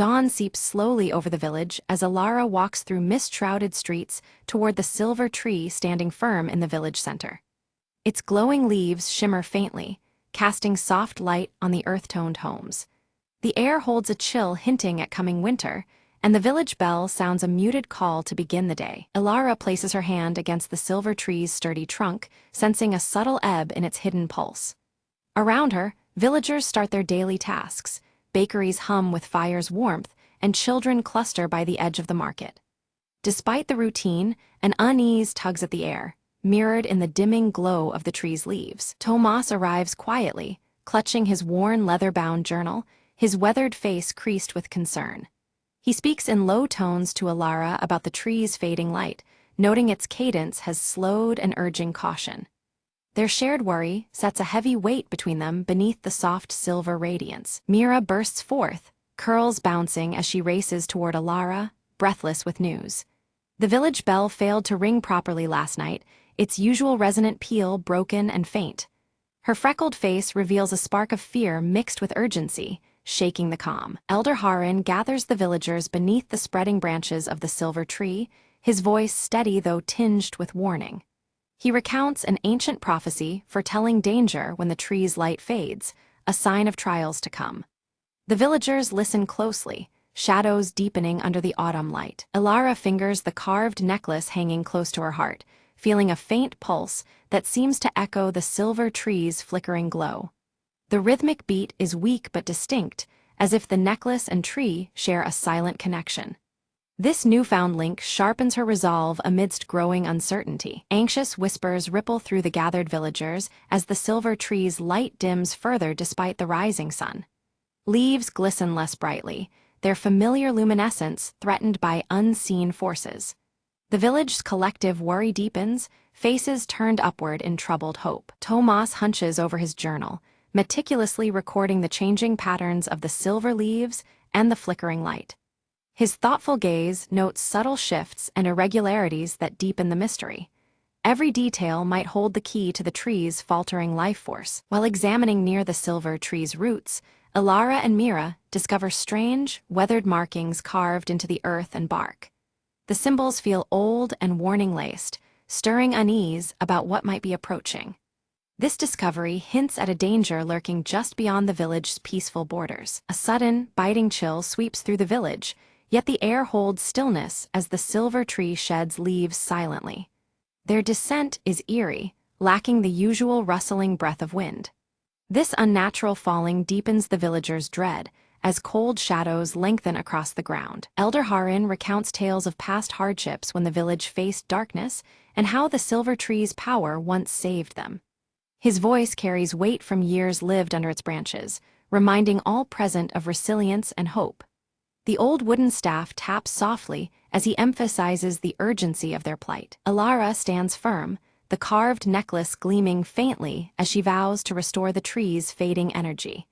Dawn seeps slowly over the village as Alara walks through mist-shrouded streets toward the silver tree standing firm in the village center. Its glowing leaves shimmer faintly, casting soft light on the earth-toned homes. The air holds a chill hinting at coming winter, and the village bell sounds a muted call to begin the day. Alara places her hand against the silver tree's sturdy trunk, sensing a subtle ebb in its hidden pulse. Around her, villagers start their daily tasks, bakeries hum with fire's warmth, and children cluster by the edge of the market. Despite the routine, an unease tugs at the air, mirrored in the dimming glow of the tree's leaves. Tomas arrives quietly, clutching his worn leather-bound journal, his weathered face creased with concern. He speaks in low tones to Alara about the tree's fading light, noting its cadence has slowed and urging caution. Their shared worry sets a heavy weight between them beneath the soft silver radiance. Mira bursts forth, curls bouncing as she races toward Alara, breathless with news. The village bell failed to ring properly last night, its usual resonant peal broken and faint. Her freckled face reveals a spark of fear mixed with urgency, shaking the calm. Elder Harin gathers the villagers beneath the spreading branches of the silver tree, his voice steady though tinged with warning. He recounts an ancient prophecy foretelling danger when the tree's light fades, a sign of trials to come. The villagers listen closely, shadows deepening under the autumn light. Alara fingers the carved necklace hanging close to her heart, feeling a faint pulse that seems to echo the silver tree's flickering glow. The rhythmic beat is weak but distinct, as if the necklace and tree share a silent connection. This newfound link sharpens her resolve amidst growing uncertainty. Anxious whispers ripple through the gathered villagers as the silver tree's light dims further despite the rising sun. Leaves glisten less brightly, their familiar luminescence threatened by unseen forces. The village's collective worry deepens, faces turned upward in troubled hope. Tomas hunches over his journal, meticulously recording the changing patterns of the silver leaves and the flickering light. His thoughtful gaze notes subtle shifts and irregularities that deepen the mystery. Every detail might hold the key to the tree's faltering life force. While examining near the silver tree's roots, Alara and Mira discover strange, weathered markings carved into the earth and bark. The symbols feel old and warning-laced, stirring unease about what might be approaching. This discovery hints at a danger lurking just beyond the village's peaceful borders. A sudden, biting chill sweeps through the village, yet the air holds stillness as the silver tree sheds leaves silently. Their descent is eerie, lacking the usual rustling breath of wind. This unnatural falling deepens the villagers' dread, as cold shadows lengthen across the ground. Elder Harin recounts tales of past hardships when the village faced darkness and how the silver tree's power once saved them. His voice carries weight from years lived under its branches, reminding all present of resilience and hope. The old wooden staff taps softly as he emphasizes the urgency of their plight. Alara stands firm, the carved necklace gleaming faintly as she vows to restore the tree's fading energy.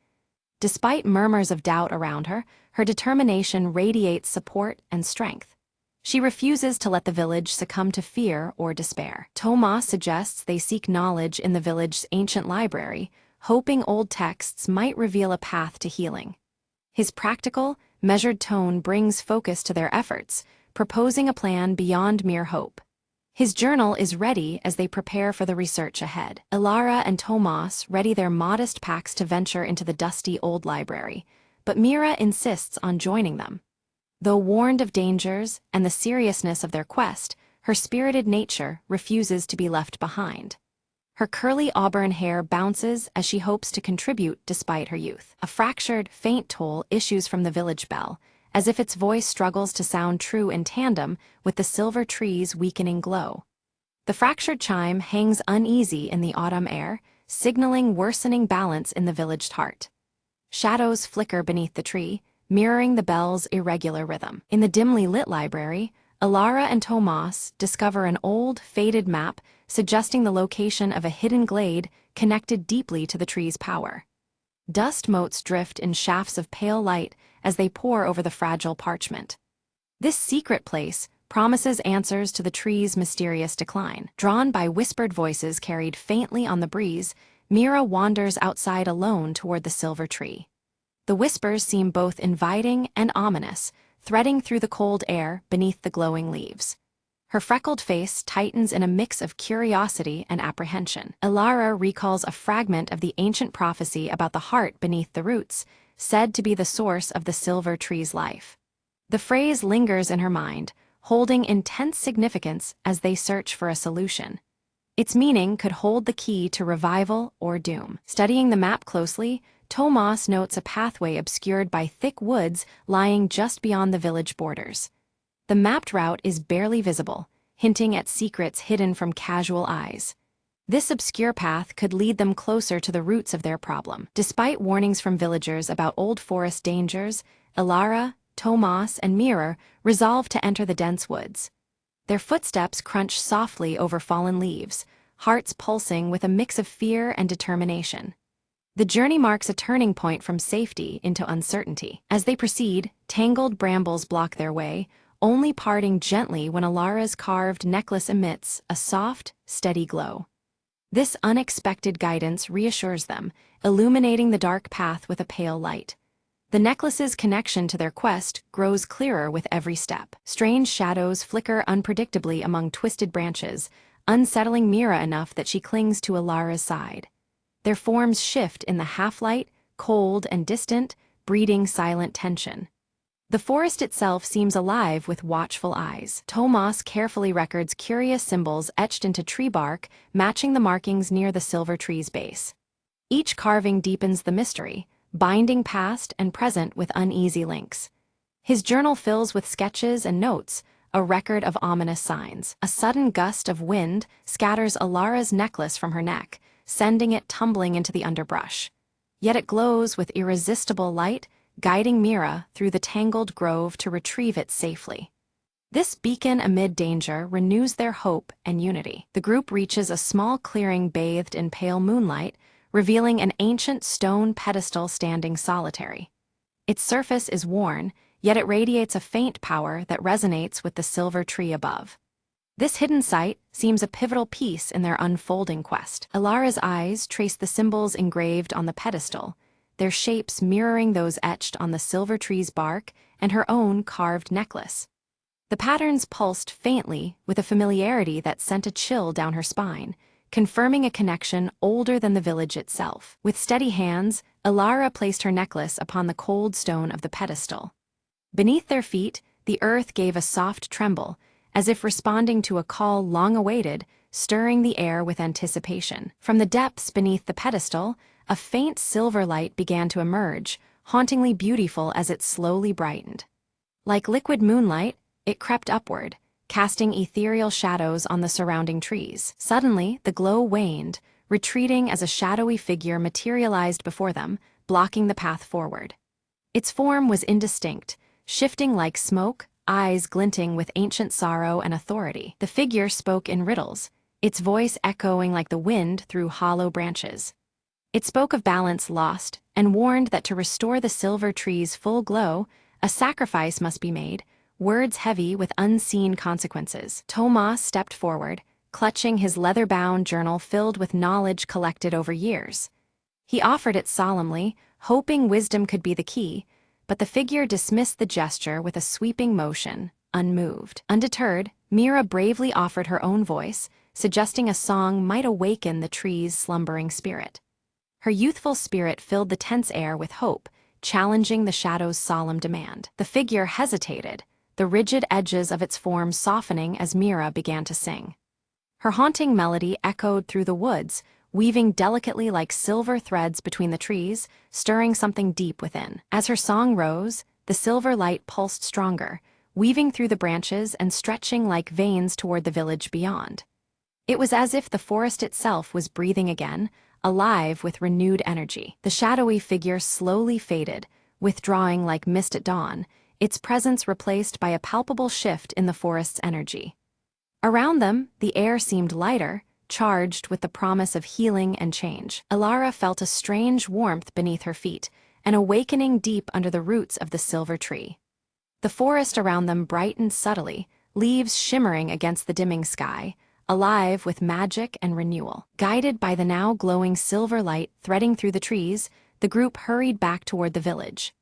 Despite murmurs of doubt around her, her determination radiates support and strength. She refuses to let the village succumb to fear or despair. Tomas suggests they seek knowledge in the village's ancient library, hoping old texts might reveal a path to healing. His practical, measured tone brings focus to their efforts, proposing a plan beyond mere hope. His journal is ready as they prepare for the research ahead. Alara and Tomas ready their modest packs to venture into the dusty old library, but Mira insists on joining them. Though warned of dangers and the seriousness of their quest, her spirited nature refuses to be left behind. Her curly auburn hair bounces as she hopes to contribute despite her youth. A fractured, faint toll issues from the village bell, as if its voice struggles to sound true in tandem with the silver tree's weakening glow. The fractured chime hangs uneasy in the autumn air, signaling worsening balance in the villaged heart. Shadows flicker beneath the tree, mirroring the bell's irregular rhythm. In the dimly lit library, Alara and Tomas discover an old, faded map suggesting the location of a hidden glade connected deeply to the tree's power. Dust motes drift in shafts of pale light as they pour over the fragile parchment. This secret place promises answers to the tree's mysterious decline. Drawn by whispered voices carried faintly on the breeze, Mira wanders outside alone toward the silver tree. The whispers seem both inviting and ominous, threading through the cold air beneath the glowing leaves. Her freckled face tightens in a mix of curiosity and apprehension. Elara recalls a fragment of the ancient prophecy about the heart beneath the roots, said to be the source of the silver tree's life. The phrase lingers in her mind, holding intense significance as they search for a solution. Its meaning could hold the key to revival or doom. Studying the map closely, Tomas notes a pathway obscured by thick woods lying just beyond the village borders. The mapped route is barely visible, hinting at secrets hidden from casual eyes. This obscure path could lead them closer to the roots of their problem. Despite warnings from villagers about old forest dangers, Elara, Tomas, and Mira resolve to enter the dense woods. Their footsteps crunch softly over fallen leaves, hearts pulsing with a mix of fear and determination. The journey marks a turning point from safety into uncertainty. As they proceed, tangled brambles block their way, only parting gently when Elara's carved necklace emits a soft, steady glow. This unexpected guidance reassures them, illuminating the dark path with a pale light. The necklace's connection to their quest grows clearer with every step. Strange shadows flicker unpredictably among twisted branches, unsettling Mira enough that she clings to Elara's side. Their forms shift in the half-light, cold and distant, breeding silent tension. The forest itself seems alive with watchful eyes. Tomas carefully records curious symbols etched into tree bark, matching the markings near the silver tree's base. Each carving deepens the mystery, binding past and present with uneasy links. His journal fills with sketches and notes, a record of ominous signs. A sudden gust of wind scatters Elara's necklace from her neck, sending it tumbling into the underbrush. Yet it glows with irresistible light, guiding Mira through the tangled grove to retrieve it safely. This beacon amid danger renews their hope and unity. The group reaches a small clearing bathed in pale moonlight, revealing an ancient stone pedestal standing solitary. Its surface is worn, yet it radiates a faint power that resonates with the silver tree above. This hidden site seems a pivotal piece in their unfolding quest. Elara's eyes trace the symbols engraved on the pedestal, their shapes mirroring those etched on the silver tree's bark and her own carved necklace. The patterns pulsed faintly with a familiarity that sent a chill down her spine, confirming a connection older than the village itself. With steady hands, Elara placed her necklace upon the cold stone of the pedestal. Beneath their feet, the earth gave a soft tremble, as if responding to a call long awaited, stirring the air with anticipation. From the depths beneath the pedestal, a faint silver light began to emerge, hauntingly beautiful as it slowly brightened. Like liquid moonlight, it crept upward, casting ethereal shadows on the surrounding trees. Suddenly, the glow waned, retreating as a shadowy figure materialized before them, blocking the path forward. Its form was indistinct, shifting like smoke, eyes glinting with ancient sorrow and authority. The figure spoke in riddles, its voice echoing like the wind through hollow branches. It spoke of balance lost and warned that to restore the silver tree's full glow, a sacrifice must be made, words heavy with unseen consequences. Tomas stepped forward, clutching his leather-bound journal filled with knowledge collected over years. He offered it solemnly, hoping wisdom could be the key, but the figure dismissed the gesture with a sweeping motion, unmoved. Undeterred, Mira bravely offered her own voice, suggesting a song might awaken the tree's slumbering spirit. Her youthful spirit filled the tense air with hope, challenging the shadow's solemn demand. The figure hesitated, the rigid edges of its form softening as Mira began to sing. Her haunting melody echoed through the woods, weaving delicately like silver threads between the trees, stirring something deep within. As her song rose, the silver light pulsed stronger, weaving through the branches and stretching like veins toward the village beyond. It was as if the forest itself was breathing again, alive with renewed energy. The shadowy figure slowly faded, withdrawing like mist at dawn, its presence replaced by a palpable shift in the forest's energy. Around them, the air seemed lighter, charged with the promise of healing and change. Elara felt a strange warmth beneath her feet, an awakening deep under the roots of the silver tree. The forest around them brightened subtly, leaves shimmering against the dimming sky, alive with magic and renewal. Guided by the now glowing silver light threading through the trees, the group hurried back toward the village.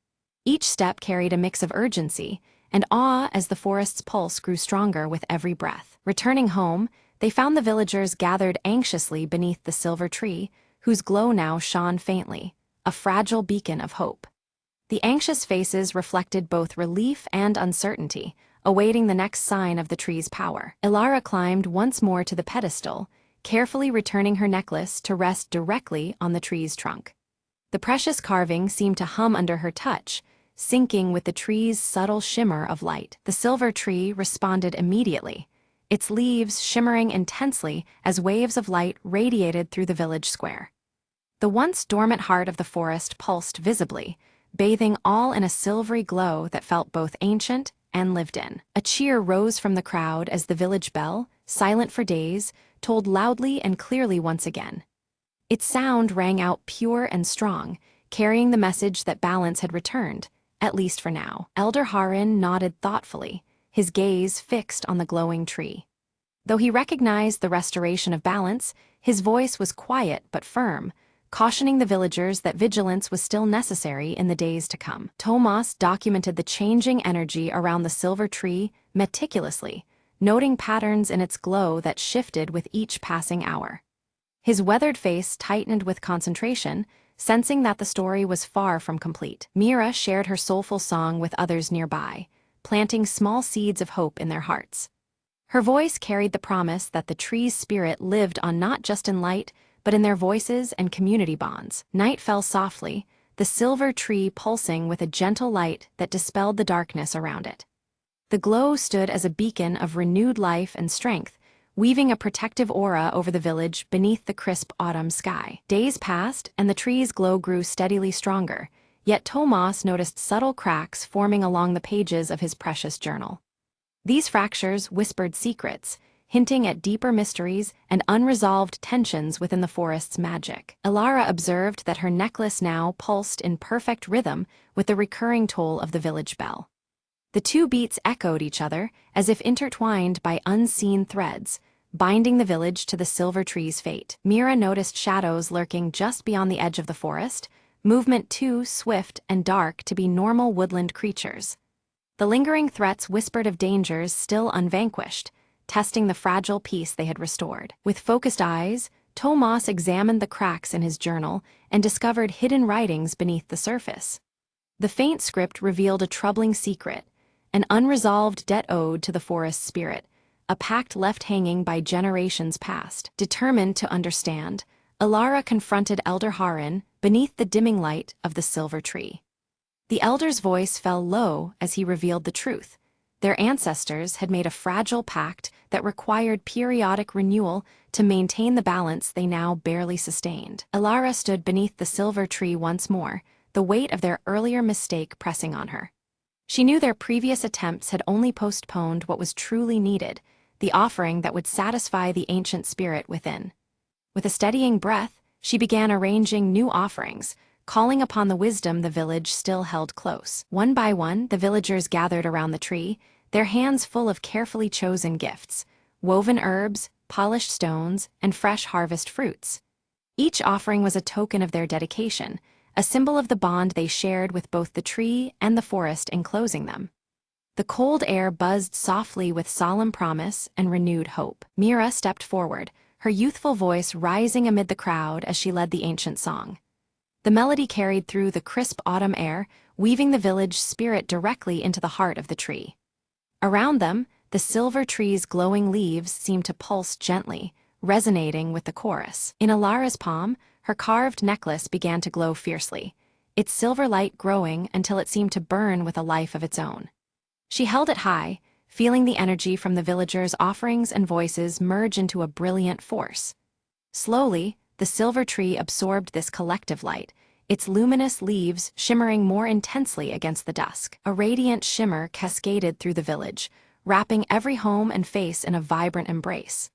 Each step carried a mix of urgency and awe as the forest's pulse grew stronger with every breath. Returning home, they found the villagers gathered anxiously beneath the silver tree, whose glow now shone faintly, a fragile beacon of hope. The anxious faces reflected both relief and uncertainty, awaiting the next sign of the tree's power. Ilara climbed once more to the pedestal, carefully returning her necklace to rest directly on the tree's trunk. The precious carving seemed to hum under her touch, syncing with the tree's subtle shimmer of light. The silver tree responded immediately, its leaves shimmering intensely as waves of light radiated through the village square. The once dormant heart of the forest pulsed visibly, bathing all in a silvery glow that felt both ancient and lived in. A cheer rose from the crowd as the village bell, silent for days, tolled loudly and clearly once again. Its sound rang out pure and strong, carrying the message that balance had returned, at least for now. Elder Harin nodded thoughtfully, his gaze fixed on the glowing tree. Though he recognized the restoration of balance, his voice was quiet but firm, cautioning the villagers that vigilance was still necessary in the days to come. Tomas documented the changing energy around the silver tree meticulously, noting patterns in its glow that shifted with each passing hour. His weathered face tightened with concentration, sensing that the story was far from complete. Mira shared her soulful song with others nearby, planting small seeds of hope in their hearts. Her voice carried the promise that the tree's spirit lived on not just in light, but in their voices and community bonds. Night fell softly, the silver tree pulsing with a gentle light that dispelled the darkness around it. The glow stood as a beacon of renewed life and strength, weaving a protective aura over the village beneath the crisp autumn sky. Days passed, and the tree's glow grew steadily stronger, yet Tomas noticed subtle cracks forming along the pages of his precious journal. These fractures whispered secrets, hinting at deeper mysteries and unresolved tensions within the forest's magic. Ilara observed that her necklace now pulsed in perfect rhythm with the recurring toll of the village bell. The two beats echoed each other, as if intertwined by unseen threads, binding the village to the silver tree's fate. Mira noticed shadows lurking just beyond the edge of the forest, movement too swift and dark to be normal woodland creatures. The lingering threats whispered of dangers still unvanquished, testing the fragile peace they had restored. With focused eyes, Tomas examined the cracks in his journal and discovered hidden writings beneath the surface. The faint script revealed a troubling secret, an unresolved debt owed to the forest's spirit, a pact left hanging by generations past. Determined to understand, Ilara confronted Elder Harin beneath the dimming light of the silver tree. The elder's voice fell low as he revealed the truth. Their ancestors had made a fragile pact that required periodic renewal to maintain the balance they now barely sustained. Ilara stood beneath the silver tree once more, the weight of their earlier mistake pressing on her. She knew their previous attempts had only postponed what was truly needed, the offering that would satisfy the ancient spirit within. With a steadying breath, she began arranging new offerings, calling upon the wisdom the village still held close. One by one, the villagers gathered around the tree, their hands full of carefully chosen gifts, woven herbs, polished stones, and fresh harvest fruits. Each offering was a token of their dedication, a symbol of the bond they shared with both the tree and the forest enclosing them. The cold air buzzed softly with solemn promise and renewed hope. Mira stepped forward, her youthful voice rising amid the crowd as she led the ancient song. The melody carried through the crisp autumn air, weaving the village spirit directly into the heart of the tree. Around them, the silver tree's glowing leaves seemed to pulse gently, resonating with the chorus. In Ilara's palm, her carved necklace began to glow fiercely, its silver light growing until it seemed to burn with a life of its own. She held it high, feeling the energy from the villagers' offerings and voices merge into a brilliant force. Slowly, the silver tree absorbed this collective light, its luminous leaves shimmering more intensely against the dusk. A radiant shimmer cascaded through the village, wrapping every home and face in a vibrant embrace.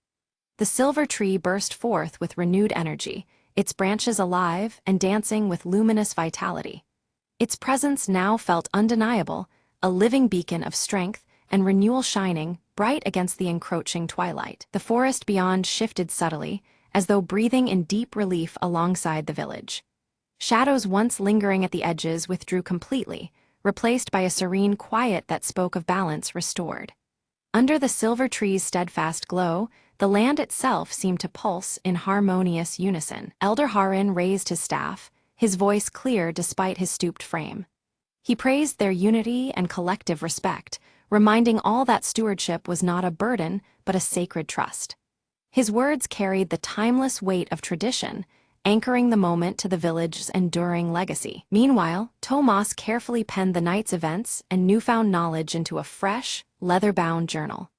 The silver tree burst forth with renewed energy, its branches alive and dancing with luminous vitality. Its presence now felt undeniable, a living beacon of strength and renewal shining bright against the encroaching twilight. The forest beyond shifted subtly, as though breathing in deep relief alongside the village. Shadows once lingering at the edges withdrew completely, replaced by a serene quiet that spoke of balance restored. Under the silver tree's steadfast glow, the land itself seemed to pulse in harmonious unison. Elder Harin raised his staff, his voice clear despite his stooped frame. He praised their unity and collective respect, reminding all that stewardship was not a burden but a sacred trust. His words carried the timeless weight of tradition, anchoring the moment to the village's enduring legacy. Meanwhile, Tomas carefully penned the night's events and newfound knowledge into a fresh, leather-bound journal.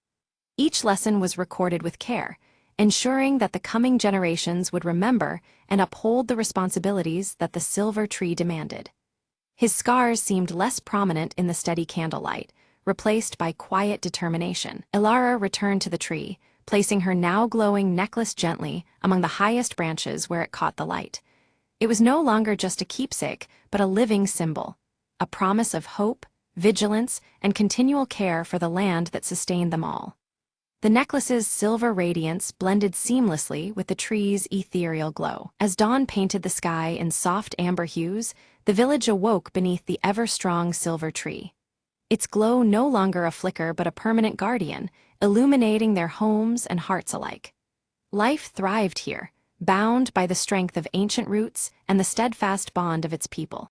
Each lesson was recorded with care, ensuring that the coming generations would remember and uphold the responsibilities that the silver tree demanded. His scars seemed less prominent in the steady candlelight, replaced by quiet determination. Ilara returned to the tree, placing her now glowing necklace gently among the highest branches where it caught the light. It was no longer just a keepsake, but a living symbol, a promise of hope, vigilance, and continual care for the land that sustained them all. The necklace's silver radiance blended seamlessly with the tree's ethereal glow. As dawn painted the sky in soft amber hues, the village awoke beneath the ever-strong silver tree. Its glow no longer a flicker but a permanent guardian, illuminating their homes and hearts alike. Life thrived here, bound by the strength of ancient roots and the steadfast bond of its people.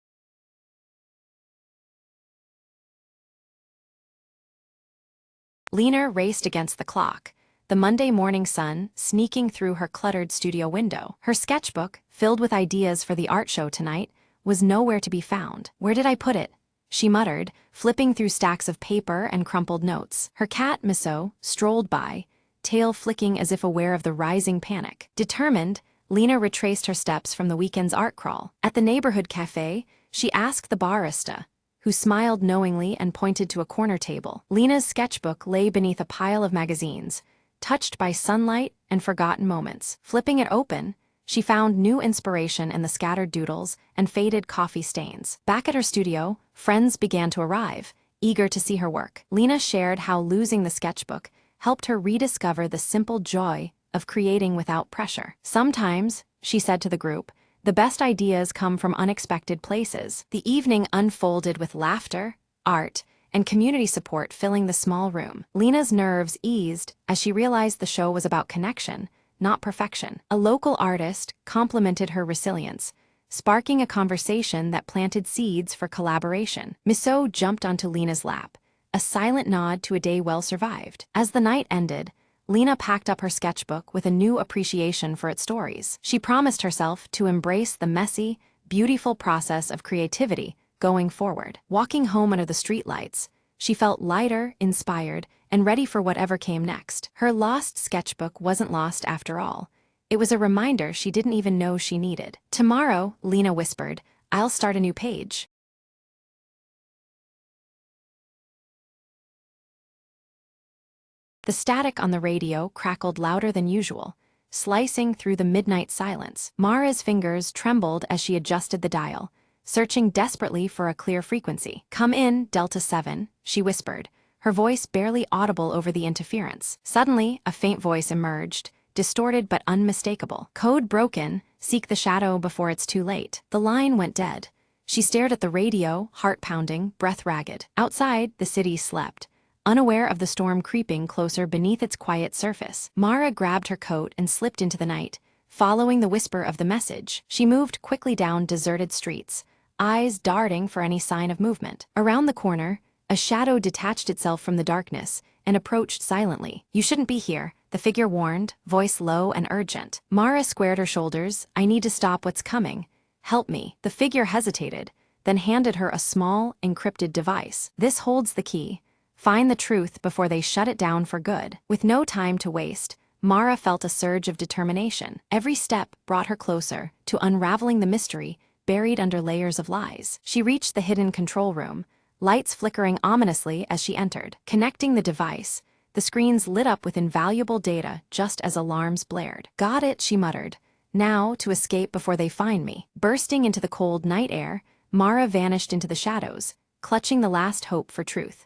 Lena raced against the clock, the Monday morning sun sneaking through her cluttered studio window. Her sketchbook, filled with ideas for the art show tonight, was nowhere to be found. "Where did I put it?" she muttered, flipping through stacks of paper and crumpled notes. Her cat, Misso, strolled by, tail flicking as if aware of the rising panic. Determined, Lena retraced her steps from the weekend's art crawl. At the neighborhood cafe, she asked the barista, who smiled knowingly and pointed to a corner table. Lena's sketchbook lay beneath a pile of magazines, touched by sunlight and forgotten moments. Flipping it open, she found new inspiration in the scattered doodles and faded coffee stains. Back at her studio, friends began to arrive, eager to see her work. Lena shared how losing the sketchbook helped her rediscover the simple joy of creating without pressure. "Sometimes," she said to the group, "the best ideas come from unexpected places." The evening unfolded with laughter, art, and community support filling the small room. Lena's nerves eased as she realized the show was about connection, not perfection. A local artist complimented her resilience, sparking a conversation that planted seeds for collaboration. Misso jumped onto Lena's lap, a silent nod to a day well survived. As the night ended, Lena packed up her sketchbook with a new appreciation for its stories. She promised herself to embrace the messy, beautiful process of creativity going forward. Walking home under the streetlights, she felt lighter, inspired, and ready for whatever came next. Her lost sketchbook wasn't lost after all. It was a reminder she didn't even know she needed. "Tomorrow," Lena whispered, "I'll start a new page." The static on the radio crackled louder than usual, slicing through the midnight silence. Mara's fingers trembled as she adjusted the dial, searching desperately for a clear frequency. "Come in, Delta 7, she whispered, her voice barely audible over the interference. Suddenly, a faint voice emerged, distorted but unmistakable. "Code broken, seek the shadow before it's too late." The line went dead. She stared at the radio, heart pounding, breath ragged. Outside, the city slept, unaware of the storm creeping closer beneath its quiet surface. Mara grabbed her coat and slipped into the night, following the whisper of the message. She moved quickly down deserted streets, eyes darting for any sign of movement. Around the corner, a shadow detached itself from the darkness and approached silently. "You shouldn't be here," the figure warned, voice low and urgent. Mara squared her shoulders. "I need to stop what's coming. Help me." The figure hesitated, then handed her a small, encrypted device. "This holds the key. Find the truth before they shut it down for good." With no time to waste, Mara felt a surge of determination. Every step brought her closer to unraveling the mystery buried under layers of lies. She reached the hidden control room, lights flickering ominously as she entered. Connecting the device, the screens lit up with invaluable data just as alarms blared. "Got it," she muttered. "Now to escape before they find me." Bursting into the cold night air, Mara vanished into the shadows, clutching the last hope for truth.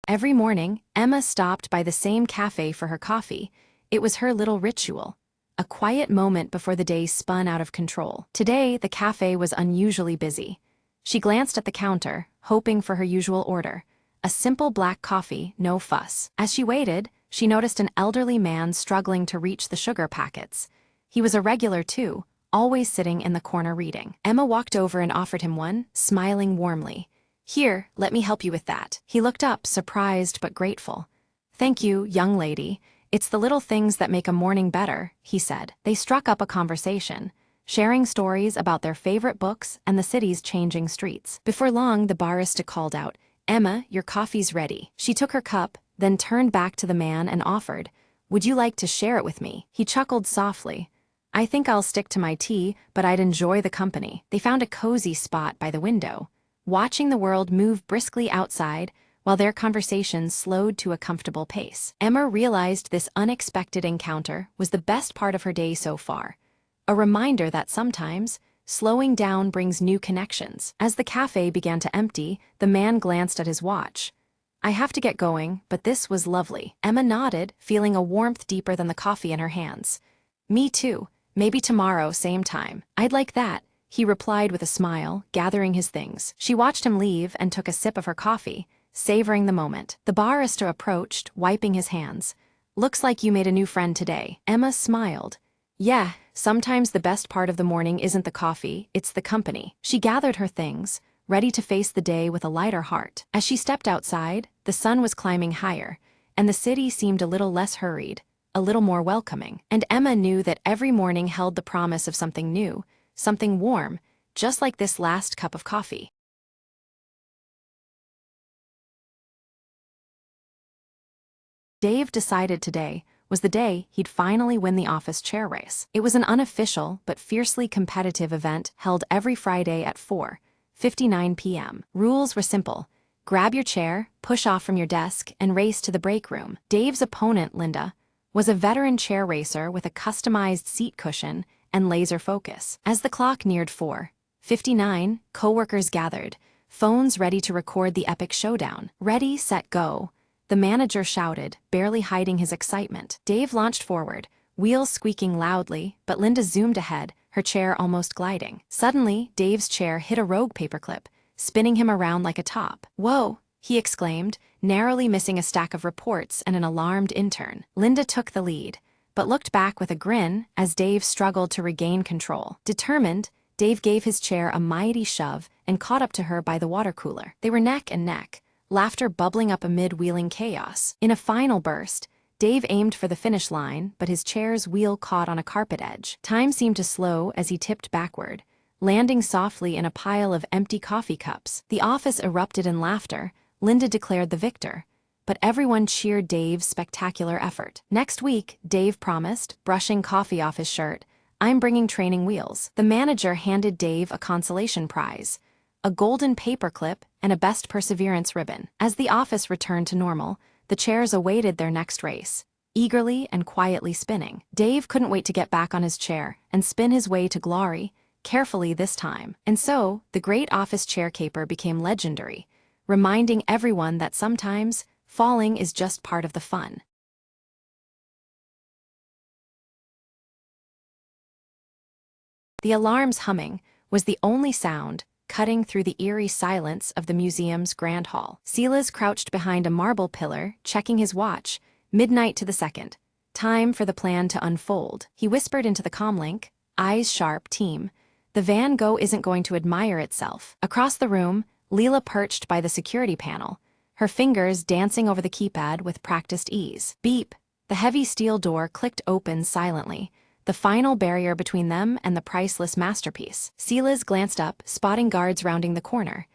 Every morning, Emma stopped by the same cafe for her coffee, It was her little ritual. A quiet moment before the day spun out of control. Today, the cafe was unusually busy. She glanced at the counter, hoping for her usual order. A simple black coffee, no fuss. As she waited, she noticed an elderly man struggling to reach the sugar packets. He was a regular too, always sitting in the corner reading. Emma walked over and offered him one, smiling warmly. "Here, let me help you with that." He looked up, surprised but grateful. "Thank you, young lady. It's the little things that make a morning better," he said. They struck up a conversation, sharing stories about their favorite books and the city's changing streets. Before long, the barista called out, "Emma, your coffee's ready." She took her cup, then turned back to the man and offered, "Would you like to share it with me?" He chuckled softly. "I think I'll stick to my tea, but I'd enjoy the company." They found a cozy spot by the window, watching the world move briskly outside while their conversation slowed to a comfortable pace. Emma realized this unexpected encounter was the best part of her day so far, a reminder that sometimes slowing down brings new connections. As the cafe began to empty, the man glanced at his watch. "I have to get going, but this was lovely." Emma nodded, feeling a warmth deeper than the coffee in her hands. "Me too. Maybe tomorrow, same time." "I'd like that," he replied with a smile, gathering his things. She watched him leave and took a sip of her coffee, savoring the moment. The barista approached, wiping his hands. "Looks like you made a new friend today." Emma smiled. "Yeah, sometimes the best part of the morning isn't the coffee, it's the company." She gathered her things, ready to face the day with a lighter heart. As she stepped outside, the sun was climbing higher, and the city seemed a little less hurried, a little more welcoming. And Emma knew that every morning held the promise of something new, something warm, just like this last cup of coffee. Dave decided today was the day he'd finally win the office chair race. It was an unofficial but fiercely competitive event held every Friday at 4:59 p.m. Rules were simple. Grab your chair, push off from your desk, and race to the break room. Dave's opponent, Linda, was a veteran chair racer with a customized seat cushion and laser focus. As the clock neared 4:59, coworkers gathered, phones ready to record the epic showdown. "Ready, set, go," the manager shouted, barely hiding his excitement. Dave launched forward, wheels squeaking loudly, but Linda zoomed ahead, her chair almost gliding. Suddenly, Dave's chair hit a rogue paperclip, spinning him around like a top. "Whoa!" he exclaimed, narrowly missing a stack of reports and an alarmed intern. Linda took the lead, but looked back with a grin as Dave struggled to regain control. Determined, Dave gave his chair a mighty shove and caught up to her by the water cooler. They were neck and neck, laughter bubbling up amid wheeling chaos. In a final burst, Dave aimed for the finish line, but his chair's wheel caught on a carpet edge. Time seemed to slow as he tipped backward, landing softly in a pile of empty coffee cups. The office erupted in laughter. Linda declared the victor, but everyone cheered Dave's spectacular effort. Next week, Dave promised, brushing coffee off his shirt, "I'm bringing training wheels." The manager handed Dave a consolation prize, a golden paperclip, and a Best Perseverance ribbon. As the office returned to normal, the chairs awaited their next race, eagerly and quietly spinning. Dave couldn't wait to get back on his chair and spin his way to glory, carefully this time. And so, the great office chair caper became legendary, reminding everyone that sometimes falling is just part of the fun. The alarm's humming was the only sound cutting through the eerie silence of the museum's grand hall. Silas crouched behind a marble pillar, checking his watch, midnight to the second. Time for the plan to unfold. He whispered into the comlink, eyes sharp, "Team, the Van Gogh isn't going to admire itself." Across the room, Leela perched by the security panel, her fingers dancing over the keypad with practiced ease. Beep! The heavy steel door clicked open silently, the final barrier between them and the priceless masterpiece. Silas glanced up, spotting guards rounding the corner.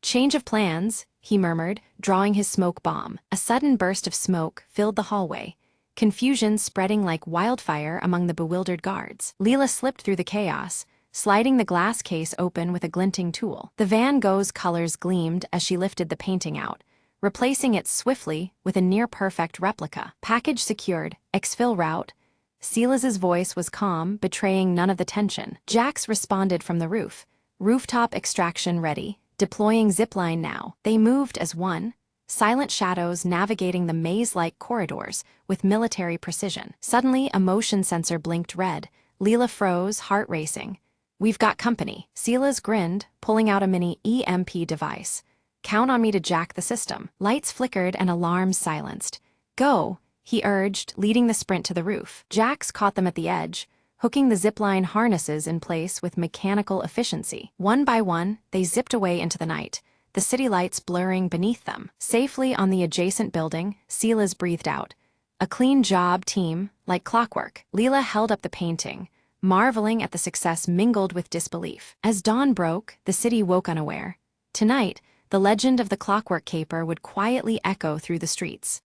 "Change of plans," he murmured, drawing his smoke bomb. A sudden burst of smoke filled the hallway, confusion spreading like wildfire among the bewildered guards. Leela slipped through the chaos, sliding the glass case open with a glinting tool. The Van Gogh's colors gleamed as she lifted the painting out, replacing it swiftly with a near-perfect replica. "Package secured, exfil route." Silas's voice was calm, betraying none of the tension. Jax responded from the roof. "Rooftop extraction ready, deploying zipline now." They moved as one, silent shadows navigating the maze-like corridors with military precision. Suddenly, a motion sensor blinked red. Leela froze, heart racing. "We've got company." Silas grinned, pulling out a mini EMP device. "Count on me to jack the system." Lights flickered and alarms silenced. "Go," he urged, leading the sprint to the roof. Jax caught them at the edge, hooking the zipline harnesses in place with mechanical efficiency. One by one, they zipped away into the night, the city lights blurring beneath them. Safely on the adjacent building, Silas breathed out. "A clean job, team, like clockwork." Leela held up the painting, marveling at the success mingled with disbelief. As dawn broke, the city woke unaware. Tonight, the legend of the Clockwork Caper would quietly echo through the streets.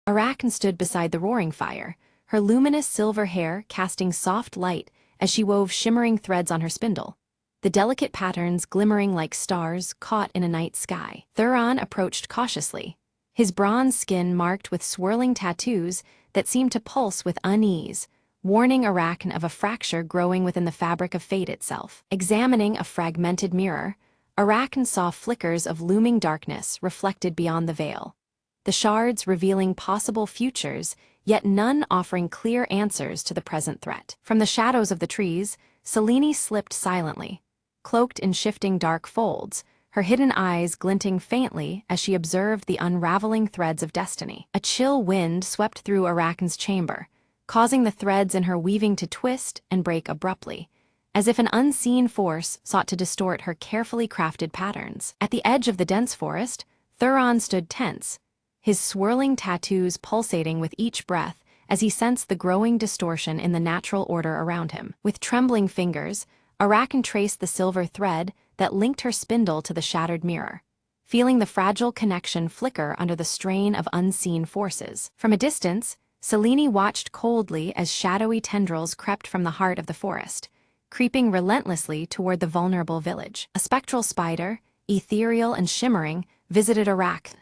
Arachne stood beside the roaring fire, her luminous silver hair casting soft light as she wove shimmering threads on her spindle, the delicate patterns glimmering like stars caught in a night sky. Thuron approached cautiously, his bronze skin marked with swirling tattoos that seemed to pulse with unease, warning Arachne of a fracture growing within the fabric of fate itself. Examining a fragmented mirror, Arachne saw flickers of looming darkness reflected beyond the veil, the shards revealing possible futures, yet none offering clear answers to the present threat. From the shadows of the trees, Selene slipped silently, cloaked in shifting dark folds, her hidden eyes glinting faintly as she observed the unraveling threads of destiny. A chill wind swept through Arachne's chamber, causing the threads in her weaving to twist and break abruptly, as if an unseen force sought to distort her carefully crafted patterns. At the edge of the dense forest, Thuron stood tense, his swirling tattoos pulsating with each breath as he sensed the growing distortion in the natural order around him. With trembling fingers, Arachne traced the silver thread that linked her spindle to the shattered mirror, feeling the fragile connection flicker under the strain of unseen forces. From a distance, Selene watched coldly as shadowy tendrils crept from the heart of the forest, creeping relentlessly toward the vulnerable village. A spectral spider, ethereal and shimmering, visited Arachne,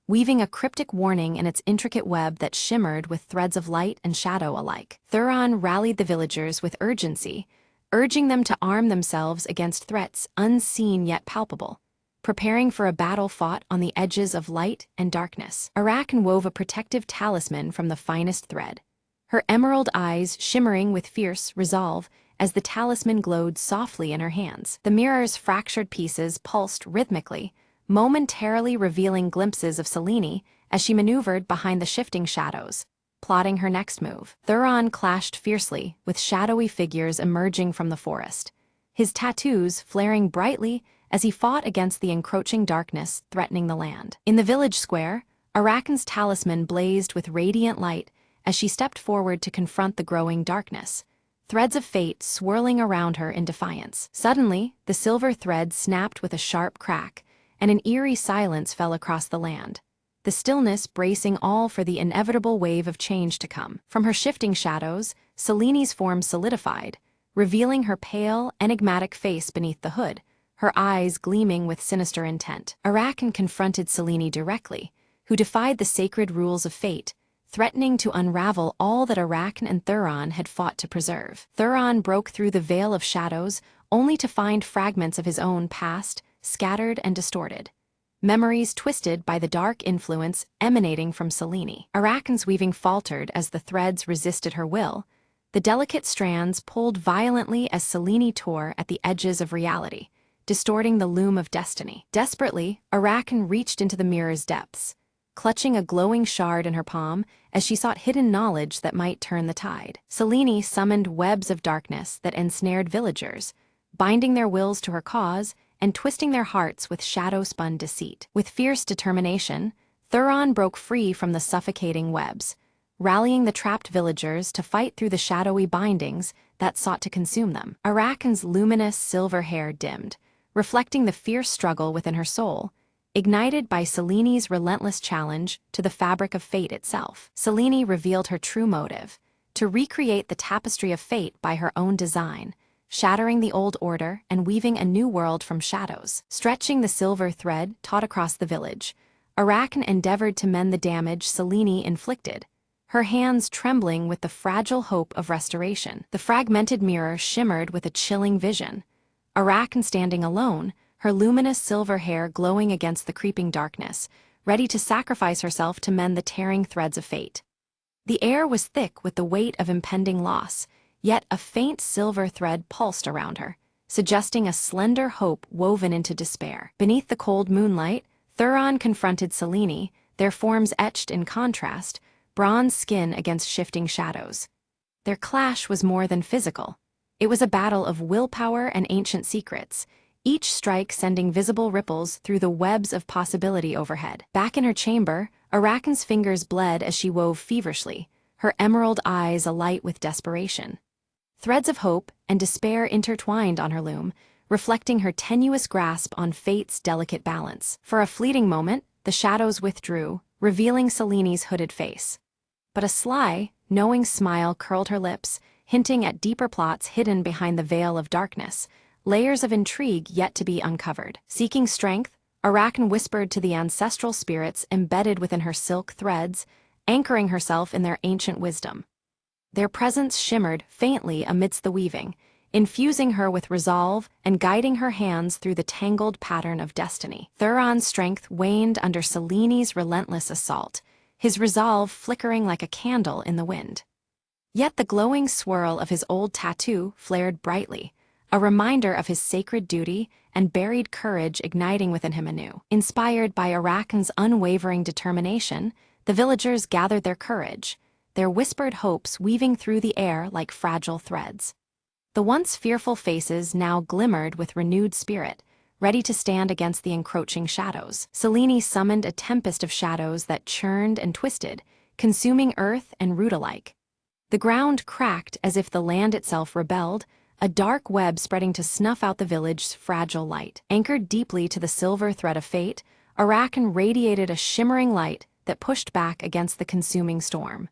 weaving a cryptic warning in its intricate web that shimmered with threads of light and shadow alike. Thuron rallied the villagers with urgency, urging them to arm themselves against threats unseen yet palpable, preparing for a battle fought on the edges of light and darkness. Arachne wove a protective talisman from the finest thread, her emerald eyes shimmering with fierce resolve as the talisman glowed softly in her hands. The mirror's fractured pieces pulsed rhythmically, momentarily revealing glimpses of Selene as she maneuvered behind the shifting shadows, plotting her next move. Thuron clashed fiercely with shadowy figures emerging from the forest, his tattoos flaring brightly as he fought against the encroaching darkness threatening the land. In the village square, Arachne's talisman blazed with radiant light as she stepped forward to confront the growing darkness, threads of fate swirling around her in defiance. Suddenly, the silver thread snapped with a sharp crack, and an eerie silence fell across the land, the stillness bracing all for the inevitable wave of change to come. From her shifting shadows, Selene's form solidified, revealing her pale, enigmatic face beneath the hood, her eyes gleaming with sinister intent. Arachne confronted Selene directly, who defied the sacred rules of fate, threatening to unravel all that Arachne and Thuron had fought to preserve. Thuron broke through the veil of shadows, only to find fragments of his own past, scattered and distorted, memories twisted by the dark influence emanating from Selene. Arachne's weaving faltered as the threads resisted her will, the delicate strands pulled violently as Selene tore at the edges of reality, distorting the loom of destiny. Desperately, Arachne reached into the mirror's depths, clutching a glowing shard in her palm as she sought hidden knowledge that might turn the tide. Selene summoned webs of darkness that ensnared villagers, binding their wills to her cause and twisting their hearts with shadow-spun deceit. With fierce determination, Thuron broke free from the suffocating webs, rallying the trapped villagers to fight through the shadowy bindings that sought to consume them. Arachne's luminous silver hair dimmed, reflecting the fierce struggle within her soul, ignited by Selene's relentless challenge to the fabric of fate itself. Selene revealed her true motive, to recreate the tapestry of fate by her own design, shattering the old order and weaving a new world from shadows. Stretching the silver thread taut across the village, Arachne endeavored to mend the damage Selene inflicted, her hands trembling with the fragile hope of restoration. The fragmented mirror shimmered with a chilling vision, Arachne standing alone, her luminous silver hair glowing against the creeping darkness, ready to sacrifice herself to mend the tearing threads of fate. The air was thick with the weight of impending loss, yet a faint silver thread pulsed around her, suggesting a slender hope woven into despair. Beneath the cold moonlight, Thuron confronted Selene, their forms etched in contrast, bronze skin against shifting shadows. Their clash was more than physical. It was a battle of willpower and ancient secrets, each strike sending visible ripples through the webs of possibility overhead. Back in her chamber, Arachne's fingers bled as she wove feverishly, her emerald eyes alight with desperation. Threads of hope and despair intertwined on her loom, reflecting her tenuous grasp on fate's delicate balance. For a fleeting moment, the shadows withdrew, revealing Selene's hooded face. But a sly, knowing smile curled her lips, hinting at deeper plots hidden behind the veil of darkness, layers of intrigue yet to be uncovered. Seeking strength, Arachne whispered to the ancestral spirits embedded within her silk threads, anchoring herself in their ancient wisdom. Their presence shimmered faintly amidst the weaving, infusing her with resolve and guiding her hands through the tangled pattern of destiny. Thuron's strength waned under Selene's relentless assault, his resolve flickering like a candle in the wind. Yet the glowing swirl of his old tattoo flared brightly, a reminder of his sacred duty and buried courage igniting within him anew. Inspired by Arachne's unwavering determination, the villagers gathered their courage, their whispered hopes weaving through the air like fragile threads. The once fearful faces now glimmered with renewed spirit, ready to stand against the encroaching shadows. Selene summoned a tempest of shadows that churned and twisted, consuming earth and root alike. The ground cracked as if the land itself rebelled, a dark web spreading to snuff out the village's fragile light. Anchored deeply to the silver thread of fate, Arachne radiated a shimmering light that pushed back against the consuming storm.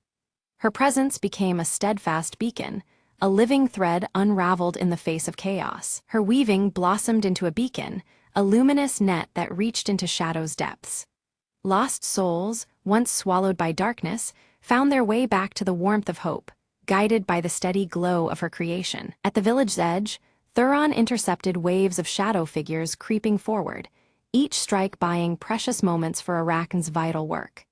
Her presence became a steadfast beacon, a living thread unraveled in the face of chaos. Her weaving blossomed into a beacon, a luminous net that reached into shadow's depths. Lost souls, once swallowed by darkness, found their way back to the warmth of hope, guided by the steady glow of her creation. At the village's edge, Thuron intercepted waves of shadow figures creeping forward, each strike buying precious moments for Arachne's vital work.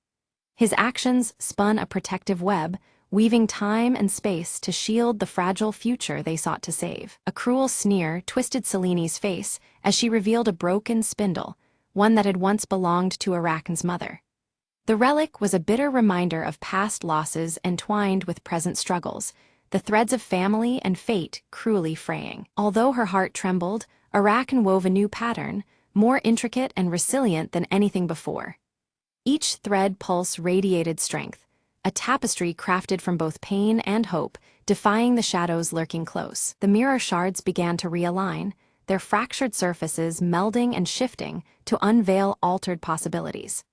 His actions spun a protective web, weaving time and space to shield the fragile future they sought to save. A cruel sneer twisted Selene's face as she revealed a broken spindle, one that had once belonged to Arachne's mother. The relic was a bitter reminder of past losses entwined with present struggles, the threads of family and fate cruelly fraying. Although her heart trembled, Arachne wove a new pattern, more intricate and resilient than anything before. Each thread pulse radiated strength, a tapestry crafted from both pain and hope, defying the shadows lurking close. The mirror shards began to realign, their fractured surfaces melding and shifting to unveil altered possibilities.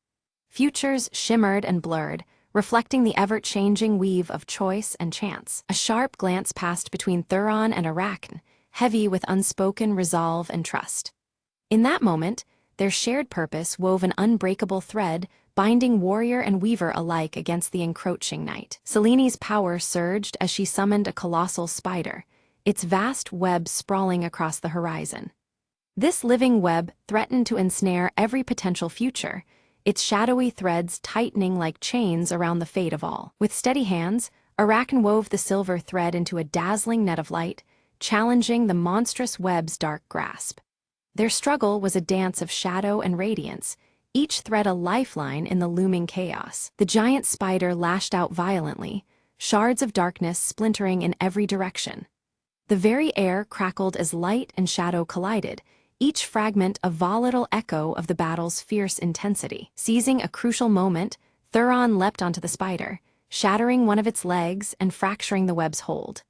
Futures shimmered and blurred, reflecting the ever-changing weave of choice and chance. A sharp glance passed between Thuron and Arachne, heavy with unspoken resolve and trust. In that moment, their shared purpose wove an unbreakable thread, binding warrior and weaver alike against the encroaching night. Selene's power surged as she summoned a colossal spider, its vast web sprawling across the horizon. This living web threatened to ensnare every potential future, its shadowy threads tightening like chains around the fate of all. With steady hands, Arachne wove the silver thread into a dazzling net of light, challenging the monstrous web's dark grasp. Their struggle was a dance of shadow and radiance, each thread a lifeline in the looming chaos. The giant spider lashed out violently, shards of darkness splintering in every direction. The very air crackled as light and shadow collided, each fragment a volatile echo of the battle's fierce intensity. Seizing a crucial moment, Thuron leapt onto the spider, shattering one of its legs and fracturing the web's hold.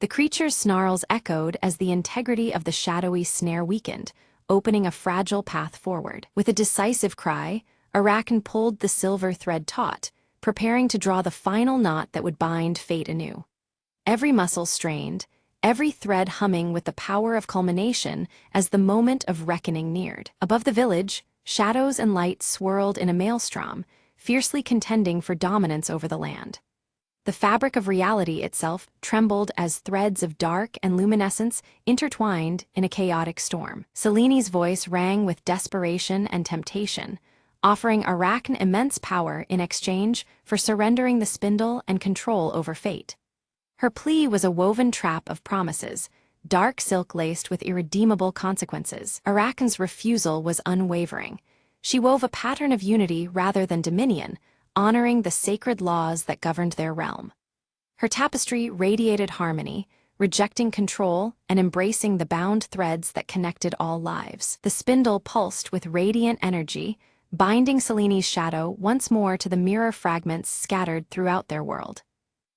The creature's snarls echoed as the integrity of the shadowy snare weakened, opening a fragile path forward. With a decisive cry, Arachne pulled the silver thread taut, preparing to draw the final knot that would bind fate anew. Every muscle strained, every thread humming with the power of culmination as the moment of reckoning neared. Above the village, shadows and light swirled in a maelstrom, fiercely contending for dominance over the land. The fabric of reality itself trembled as threads of dark and luminescence intertwined in a chaotic storm. Seleni's voice rang with desperation and temptation, offering Arachne immense power in exchange for surrendering the spindle and control over fate. Her plea was a woven trap of promises, dark silk laced with irredeemable consequences. Arachne's refusal was unwavering. She wove a pattern of unity rather than dominion, honoring the sacred laws that governed their realm. Her tapestry radiated harmony, rejecting control and embracing the bound threads that connected all lives. The spindle pulsed with radiant energy, binding Seleni's shadow once more to the mirror fragments scattered throughout their world.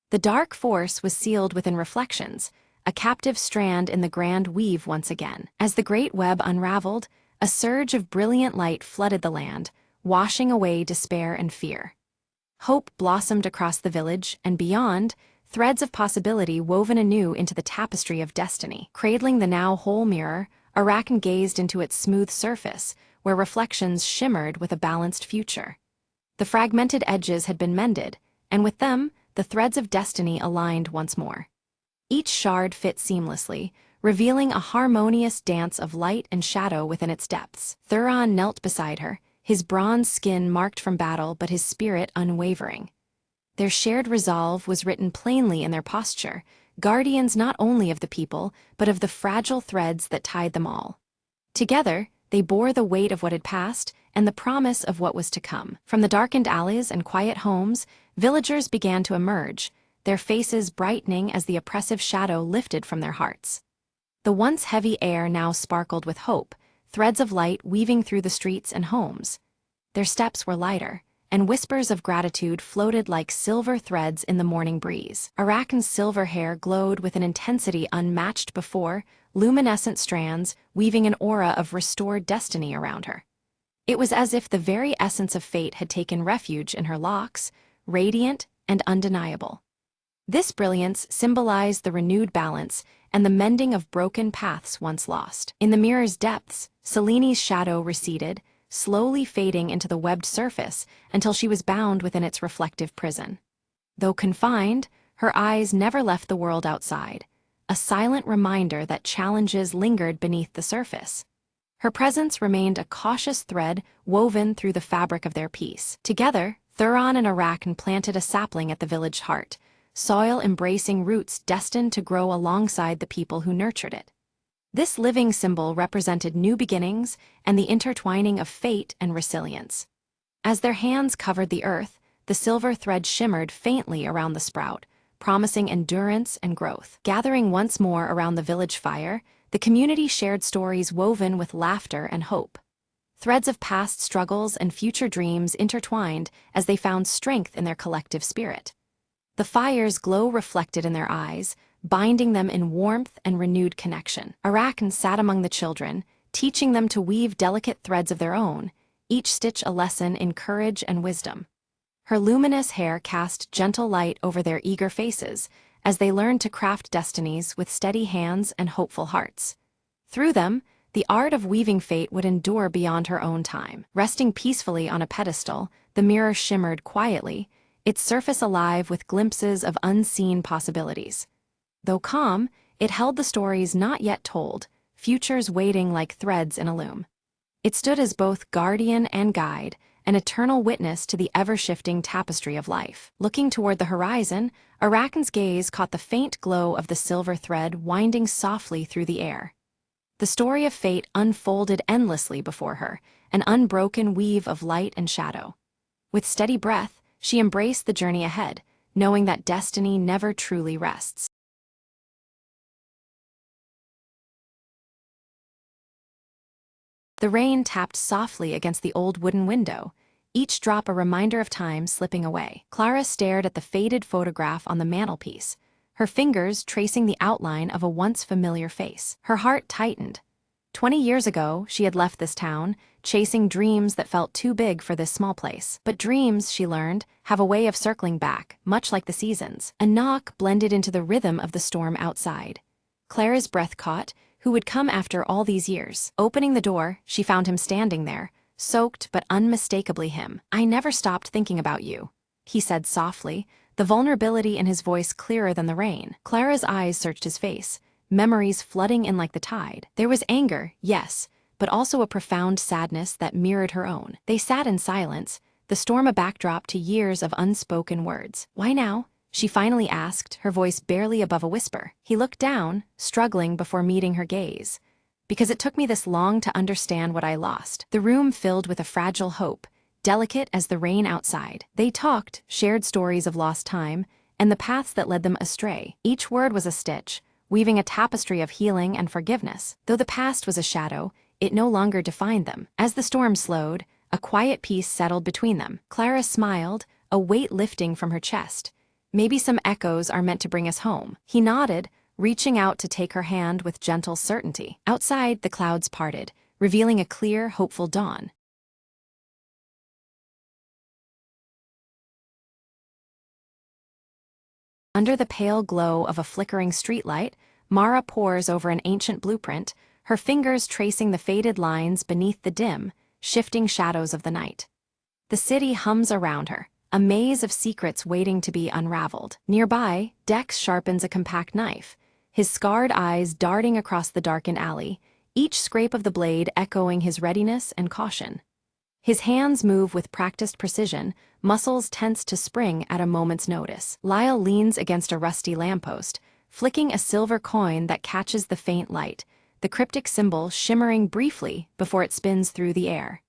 The dark force was sealed within reflections, a captive strand in the grand weave once again. As the great web unraveled, a surge of brilliant light flooded the land, washing away despair and fear. Hope blossomed across the village, and beyond, threads of possibility woven anew into the tapestry of destiny. Cradling the now whole mirror, Arachne gazed into its smooth surface, where reflections shimmered with a balanced future. The fragmented edges had been mended, and with them, the threads of destiny aligned once more. Each shard fit seamlessly, revealing a harmonious dance of light and shadow within its depths. Thuron knelt beside her, his bronze skin marked from battle but his spirit unwavering. Their shared resolve was written plainly in their posture, guardians not only of the people, but of the fragile threads that tied them all. Together, they bore the weight of what had passed and the promise of what was to come. From the darkened alleys and quiet homes, villagers began to emerge, their faces brightening as the oppressive shadow lifted from their hearts. The once heavy air now sparkled with hope, threads of light weaving through the streets and homes. Their steps were lighter, and whispers of gratitude floated like silver threads in the morning breeze. Arachne's silver hair glowed with an intensity unmatched before, luminescent strands weaving an aura of restored destiny around her. It was as if the very essence of fate had taken refuge in her locks, radiant and undeniable. This brilliance symbolized the renewed balance and the mending of broken paths once lost. In the mirror's depths, Seleni's shadow receded, slowly fading into the webbed surface until she was bound within its reflective prison. Though confined, her eyes never left the world outside, a silent reminder that challenges lingered beneath the surface. Her presence remained a cautious thread woven through the fabric of their peace. Together, Thuron and Arachne planted a sapling at the village heart, soil embracing roots destined to grow alongside the people who nurtured it. This living symbol represented new beginnings and the intertwining of fate and resilience. As their hands covered the earth, the silver thread shimmered faintly around the sprout, promising endurance and growth. Gathering once more around the village fire, the community shared stories woven with laughter and hope. Threads of past struggles and future dreams intertwined as they found strength in their collective spirit. The fire's glow reflected in their eyes, binding them in warmth and renewed connection. Arachne sat among the children, teaching them to weave delicate threads of their own, each stitch a lesson in courage and wisdom. Her luminous hair cast gentle light over their eager faces as they learned to craft destinies with steady hands and hopeful hearts. Through them, the art of weaving fate would endure beyond her own time. Resting peacefully on a pedestal, the mirror shimmered quietly, its surface alive with glimpses of unseen possibilities. Though calm, it held the stories not yet told, futures waiting like threads in a loom. It stood as both guardian and guide, an eternal witness to the ever-shifting tapestry of life. Looking toward the horizon, Arachne's gaze caught the faint glow of the silver thread winding softly through the air. The story of fate unfolded endlessly before her, an unbroken weave of light and shadow. With steady breath, she embraced the journey ahead, knowing that destiny never truly rests. The rain tapped softly against the old wooden window, each drop a reminder of time slipping away. Clara stared at the faded photograph on the mantelpiece, her fingers tracing the outline of a once familiar face. Her heart tightened. 20 years ago, she had left this town, chasing dreams that felt too big for this small place. But dreams, she learned, have a way of circling back, much like the seasons. A knock blended into the rhythm of the storm outside. Clara's breath caught, who would come after all these years. Opening the door, she found him standing there, soaked but unmistakably him. "I never stopped thinking about you," he said softly, the vulnerability in his voice clearer than the rain. Clara's eyes searched his face, memories flooding in like the tide. There was anger, yes, but also a profound sadness that mirrored her own. They sat in silence, the storm a backdrop to years of unspoken words. "Why now?" she finally asked, her voice barely above a whisper. He looked down, struggling before meeting her gaze. "Because it took me this long to understand what I lost." The room filled with a fragile hope, delicate as the rain outside. They talked, shared stories of lost time, and the paths that led them astray. Each word was a stitch, weaving a tapestry of healing and forgiveness. Though the past was a shadow, it no longer defined them. As the storm slowed, a quiet peace settled between them. Clara smiled, a weight lifting from her chest. "Maybe some echoes are meant to bring us home." He nodded, reaching out to take her hand with gentle certainty. Outside, the clouds parted, revealing a clear, hopeful dawn. Under the pale glow of a flickering streetlight, Mara pores over an ancient blueprint, her fingers tracing the faded lines beneath the dim, shifting shadows of the night. The city hums around her, a maze of secrets waiting to be unraveled. Nearby, Dex sharpens a compact knife, his scarred eyes darting across the darkened alley, each scrape of the blade echoing his readiness and caution. His hands move with practiced precision, muscles tense to spring at a moment's notice. Lyle leans against a rusty lamppost, flicking a silver coin that catches the faint light, the cryptic symbol shimmering briefly before it spins through the air.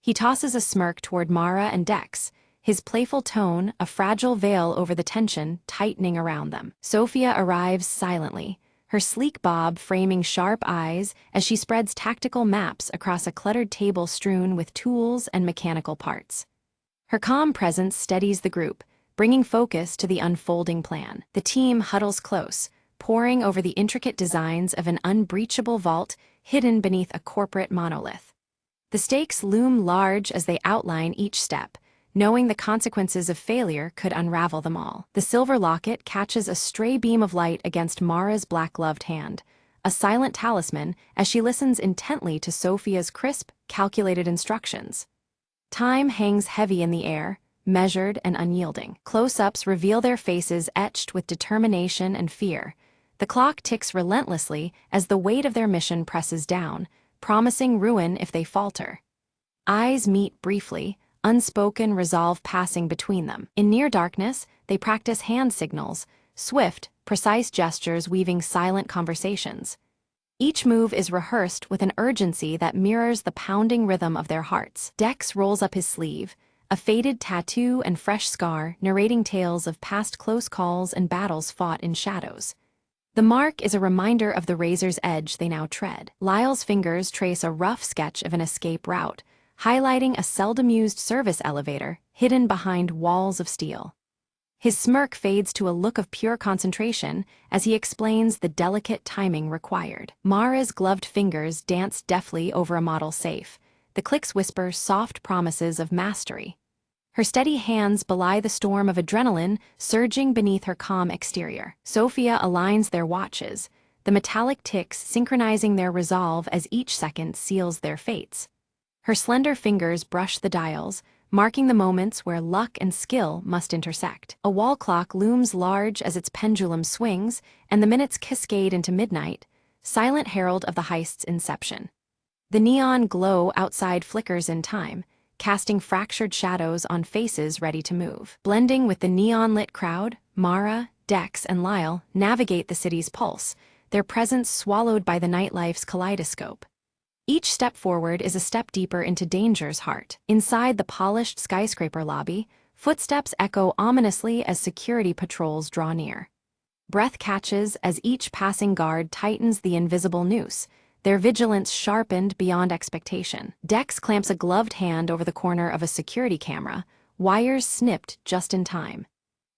He tosses a smirk toward Mara and Dex, his playful tone a fragile veil over the tension tightening around them. Sophia arrives silently, her sleek bob framing sharp eyes as she spreads tactical maps across a cluttered table strewn with tools and mechanical parts. Her calm presence steadies the group, bringing focus to the unfolding plan. The team huddles close, poring over the intricate designs of an unbreachable vault hidden beneath a corporate monolith. The stakes loom large as they outline each step, knowing the consequences of failure could unravel them all. The silver locket catches a stray beam of light against Mara's black-gloved hand, a silent talisman as she listens intently to Sophia's crisp, calculated instructions. Time hangs heavy in the air, measured and unyielding. Close-ups reveal their faces etched with determination and fear. The clock ticks relentlessly as the weight of their mission presses down, promising ruin if they falter. Eyes meet briefly, unspoken resolve passing between them. In near darkness, they practice hand signals, swift, precise gestures weaving silent conversations. Each move is rehearsed with an urgency that mirrors the pounding rhythm of their hearts. Dex rolls up his sleeve, a faded tattoo and fresh scar narrating tales of past close calls and battles fought in shadows. The mark is a reminder of the razor's edge they now tread. Lyle's fingers trace a rough sketch of an escape route, highlighting a seldom-used service elevator hidden behind walls of steel. His smirk fades to a look of pure concentration as he explains the delicate timing required. Mara's gloved fingers dance deftly over a model safe, the clicks whisper soft promises of mastery. Her steady hands belie the storm of adrenaline surging beneath her calm exterior. Sophia aligns their watches, the metallic ticks synchronizing their resolve as each second seals their fates. Her slender fingers brush the dials, marking the moments where luck and skill must intersect. A wall clock looms large as its pendulum swings, and the minutes cascade into midnight, silent herald of the heist's inception. The neon glow outside flickers in time, casting fractured shadows on faces ready to move. Blending with the neon-lit crowd, Mara, Dex, and Lyle navigate the city's pulse, their presence swallowed by the nightlife's kaleidoscope. Each step forward is a step deeper into danger's heart. Inside the polished skyscraper lobby, footsteps echo ominously as security patrols draw near. Breath catches as each passing guard tightens the invisible noose, their vigilance sharpened beyond expectation. Dex clamps a gloved hand over the corner of a security camera, wires snipped just in time.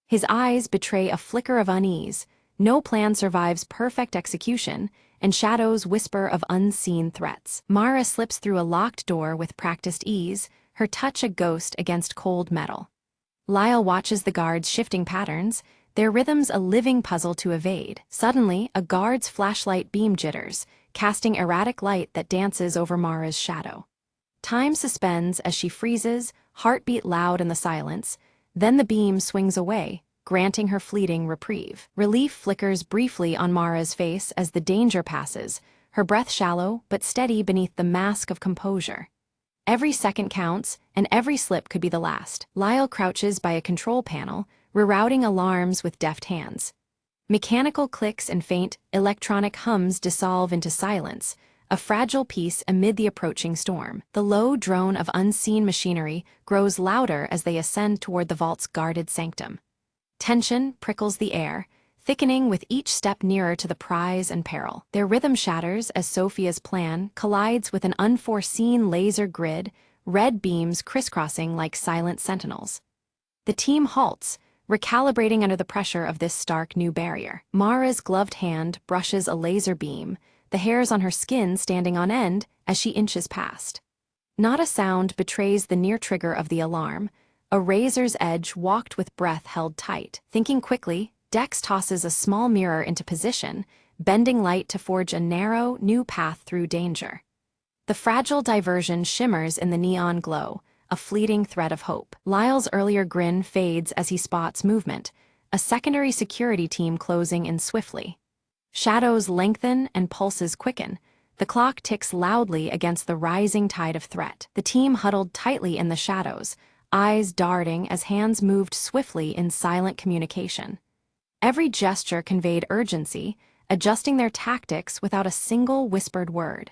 His eyes betray a flicker of unease. No plan survives perfect execution, and shadows whisper of unseen threats. Mara slips through a locked door with practiced ease, her touch a ghost against cold metal. Lyle watches the guards' shifting patterns, their rhythms a living puzzle to evade. Suddenly, a guard's flashlight beam jitters, casting erratic light that dances over Mara's shadow. Time suspends as she freezes, heartbeat loud in the silence, then the beam swings away, granting her fleeting reprieve. Relief flickers briefly on Mara's face as the danger passes, her breath shallow but steady beneath the mask of composure. Every second counts, and every slip could be the last. Lyle crouches by a control panel, rerouting alarms with deft hands. Mechanical clicks and faint, electronic hums dissolve into silence, a fragile peace amid the approaching storm. The low drone of unseen machinery grows louder as they ascend toward the vault's guarded sanctum. Tension prickles the air, thickening with each step nearer to the prize and peril. Their rhythm shatters as Sophia's plan collides with an unforeseen laser grid, red beams crisscrossing like silent sentinels. The team halts, recalibrating under the pressure of this stark new barrier. Mara's gloved hand brushes a laser beam, the hairs on her skin standing on end as she inches past. Not a sound betrays the near trigger of the alarm, a razor's edge walked with breath held tight. Thinking quickly, Dex tosses a small mirror into position, bending light to forge a narrow, new path through danger. The fragile diversion shimmers in the neon glow, a fleeting thread of hope. Lyle's earlier grin fades as he spots movement, a secondary security team closing in swiftly. Shadows lengthen and pulses quicken. The clock ticks loudly against the rising tide of threat. The team huddled tightly in the shadows, eyes darting as hands moved swiftly in silent communication. Every gesture conveyed urgency, adjusting their tactics without a single whispered word.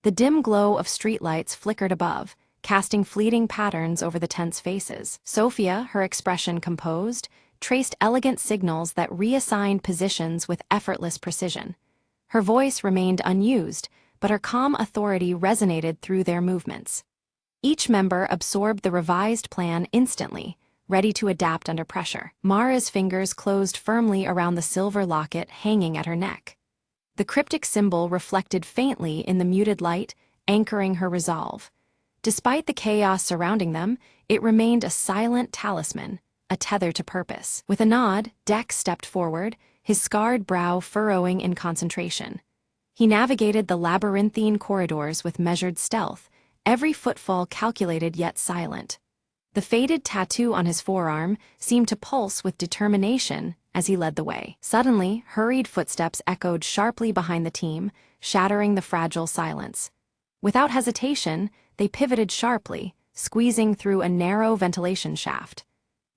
The dim glow of streetlights flickered above, casting fleeting patterns over the tense faces. Sophia, her expression composed, traced elegant signals that reassigned positions with effortless precision. Her voice remained unused, but her calm authority resonated through their movements. Each member absorbed the revised plan instantly, ready to adapt under pressure. Mara's fingers closed firmly around the silver locket hanging at her neck. The cryptic symbol reflected faintly in the muted light, anchoring her resolve. Despite the chaos surrounding them, it remained a silent talisman, a tether to purpose. With a nod, Dex stepped forward, his scarred brow furrowing in concentration. He navigated the labyrinthine corridors with measured stealth, every footfall calculated yet silent. The faded tattoo on his forearm seemed to pulse with determination as he led the way. Suddenly, hurried footsteps echoed sharply behind the team, shattering the fragile silence. Without hesitation, they pivoted sharply, squeezing through a narrow ventilation shaft.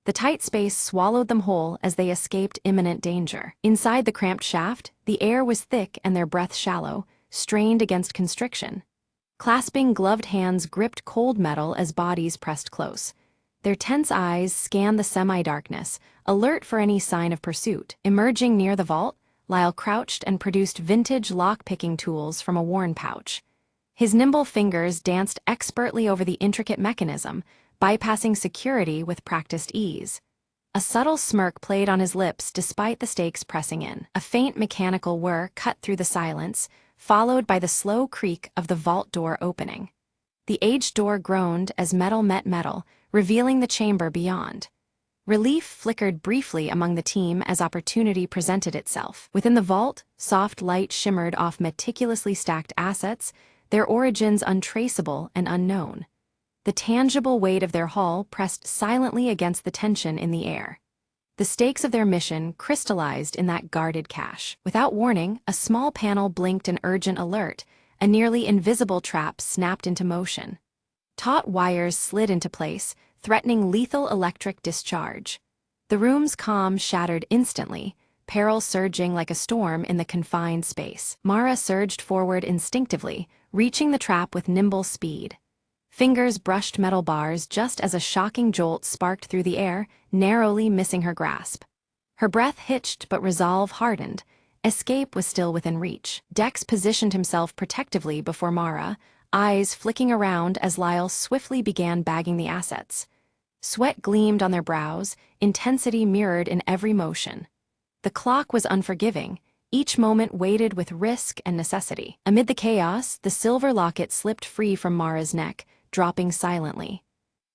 The tight space swallowed them whole as they escaped imminent danger. Inside the cramped shaft, the air was thick and their breath shallow, strained against constriction. Clasping gloved hands gripped cold metal as bodies pressed close. Their tense eyes scanned the semi-darkness, alert for any sign of pursuit. Emerging near the vault, Lyle crouched and produced vintage lock-picking tools from a worn pouch. His nimble fingers danced expertly over the intricate mechanism, bypassing security with practiced ease. A subtle smirk played on his lips despite the stakes pressing in. A faint mechanical whir cut through the silence, followed by the slow creak of the vault door opening. The aged door groaned as metal met metal, revealing the chamber beyond. Relief flickered briefly among the team as opportunity presented itself. Within the vault, soft light shimmered off meticulously stacked assets, their origins untraceable and unknown. The tangible weight of their haul pressed silently against the tension in the air. The stakes of their mission crystallized in that guarded cache. Without warning, a small panel blinked an urgent alert, a nearly invisible trap snapped into motion. Taut wires slid into place, threatening lethal electric discharge. The room's calm shattered instantly, peril surging like a storm in the confined space. Mara surged forward instinctively, reaching the trap with nimble speed. Fingers brushed metal bars just as a shocking jolt sparked through the air, narrowly missing her grasp. Her breath hitched but resolve hardened. Escape was still within reach. Dex positioned himself protectively before Mara, eyes flicking around as Lyle swiftly began bagging the assets. Sweat gleamed on their brows, intensity mirrored in every motion. The clock was unforgiving, each moment weighted with risk and necessity. Amid the chaos, the silver locket slipped free from Mara's neck, dropping silently.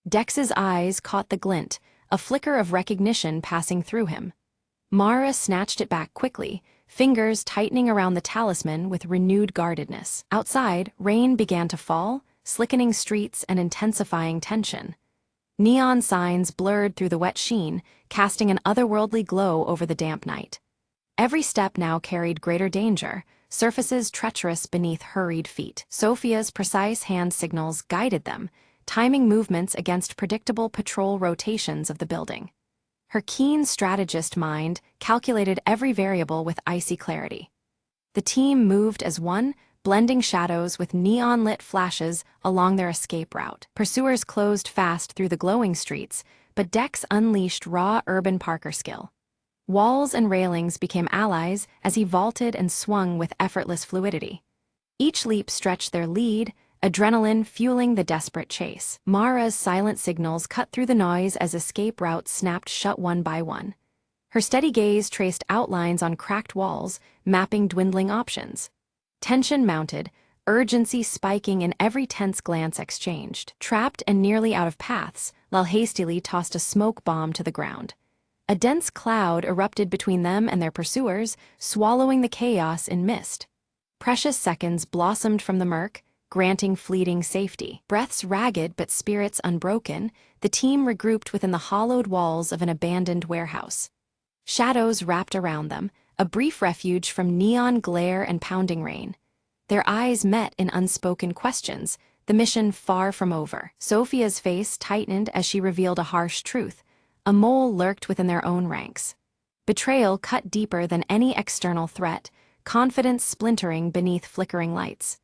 Dex's eyes caught the glint, a flicker of recognition passing through him. Mara snatched it back quickly, fingers tightening around the talisman with renewed guardedness. Outside, rain began to fall, slickening streets and intensifying tension. Neon signs blurred through the wet sheen, casting an otherworldly glow over the damp night. Every step now carried greater danger, surfaces treacherous beneath hurried feet. Sophia's precise hand signals guided them, timing movements against predictable patrol rotations of the building. Her keen strategist mind calculated every variable with icy clarity. The team moved as one, blending shadows with neon-lit flashes along their escape route. Pursuers closed fast through the glowing streets, but Dex unleashed raw urban Parker skill. Walls and railings became allies as he vaulted and swung with effortless fluidity. Each leap stretched their lead, adrenaline fueling the desperate chase. Mara's silent signals cut through the noise as escape routes snapped shut one by one. Her steady gaze traced outlines on cracked walls, mapping dwindling options. Tension mounted, urgency spiking in every tense glance exchanged. Trapped and nearly out of paths, Lal hastily tossed a smoke bomb to the ground. A dense cloud erupted between them and their pursuers, swallowing the chaos in mist. Precious seconds blossomed from the murk, granting fleeting safety. Breaths ragged but spirits unbroken, the team regrouped within the hollowed walls of an abandoned warehouse. Shadows wrapped around them, a brief refuge from neon glare and pounding rain. Their eyes met in unspoken questions, the mission far from over. Sophia's face tightened as she revealed a harsh truth. A mole lurked within their own ranks. Betrayal cut deeper than any external threat, confidence splintering beneath flickering lights.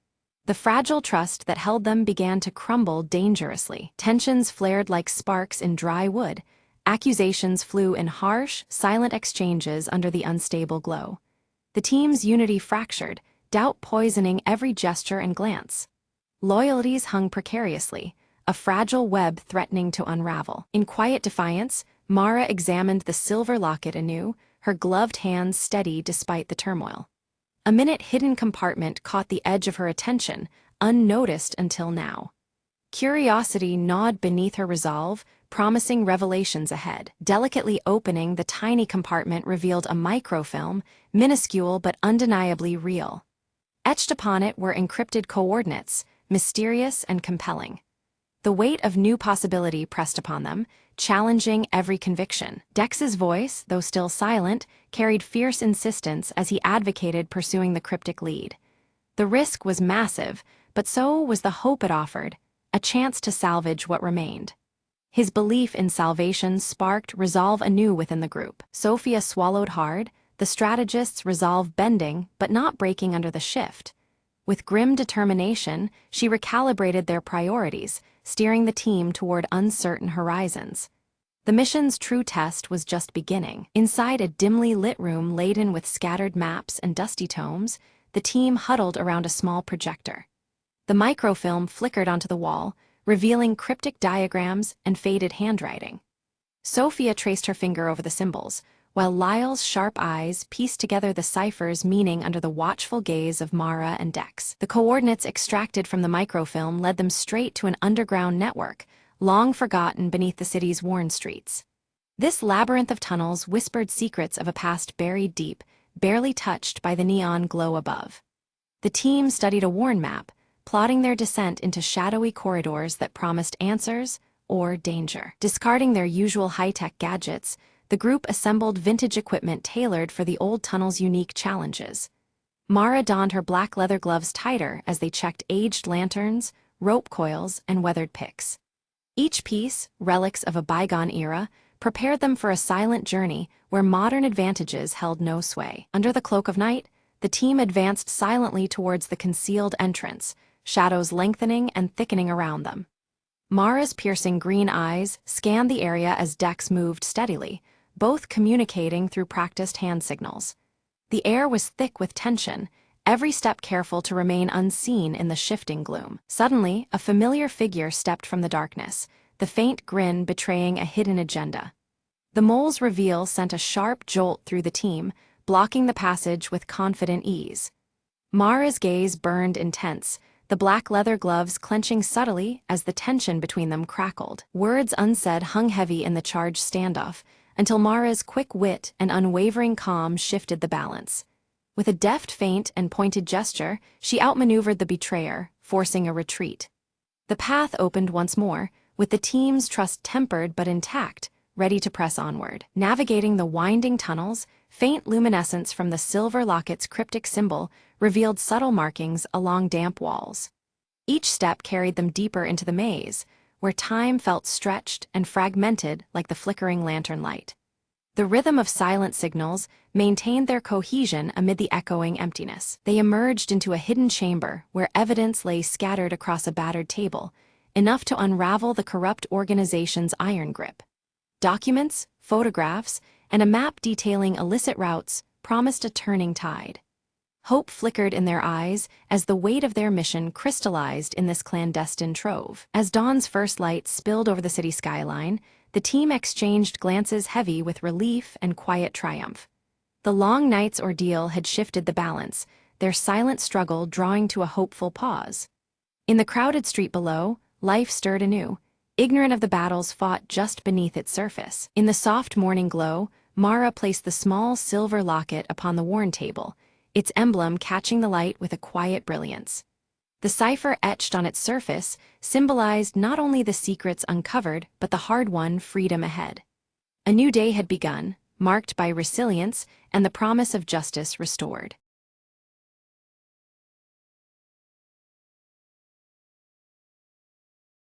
The fragile trust that held them began to crumble dangerously. Tensions flared like sparks in dry wood. Accusations flew in harsh, silent exchanges under the unstable glow. The team's unity fractured, doubt poisoning every gesture and glance. Loyalties hung precariously, a fragile web threatening to unravel. In quiet defiance, Mara examined the silver locket anew, her gloved hands steady despite the turmoil. A minute-hidden compartment caught the edge of her attention, unnoticed until now. Curiosity gnawed beneath her resolve, promising revelations ahead. Delicately opening the tiny compartment revealed a microfilm, minuscule but undeniably real. Etched upon it were encrypted coordinates, mysterious and compelling. The weight of new possibility pressed upon them, challenging every conviction. Dex's voice, though still silent, carried fierce insistence as he advocated pursuing the cryptic lead. The risk was massive, but so was the hope it offered, a chance to salvage what remained. His belief in salvation sparked resolve anew within the group. Sophia swallowed hard, the strategist's resolve bending but not breaking under the shift. With grim determination, she recalibrated their priorities, steering the team toward uncertain horizons. The mission's true test was just beginning. Inside a dimly lit room laden with scattered maps and dusty tomes, the team huddled around a small projector. The microfilm flickered onto the wall, revealing cryptic diagrams and faded handwriting. Sophia traced her finger over the symbols, while Lyle's sharp eyes pieced together the cipher's meaning under the watchful gaze of Mara and Dex. The coordinates extracted from the microfilm led them straight to an underground network, long forgotten beneath the city's worn streets. This labyrinth of tunnels whispered secrets of a past buried deep, barely touched by the neon glow above. The team studied a worn map, plotting their descent into shadowy corridors that promised answers or danger. Discarding their usual high-tech gadgets, the group assembled vintage equipment tailored for the old tunnel's unique challenges. Mara donned her black leather gloves tighter as they checked aged lanterns, rope coils, and weathered picks. Each piece, relics of a bygone era, prepared them for a silent journey where modern advantages held no sway. Under the cloak of night, the team advanced silently towards the concealed entrance, shadows lengthening and thickening around them. Mara's piercing green eyes scanned the area as Dex moved steadily, both communicating through practiced hand signals. The air was thick with tension, every step careful to remain unseen in the shifting gloom. Suddenly, a familiar figure stepped from the darkness, the faint grin betraying a hidden agenda. The mole's reveal sent a sharp jolt through the team, blocking the passage with confident ease. Mara's gaze burned intense, the black leather gloves clenching subtly as the tension between them crackled. Words unsaid hung heavy in the charged standoff, until Mara's quick wit and unwavering calm shifted the balance. With a deft feint and pointed gesture, she outmaneuvered the betrayer, forcing a retreat. The path opened once more, with the team's trust tempered but intact, ready to press onward. Navigating the winding tunnels, faint luminescence from the silver locket's cryptic symbol revealed subtle markings along damp walls. Each step carried them deeper into the maze, where time felt stretched and fragmented like the flickering lantern light. The rhythm of silent signals maintained their cohesion amid the echoing emptiness. They emerged into a hidden chamber where evidence lay scattered across a battered table, enough to unravel the corrupt organization's iron grip. Documents, photographs, and a map detailing illicit routes promised a turning tide. Hope flickered in their eyes as the weight of their mission crystallized in this clandestine trove. As dawn's first light spilled over the city skyline, the team exchanged glances heavy with relief and quiet triumph. The long night's ordeal had shifted the balance, their silent struggle drawing to a hopeful pause. In the crowded street below, life stirred anew, ignorant of the battles fought just beneath its surface. In the soft morning glow, Mara placed the small silver locket upon the worn table, its emblem catching the light with a quiet brilliance. The cipher etched on its surface symbolized not only the secrets uncovered but the hard-won freedom ahead. A new day had begun, marked by resilience and the promise of justice restored.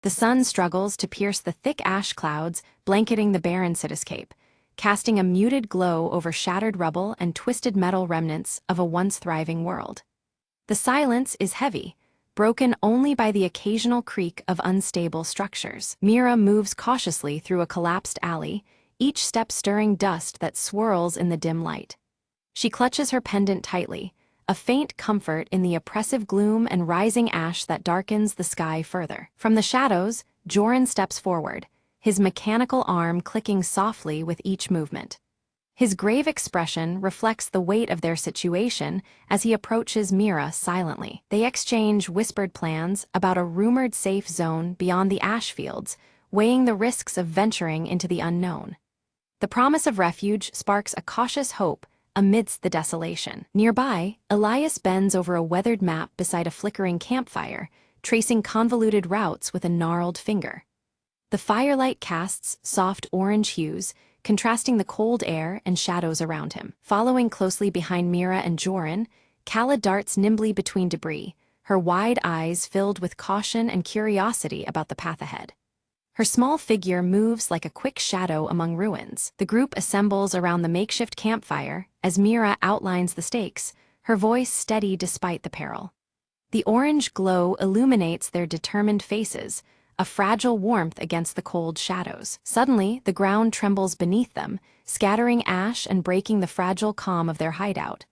The sun struggles to pierce the thick ash clouds blanketing the barren cityscape, casting a muted glow over shattered rubble and twisted metal remnants of a once thriving world. The silence is heavy, broken only by the occasional creak of unstable structures. Mira moves cautiously through a collapsed alley, each step stirring dust that swirls in the dim light. She clutches her pendant tightly, a faint comfort in the oppressive gloom and rising ash that darkens the sky further. From the shadows, Joran steps forward, his mechanical arm clicking softly with each movement. His grave expression reflects the weight of their situation as he approaches Mira silently. They exchange whispered plans about a rumored safe zone beyond the ash fields, weighing the risks of venturing into the unknown. The promise of refuge sparks a cautious hope amidst the desolation. Nearby, Elias bends over a weathered map beside a flickering campfire, tracing convoluted routes with a gnarled finger. The firelight casts soft orange hues, contrasting the cold air and shadows around him. Following closely behind Mira and Joran, Kala darts nimbly between debris, her wide eyes filled with caution and curiosity about the path ahead. Her small figure moves like a quick shadow among ruins. The group assembles around the makeshift campfire as Mira outlines the stakes, her voice steady despite the peril. The orange glow illuminates their determined faces, a fragile warmth against the cold shadows. Suddenly, the ground trembles beneath them, scattering ash and breaking the fragile calm of their hideout.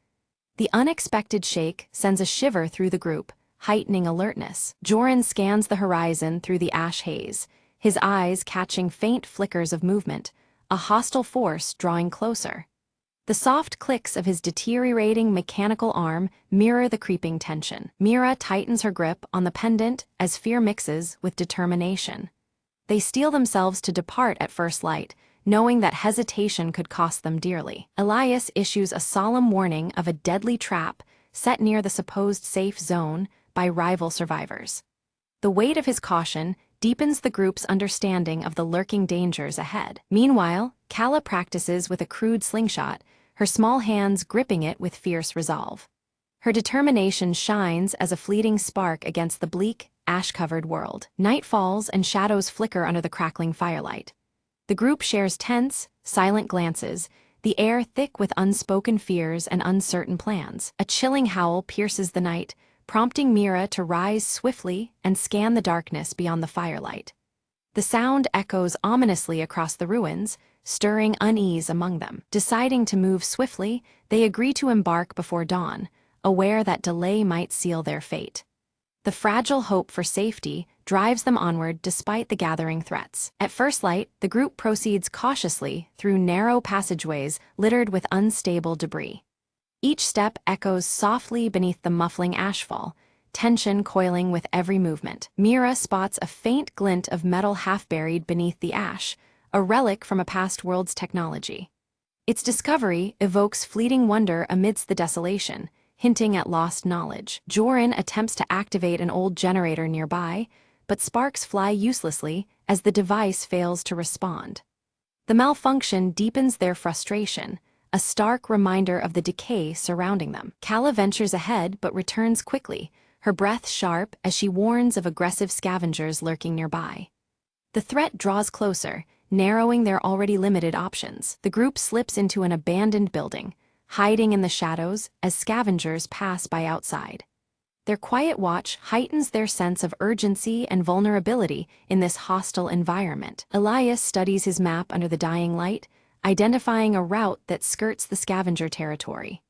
The unexpected shake sends a shiver through the group, heightening alertness. Joran scans the horizon through the ash haze, his eyes catching faint flickers of movement, a hostile force drawing closer. The soft clicks of his deteriorating mechanical arm mirror the creeping tension. Mira tightens her grip on the pendant as fear mixes with determination. They steel themselves to depart at first light, knowing that hesitation could cost them dearly. Elias issues a solemn warning of a deadly trap set near the supposed safe zone by rival survivors. The weight of his caution deepens the group's understanding of the lurking dangers ahead. Meanwhile, Kala practices with a crude slingshot, her small hands gripping it with fierce resolve. Her determination shines as a fleeting spark against the bleak, ash-covered world. Night falls and shadows flicker under the crackling firelight. The group shares tense, silent glances, the air thick with unspoken fears and uncertain plans. A chilling howl pierces the night, prompting Mira to rise swiftly and scan the darkness beyond the firelight. The sound echoes ominously across the ruins, stirring unease among them. Deciding to move swiftly, they agree to embark before dawn, aware that delay might seal their fate. The fragile hope for safety drives them onward despite the gathering threats. At first light, the group proceeds cautiously through narrow passageways littered with unstable debris. Each step echoes softly beneath the muffling ashfall, tension coiling with every movement. Mira spots a faint glint of metal half-buried beneath the ash, a relic from a past world's technology. Its discovery evokes fleeting wonder amidst the desolation, hinting at lost knowledge. Joran attempts to activate an old generator nearby, but sparks fly uselessly as the device fails to respond. The malfunction deepens their frustration, a stark reminder of the decay surrounding them. Kala ventures ahead but returns quickly, her breath sharp as she warns of aggressive scavengers lurking nearby. The threat draws closer, narrowing their already limited options. The group slips into an abandoned building, hiding in the shadows as scavengers pass by outside. Their quiet watch heightens their sense of urgency and vulnerability in this hostile environment. Elias studies his map under the dying light, identifying a route that skirts the scavenger territory.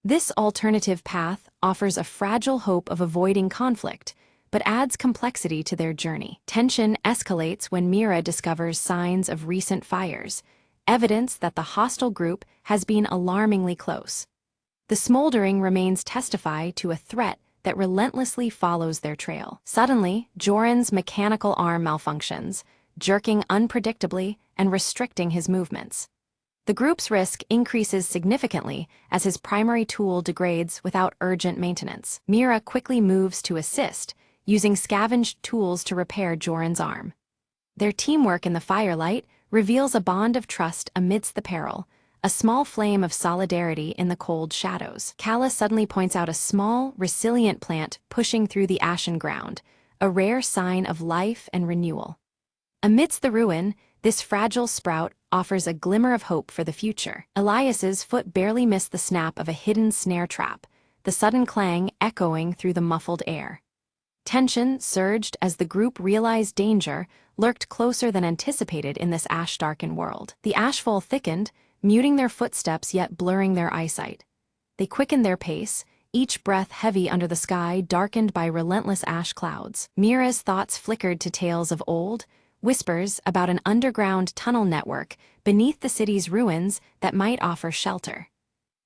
This alternative path offers a fragile hope of avoiding conflict, but adds complexity to their journey. Tension escalates when Mira discovers signs of recent fires, evidence that the hostile group has been alarmingly close. The smoldering remains testify to a threat that relentlessly follows their trail. Suddenly, Joran's mechanical arm malfunctions, jerking unpredictably and restricting his movements. The group's risk increases significantly as his primary tool degrades without urgent maintenance. Mira quickly moves to assist, using scavenged tools to repair Joran's arm. Their teamwork in the firelight reveals a bond of trust amidst the peril, a small flame of solidarity in the cold shadows. Kala suddenly points out a small, resilient plant pushing through the ashen ground, a rare sign of life and renewal. Amidst the ruin, this fragile sprout offers a glimmer of hope for the future. Elias's foot barely missed the snap of a hidden snare trap, the sudden clang echoing through the muffled air. Tension surged as the group realized danger lurked closer than anticipated in this ash-darkened world. The ashfall thickened, muting their footsteps yet blurring their eyesight. They quickened their pace, each breath heavy under the sky darkened by relentless ash clouds. Mira's thoughts flickered to tales of old, whispers about an underground tunnel network beneath the city's ruins that might offer shelter.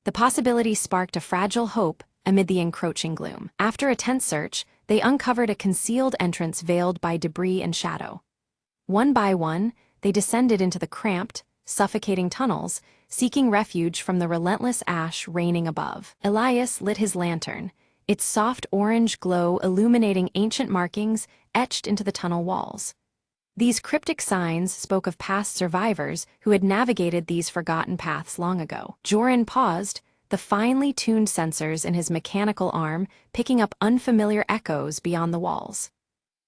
The possibility sparked a fragile hope amid the encroaching gloom. After a tense search, they uncovered a concealed entrance veiled by debris and shadow. One by one, they descended into the cramped, suffocating tunnels, seeking refuge from the relentless ash raining above. Elias lit his lantern, its soft orange glow illuminating ancient markings etched into the tunnel walls. These cryptic signs spoke of past survivors who had navigated these forgotten paths long ago. Joran paused, the finely tuned sensors in his mechanical arm picking up unfamiliar echoes beyond the walls.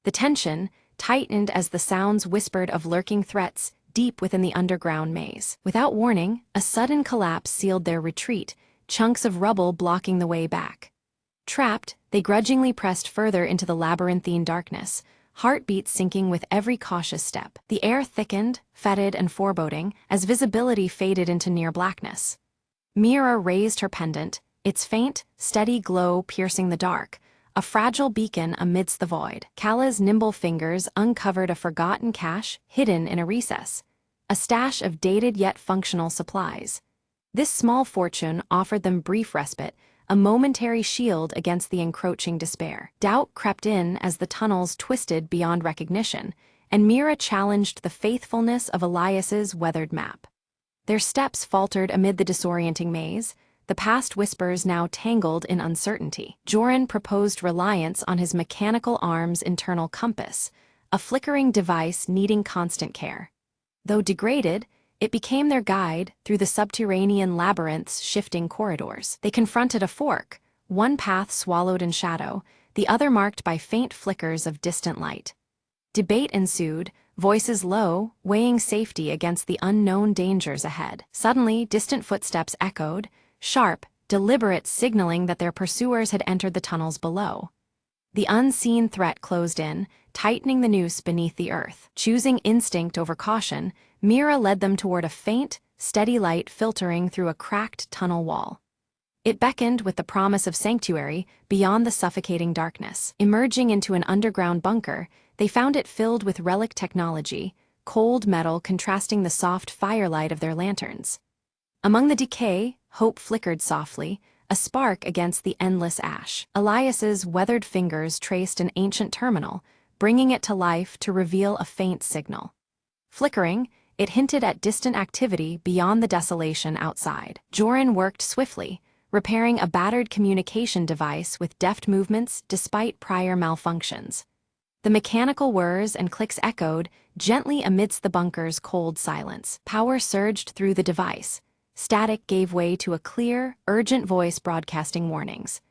The tension tightened as the sounds whispered of lurking threats deep within the underground maze. Without warning, a sudden collapse sealed their retreat, chunks of rubble blocking the way back. Trapped, they grudgingly pressed further into the labyrinthine darkness, heartbeats sinking with every cautious step. The air thickened, fetid and foreboding, as visibility faded into near blackness. Mira raised her pendant, its faint, steady glow piercing the dark, a fragile beacon amidst the void. Kala's nimble fingers uncovered a forgotten cache hidden in a recess, a stash of dated yet functional supplies. This small fortune offered them brief respite, a momentary shield against the encroaching despair. Doubt crept in as the tunnels twisted beyond recognition, and Mira challenged the faithfulness of Elias's weathered map. Their steps faltered amid the disorienting maze, the past whispers now tangled in uncertainty. Joran proposed reliance on his mechanical arm's internal compass, a flickering device needing constant care. Though degraded, it became their guide through the subterranean labyrinth's shifting corridors. They confronted a fork, one path swallowed in shadow, the other marked by faint flickers of distant light. Debate ensued, voices low, weighing safety against the unknown dangers ahead. Suddenly, distant footsteps echoed, sharp, deliberate, signaling that their pursuers had entered the tunnels below. The unseen threat closed in, tightening the noose beneath the earth. Choosing instinct over caution, Mira led them toward a faint, steady light filtering through a cracked tunnel wall. It beckoned with the promise of sanctuary beyond the suffocating darkness. Emerging into an underground bunker, they found it filled with relic technology, cold metal contrasting the soft firelight of their lanterns. Among the decay, hope flickered softly, a spark against the endless ash. Elias's weathered fingers traced an ancient terminal, bringing it to life to reveal a faint signal. Flickering, it hinted at distant activity beyond the desolation outside. Joran worked swiftly, repairing a battered communication device with deft movements despite prior malfunctions. The mechanical whirs and clicks echoed gently amidst the bunker's cold silence. Power surged through the device. Static gave way to a clear, urgent voice broadcasting warnings.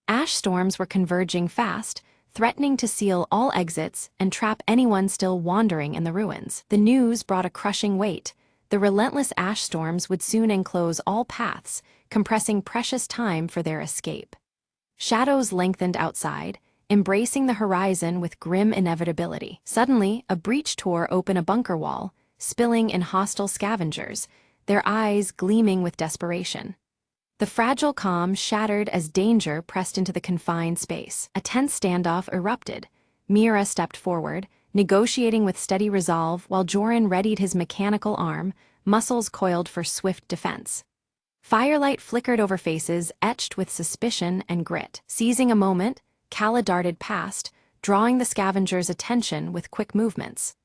Ash storms were converging fast, threatening to seal all exits and trap anyone still wandering in the ruins. The news brought a crushing weight. The relentless ash storms would soon enclose all paths, compressing precious time for their escape. Shadows lengthened outside, embracing the horizon with grim inevitability. Suddenly, a breach tore open a bunker wall, spilling in hostile scavengers, their eyes gleaming with desperation. The fragile calm shattered as danger pressed into the confined space. A tense standoff erupted. Mira stepped forward, negotiating with steady resolve while Joran readied his mechanical arm, muscles coiled for swift defense. Firelight flickered over faces etched with suspicion and grit. Seizing a moment, Kala darted past, drawing the scavengers' attention with quick movements.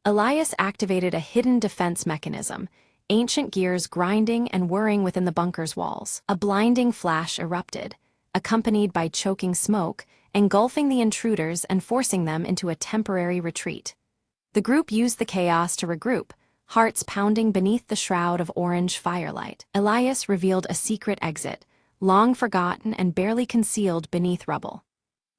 Elias activated a hidden defense mechanism, ancient gears grinding and whirring within the bunker's walls. A blinding flash erupted, accompanied by choking smoke, engulfing the intruders and forcing them into a temporary retreat. The group used the chaos to regroup, hearts pounding beneath the shroud of orange firelight. Elias revealed a secret exit, long forgotten and barely concealed beneath rubble.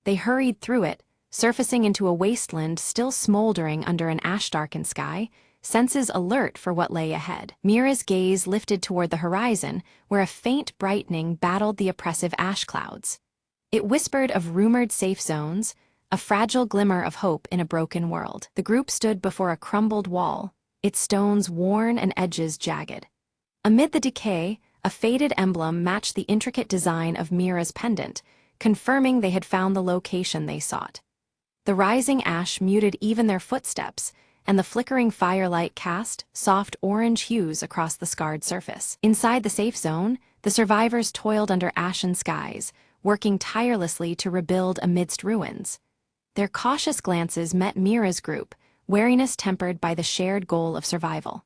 They hurried through it, surfacing into a wasteland still smoldering under an ash-darkened sky, senses alert for what lay ahead. Mira's gaze lifted toward the horizon, where a faint brightening battled the oppressive ash clouds. It whispered of rumored safe zones, a fragile glimmer of hope in a broken world. The group stood before a crumbled wall, its stones worn and edges jagged. Amid the decay, a faded emblem matched the intricate design of Mira's pendant, confirming they had found the location they sought. The rising ash muted even their footsteps, and the flickering firelight cast soft orange hues across the scarred surface. Inside the safe zone, the survivors toiled under ashen skies, working tirelessly to rebuild amidst ruins. Their cautious glances met Mira's group, wariness tempered by the shared goal of survival.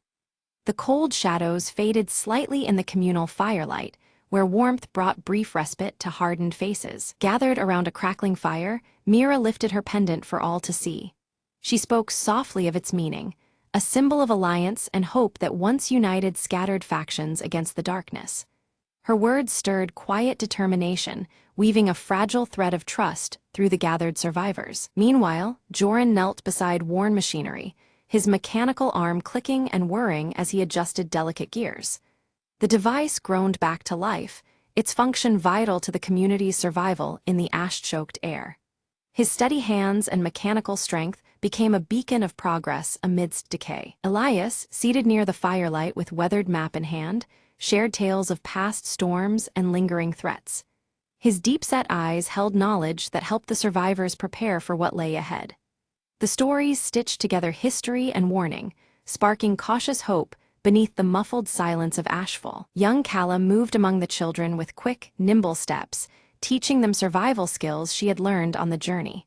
The cold shadows faded slightly in the communal firelight, where warmth brought brief respite to hardened faces. Gathered around a crackling fire, Mira lifted her pendant for all to see. She spoke softly of its meaning, a symbol of alliance and hope that once united scattered factions against the darkness. Her words stirred quiet determination, weaving a fragile thread of trust through the gathered survivors. Meanwhile, Joran knelt beside worn machinery, his mechanical arm clicking and whirring as he adjusted delicate gears. The device groaned back to life, its function vital to the community's survival in the ash-choked air. His steady hands and mechanical strength became a beacon of progress amidst decay. Elias, seated near the firelight with weathered map in hand, shared tales of past storms and lingering threats. His deep-set eyes held knowledge that helped the survivors prepare for what lay ahead. The stories stitched together history and warning, sparking cautious hope beneath the muffled silence of ashfall. Young Callum moved among the children with quick, nimble steps, teaching them survival skills she had learned on the journey.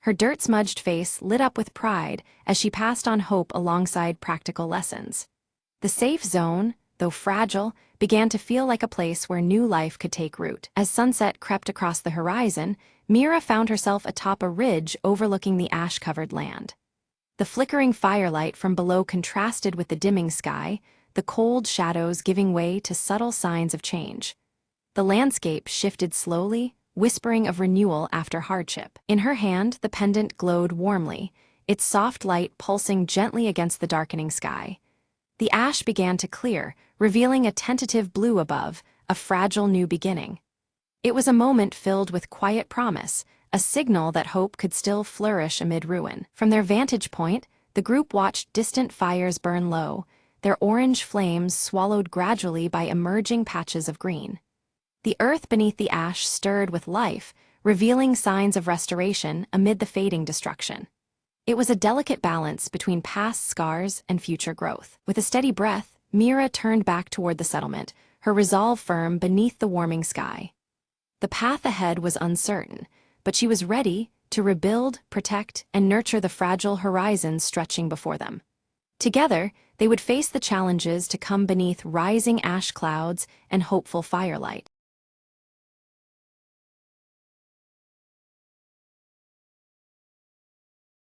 Her dirt-smudged face lit up with pride as she passed on hope alongside practical lessons. The safe zone, though fragile, began to feel like a place where new life could take root. As sunset crept across the horizon, Mira found herself atop a ridge overlooking the ash-covered land. The flickering firelight from below contrasted with the dimming sky, the cold shadows giving way to subtle signs of change. The landscape shifted slowly, whispering of renewal after hardship. In her hand, the pendant glowed warmly, its soft light pulsing gently against the darkening sky. The ash began to clear, revealing a tentative blue above, a fragile new beginning. It was a moment filled with quiet promise, a signal that hope could still flourish amid ruin. From their vantage point, the group watched distant fires burn low, their orange flames swallowed gradually by emerging patches of green. The earth beneath the ash stirred with life, revealing signs of restoration amid the fading destruction. It was a delicate balance between past scars and future growth. With a steady breath, Mira turned back toward the settlement, her resolve firm beneath the warming sky. The path ahead was uncertain, but she was ready to rebuild, protect, and nurture the fragile horizons stretching before them. Together, they would face the challenges to come beneath rising ash clouds and hopeful firelight.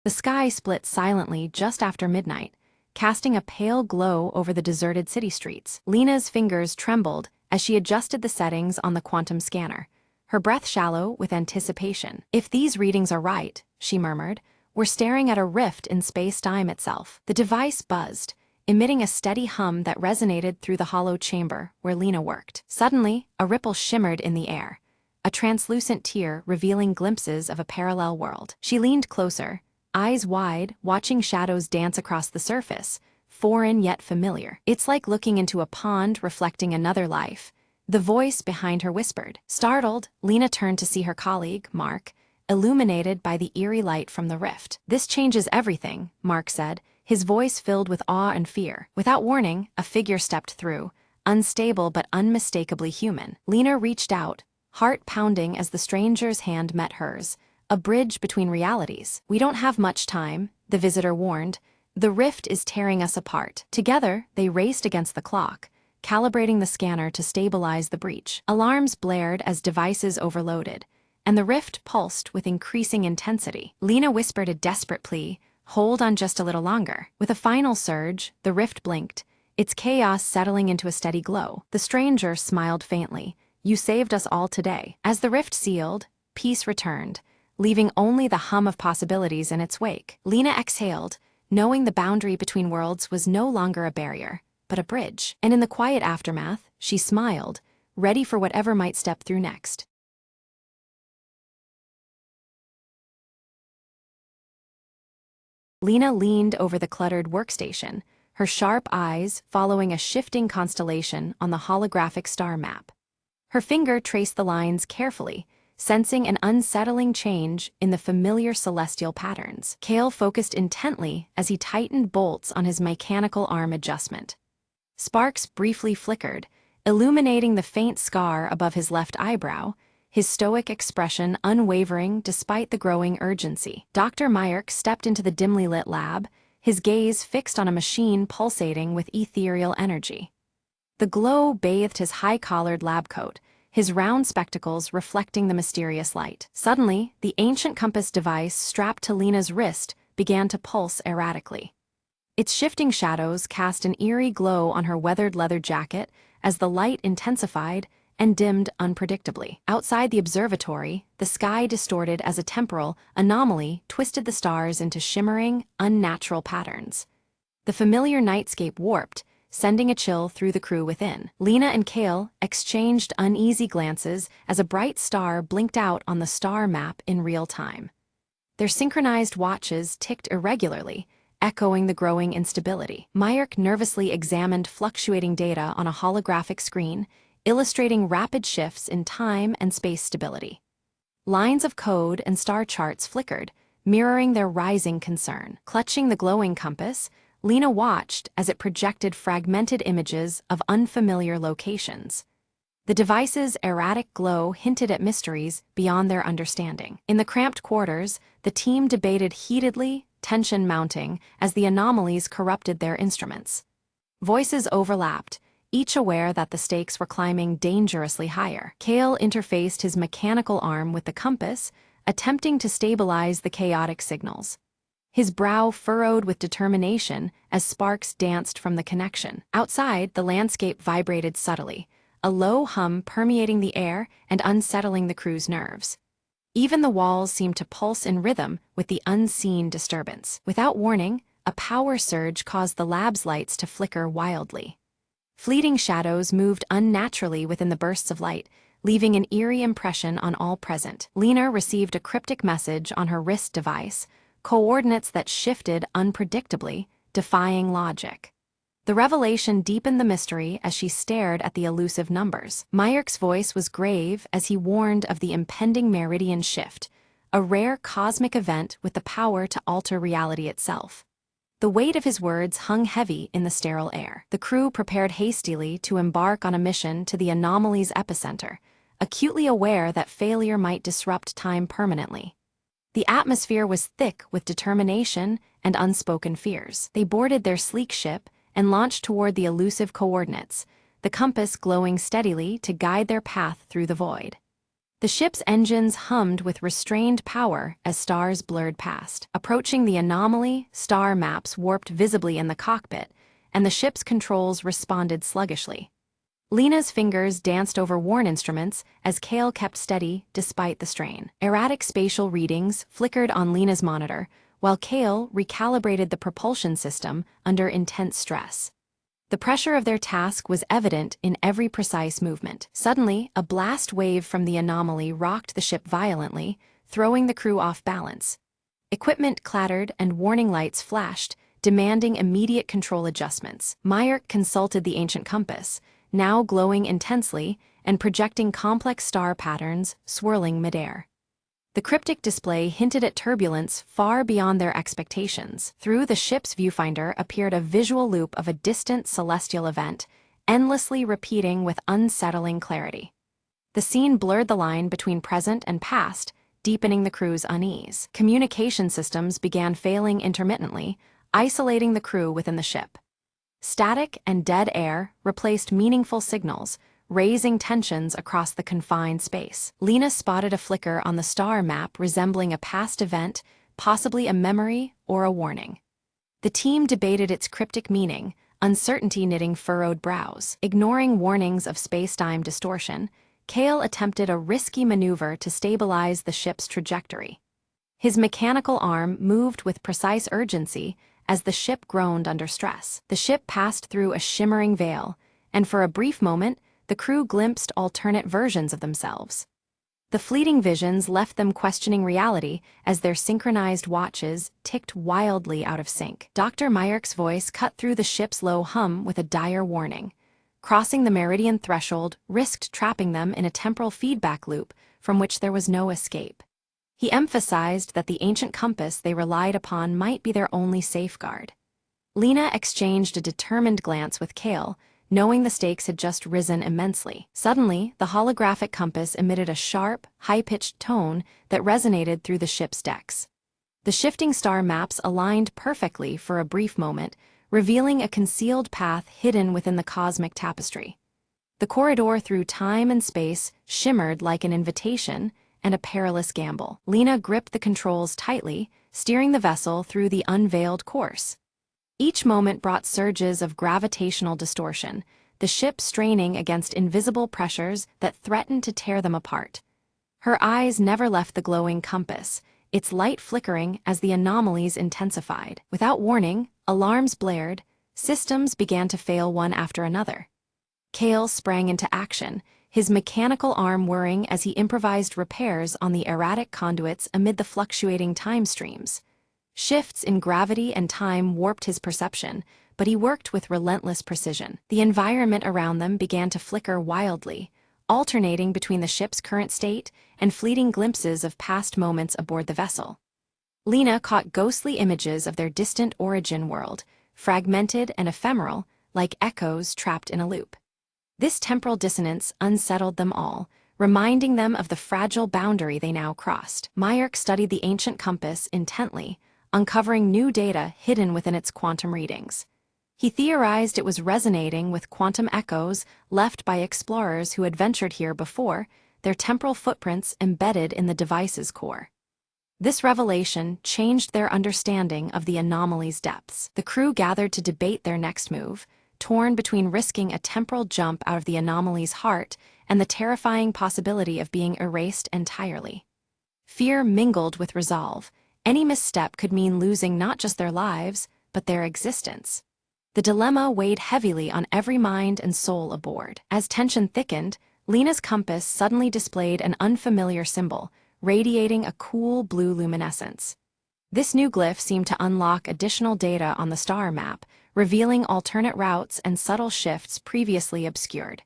The sky split silently just after midnight, casting a pale glow over the deserted city streets. Lena's fingers trembled as she adjusted the settings on the quantum scanner, her breath shallow with anticipation. "If these readings are right," she murmured, "we're staring at a rift in space-time itself." The device buzzed, emitting a steady hum that resonated through the hollow chamber where Lena worked. Suddenly, a ripple shimmered in the air, a translucent tear revealing glimpses of a parallel world. She leaned closer, eyes wide, watching shadows dance across the surface, foreign yet familiar. "It's like looking into a pond reflecting another life," the voice behind her whispered. Startled, Lena turned to see her colleague, Mark, illuminated by the eerie light from the rift. "This changes everything," Mark said, his voice filled with awe and fear. Without warning, a figure stepped through, unstable but unmistakably human. Lena reached out, heart pounding as the stranger's hand met hers, a bridge between realities. "We don't have much time," the visitor warned. "The rift is tearing us apart." Together, they raced against the clock, calibrating the scanner to stabilize the breach. Alarms blared as devices overloaded, and the rift pulsed with increasing intensity. Lena whispered a desperate plea, "Hold on just a little longer." With a final surge, the rift blinked, its chaos settling into a steady glow. The stranger smiled faintly. "You saved us all today." As the rift sealed, peace returned, leaving only the hum of possibilities in its wake. Lena exhaled, knowing the boundary between worlds was no longer a barrier, but a bridge. And in the quiet aftermath, she smiled, ready for whatever might step through next. Lena leaned over the cluttered workstation, her sharp eyes following a shifting constellation on the holographic star map. Her finger traced the lines carefully, sensing an unsettling change in the familiar celestial patterns. Kale focused intently as he tightened bolts on his mechanical arm adjustment. Sparks briefly flickered, illuminating the faint scar above his left eyebrow, his stoic expression unwavering despite the growing urgency. Dr. Myerk stepped into the dimly lit lab, his gaze fixed on a machine pulsating with ethereal energy. The glow bathed his high-collared lab coat, his round spectacles reflecting the mysterious light. Suddenly, the ancient compass device strapped to Lena's wrist began to pulse erratically. Its shifting shadows cast an eerie glow on her weathered leather jacket as the light intensified and dimmed unpredictably. Outside the observatory, the sky distorted as a temporal anomaly twisted the stars into shimmering, unnatural patterns. The familiar nightscape warped, sending a chill through the crew within. Lena and Kale exchanged uneasy glances as a bright star blinked out on the star map in real time. Their synchronized watches ticked irregularly, echoing the growing instability. Myerk nervously examined fluctuating data on a holographic screen, illustrating rapid shifts in time and space stability. Lines of code and star charts flickered, mirroring their rising concern. Clutching the glowing compass, Lena watched as it projected fragmented images of unfamiliar locations. The device's erratic glow hinted at mysteries beyond their understanding. In the cramped quarters, the team debated heatedly, tension mounting as the anomalies corrupted their instruments. Voices overlapped, each aware that the stakes were climbing dangerously higher. Kale interfaced his mechanical arm with the compass, attempting to stabilize the chaotic signals. His brow furrowed with determination as sparks danced from the connection. Outside, the landscape vibrated subtly, a low hum permeating the air and unsettling the crew's nerves. Even the walls seemed to pulse in rhythm with the unseen disturbance. Without warning, a power surge caused the lab's lights to flicker wildly. Fleeting shadows moved unnaturally within the bursts of light, leaving an eerie impression on all present. Lena received a cryptic message on her wrist device, coordinates that shifted unpredictably, defying logic. The revelation deepened the mystery as she stared at the elusive numbers. Myerk's voice was grave as he warned of the impending meridian shift, a rare cosmic event with the power to alter reality itself. The weight of his words hung heavy in the sterile air. The crew prepared hastily to embark on a mission to the anomaly's epicenter, acutely aware that failure might disrupt time permanently. The atmosphere was thick with determination and unspoken fears. They boarded their sleek ship and launched toward the elusive coordinates, the compass glowing steadily to guide their path through the void. The ship's engines hummed with restrained power as stars blurred past. Approaching the anomaly, star maps warped visibly in the cockpit, and the ship's controls responded sluggishly. Lena's fingers danced over worn instruments as Kale kept steady despite the strain. Erratic spatial readings flickered on Lena's monitor, while Kale recalibrated the propulsion system under intense stress. The pressure of their task was evident in every precise movement. Suddenly, a blast wave from the anomaly rocked the ship violently, throwing the crew off balance. Equipment clattered and warning lights flashed, demanding immediate control adjustments. Myrick consulted the ancient compass, now glowing intensely and projecting complex star patterns swirling midair. The cryptic display hinted at turbulence far beyond their expectations. Through the ship's viewfinder appeared a visual loop of a distant celestial event, endlessly repeating with unsettling clarity. The scene blurred the line between present and past, deepening the crew's unease. Communication systems began failing intermittently, isolating the crew within the ship. Static and dead air replaced meaningful signals, raising tensions across the confined space. Lena spotted a flicker on the star map resembling a past event, possibly a memory or a warning. The team debated its cryptic meaning, uncertainty knitting furrowed brows. Ignoring warnings of space-time distortion, Kale attempted a risky maneuver to stabilize the ship's trajectory. His mechanical arm moved with precise urgency as the ship groaned under stress. The ship passed through a shimmering veil, and for a brief moment, the crew glimpsed alternate versions of themselves. The fleeting visions left them questioning reality as their synchronized watches ticked wildly out of sync. Dr. Myrick's voice cut through the ship's low hum with a dire warning. Crossing the meridian threshold risked trapping them in a temporal feedback loop from which there was no escape. He emphasized that the ancient compass they relied upon might be their only safeguard. Lena exchanged a determined glance with Kale, knowing the stakes had just risen immensely. Suddenly, the holographic compass emitted a sharp, high-pitched tone that resonated through the ship's decks. The shifting star maps aligned perfectly for a brief moment, revealing a concealed path hidden within the cosmic tapestry. The corridor through time and space shimmered like an invitation and a perilous gamble. Lena gripped the controls tightly, steering the vessel through the unveiled course. Each moment brought surges of gravitational distortion, the ship straining against invisible pressures that threatened to tear them apart. Her eyes never left the glowing compass, its light flickering as the anomalies intensified. Without warning, alarms blared, systems began to fail one after another. Kale sprang into action, his mechanical arm whirring as he improvised repairs on the erratic conduits amid the fluctuating time streams. Shifts in gravity and time warped his perception, but he worked with relentless precision. The environment around them began to flicker wildly, alternating between the ship's current state and fleeting glimpses of past moments aboard the vessel. Lena caught ghostly images of their distant origin world, fragmented and ephemeral, like echoes trapped in a loop. This temporal dissonance unsettled them all, reminding them of the fragile boundary they now crossed. Myrick studied the ancient compass intently, uncovering new data hidden within its quantum readings. He theorized it was resonating with quantum echoes left by explorers who had ventured here before, their temporal footprints embedded in the device's core. This revelation changed their understanding of the anomaly's depths. The crew gathered to debate their next move, torn between risking a temporal jump out of the anomaly's heart and the terrifying possibility of being erased entirely. Fear mingled with resolve. Any misstep could mean losing not just their lives, but their existence. The dilemma weighed heavily on every mind and soul aboard. As tension thickened, Lena's compass suddenly displayed an unfamiliar symbol, radiating a cool blue luminescence. This new glyph seemed to unlock additional data on the star map, revealing alternate routes and subtle shifts previously obscured.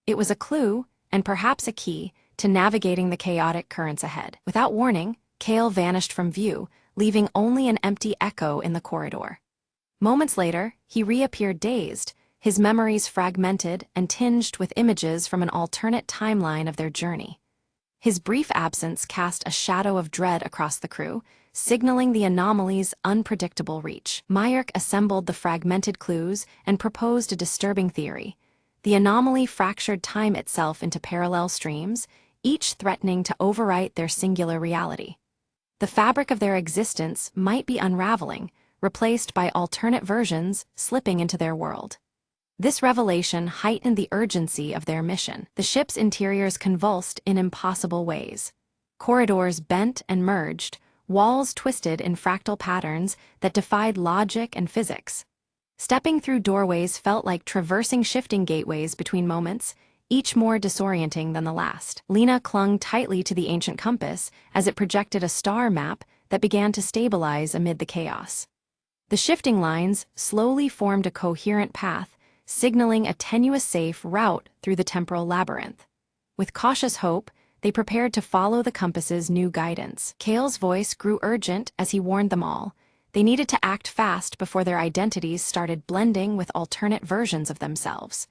It was a clue, and perhaps a key, to navigating the chaotic currents ahead. Without warning, Kale vanished from view, leaving only an empty echo in the corridor. Moments later, he reappeared dazed, his memories fragmented and tinged with images from an alternate timeline of their journey. His brief absence cast a shadow of dread across the crew, signaling the anomaly's unpredictable reach. Myrick assembled the fragmented clues and proposed a disturbing theory. The anomaly fractured time itself into parallel streams, each threatening to overwrite their singular reality. The fabric of their existence might be unraveling, replaced by alternate versions slipping into their world. This revelation heightened the urgency of their mission. The ship's interiors convulsed in impossible ways. Corridors bent and merged, walls twisted in fractal patterns that defied logic and physics. Stepping through doorways felt like traversing shifting gateways between moments, each more disorienting than the last. Lena clung tightly to the ancient compass as it projected a star map that began to stabilize amid the chaos. The shifting lines slowly formed a coherent path, signaling a tenuous safe route through the temporal labyrinth. With cautious hope, they prepared to follow the compass's new guidance. Kale's voice grew urgent as he warned them all. They needed to act fast before their identities started blending with alternate versions of themselves.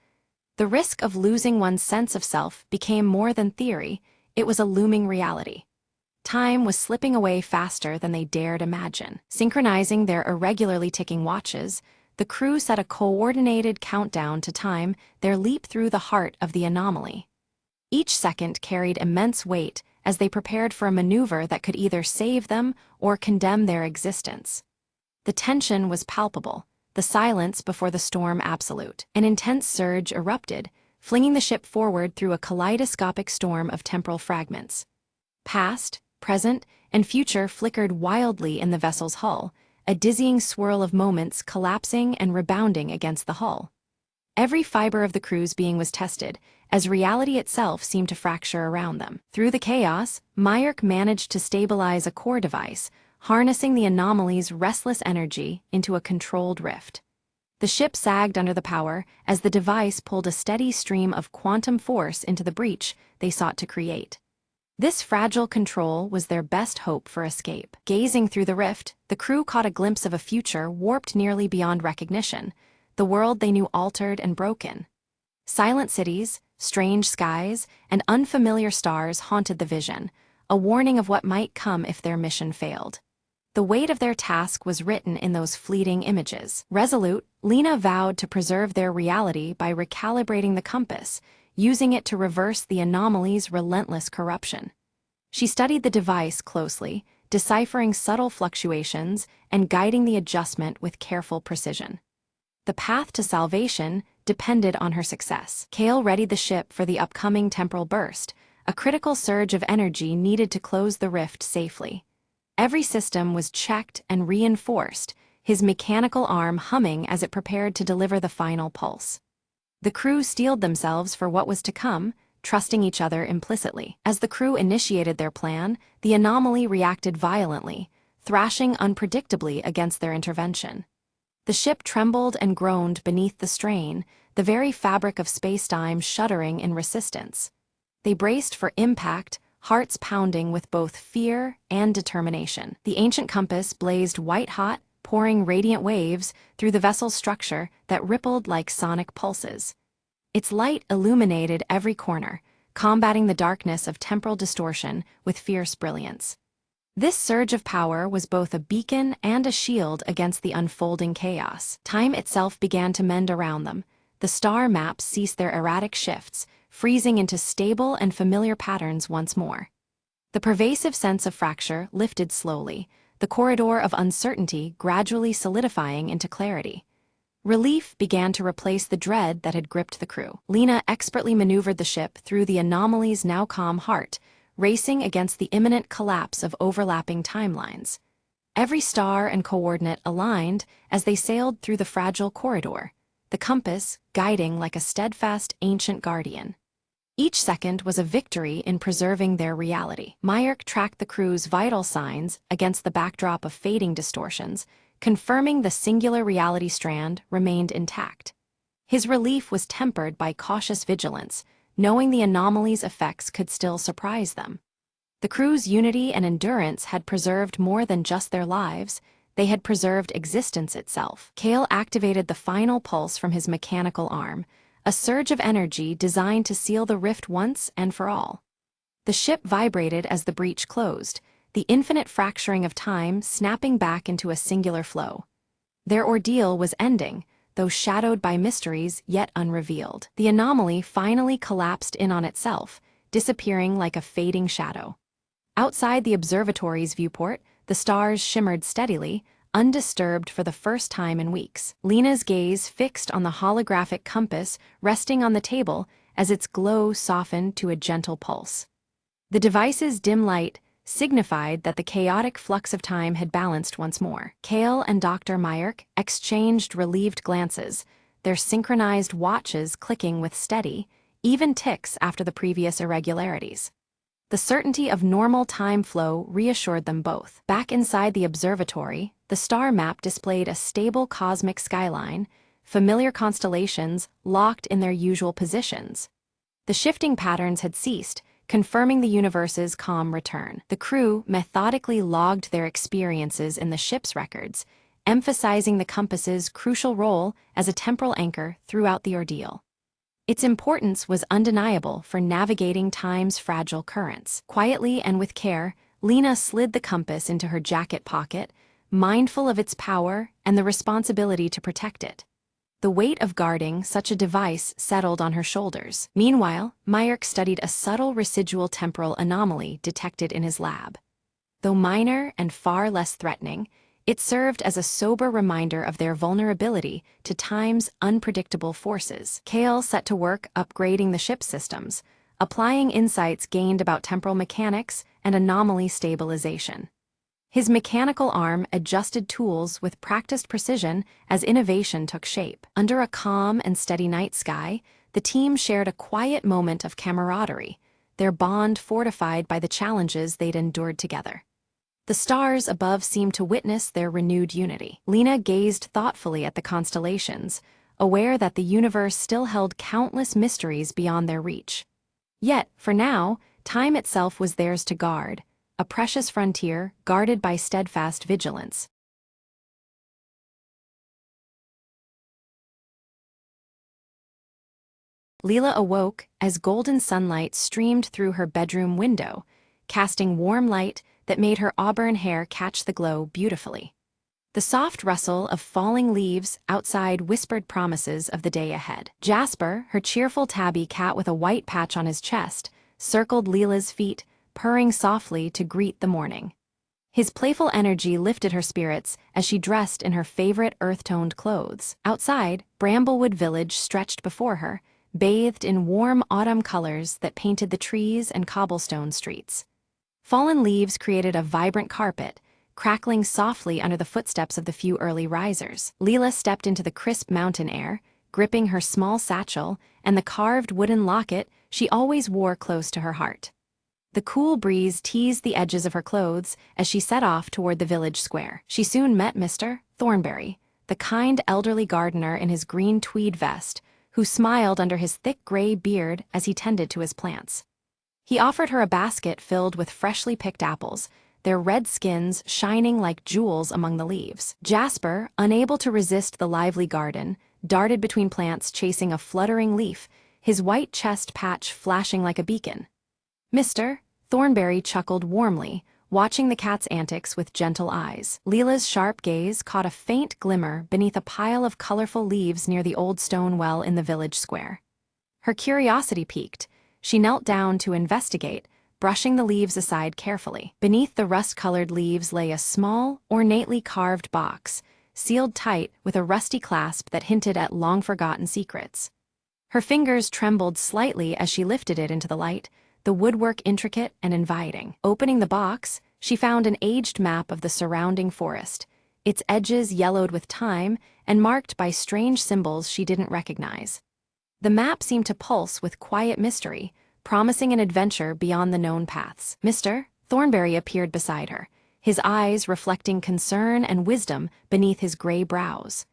The risk of losing one's sense of self became more than theory, it was a looming reality. Time was slipping away faster than they dared imagine. Synchronizing their irregularly ticking watches, the crew set a coordinated countdown to time their leap through the heart of the anomaly. Each second carried immense weight as they prepared for a maneuver that could either save them or condemn their existence. The tension was palpable, the silence before the storm absolute. An intense surge erupted, flinging the ship forward through a kaleidoscopic storm of temporal fragments. Past, present, and future flickered wildly in the vessel's hull, a dizzying swirl of moments collapsing and rebounding against the hull. Every fiber of the crew's being was tested, as reality itself seemed to fracture around them. Through the chaos, Myrick managed to stabilize a core device, harnessing the anomaly's restless energy into a controlled rift. The ship sagged under the power as the device pulled a steady stream of quantum force into the breach they sought to create. This fragile control was their best hope for escape. Gazing through the rift, the crew caught a glimpse of a future warped nearly beyond recognition, the world they knew altered and broken. Silent cities, strange skies, and unfamiliar stars haunted the vision, a warning of what might come if their mission failed. The weight of their task was written in those fleeting images. Resolute, Lena vowed to preserve their reality by recalibrating the compass, using it to reverse the anomaly's relentless corruption. She studied the device closely, deciphering subtle fluctuations and guiding the adjustment with careful precision. The path to salvation depended on her success. Kale readied the ship for the upcoming temporal burst, a critical surge of energy needed to close the rift safely. Every system was checked and reinforced, his mechanical arm humming as it prepared to deliver the final pulse. The crew steeled themselves for what was to come, trusting each other implicitly. As the crew initiated their plan, the anomaly reacted violently, thrashing unpredictably against their intervention. The ship trembled and groaned beneath the strain, the very fabric of space-time shuddering in resistance. They braced for impact, hearts pounding with both fear and determination. The ancient compass blazed white-hot, pouring radiant waves through the vessel's structure that rippled like sonic pulses. Its light illuminated every corner, combating the darkness of temporal distortion with fierce brilliance. This surge of power was both a beacon and a shield against the unfolding chaos. Time itself began to mend around them. The star maps ceased their erratic shifts, freezing into stable and familiar patterns once more. The pervasive sense of fracture lifted slowly, the corridor of uncertainty gradually solidifying into clarity. Relief began to replace the dread that had gripped the crew. Lena expertly maneuvered the ship through the anomaly's now calm heart, racing against the imminent collapse of overlapping timelines. Every star and coordinate aligned as they sailed through the fragile corridor, the compass guiding like a steadfast ancient guardian. Each second was a victory in preserving their reality. Myrick tracked the crew's vital signs against the backdrop of fading distortions, confirming the singular reality strand remained intact. His relief was tempered by cautious vigilance, knowing the anomaly's effects could still surprise them. The crew's unity and endurance had preserved more than just their lives, they had preserved existence itself. Kale activated the final pulse from his mechanical arm, a surge of energy designed to seal the rift once and for all. The ship vibrated as the breach closed, the infinite fracturing of time snapping back into a singular flow. Their ordeal was ending, though shadowed by mysteries yet unrevealed. The anomaly finally collapsed in on itself, disappearing like a fading shadow. Outside the observatory's viewport, the stars shimmered steadily, undisturbed for the first time in weeks. Lena's gaze fixed on the holographic compass resting on the table as its glow softened to a gentle pulse. The device's dim light signified that the chaotic flux of time had balanced once more. Kale and Dr. Myerk exchanged relieved glances, their synchronized watches clicking with steady, even ticks after the previous irregularities. The certainty of normal time flow reassured them both. Back inside the observatory, the star map displayed a stable cosmic skyline, familiar constellations locked in their usual positions. The shifting patterns had ceased, confirming the universe's calm return. The crew methodically logged their experiences in the ship's records, emphasizing the compass's crucial role as a temporal anchor throughout the ordeal. Its importance was undeniable for navigating time's fragile currents. Quietly and with care, Lena slid the compass into her jacket pocket, mindful of its power and the responsibility to protect it. The weight of guarding such a device settled on her shoulders. Meanwhile, Myerk studied a subtle residual temporal anomaly detected in his lab. Though minor and far less threatening, it served as a sober reminder of their vulnerability to time's unpredictable forces. Kale set to work upgrading the ship's systems, applying insights gained about temporal mechanics and anomaly stabilization. His mechanical arm adjusted tools with practiced precision as innovation took shape. Under a calm and steady night sky, the team shared a quiet moment of camaraderie, their bond fortified by the challenges they'd endured together. The stars above seemed to witness their renewed unity. Lena gazed thoughtfully at the constellations, aware that the universe still held countless mysteries beyond their reach. Yet, for now, time itself was theirs to guard, a precious frontier guarded by steadfast vigilance. Leela awoke as golden sunlight streamed through her bedroom window, casting warm light that made her auburn hair catch the glow beautifully. The soft rustle of falling leaves outside whispered promises of the day ahead. Jasper, her cheerful tabby cat with a white patch on his chest, circled Leela's feet, purring softly to greet the morning. His playful energy lifted her spirits as she dressed in her favorite earth-toned clothes. Outside, Bramblewood Village stretched before her, bathed in warm autumn colors that painted the trees and cobblestone streets. Fallen leaves created a vibrant carpet, crackling softly under the footsteps of the few early risers. Leela stepped into the crisp mountain air, gripping her small satchel and the carved wooden locket she always wore close to her heart. The cool breeze teased the edges of her clothes as she set off toward the village square. She soon met Mr. Thornberry, the kind elderly gardener in his green tweed vest, who smiled under his thick gray beard as he tended to his plants. He offered her a basket filled with freshly picked apples, their red skins shining like jewels among the leaves. Jasper, unable to resist the lively garden, darted between plants chasing a fluttering leaf, his white chest patch flashing like a beacon. Mr. Thornberry chuckled warmly, watching the cat's antics with gentle eyes. Leela's sharp gaze caught a faint glimmer beneath a pile of colorful leaves near the old stone well in the village square. Her curiosity piqued. She knelt down to investigate, brushing the leaves aside carefully. Beneath the rust-colored leaves lay a small, ornately carved box, sealed tight with a rusty clasp that hinted at long-forgotten secrets. Her fingers trembled slightly as she lifted it into the light, the woodwork intricate and inviting. Opening the box, she found an aged map of the surrounding forest, its edges yellowed with time and marked by strange symbols she didn't recognize. The map seemed to pulse with quiet mystery, promising an adventure beyond the known paths. Mr. Thornberry appeared beside her, his eyes reflecting concern and wisdom beneath his gray brows.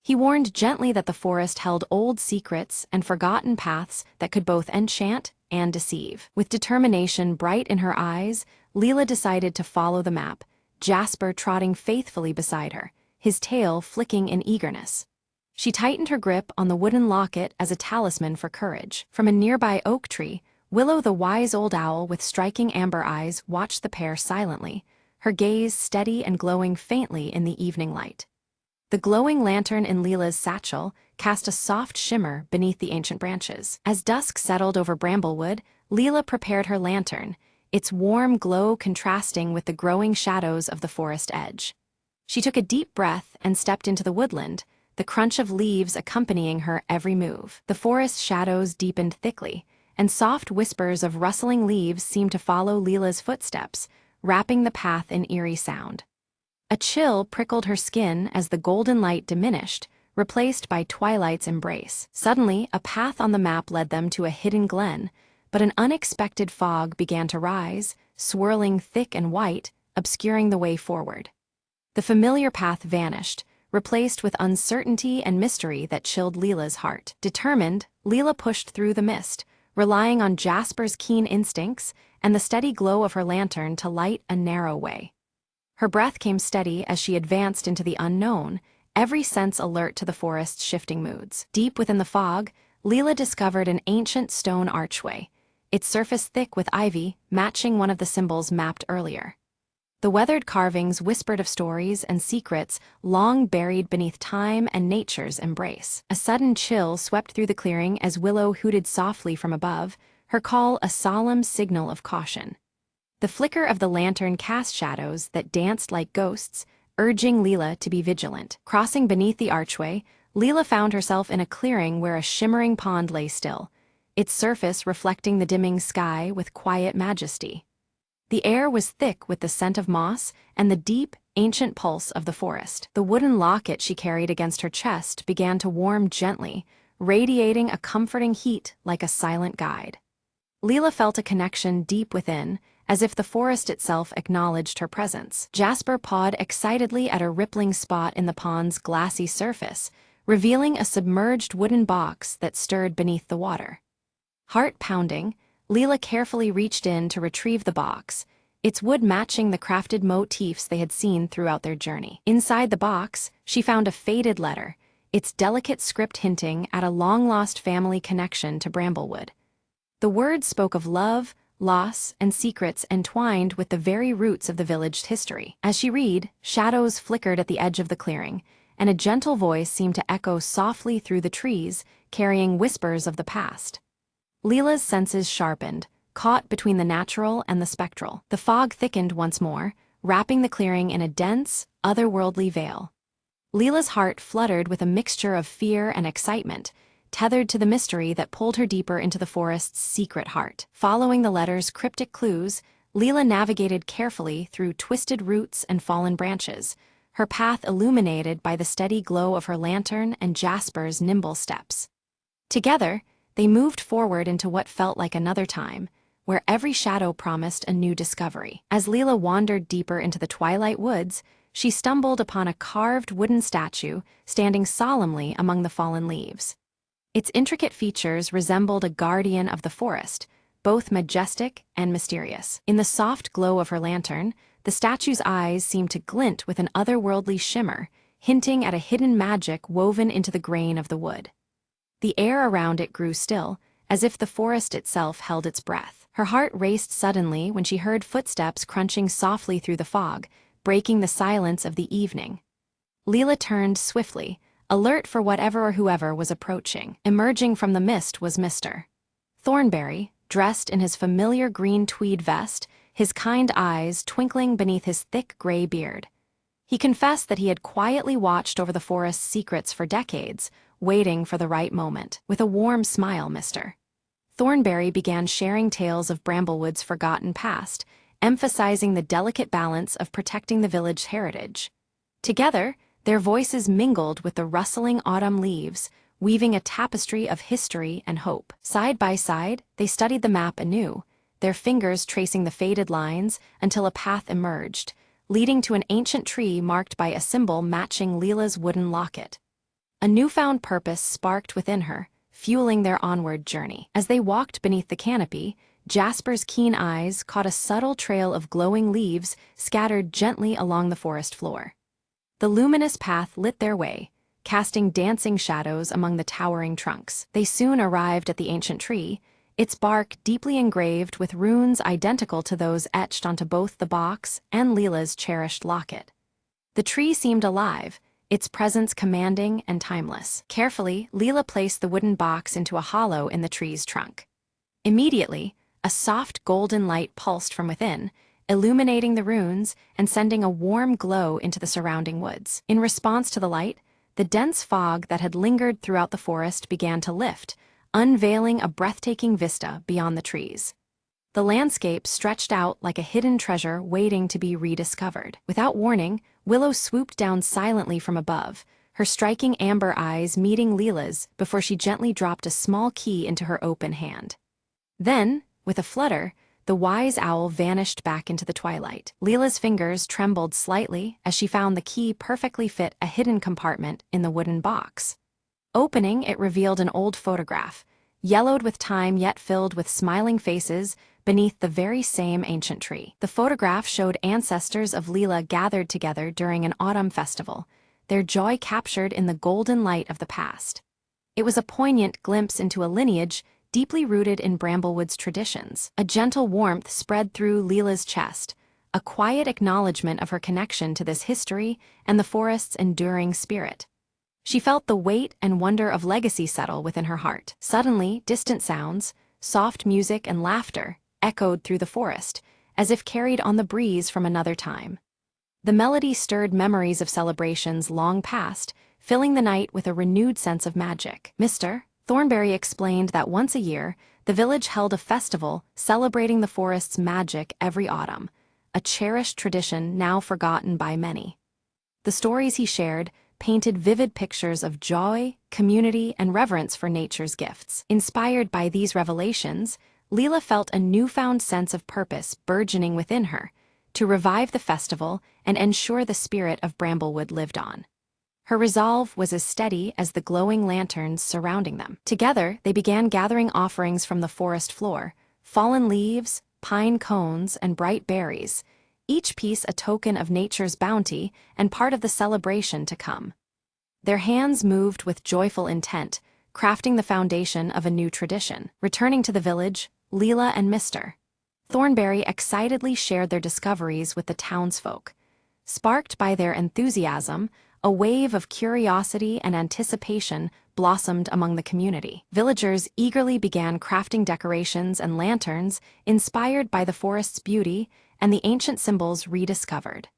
He warned gently that the forest held old secrets and forgotten paths that could both enchant and deceive. With determination bright in her eyes, Leela decided to follow the map, Jasper trotting faithfully beside her, his tail flicking in eagerness. She tightened her grip on the wooden locket as a talisman for courage. From a nearby oak tree, Willow the wise old owl with striking amber eyes watched the pair silently, her gaze steady and glowing faintly in the evening light. The glowing lantern in Leela's satchel cast a soft shimmer beneath the ancient branches. As dusk settled over Bramblewood, Leela prepared her lantern, its warm glow contrasting with the growing shadows of the forest edge. She took a deep breath and stepped into the woodland, the crunch of leaves accompanying her every move. The forest shadows deepened thickly, and soft whispers of rustling leaves seemed to follow Leela's footsteps, wrapping the path in eerie sound. A chill prickled her skin as the golden light diminished, replaced by twilight's embrace. Suddenly, a path on the map led them to a hidden glen, but an unexpected fog began to rise, swirling thick and white, obscuring the way forward. The familiar path vanished, replaced with uncertainty and mystery that chilled Leela's heart. Determined, Leela pushed through the mist, relying on Jasper's keen instincts and the steady glow of her lantern to light a narrow way. Her breath came steady as she advanced into the unknown, every sense alert to the forest's shifting moods. Deep within the fog, Leela discovered an ancient stone archway, its surface thick with ivy, matching one of the symbols mapped earlier. The weathered carvings whispered of stories and secrets long buried beneath time and nature's embrace. A sudden chill swept through the clearing as Willow hooted softly from above, her call a solemn signal of caution. The flicker of the lantern cast shadows that danced like ghosts, urging Leela to be vigilant. Crossing beneath the archway, Leela found herself in a clearing where a shimmering pond lay still, its surface reflecting the dimming sky with quiet majesty. The air was thick with the scent of moss and the deep, ancient pulse of the forest. The wooden locket she carried against her chest began to warm gently, radiating a comforting heat like a silent guide. Leela felt a connection deep within, as if the forest itself acknowledged her presence. Jasper pawed excitedly at a rippling spot in the pond's glassy surface, revealing a submerged wooden box that stirred beneath the water. Heart pounding, Leela carefully reached in to retrieve the box, its wood matching the crafted motifs they had seen throughout their journey. Inside the box, she found a faded letter, its delicate script hinting at a long-lost family connection to Bramblewood. The words spoke of love, loss, and secrets entwined with the very roots of the village's history. As she read, shadows flickered at the edge of the clearing, and a gentle voice seemed to echo softly through the trees, carrying whispers of the past. Leela's senses sharpened, caught between the natural and the spectral. The fog thickened once more, wrapping the clearing in a dense, otherworldly veil. Leela's heart fluttered with a mixture of fear and excitement, tethered to the mystery that pulled her deeper into the forest's secret heart. Following the letter's cryptic clues, Leela navigated carefully through twisted roots and fallen branches, her path illuminated by the steady glow of her lantern and Jasper's nimble steps. Together, they moved forward into what felt like another time, where every shadow promised a new discovery. As Leela wandered deeper into the twilight woods, she stumbled upon a carved wooden statue standing solemnly among the fallen leaves. Its intricate features resembled a guardian of the forest, both majestic and mysterious. In the soft glow of her lantern, the statue's eyes seemed to glint with an otherworldly shimmer, hinting at a hidden magic woven into the grain of the wood. The air around it grew still, as if the forest itself held its breath. Her heart raced suddenly when she heard footsteps crunching softly through the fog, breaking the silence of the evening. Leela turned swiftly, alert for whatever or whoever was approaching. Emerging from the mist was Mr. Thornberry, dressed in his familiar green tweed vest, his kind eyes twinkling beneath his thick gray beard. He confessed that he had quietly watched over the forest's secrets for decades, waiting for the right moment. With a warm smile, Mr. Thornberry began sharing tales of Bramblewood's forgotten past, emphasizing the delicate balance of protecting the village's heritage. Together, their voices mingled with the rustling autumn leaves, weaving a tapestry of history and hope. Side by side, they studied the map anew, their fingers tracing the faded lines until a path emerged, leading to an ancient tree marked by a symbol matching Leela's wooden locket. A newfound purpose sparked within her, fueling their onward journey. As they walked beneath the canopy, Jasper's keen eyes caught a subtle trail of glowing leaves scattered gently along the forest floor. The luminous path lit their way, casting dancing shadows among the towering trunks. They soon arrived at the ancient tree, its bark deeply engraved with runes identical to those etched onto both the box and Leela's cherished locket. The tree seemed alive, its presence commanding and timeless. Carefully, Leela placed the wooden box into a hollow in the tree's trunk. Immediately, A soft golden light pulsed from within, illuminating the ruins and sending a warm glow into the surrounding woods. In response to the light, the dense fog that had lingered throughout the forest began to lift, unveiling a breathtaking vista beyond the trees. The landscape stretched out like a hidden treasure waiting to be rediscovered. Without warning, Willow swooped down silently from above, her striking amber eyes meeting Leela's before she gently dropped a small key into her open hand. Then, with a flutter, the wise owl vanished back into the twilight. Leela's fingers trembled slightly as she found the key perfectly fit a hidden compartment in the wooden box. Opening, it revealed an old photograph, yellowed with time yet filled with smiling faces beneath the very same ancient tree. The photograph showed ancestors of Leela gathered together during an autumn festival, their joy captured in the golden light of the past. It was a poignant glimpse into a lineage deeply rooted in Bramblewood's traditions. A gentle warmth spread through Leela's chest, a quiet acknowledgement of her connection to this history and the forest's enduring spirit. She felt the weight and wonder of legacy settle within her heart. Suddenly, distant sounds, soft music and laughter, echoed through the forest, as if carried on the breeze from another time. The melody stirred memories of celebrations long past, filling the night with a renewed sense of magic. Mr. Thornberry explained that once a year, the village held a festival celebrating the forest's magic every autumn, a cherished tradition now forgotten by many. The stories he shared painted vivid pictures of joy, community, and reverence for nature's gifts. Inspired by these revelations, Leela felt a newfound sense of purpose burgeoning within her, to revive the festival and ensure the spirit of Bramblewood lived on. Her resolve was as steady as the glowing lanterns surrounding them. Together, they began gathering offerings from the forest floor, fallen leaves, pine cones, and bright berries, each piece a token of nature's bounty and part of the celebration to come. Their hands moved with joyful intent, crafting the foundation of a new tradition. Returning to the village, Leela and Mr. Thornberry excitedly shared their discoveries with the townsfolk. Sparked by their enthusiasm, a wave of curiosity and anticipation blossomed among the community. Villagers eagerly began crafting decorations and lanterns inspired by the forest's beauty and the ancient symbols rediscovered.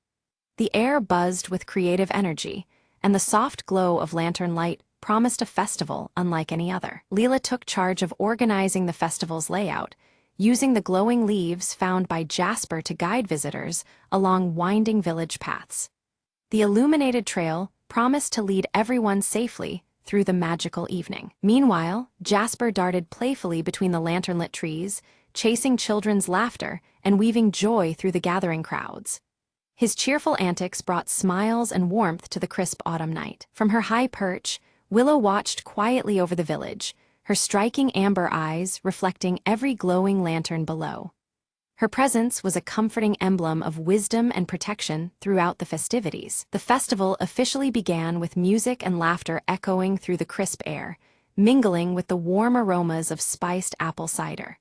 The air buzzed with creative energy, and the soft glow of lantern light promised a festival unlike any other. Leela took charge of organizing the festival's layout, using the glowing leaves found by Jasper to guide visitors along winding village paths. The illuminated trail promised to lead everyone safely through the magical evening. Meanwhile, Jasper darted playfully between the lantern-lit trees, chasing children's laughter and weaving joy through the gathering crowds. His cheerful antics brought smiles and warmth to the crisp autumn night. From her high perch, Willow watched quietly over the village, her striking amber eyes reflecting every glowing lantern below. Her presence was a comforting emblem of wisdom and protection throughout the festivities. The festival officially began with music and laughter echoing through the crisp air, mingling with the warm aromas of spiced apple cider.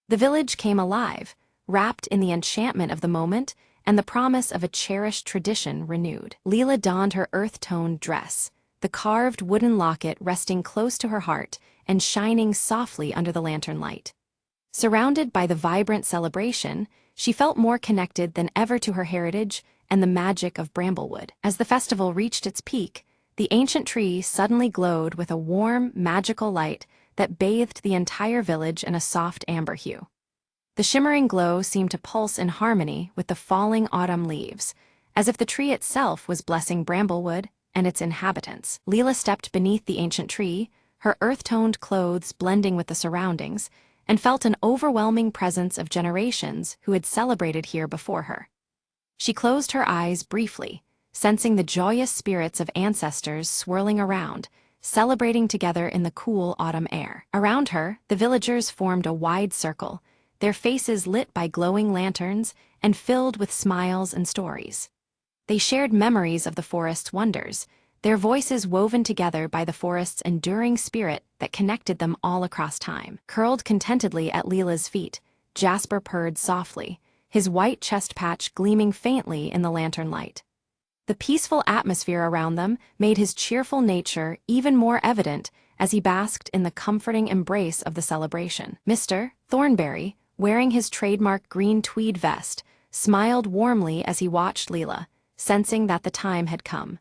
The village came alive, wrapped in the enchantment of the moment and the promise of a cherished tradition renewed. Leela donned her earth-toned dress, the carved wooden locket resting close to her heart and shining softly under the lantern light. Surrounded by the vibrant celebration, she felt more connected than ever to her heritage and the magic of Bramblewood. As the festival reached its peak, the ancient tree suddenly glowed with a warm, magical light that bathed the entire village in a soft amber hue. The shimmering glow seemed to pulse in harmony with the falling autumn leaves, as if the tree itself was blessing Bramblewood and its inhabitants. Leela stepped beneath the ancient tree, her earth-toned clothes blending with the surroundings, and felt an overwhelming presence of generations who had celebrated here before her. She closed her eyes briefly, sensing the joyous spirits of ancestors swirling around, celebrating together in the cool autumn air. Around her, the villagers formed a wide circle, their faces lit by glowing lanterns and filled with smiles and stories. They shared memories of the forest's wonders, their voices woven together by the forest's enduring spirit that connected them all across time. Curled contentedly at Leela's feet, Jasper purred softly, his white chest patch gleaming faintly in the lantern light. The peaceful atmosphere around them made his cheerful nature even more evident as he basked in the comforting embrace of the celebration. Mr. Thornberry, wearing his trademark green tweed vest, smiled warmly as he watched Leela, sensing that the time had come.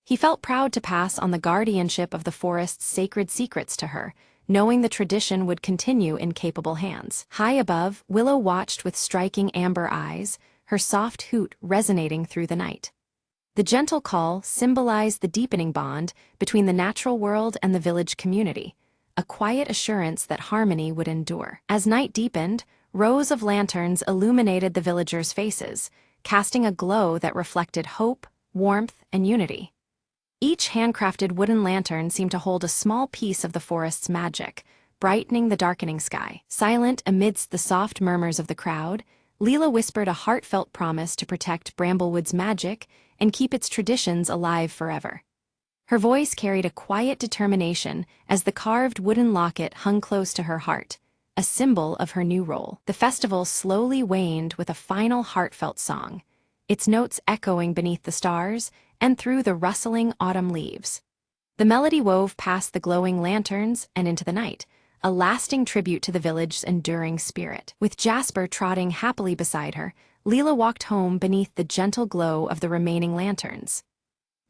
He felt proud to pass on the guardianship of the forest's sacred secrets to her, knowing the tradition would continue in capable hands. High above, Willow watched with striking amber eyes, her soft hoot resonating through the night. The gentle call symbolized the deepening bond between the natural world and the village community, a quiet assurance that harmony would endure. As night deepened, rows of lanterns illuminated the villagers' faces, casting a glow that reflected hope, warmth, and unity. Each handcrafted wooden lantern seemed to hold a small piece of the forest's magic, brightening the darkening sky. Silent amidst the soft murmurs of the crowd, Leela whispered a heartfelt promise to protect Bramblewood's magic and keep its traditions alive forever. Her voice carried a quiet determination as the carved wooden locket hung close to her heart, a symbol of her new role. The festival slowly waned with a final heartfelt song, its notes echoing beneath the stars and through the rustling autumn leaves. The melody wove past the glowing lanterns and into the night, a lasting tribute to the village's enduring spirit. With Jasper trotting happily beside her, Leela walked home beneath the gentle glow of the remaining lanterns.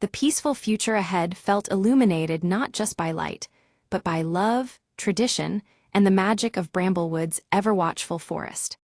The peaceful future ahead felt illuminated not just by light, but by love, tradition, and the magic of Bramblewood's ever-watchful forest.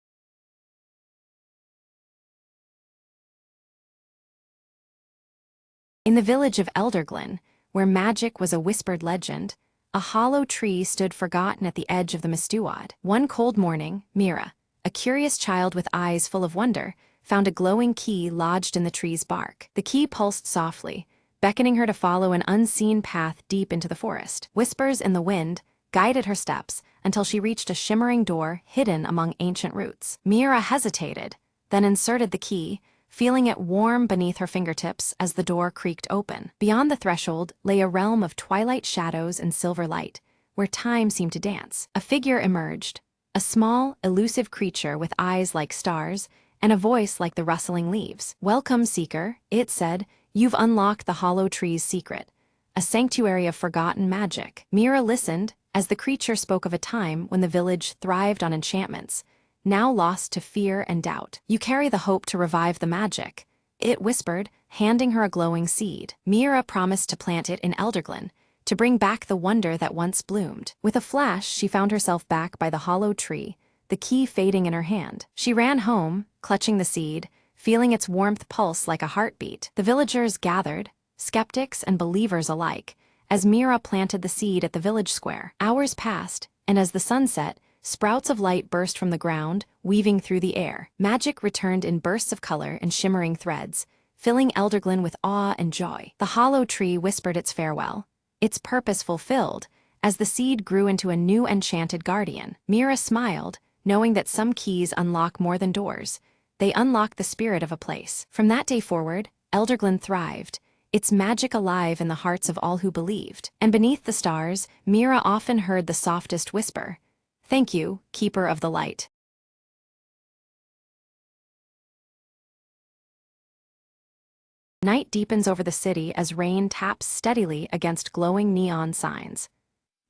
In the village of Elderglen, where magic was a whispered legend, a hollow tree stood forgotten at the edge of the Mistewad. One cold morning, Mira, a curious child with eyes full of wonder, found a glowing key lodged in the tree's bark. The key pulsed softly, beckoning her to follow an unseen path deep into the forest. Whispers in the wind guided her steps until she reached a shimmering door hidden among ancient roots. Mira hesitated, then inserted the key, feeling it warm beneath her fingertips as the door creaked open. Beyond the threshold lay a realm of twilight shadows and silver light, where time seemed to dance. A figure emerged, a small, elusive creature with eyes like stars and a voice like the rustling leaves. "Welcome, Seeker," it said. "You've unlocked the Hollow Tree's secret, a sanctuary of forgotten magic." Mira listened as the creature spoke of a time when the village thrived on enchantments, now lost to fear and doubt. "You carry the hope to revive the magic," it whispered, handing her a glowing seed. Mira promised to plant it in Elderglen, to bring back the wonder that once bloomed. With a flash, she found herself back by the hollow tree, the key fading in her hand. She ran home, clutching the seed, feeling its warmth pulse like a heartbeat. The villagers gathered, skeptics and believers alike, as Mira planted the seed at the village square. Hours passed, and as the sun set, sprouts of light burst from the ground, weaving through the air. Magic returned in bursts of color and shimmering threads, filling Elderglen with awe and joy. The hollow tree whispered its farewell, its purpose fulfilled, as the seed grew into a new enchanted guardian. Mira smiled, knowing that some keys unlock more than doors. They unlock the spirit of a place. From that day forward, Elderglen thrived, its magic alive in the hearts of all who believed. And beneath the stars, Mira often heard the softest whisper, "Thank you, Keeper of the Light." Night deepens over the city as rain taps steadily against glowing neon signs.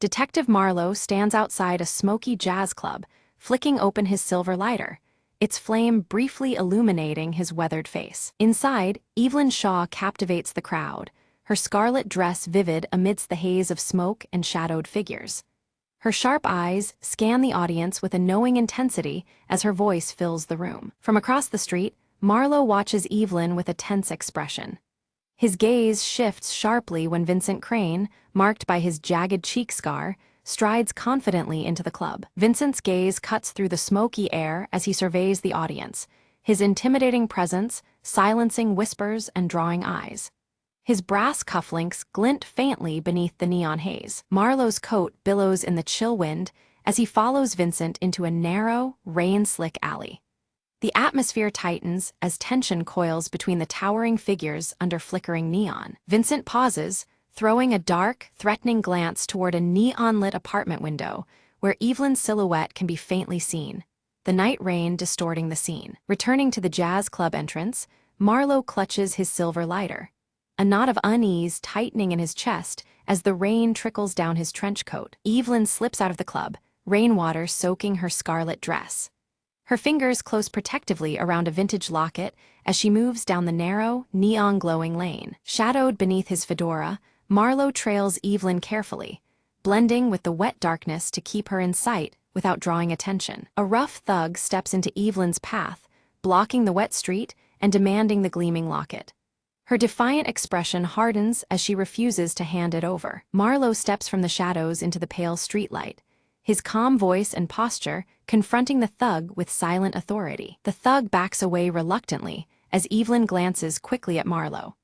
Detective Marlowe stands outside a smoky jazz club, flicking open his silver lighter, its flame briefly illuminating his weathered face. Inside, Evelyn Shaw captivates the crowd, her scarlet dress vivid amidst the haze of smoke and shadowed figures. Her sharp eyes scan the audience with a knowing intensity as her voice fills the room. From across the street, Marlowe watches Evelyn with a tense expression. His gaze shifts sharply when Vincent Crane, marked by his jagged cheek scar, strides confidently into the club. Vincent's gaze cuts through the smoky air as he surveys the audience, his intimidating presence silencing whispers and drawing eyes. His brass cufflinks glint faintly beneath the neon haze. Marlowe's coat billows in the chill wind as he follows Vincent into a narrow, rain-slick alley. The atmosphere tightens as tension coils between the towering figures under flickering neon. Vincent pauses, throwing a dark, threatening glance toward a neon-lit apartment window where Evelyn's silhouette can be faintly seen, the night rain distorting the scene. Returning to the jazz club entrance, Marlowe clutches his silver lighter, a knot of unease tightening in his chest as the rain trickles down his trench coat. Evelyn slips out of the club, rainwater soaking her scarlet dress. Her fingers close protectively around a vintage locket as she moves down the narrow, neon-glowing lane. Shadowed beneath his fedora, Marlowe trails Evelyn carefully, blending with the wet darkness to keep her in sight without drawing attention. A rough thug steps into Evelyn's path, blocking the wet street and demanding the gleaming locket. Her defiant expression hardens as she refuses to hand it over. Marlowe steps from the shadows into the pale streetlight, his calm voice and posture confronting the thug with silent authority. The thug backs away reluctantly as Evelyn glances quickly at Marlowe,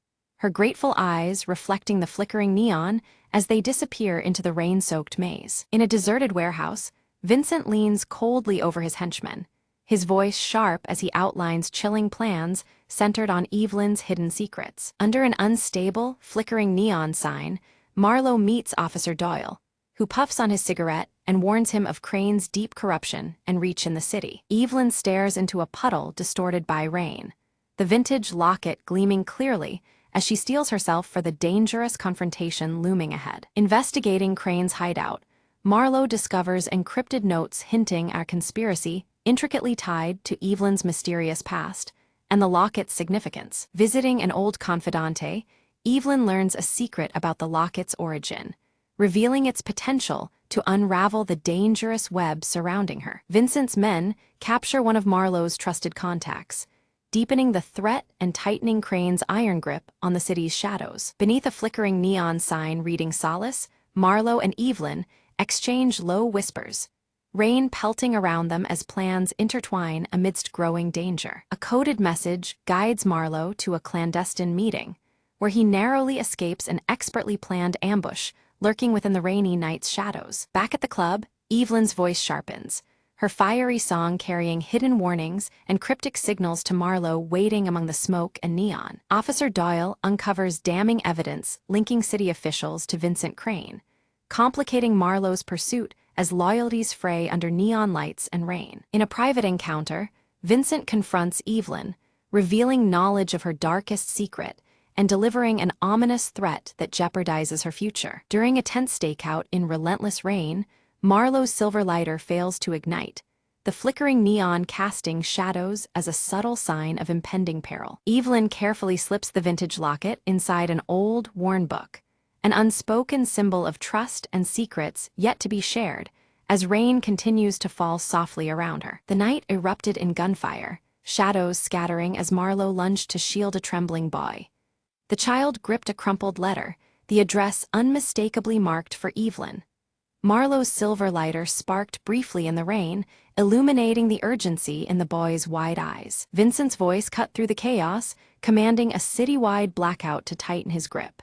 her grateful eyes reflecting the flickering neon as they disappear into the rain-soaked maze. In a deserted warehouse, Vincent leans coldly over his henchmen, his voice sharp as he outlines chilling plans centered on Evelyn's hidden secrets. Under an unstable, flickering neon sign, Marlowe meets Officer Doyle, who puffs on his cigarette and warns him of Crane's deep corruption and reach in the city. Evelyn stares into a puddle distorted by rain, the vintage locket gleaming clearly as she steels herself for the dangerous confrontation looming ahead. Investigating Crane's hideout, Marlowe discovers encrypted notes hinting at a conspiracy intricately tied to Evelyn's mysterious past and the locket's significance. Visiting an old confidante, Evelyn learns a secret about the locket's origin, revealing its potential to unravel the dangerous web surrounding her. Vincent's men capture one of Marlowe's trusted contacts, deepening the threat and tightening Crane's iron grip on the city's shadows. Beneath a flickering neon sign reading Solace, Marlowe and Evelyn exchange low whispers, rain pelting around them as plans intertwine amidst growing danger. A coded message guides Marlowe to a clandestine meeting, where he narrowly escapes an expertly planned ambush lurking within the rainy night's shadows. Back at the club, Evelyn's voice sharpens, her fiery song carrying hidden warnings and cryptic signals to Marlowe waiting among the smoke and neon. Officer Doyle uncovers damning evidence linking city officials to Vincent Crane, complicating Marlowe's pursuit as loyalties fray under neon lights and rain. In a private encounter, Vincent confronts Evelyn, revealing knowledge of her darkest secret and delivering an ominous threat that jeopardizes her future. During a tense stakeout in relentless rain, Marlowe's silver lighter fails to ignite, the flickering neon casting shadows as a subtle sign of impending peril. Evelyn carefully slips the vintage locket inside an old, worn book, an unspoken symbol of trust and secrets yet to be shared, as rain continues to fall softly around her. The night erupted in gunfire, shadows scattering as Marlowe lunged to shield a trembling boy. The child gripped a crumpled letter, the address unmistakably marked for Evelyn. Marlowe's silver lighter sparked briefly in the rain, illuminating the urgency in the boy's wide eyes. Vincent's voice cut through the chaos, commanding a citywide blackout to tighten his grip.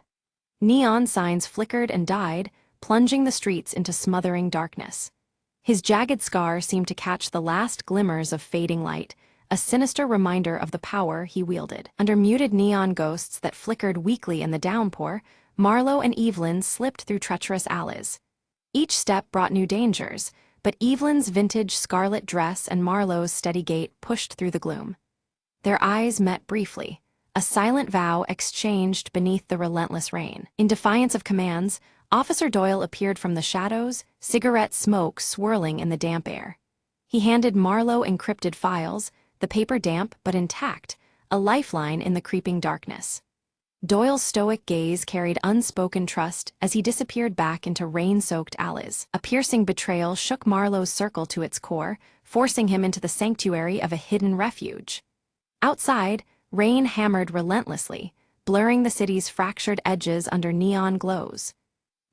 Neon signs flickered and died, plunging the streets into smothering darkness. His jagged scar seemed to catch the last glimmers of fading light, a sinister reminder of the power he wielded. Under muted neon ghosts that flickered weakly in the downpour, Marlowe and Evelyn slipped through treacherous alleys. Each step brought new dangers, but Evelyn's vintage scarlet dress and Marlowe's steady gait pushed through the gloom. Their eyes met briefly, a silent vow exchanged beneath the relentless rain. In defiance of commands, Officer Doyle appeared from the shadows, cigarette smoke swirling in the damp air. He handed Marlowe encrypted files, the paper damp but intact, a lifeline in the creeping darkness. Doyle's stoic gaze carried unspoken trust as he disappeared back into rain-soaked alleys. A piercing betrayal shook Marlowe's circle to its core, forcing him into the sanctuary of a hidden refuge. Outside, rain hammered relentlessly, blurring the city's fractured edges under neon glows.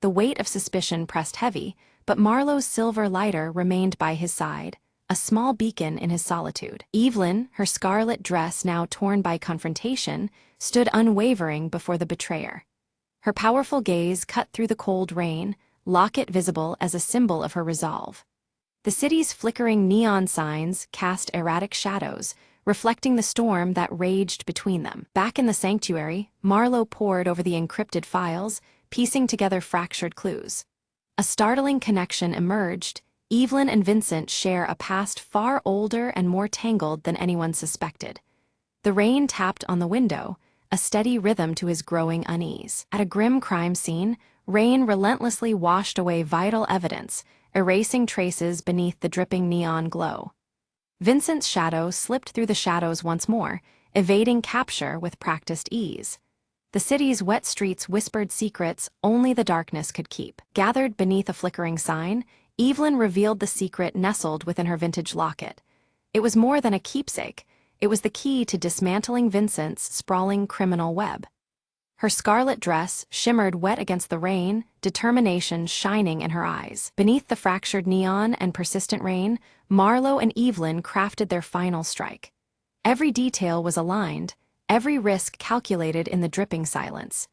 The weight of suspicion pressed heavy, but Marlowe's silver lighter remained by his side, a small beacon in his solitude. Evelyn, her scarlet dress now torn by confrontation, stood unwavering before the betrayer. Her powerful gaze cut through the cold rain, locket visible as a symbol of her resolve. The city's flickering neon signs cast erratic shadows, reflecting the storm that raged between them. Back in the sanctuary, Marlowe pored over the encrypted files, piecing together fractured clues. A startling connection emerged. Evelyn and Vincent share a past far older and more tangled than anyone suspected. The rain tapped on the window, a steady rhythm to his growing unease. At a grim crime scene, rain relentlessly washed away vital evidence, erasing traces beneath the dripping neon glow. Vincent's shadow slipped through the shadows once more, evading capture with practiced ease. The city's wet streets whispered secrets only the darkness could keep. Gathered beneath a flickering sign, Evelyn revealed the secret nestled within her vintage locket. It was more than a keepsake. It was the key to dismantling Vincent's sprawling criminal web. Her scarlet dress shimmered wet against the rain, determination shining in her eyes. Beneath the fractured neon and persistent rain, Marlowe and Evelyn crafted their final strike. Every detail was aligned, every risk calculated in the dripping silence.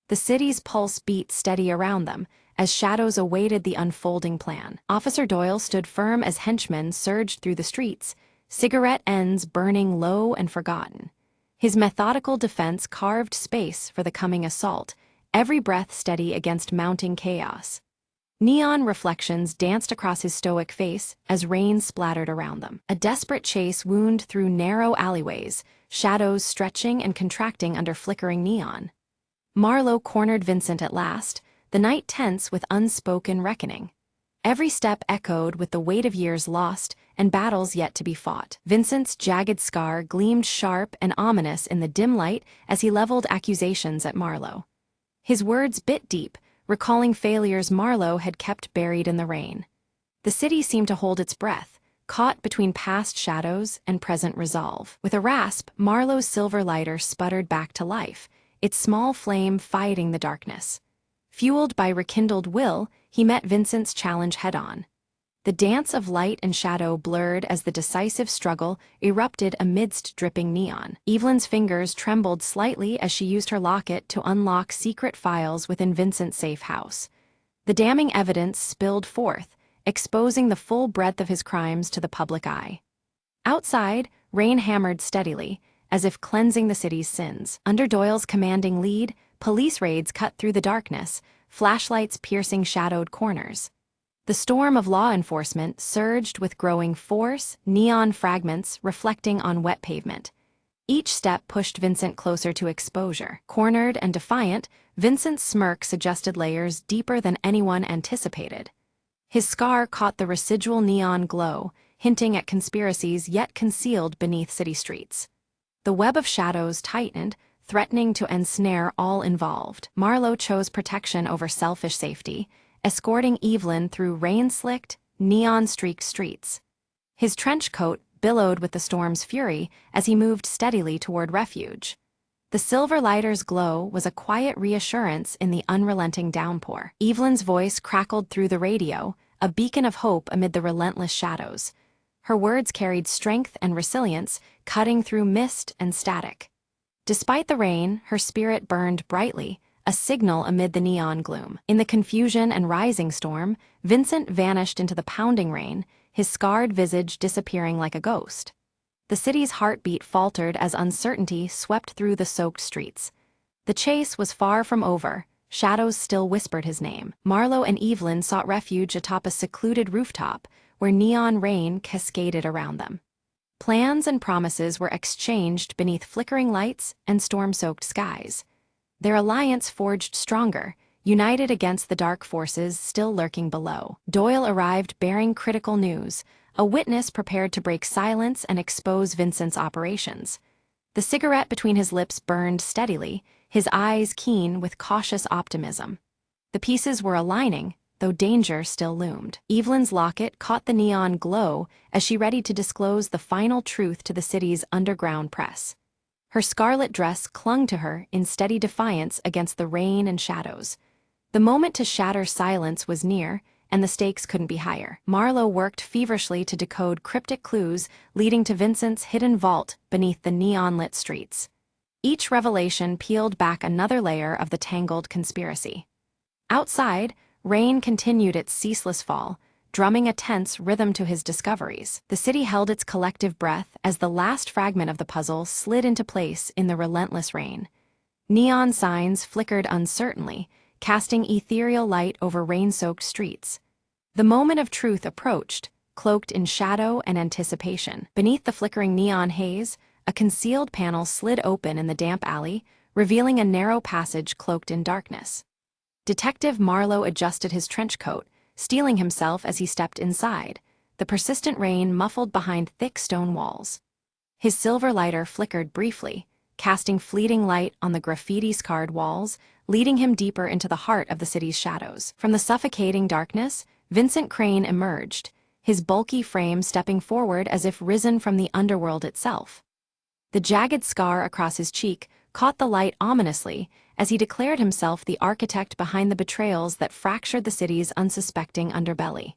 The city's pulse beat steady around them, as shadows awaited the unfolding plan. Officer Doyle stood firm as henchmen surged through the streets, cigarette ends burning low and forgotten. His methodical defense carved space for the coming assault, every breath steady against mounting chaos. Neon reflections danced across his stoic face as rain splattered around them. A desperate chase wound through narrow alleyways, shadows stretching and contracting under flickering neon. Marlowe cornered Vincent at last, the night tense with unspoken reckoning. Every step echoed with the weight of years lost and battles yet to be fought. Vincent's jagged scar gleamed sharp and ominous in the dim light as he leveled accusations at Marlowe. His words bit deep, recalling failures Marlowe had kept buried in the rain. The city seemed to hold its breath, caught between past shadows and present resolve. With a rasp, Marlowe's silver lighter sputtered back to life, its small flame fighting the darkness. Fueled by rekindled will, he met Vincent's challenge head-on. The dance of light and shadow blurred as the decisive struggle erupted amidst dripping neon. Evelyn's fingers trembled slightly as she used her locket to unlock secret files within Vincent's safe house. The damning evidence spilled forth, exposing the full breadth of his crimes to the public eye. Outside, rain hammered steadily, as if cleansing the city's sins. Under Doyle's commanding lead, police raids cut through the darkness, flashlights piercing shadowed corners. The storm of law enforcement surged with growing force, neon fragments reflecting on wet pavement. Each step pushed Vincent closer to exposure. Cornered and defiant, Vincent's smirk suggested layers deeper than anyone anticipated. His scar caught the residual neon glow, hinting at conspiracies yet concealed beneath city streets. The web of shadows tightened, threatening to ensnare all involved. Marlowe chose protection over selfish safety, escorting Evelyn through rain-slicked, neon-streaked streets. His trench coat billowed with the storm's fury as he moved steadily toward refuge. The silver lighter's glow was a quiet reassurance in the unrelenting downpour. Evelyn's voice crackled through the radio, a beacon of hope amid the relentless shadows. Her words carried strength and resilience, cutting through mist and static. Despite the rain, her spirit burned brightly, a signal amid the neon gloom. In the confusion and rising storm, Vincent vanished into the pounding rain, his scarred visage disappearing like a ghost. The city's heartbeat faltered as uncertainty swept through the soaked streets. The chase was far from over, shadows still whispered his name. Marlowe and Evelyn sought refuge atop a secluded rooftop, where neon rain cascaded around them. Plans and promises were exchanged beneath flickering lights and storm-soaked skies. Their alliance forged stronger, united against the dark forces still lurking below. Doyle arrived bearing critical news, a witness prepared to break silence and expose Vincent's operations. The cigarette between his lips burned steadily, his eyes keen with cautious optimism. The pieces were aligning, though danger still loomed. Evelyn's locket caught the neon glow as she readied to disclose the final truth to the city's underground press. Her scarlet dress clung to her in steady defiance against the rain and shadows. The moment to shatter silence was near, and the stakes couldn't be higher. Marlowe worked feverishly to decode cryptic clues leading to Vincent's hidden vault beneath the neon-lit streets. Each revelation peeled back another layer of the tangled conspiracy. Outside, rain continued its ceaseless fall, drumming a tense rhythm to his discoveries. The city held its collective breath as the last fragment of the puzzle slid into place in the relentless rain. Neon signs flickered uncertainly, casting ethereal light over rain-soaked streets. The moment of truth approached, cloaked in shadow and anticipation. Beneath the flickering neon haze, a concealed panel slid open in the damp alley, revealing a narrow passage cloaked in darkness. Detective Marlowe adjusted his trench coat, steeling himself as he stepped inside, the persistent rain muffled behind thick stone walls. His silver lighter flickered briefly, casting fleeting light on the graffiti-scarred walls, leading him deeper into the heart of the city's shadows. From the suffocating darkness, Vincent Crane emerged, his bulky frame stepping forward as if risen from the underworld itself. The jagged scar across his cheek caught the light ominously as he declared himself the architect behind the betrayals that fractured the city's unsuspecting underbelly.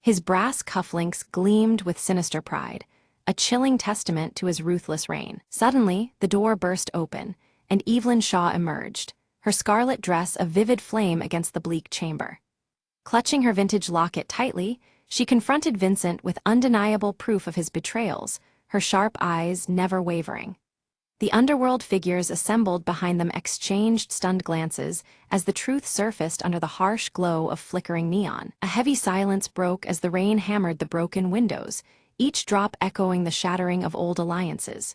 His brass cufflinks gleamed with sinister pride, a chilling testament to his ruthless reign. Suddenly, the door burst open, and Evelyn Shaw emerged, her scarlet dress a vivid flame against the bleak chamber. Clutching her vintage locket tightly, she confronted Vincent with undeniable proof of his betrayals, her sharp eyes never wavering. The underworld figures assembled behind them exchanged stunned glances as the truth surfaced under the harsh glow of flickering neon. A heavy silence broke as the rain hammered the broken windows, each drop echoing the shattering of old alliances.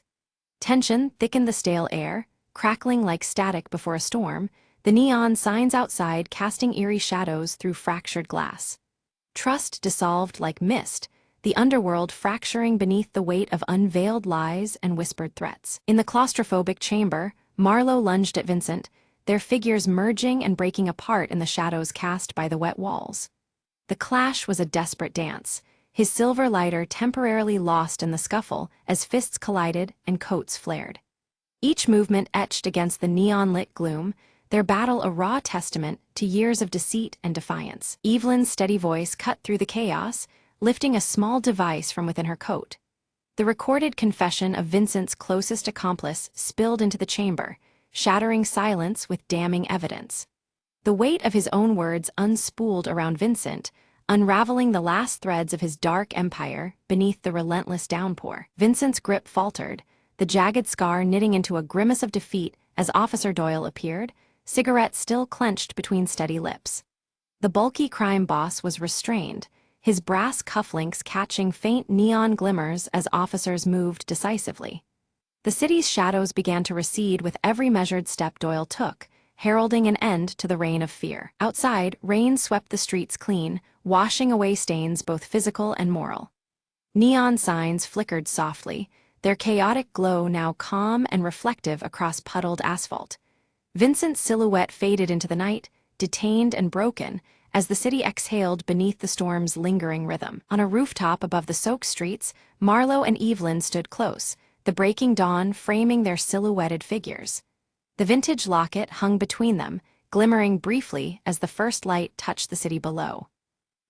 Tension thickened the stale air, crackling like static before a storm, the neon signs outside casting eerie shadows through fractured glass. Trust dissolved like mist, the underworld fracturing beneath the weight of unveiled lies and whispered threats. In the claustrophobic chamber, Marlowe lunged at Vincent, their figures merging and breaking apart in the shadows cast by the wet walls. The clash was a desperate dance, his silver lighter temporarily lost in the scuffle as fists collided and coats flared. Each movement etched against the neon-lit gloom, their battle a raw testament to years of deceit and defiance. Evelyn's steady voice cut through the chaos, lifting a small device from within her coat. The recorded confession of Vincent's closest accomplice spilled into the chamber, shattering silence with damning evidence. The weight of his own words unspooled around Vincent, unraveling the last threads of his dark empire beneath the relentless downpour. Vincent's grip faltered, the jagged scar knitting into a grimace of defeat as Officer Doyle appeared, cigarette still clenched between steady lips. The bulky crime boss was restrained, his brass cufflinks catching faint neon glimmers as officers moved decisively. The city's shadows began to recede with every measured step Doyle took, heralding an end to the reign of fear. Outside, rain swept the streets clean, washing away stains both physical and moral. Neon signs flickered softly, their chaotic glow now calm and reflective across puddled asphalt. Vincent's silhouette faded into the night, detained and broken, as the city exhaled beneath the storm's lingering rhythm. On a rooftop above the soaked streets, Marlowe and Evelyn stood close, the breaking dawn framing their silhouetted figures. The vintage locket hung between them, glimmering briefly as the first light touched the city below.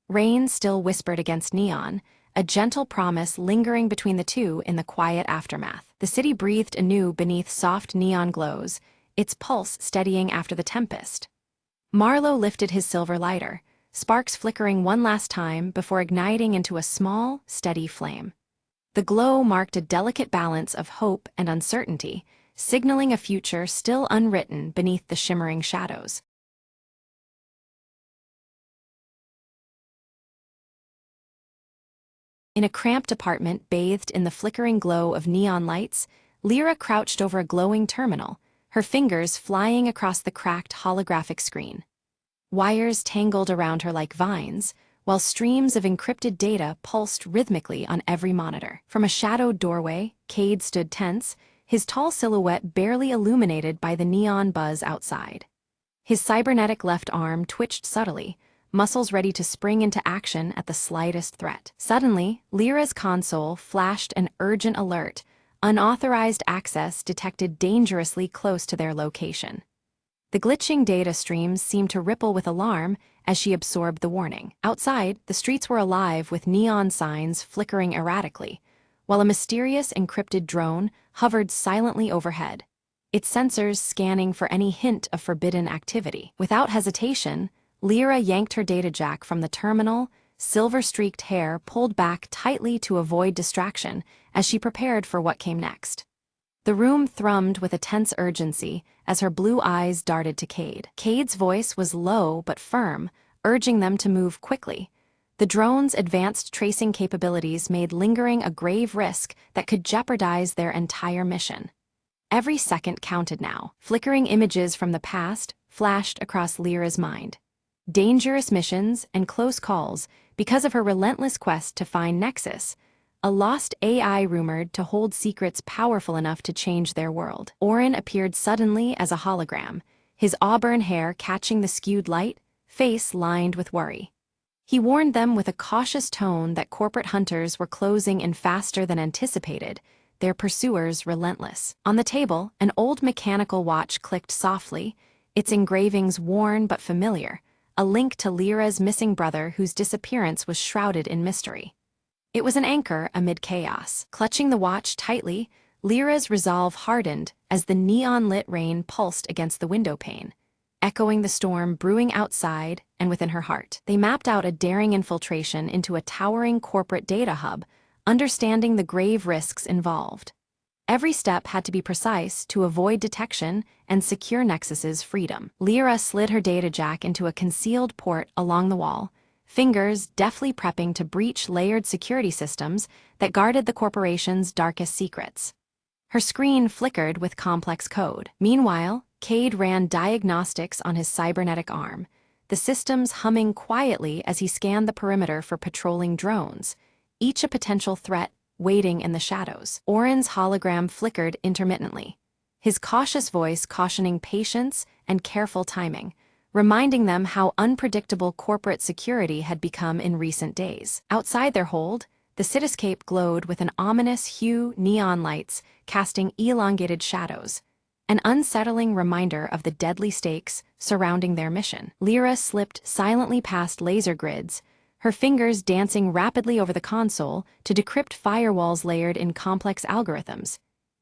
Rain still whispered against neon, a gentle promise lingering between the two in the quiet aftermath. The city breathed anew beneath soft neon glows, its pulse steadying after the tempest. Marlowe lifted his silver lighter, sparks flickering one last time before igniting into a small, steady flame. The glow marked a delicate balance of hope and uncertainty, signaling a future still unwritten beneath the shimmering shadows. In a cramped apartment bathed in the flickering glow of neon lights, Lyra crouched over a glowing terminal, her fingers flying across the cracked holographic screen. Wires tangled around her like vines, while streams of encrypted data pulsed rhythmically on every monitor. From a shadowed doorway, Cade stood tense, his tall silhouette barely illuminated by the neon buzz outside. His cybernetic left arm twitched subtly, muscles ready to spring into action at the slightest threat. Suddenly, Lyra's console flashed an urgent alert, unauthorized access detected dangerously close to their location. The glitching data streams seemed to ripple with alarm as she absorbed the warning. Outside, the streets were alive with neon signs flickering erratically, while a mysterious encrypted drone hovered silently overhead, its sensors scanning for any hint of forbidden activity. Without hesitation, Lyra yanked her data jack from the terminal, silver-streaked hair pulled back tightly to avoid distraction as she prepared for what came next. The room thrummed with a tense urgency as her blue eyes darted to Cade. Cade's voice was low but firm, urging them to move quickly. The drone's advanced tracing capabilities made lingering a grave risk that could jeopardize their entire mission. Every second counted now. Flickering images from the past flashed across Lyra's mind. Dangerous missions and close calls because of her relentless quest to find Nexus, a lost AI rumored to hold secrets powerful enough to change their world. Orin appeared suddenly as a hologram, his auburn hair catching the skewed light, face lined with worry. He warned them with a cautious tone that corporate hunters were closing in faster than anticipated, their pursuers relentless. On the table, an old mechanical watch clicked softly, its engravings worn but familiar, a link to Lyra's missing brother whose disappearance was shrouded in mystery. It was an anchor amid chaos. Clutching the watch tightly, Lyra's resolve hardened as the neon-lit rain pulsed against the windowpane, echoing the storm brewing outside and within her heart. They mapped out a daring infiltration into a towering corporate data hub, understanding the grave risks involved. Every step had to be precise to avoid detection and secure Nexus's freedom. Lyra slid her data jack into a concealed port along the wall, fingers deftly prepping to breach layered security systems that guarded the corporation's darkest secrets. Her screen flickered with complex code. Meanwhile, Cade ran diagnostics on his cybernetic arm, the systems humming quietly as he scanned the perimeter for patrolling drones, each a potential threat waiting in the shadows. Orin's hologram flickered intermittently, his cautious voice cautioning patience and careful timing, reminding them how unpredictable corporate security had become in recent days. Outside their hold, the cityscape glowed with an ominous hue neon lights casting elongated shadows, an unsettling reminder of the deadly stakes surrounding their mission. Lyra slipped silently past laser grids, her fingers dancing rapidly over the console to decrypt firewalls layered in complex algorithms,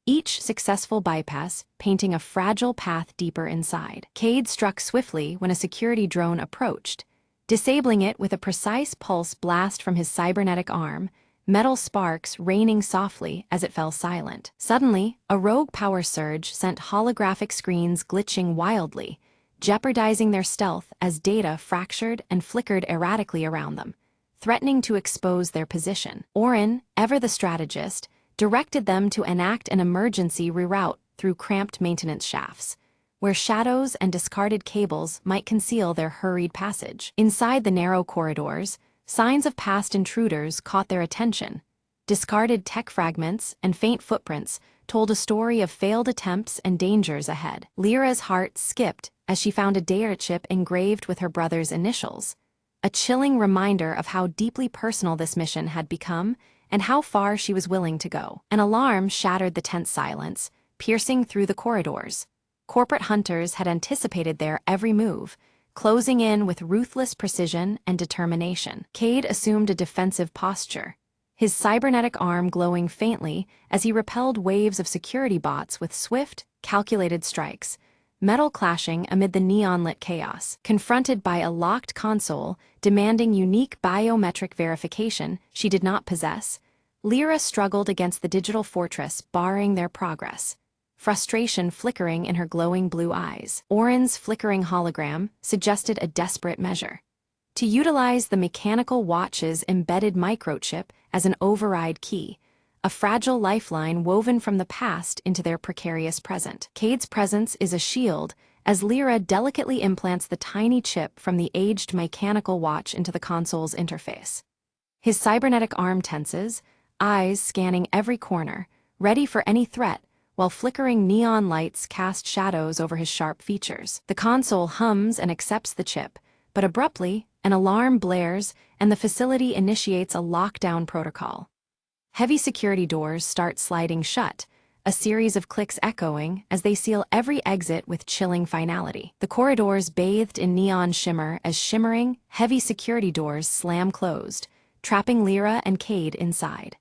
each successful bypass painting a fragile path deeper inside. Cade struck swiftly when a security drone approached, disabling it with a precise pulse blast from his cybernetic arm, metal sparks raining softly as it fell silent. Suddenly, a rogue power surge sent holographic screens glitching wildly, jeopardizing their stealth as data fractured and flickered erratically around them, threatening to expose their position. Orin, ever the strategist, directed them to enact an emergency reroute through cramped maintenance shafts, where shadows and discarded cables might conceal their hurried passage. Inside the narrow corridors, signs of past intruders caught their attention. Discarded tech fragments and faint footprints told a story of failed attempts and dangers ahead. Lyra's heart skipped as she found a data chip engraved with her brother's initials, a chilling reminder of how deeply personal this mission had become and how far she was willing to go. An alarm shattered the tense silence, piercing through the corridors. Corporate hunters had anticipated their every move, closing in with ruthless precision and determination. Cade assumed a defensive posture, his cybernetic arm glowing faintly as he repelled waves of security bots with swift, calculated strikes, metal clashing amid the neon-lit chaos. Confronted by a locked console demanding unique biometric verification she did not possess, Lyra struggled against the digital fortress barring their progress, frustration flickering in her glowing blue eyes. Orin's flickering hologram suggested a desperate measure: to utilize the mechanical watch's embedded microchip as an override key, a fragile lifeline woven from the past into their precarious present. Cade's presence is a shield as Lyra delicately implants the tiny chip from the aged mechanical watch into the console's interface. His cybernetic arm tenses, eyes scanning every corner, ready for any threat, while flickering neon lights cast shadows over his sharp features. The console hums and accepts the chip, but abruptly, an alarm blares and the facility initiates a lockdown protocol. Heavy security doors start sliding shut, a series of clicks echoing as they seal every exit with chilling finality. The corridors bathed in neon shimmer as shimmering, heavy security doors slam closed, trapping Lyra and Cade inside.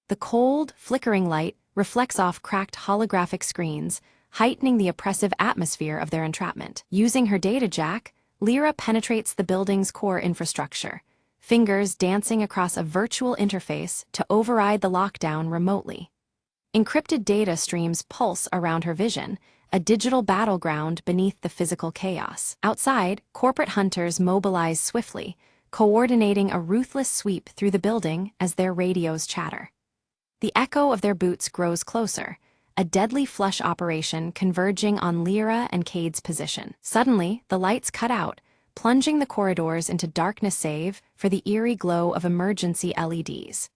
The cold, flickering light reflects off cracked holographic screens, heightening the oppressive atmosphere of their entrapment. Using her data jack, Lyra penetrates the building's core infrastructure, fingers dancing across a virtual interface to override the lockdown remotely. Encrypted data streams pulse around her vision, a digital battleground beneath the physical chaos. Outside, corporate hunters mobilize swiftly, coordinating a ruthless sweep through the building as their radios chatter. The echo of their boots grows closer, a deadly flush operation converging on Lyra and Cade's position. Suddenly, the lights cut out, plunging the corridors into darkness save for the eerie glow of emergency LEDs.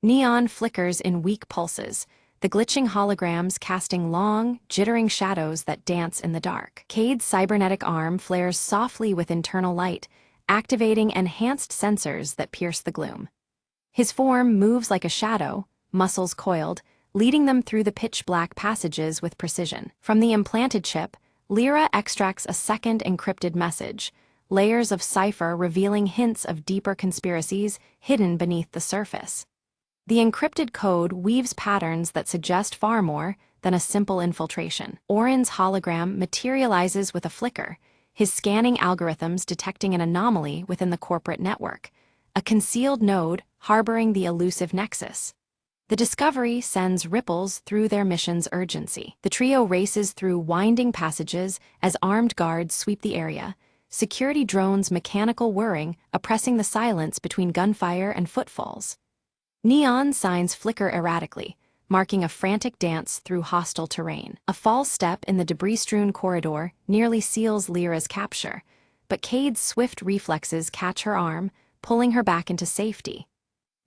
Neon flickers in weak pulses, the glitching holograms casting long, jittering shadows that dance in the dark. Cade's cybernetic arm flares softly with internal light, activating enhanced sensors that pierce the gloom. His form moves like a shadow, muscles coiled, leading them through the pitch-black passages with precision. From the implanted chip, Lyra extracts a second encrypted message, layers of cipher revealing hints of deeper conspiracies hidden beneath the surface. The encrypted code weaves patterns that suggest far more than a simple infiltration. Orin's hologram materializes with a flicker, his scanning algorithms detecting an anomaly within the corporate network, a concealed node harboring the elusive nexus. The discovery sends ripples through their mission's urgency. The trio races through winding passages as armed guards sweep the area, security drones' mechanical whirring oppressing the silence between gunfire and footfalls. Neon signs flicker erratically, marking a frantic dance through hostile terrain. A false step in the debris-strewn corridor nearly seals Lyra's capture, but Cade's swift reflexes catch her arm, pulling her back into safety.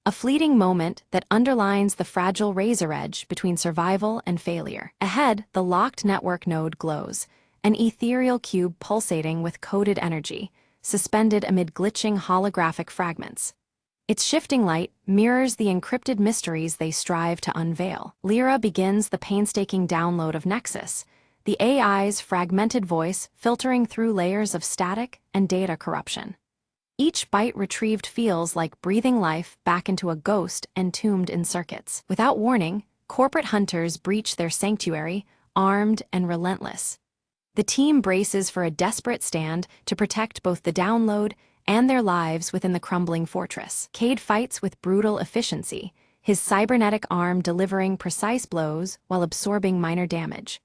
A fleeting moment that underlines the fragile razor edge between survival and failure. Ahead, the locked network node glows, an ethereal cube pulsating with coded energy, suspended amid glitching holographic fragments. Its shifting light mirrors the encrypted mysteries they strive to unveil. Lyra begins the painstaking download of Nexus, the AI's fragmented voice filtering through layers of static and data corruption. Each byte retrieved feels like breathing life back into a ghost entombed in circuits. Without warning, corporate hunters breach their sanctuary, armed and relentless. The team braces for a desperate stand to protect both the download and their lives within the crumbling fortress. Cade fights with brutal efficiency, his cybernetic arm delivering precise blows while absorbing minor damage.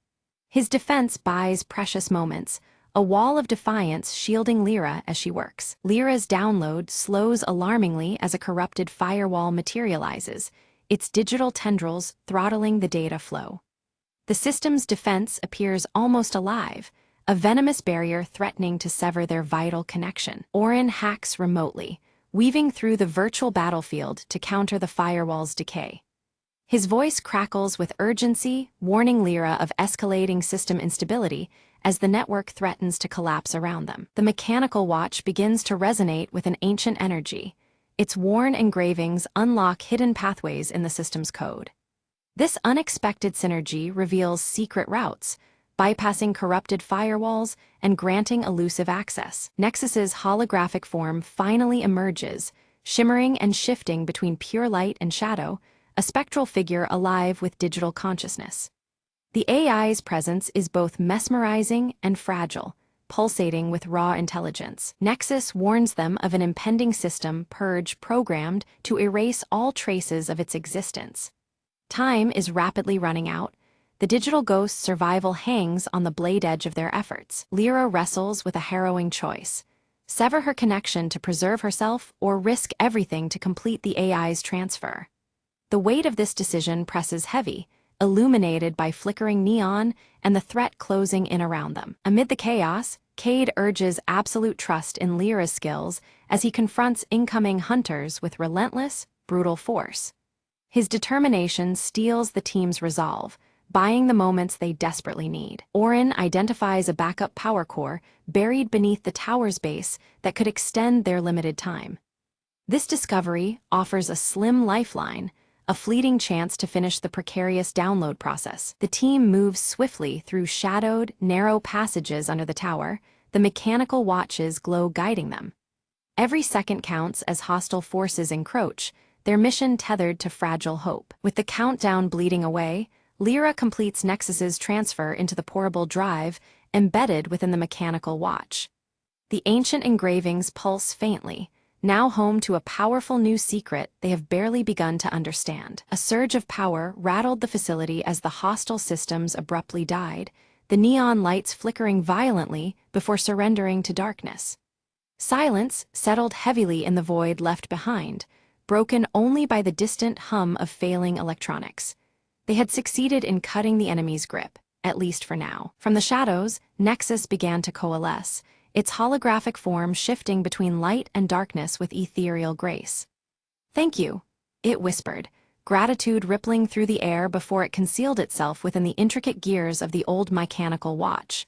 His defense buys precious moments, a wall of defiance shielding Lyra as she works. Lyra's download slows alarmingly as a corrupted firewall materializes, its digital tendrils throttling the data flow. The system's defense appears almost alive, a venomous barrier threatening to sever their vital connection. Orin hacks remotely, weaving through the virtual battlefield to counter the firewall's decay. His voice crackles with urgency, warning Lyra of escalating system instability as the network threatens to collapse around them. The mechanical watch begins to resonate with an ancient energy. Its worn engravings unlock hidden pathways in the system's code. This unexpected synergy reveals secret routes, bypassing corrupted firewalls and granting elusive access. Nexus's holographic form finally emerges, shimmering and shifting between pure light and shadow, a spectral figure alive with digital consciousness. The AI's presence is both mesmerizing and fragile, pulsating with raw intelligence. Nexus warns them of an impending system purge programmed to erase all traces of its existence. Time is rapidly running out. The digital ghost's survival hangs on the blade edge of their efforts. Lyra wrestles with a harrowing choice: sever her connection to preserve herself or risk everything to complete the AI's transfer. The weight of this decision presses heavy, illuminated by flickering neon and the threat closing in around them. Amid the chaos, Cade urges absolute trust in Lyra's skills as he confronts incoming hunters with relentless, brutal force. His determination steels the team's resolve, buying the moments they desperately need. Orin identifies a backup power core buried beneath the tower's base that could extend their limited time. This discovery offers a slim lifeline, a fleeting chance to finish the precarious download process. The team moves swiftly through shadowed, narrow passages under the tower, the mechanical watches glow guiding them. Every second counts as hostile forces encroach, their mission tethered to fragile hope. With the countdown bleeding away, Lyra completes Nexus's transfer into the portable drive embedded within the mechanical watch. The ancient engravings pulse faintly, now home to a powerful new secret they have barely begun to understand. A surge of power rattled the facility as the hostile systems abruptly died, the neon lights flickering violently before surrendering to darkness. Silence settled heavily in the void left behind, broken only by the distant hum of failing electronics. They had succeeded in cutting the enemy's grip, at least for now. From the shadows, Nexus began to coalesce, its holographic form shifting between light and darkness with ethereal grace. "Thank you," it whispered, gratitude rippling through the air before it concealed itself within the intricate gears of the old mechanical watch.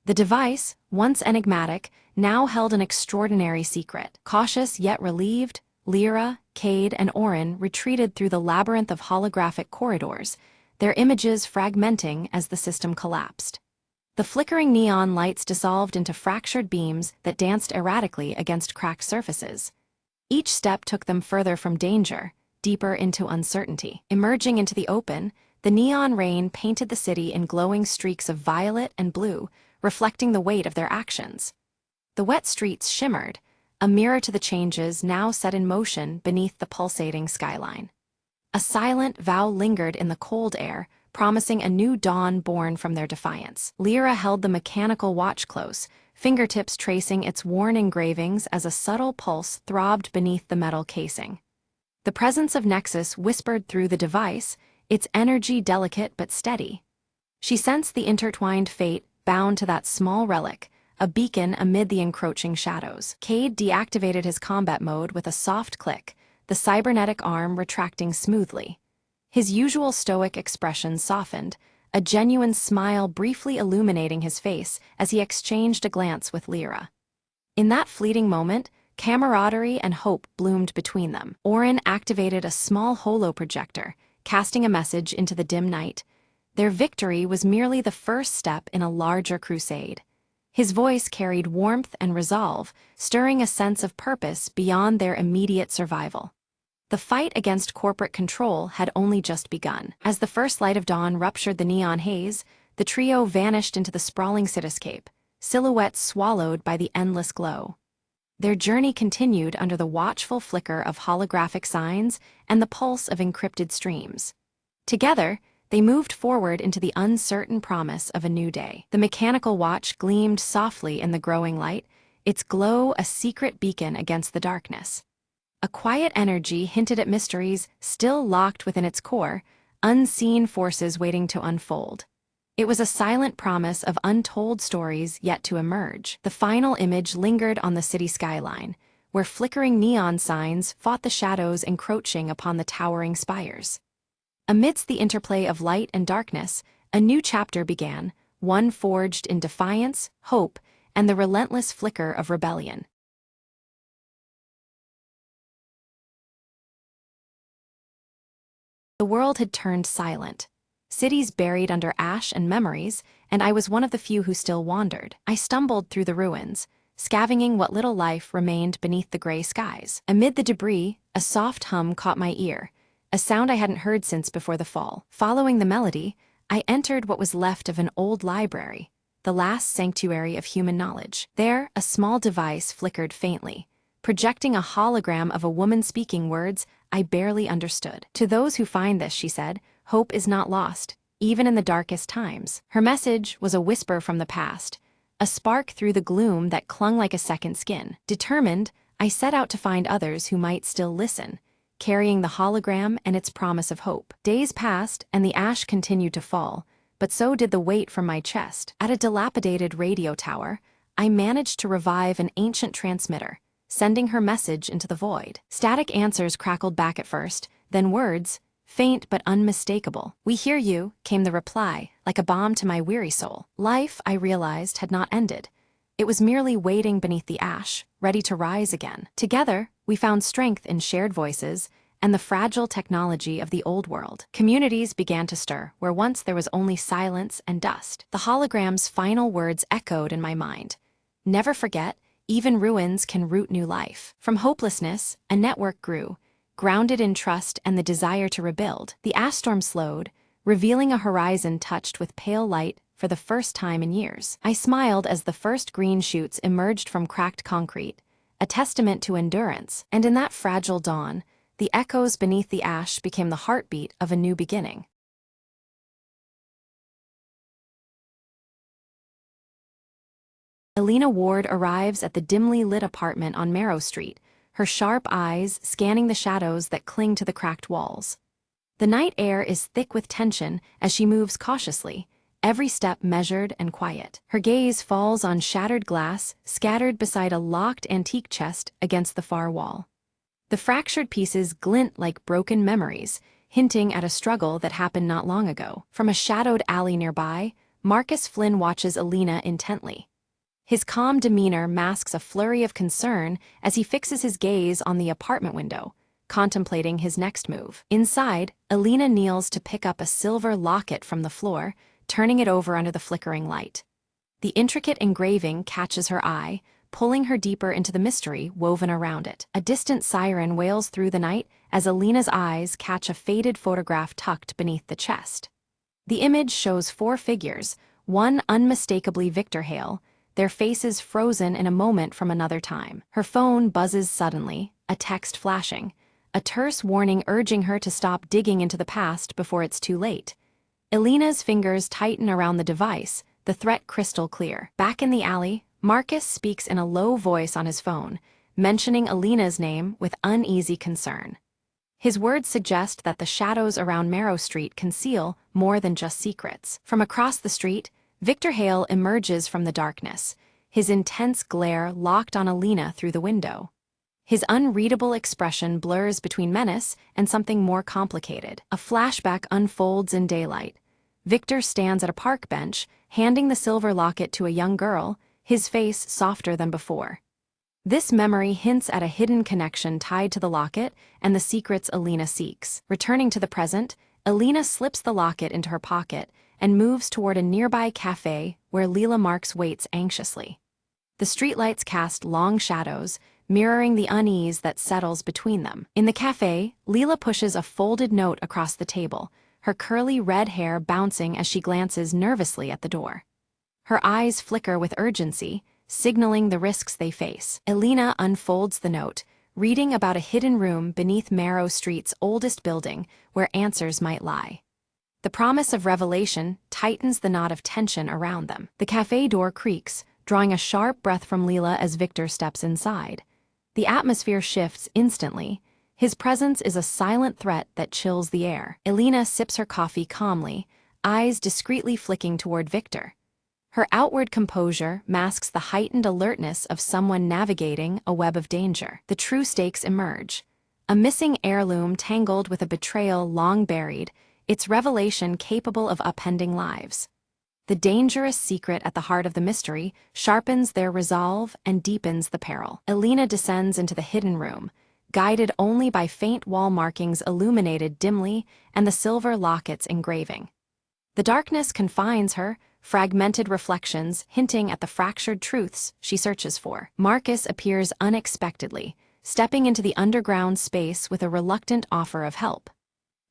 The device, once enigmatic, now held an extraordinary secret. Cautious yet relieved, Lyra, Cade, and Orin retreated through the labyrinth of holographic corridors, their images fragmenting as the system collapsed. The flickering neon lights dissolved into fractured beams that danced erratically against cracked surfaces. Each step took them further from danger, deeper into uncertainty. Emerging into the open, the neon rain painted the city in glowing streaks of violet and blue, reflecting the weight of their actions. The wet streets shimmered, a mirror to the changes now set in motion beneath the pulsating skyline. A silent vow lingered in the cold air, promising a new dawn born from their defiance. Lyra held the mechanical watch close, fingertips tracing its worn engravings as a subtle pulse throbbed beneath the metal casing. The presence of Nexus whispered through the device, its energy delicate but steady. She sensed the intertwined fate bound to that small relic, a beacon amid the encroaching shadows. Cade deactivated his combat mode with a soft click, the cybernetic arm retracting smoothly. His usual stoic expression softened, a genuine smile briefly illuminating his face as he exchanged a glance with Lyra. In that fleeting moment, camaraderie and hope bloomed between them. Orin activated a small holoprojector, casting a message into the dim night. Their victory was merely the first step in a larger crusade. His voice carried warmth and resolve, stirring a sense of purpose beyond their immediate survival. The fight against corporate control had only just begun. As the first light of dawn ruptured the neon haze, the trio vanished into the sprawling cityscape, silhouettes swallowed by the endless glow. Their journey continued under the watchful flicker of holographic signs and the pulse of encrypted streams. Together, they moved forward into the uncertain promise of a new day. The mechanical watch gleamed softly in the growing light, its glow a secret beacon against the darkness. A quiet energy hinted at mysteries still locked within its core, unseen forces waiting to unfold. It was a silent promise of untold stories yet to emerge. The final image lingered on the city skyline, where flickering neon signs fought the shadows encroaching upon the towering spires. Amidst the interplay of light and darkness, a new chapter began, one forged in defiance, hope, and the relentless flicker of rebellion. The world had turned silent. Cities buried under ash and memories, and I was one of the few who still wandered. I stumbled through the ruins, scavenging what little life remained beneath the gray skies. Amid the debris, a soft hum caught my ear, a sound I hadn't heard since before the fall. Following the melody, I entered what was left of an old library, the last sanctuary of human knowledge. There, a small device flickered faintly, projecting a hologram of a woman speaking words I barely understood. "To those who find this," she said, "hope is not lost, even in the darkest times." Her message was a whisper from the past, a spark through the gloom that clung like a second skin. Determined, I set out to find others who might still listen, carrying the hologram and its promise of hope. Days passed, and the ash continued to fall, but so did the weight from my chest. At a dilapidated radio tower, I managed to revive an ancient transmitter, sending her message into the void. Static answers crackled back at first, then words, faint but unmistakable. "We hear you," came the reply, like a balm to my weary soul. Life, I realized, had not ended. It was merely waiting beneath the ash, ready to rise again. Together, we found strength in shared voices and the fragile technology of the old world. Communities began to stir, where once there was only silence and dust. The hologram's final words echoed in my mind. "Never forget, even ruins can root new life." From hopelessness, a network grew, grounded in trust and the desire to rebuild. The ash storm slowed, revealing a horizon touched with pale light for the first time in years. I smiled as the first green shoots emerged from cracked concrete, a testament to endurance, and in that fragile dawn, the echoes beneath the ash became the heartbeat of a new beginning. Elena Ward arrives at the dimly lit apartment on Marrow Street, her sharp eyes scanning the shadows that cling to the cracked walls. The night air is thick with tension as she moves cautiously, every step measured and quiet. Her gaze falls on shattered glass, scattered beside a locked antique chest against the far wall. The fractured pieces glint like broken memories, hinting at a struggle that happened not long ago. From a shadowed alley nearby, Marcus Flynn watches Alina intently. His calm demeanor masks a flurry of concern as he fixes his gaze on the apartment window, contemplating his next move. Inside, Alina kneels to pick up a silver locket from the floor, turning it over under the flickering light. The intricate engraving catches her eye, pulling her deeper into the mystery woven around it. A distant siren wails through the night as Alina's eyes catch a faded photograph tucked beneath the chest. The image shows 4 figures, one unmistakably Victor Hale, their faces frozen in a moment from another time. Her phone buzzes suddenly, a text flashing, a terse warning urging her to stop digging into the past before it's too late. Alina's fingers tighten around the device, the threat crystal clear. Back in the alley, Marcus speaks in a low voice on his phone, mentioning Alina's name with uneasy concern. His words suggest that the shadows around Marrow Street conceal more than just secrets. From across the street, Victor Hale emerges from the darkness, his intense glare locked on Alina through the window. His unreadable expression blurs between menace and something more complicated. A flashback unfolds in daylight. Victor stands at a park bench, handing the silver locket to a young girl, his face softer than before. This memory hints at a hidden connection tied to the locket and the secrets Alina seeks. Returning to the present, Alina slips the locket into her pocket and moves toward a nearby cafe where Leela Marks waits anxiously. The streetlights cast long shadows, mirroring the unease that settles between them. In the cafe, Leela pushes a folded note across the table, her curly red hair bouncing as she glances nervously at the door. Her eyes flicker with urgency, signaling the risks they face. Alina unfolds the note, reading about a hidden room beneath Marrow Street's oldest building where answers might lie. The promise of revelation tightens the knot of tension around them. The cafe door creaks, drawing a sharp breath from Leela as Victor steps inside. The atmosphere shifts instantly. His presence is a silent threat that chills the air. Alina sips her coffee calmly, eyes discreetly flicking toward Victor. Her outward composure masks the heightened alertness of someone navigating a web of danger. The true stakes emerge. A missing heirloom tangled with a betrayal long buried, its revelation capable of upending lives. The dangerous secret at the heart of the mystery sharpens their resolve and deepens the peril. Alina descends into the hidden room, guided only by faint wall markings illuminated dimly and the silver locket's engraving. The darkness confines her, fragmented reflections hinting at the fractured truths she searches for. Marcus appears unexpectedly, stepping into the underground space with a reluctant offer of help.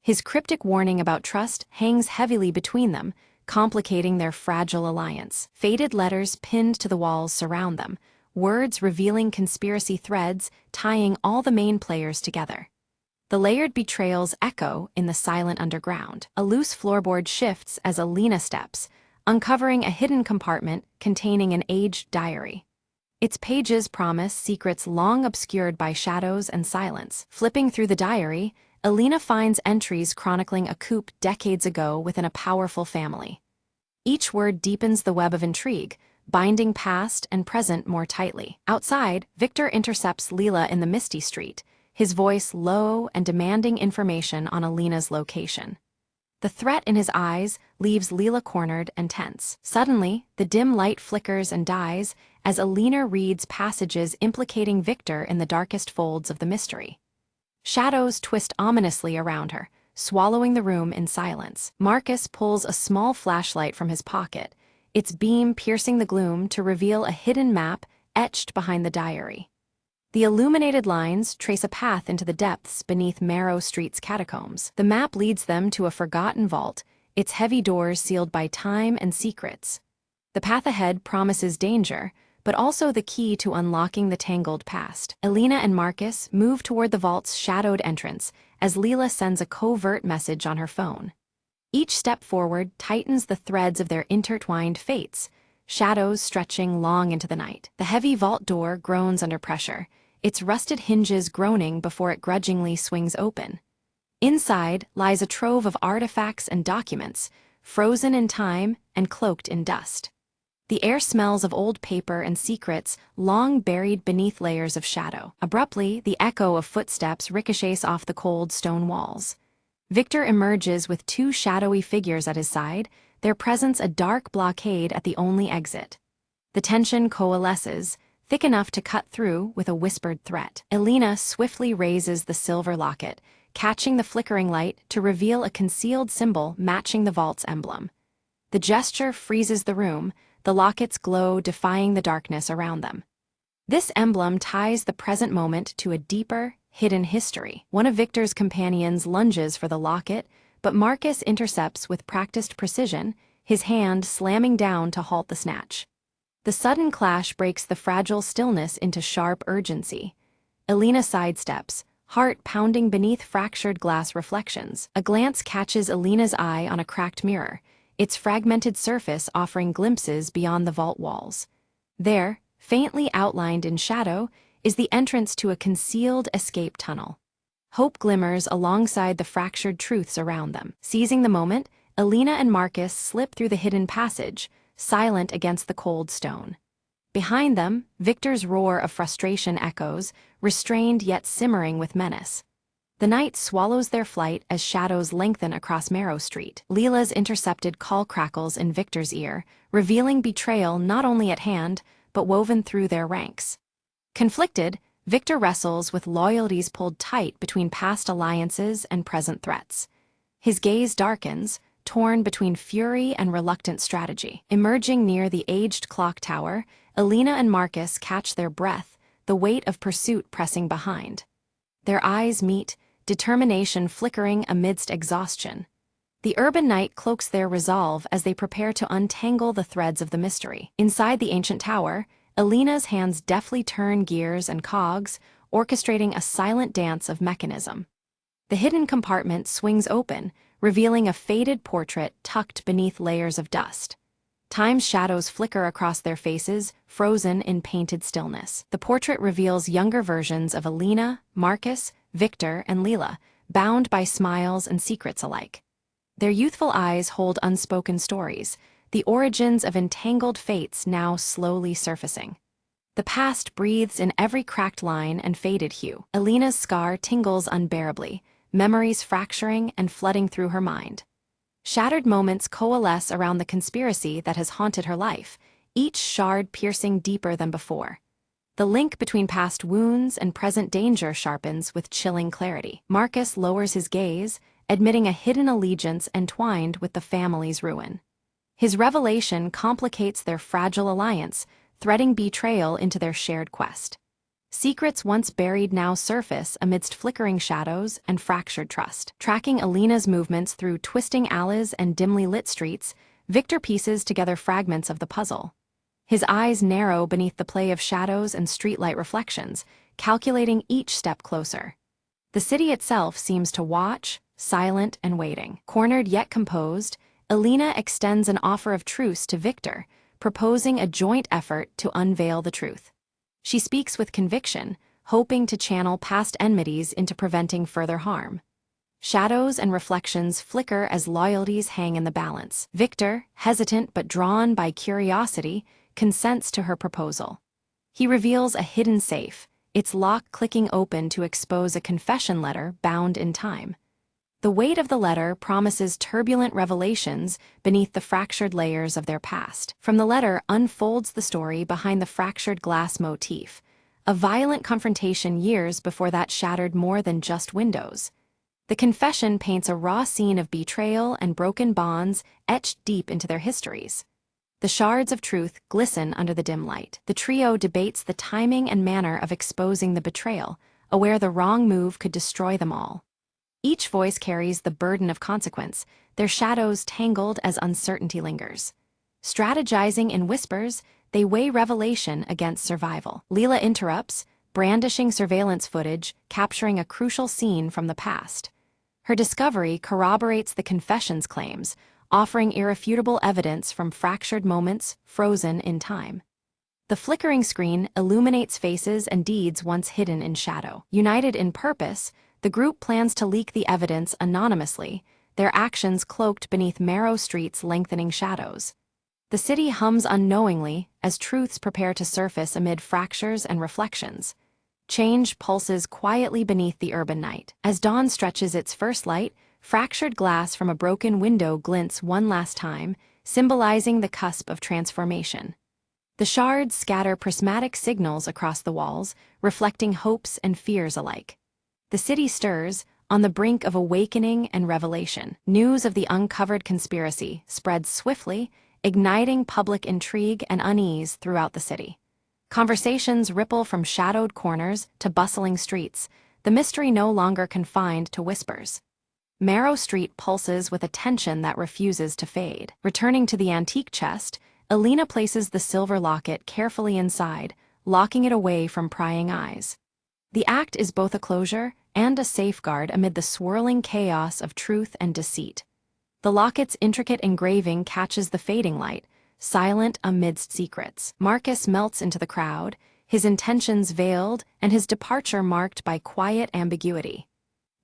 His cryptic warning about trust hangs heavily between them, complicating their fragile alliance. Faded letters pinned to the walls surround them, words revealing conspiracy threads tying all the main players together. The layered betrayals echo in the silent underground. A loose floorboard shifts as Alina steps, uncovering a hidden compartment containing an aged diary. Its pages promise secrets long obscured by shadows and silence. Flipping through the diary, Alina finds entries chronicling a coup decades ago within a powerful family. Each word deepens the web of intrigue, binding past and present more tightly. Outside, Victor intercepts Leela in the misty street, his voice low and demanding information on Alina's location. The threat in his eyes leaves Leela cornered and tense. Suddenly, the dim light flickers and dies as Alina reads passages implicating Victor in the darkest folds of the mystery. Shadows twist ominously around her, swallowing the room in silence. Marcus pulls a small flashlight from his pocket, its beam piercing the gloom to reveal a hidden map etched behind the diary. The illuminated lines trace a path into the depths beneath Marrow Street's catacombs. The map leads them to a forgotten vault, its heavy doors sealed by time and secrets. The path ahead promises danger, but also the key to unlocking the tangled past. Alina and Marcus move toward the vault's shadowed entrance as Leela sends a covert message on her phone. Each step forward tightens the threads of their intertwined fates, shadows stretching long into the night. The heavy vault door groans under pressure, its rusted hinges groaning before it grudgingly swings open. Inside lies a trove of artifacts and documents, frozen in time and cloaked in dust. The air smells of old paper and secrets long buried beneath layers of shadow. Abruptly, the echo of footsteps ricochets off the cold stone walls. Victor emerges with two shadowy figures at his side, their presence a dark blockade at the only exit. The tension coalesces, thick enough to cut through with a whispered threat. Elena swiftly raises the silver locket, catching the flickering light to reveal a concealed symbol matching the vault's emblem. The gesture freezes the room, the locket's glow defying the darkness around them. This emblem ties the present moment to a deeper, hidden history. One of Victor's companions lunges for the locket, but Marcus intercepts with practiced precision, his hand slamming down to halt the snatch. The sudden clash breaks the fragile stillness into sharp urgency. Elena sidesteps, heart pounding beneath fractured glass reflections. A glance catches Elena's eye on a cracked mirror, its fragmented surface offering glimpses beyond the vault walls. There, faintly outlined in shadow, is the entrance to a concealed escape tunnel. Hope glimmers alongside the fractured truths around them. Seizing the moment, Elena and Marcus slip through the hidden passage, silent against the cold stone. Behind them, Victor's roar of frustration echoes, restrained yet simmering with menace. The night swallows their flight as shadows lengthen across Marrow Street. Leela's intercepted call crackles in Victor's ear, revealing betrayal not only at hand, but woven through their ranks. Conflicted, Victor wrestles with loyalties pulled tight between past alliances and present threats. His gaze darkens, torn between fury and reluctant strategy. Emerging near the aged clock tower, Elena and Marcus catch their breath, the weight of pursuit pressing behind. Their eyes meet, determination flickering amidst exhaustion. The urban night cloaks their resolve as they prepare to untangle the threads of the mystery. Inside the ancient tower, Elena's hands deftly turn gears and cogs, orchestrating a silent dance of mechanism. The hidden compartment swings open, revealing a faded portrait tucked beneath layers of dust. Time's shadows flicker across their faces, frozen in painted stillness. The portrait reveals younger versions of Elena, Marcus, Victor, and Leela, bound by smiles and secrets alike. Their youthful eyes hold unspoken stories, the origins of entangled fates now slowly surfacing. The past breathes in every cracked line and faded hue. Elena's scar tingles unbearably, memories fracturing and flooding through her mind. Shattered moments coalesce around the conspiracy that has haunted her life, each shard piercing deeper than before. The link between past wounds and present danger sharpens with chilling clarity. Marcus lowers his gaze, admitting a hidden allegiance entwined with the family's ruin. His revelation complicates their fragile alliance, threading betrayal into their shared quest. Secrets once buried now surface amidst flickering shadows and fractured trust. Tracking Elena's movements through twisting alleys and dimly lit streets, Victor pieces together fragments of the puzzle. His eyes narrow beneath the play of shadows and streetlight reflections, calculating each step closer. The city itself seems to watch, silent and waiting. Cornered yet composed, Elena extends an offer of truce to Victor, proposing a joint effort to unveil the truth. She speaks with conviction, hoping to channel past enmities into preventing further harm. Shadows and reflections flicker as loyalties hang in the balance. Victor, hesitant but drawn by curiosity, consents to her proposal. He reveals a hidden safe, its lock clicking open to expose a confession letter bound in time. The weight of the letter promises turbulent revelations beneath the fractured layers of their past. From the letter unfolds the story behind the fractured glass motif, a violent confrontation years before that shattered more than just windows. The confession paints a raw scene of betrayal and broken bonds etched deep into their histories. The shards of truth glisten under the dim light. The trio debates the timing and manner of exposing the betrayal, aware the wrong move could destroy them all. Each voice carries the burden of consequence, their shadows tangled as uncertainty lingers. Strategizing in whispers, they weigh revelation against survival. Leela interrupts, brandishing surveillance footage, capturing a crucial scene from the past. Her discovery corroborates the confession's claims, offering irrefutable evidence from fractured moments frozen in time. The flickering screen illuminates faces and deeds once hidden in shadow. United in purpose, the group plans to leak the evidence anonymously, their actions cloaked beneath Marrow Street's lengthening shadows. The city hums unknowingly as truths prepare to surface amid fractures and reflections. Change pulses quietly beneath the urban night. As dawn stretches its first light, fractured glass from a broken window glints one last time, symbolizing the cusp of transformation. The shards scatter prismatic signals across the walls, reflecting hopes and fears alike. The city stirs, on the brink of awakening and revelation. News of the uncovered conspiracy spreads swiftly, igniting public intrigue and unease throughout the city. Conversations ripple from shadowed corners to bustling streets, the mystery no longer confined to whispers. Marrow Street pulses with a tension that refuses to fade. Returning to the antique chest, Alina places the silver locket carefully inside, locking it away from prying eyes. The act is both a closure and a safeguard amid the swirling chaos of truth and deceit. The locket's intricate engraving catches the fading light, silent amidst secrets. Marcus melts into the crowd, his intentions veiled and his departure marked by quiet ambiguity.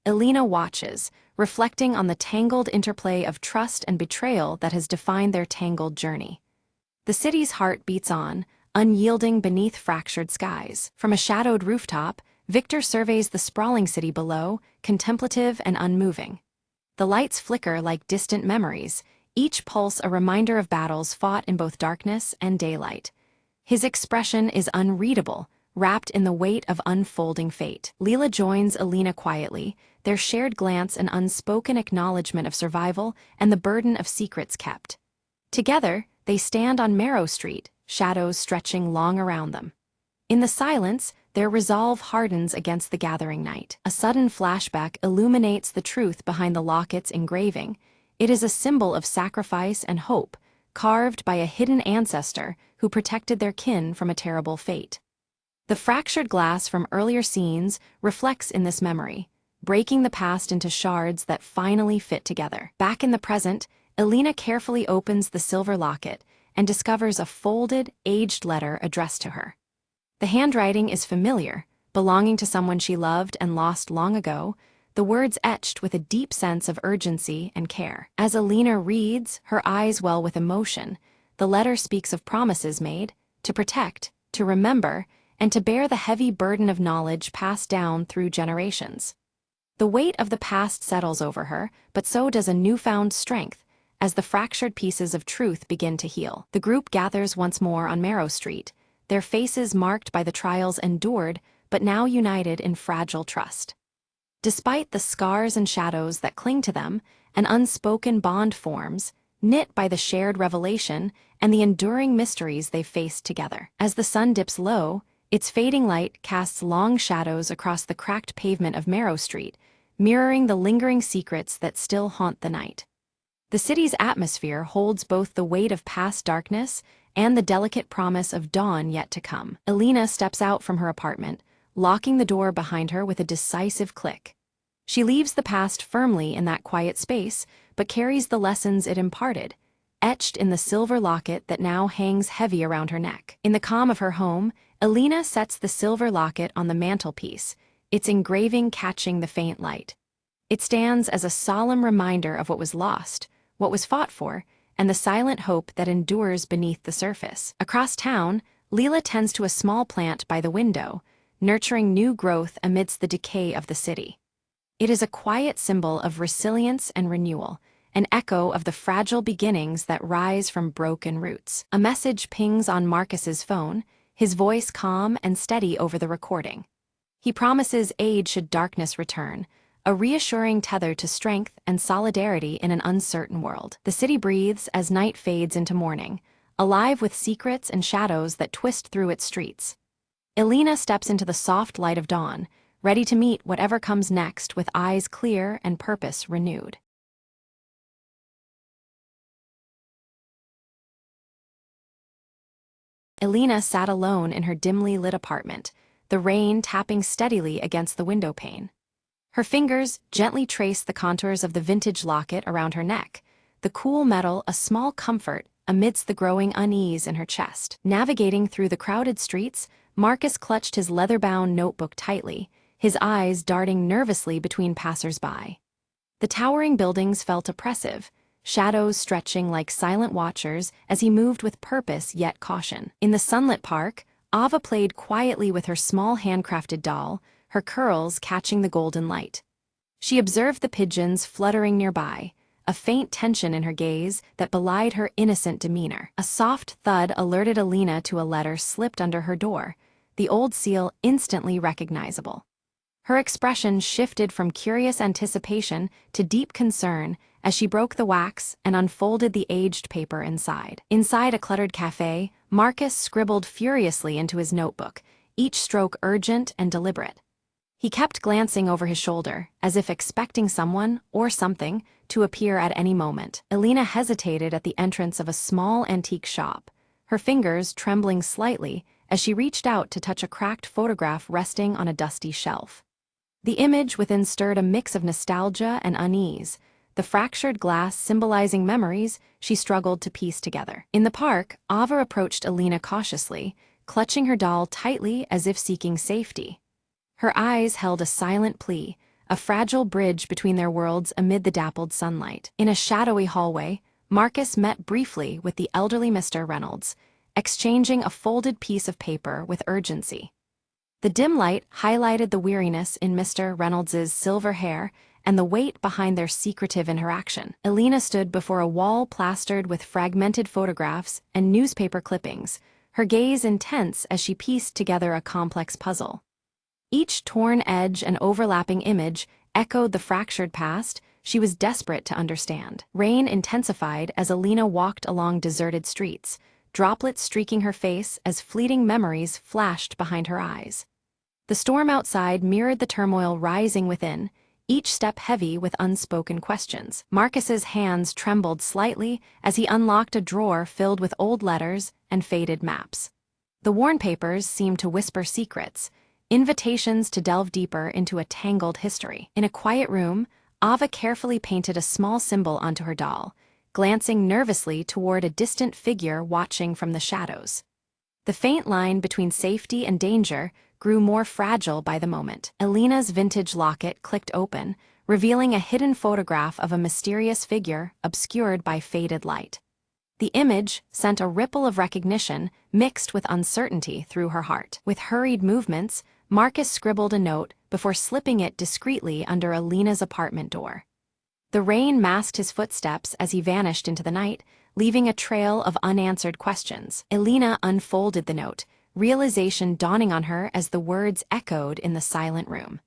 Alina watches, reflecting on the tangled interplay of trust and betrayal that has defined their tangled journey. The city's heart beats on, unyielding beneath fractured skies. From a shadowed rooftop, Victor surveys the sprawling city below, contemplative and unmoving. The lights flicker like distant memories, each pulse a reminder of battles fought in both darkness and daylight. His expression is unreadable, wrapped in the weight of unfolding fate. Leela joins Alina quietly, their shared glance an unspoken acknowledgement of survival and the burden of secrets kept. Together, they stand on Marrow Street, shadows stretching long around them. In the silence, their resolve hardens against the gathering night. A sudden flashback illuminates the truth behind the locket's engraving. It is a symbol of sacrifice and hope, carved by a hidden ancestor who protected their kin from a terrible fate. The fractured glass from earlier scenes reflects in this memory, breaking the past into shards that finally fit together. Back in the present, Alina carefully opens the silver locket and discovers a folded, aged letter addressed to her. The handwriting is familiar, belonging to someone she loved and lost long ago, the words etched with a deep sense of urgency and care. As Alina reads, her eyes well with emotion. The letter speaks of promises made, to protect, to remember, and to bear the heavy burden of knowledge passed down through generations. The weight of the past settles over her, but so does a newfound strength, as the fractured pieces of truth begin to heal. The group gathers once more on Marrow Street, their faces marked by the trials endured, but now united in fragile trust. Despite the scars and shadows that cling to them, an unspoken bond forms, knit by the shared revelation and the enduring mysteries they've faced together. As the sun dips low, its fading light casts long shadows across the cracked pavement of Marrow Street, mirroring the lingering secrets that still haunt the night. The city's atmosphere holds both the weight of past darkness and the delicate promise of dawn yet to come. Alina steps out from her apartment, locking the door behind her with a decisive click. She leaves the past firmly in that quiet space, but carries the lessons it imparted, etched in the silver locket that now hangs heavy around her neck. In the calm of her home, Alina sets the silver locket on the mantelpiece, its engraving catching the faint light. It stands as a solemn reminder of what was lost, what was fought for, and the silent hope that endures beneath the surface. Across town, Leela tends to a small plant by the window, nurturing new growth amidst the decay of the city. It is a quiet symbol of resilience and renewal, an echo of the fragile beginnings that rise from broken roots. A message pings on Marcus's phone, his voice calm and steady over the recording. He promises aid should darkness return, a reassuring tether to strength and solidarity in an uncertain world. The city breathes as night fades into morning, alive with secrets and shadows that twist through its streets. Alina steps into the soft light of dawn, ready to meet whatever comes next with eyes clear and purpose renewed. Alina sat alone in her dimly lit apartment, the rain tapping steadily against the window pane. Her fingers gently traced the contours of the vintage locket around her neck, the cool metal a small comfort amidst the growing unease in her chest. Navigating through the crowded streets, Marcus clutched his leather-bound notebook tightly, his eyes darting nervously between passers-by. The towering buildings felt oppressive, shadows stretching like silent watchers as he moved with purpose yet caution. In the sunlit park, Ava played quietly with her small handcrafted doll, her curls catching the golden light. She observed the pigeons fluttering nearby, a faint tension in her gaze that belied her innocent demeanor. A soft thud alerted Alina to a letter slipped under her door, the old seal instantly recognizable. Her expression shifted from curious anticipation to deep concern as she broke the wax and unfolded the aged paper inside. Inside a cluttered cafe, Marcus scribbled furiously into his notebook, each stroke urgent and deliberate. He kept glancing over his shoulder, as if expecting someone, or something, to appear at any moment. Alina hesitated at the entrance of a small antique shop, her fingers trembling slightly as she reached out to touch a cracked photograph resting on a dusty shelf. The image within stirred a mix of nostalgia and unease, the fractured glass symbolizing memories she struggled to piece together. In the park, Ava approached Alina cautiously, clutching her doll tightly as if seeking safety. Her eyes held a silent plea, a fragile bridge between their worlds amid the dappled sunlight. In a shadowy hallway, Marcus met briefly with the elderly Mr. Reynolds, exchanging a folded piece of paper with urgency. The dim light highlighted the weariness in Mr. Reynolds's silver hair and the weight behind their secretive interaction. Alina stood before a wall plastered with fragmented photographs and newspaper clippings, her gaze intense as she pieced together a complex puzzle. Each torn edge and overlapping image echoed the fractured past she was desperate to understand. Rain intensified as Alina walked along deserted streets, droplets streaking her face as fleeting memories flashed behind her eyes. The storm outside mirrored the turmoil rising within, each step heavy with unspoken questions. Marcus's hands trembled slightly as he unlocked a drawer filled with old letters and faded maps. The worn papers seemed to whisper secrets, invitations to delve deeper into a tangled history. In a quiet room, Ava carefully painted a small symbol onto her doll, glancing nervously toward a distant figure watching from the shadows. The faint line between safety and danger grew more fragile by the moment. Alina's vintage locket clicked open, revealing a hidden photograph of a mysterious figure obscured by faded light. The image sent a ripple of recognition mixed with uncertainty through her heart. With hurried movements, Marcus scribbled a note before slipping it discreetly under Alina's apartment door. The rain masked his footsteps as he vanished into the night, leaving a trail of unanswered questions. Alina unfolded the note, realization dawning on her as the words echoed in the silent room.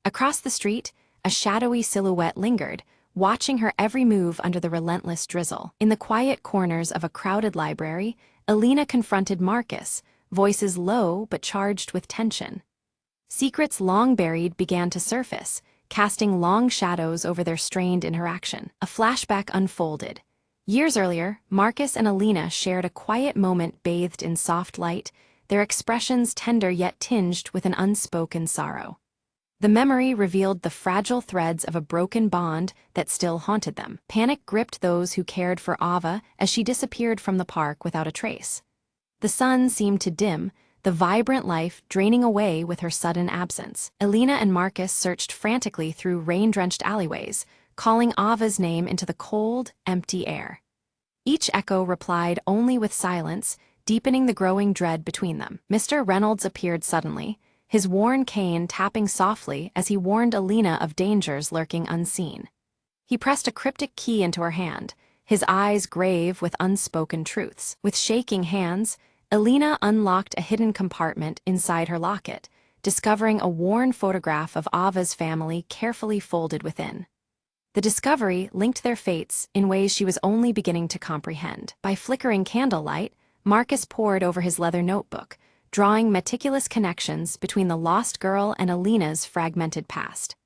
Across the street, a shadowy silhouette lingered, watching her every move under the relentless drizzle. In the quiet corners of a crowded library, Alina confronted Marcus, voices low but charged with tension. Secrets long buried began to surface, casting long shadows over their strained interaction. A flashback unfolded. Years earlier, Marcus and Alina shared a quiet moment bathed in soft light, their expressions tender yet tinged with an unspoken sorrow. The memory revealed the fragile threads of a broken bond that still haunted them. Panic gripped those who cared for Ava as she disappeared from the park without a trace. The sun seemed to dim, the vibrant life draining away with her sudden absence. Alina and Marcus searched frantically through rain-drenched alleyways, calling Ava's name into the cold, empty air. Each echo replied only with silence, deepening the growing dread between them. Mr. Reynolds appeared suddenly, his worn cane tapping softly as he warned Alina of dangers lurking unseen. He pressed a cryptic key into her hand, his eyes grave with unspoken truths. With shaking hands, Alina unlocked a hidden compartment inside her locket, discovering a worn photograph of Ava's family carefully folded within. The discovery linked their fates in ways she was only beginning to comprehend. By flickering candlelight, Marcus pored over his leather notebook, drawing meticulous connections between the lost girl and Alina's fragmented past.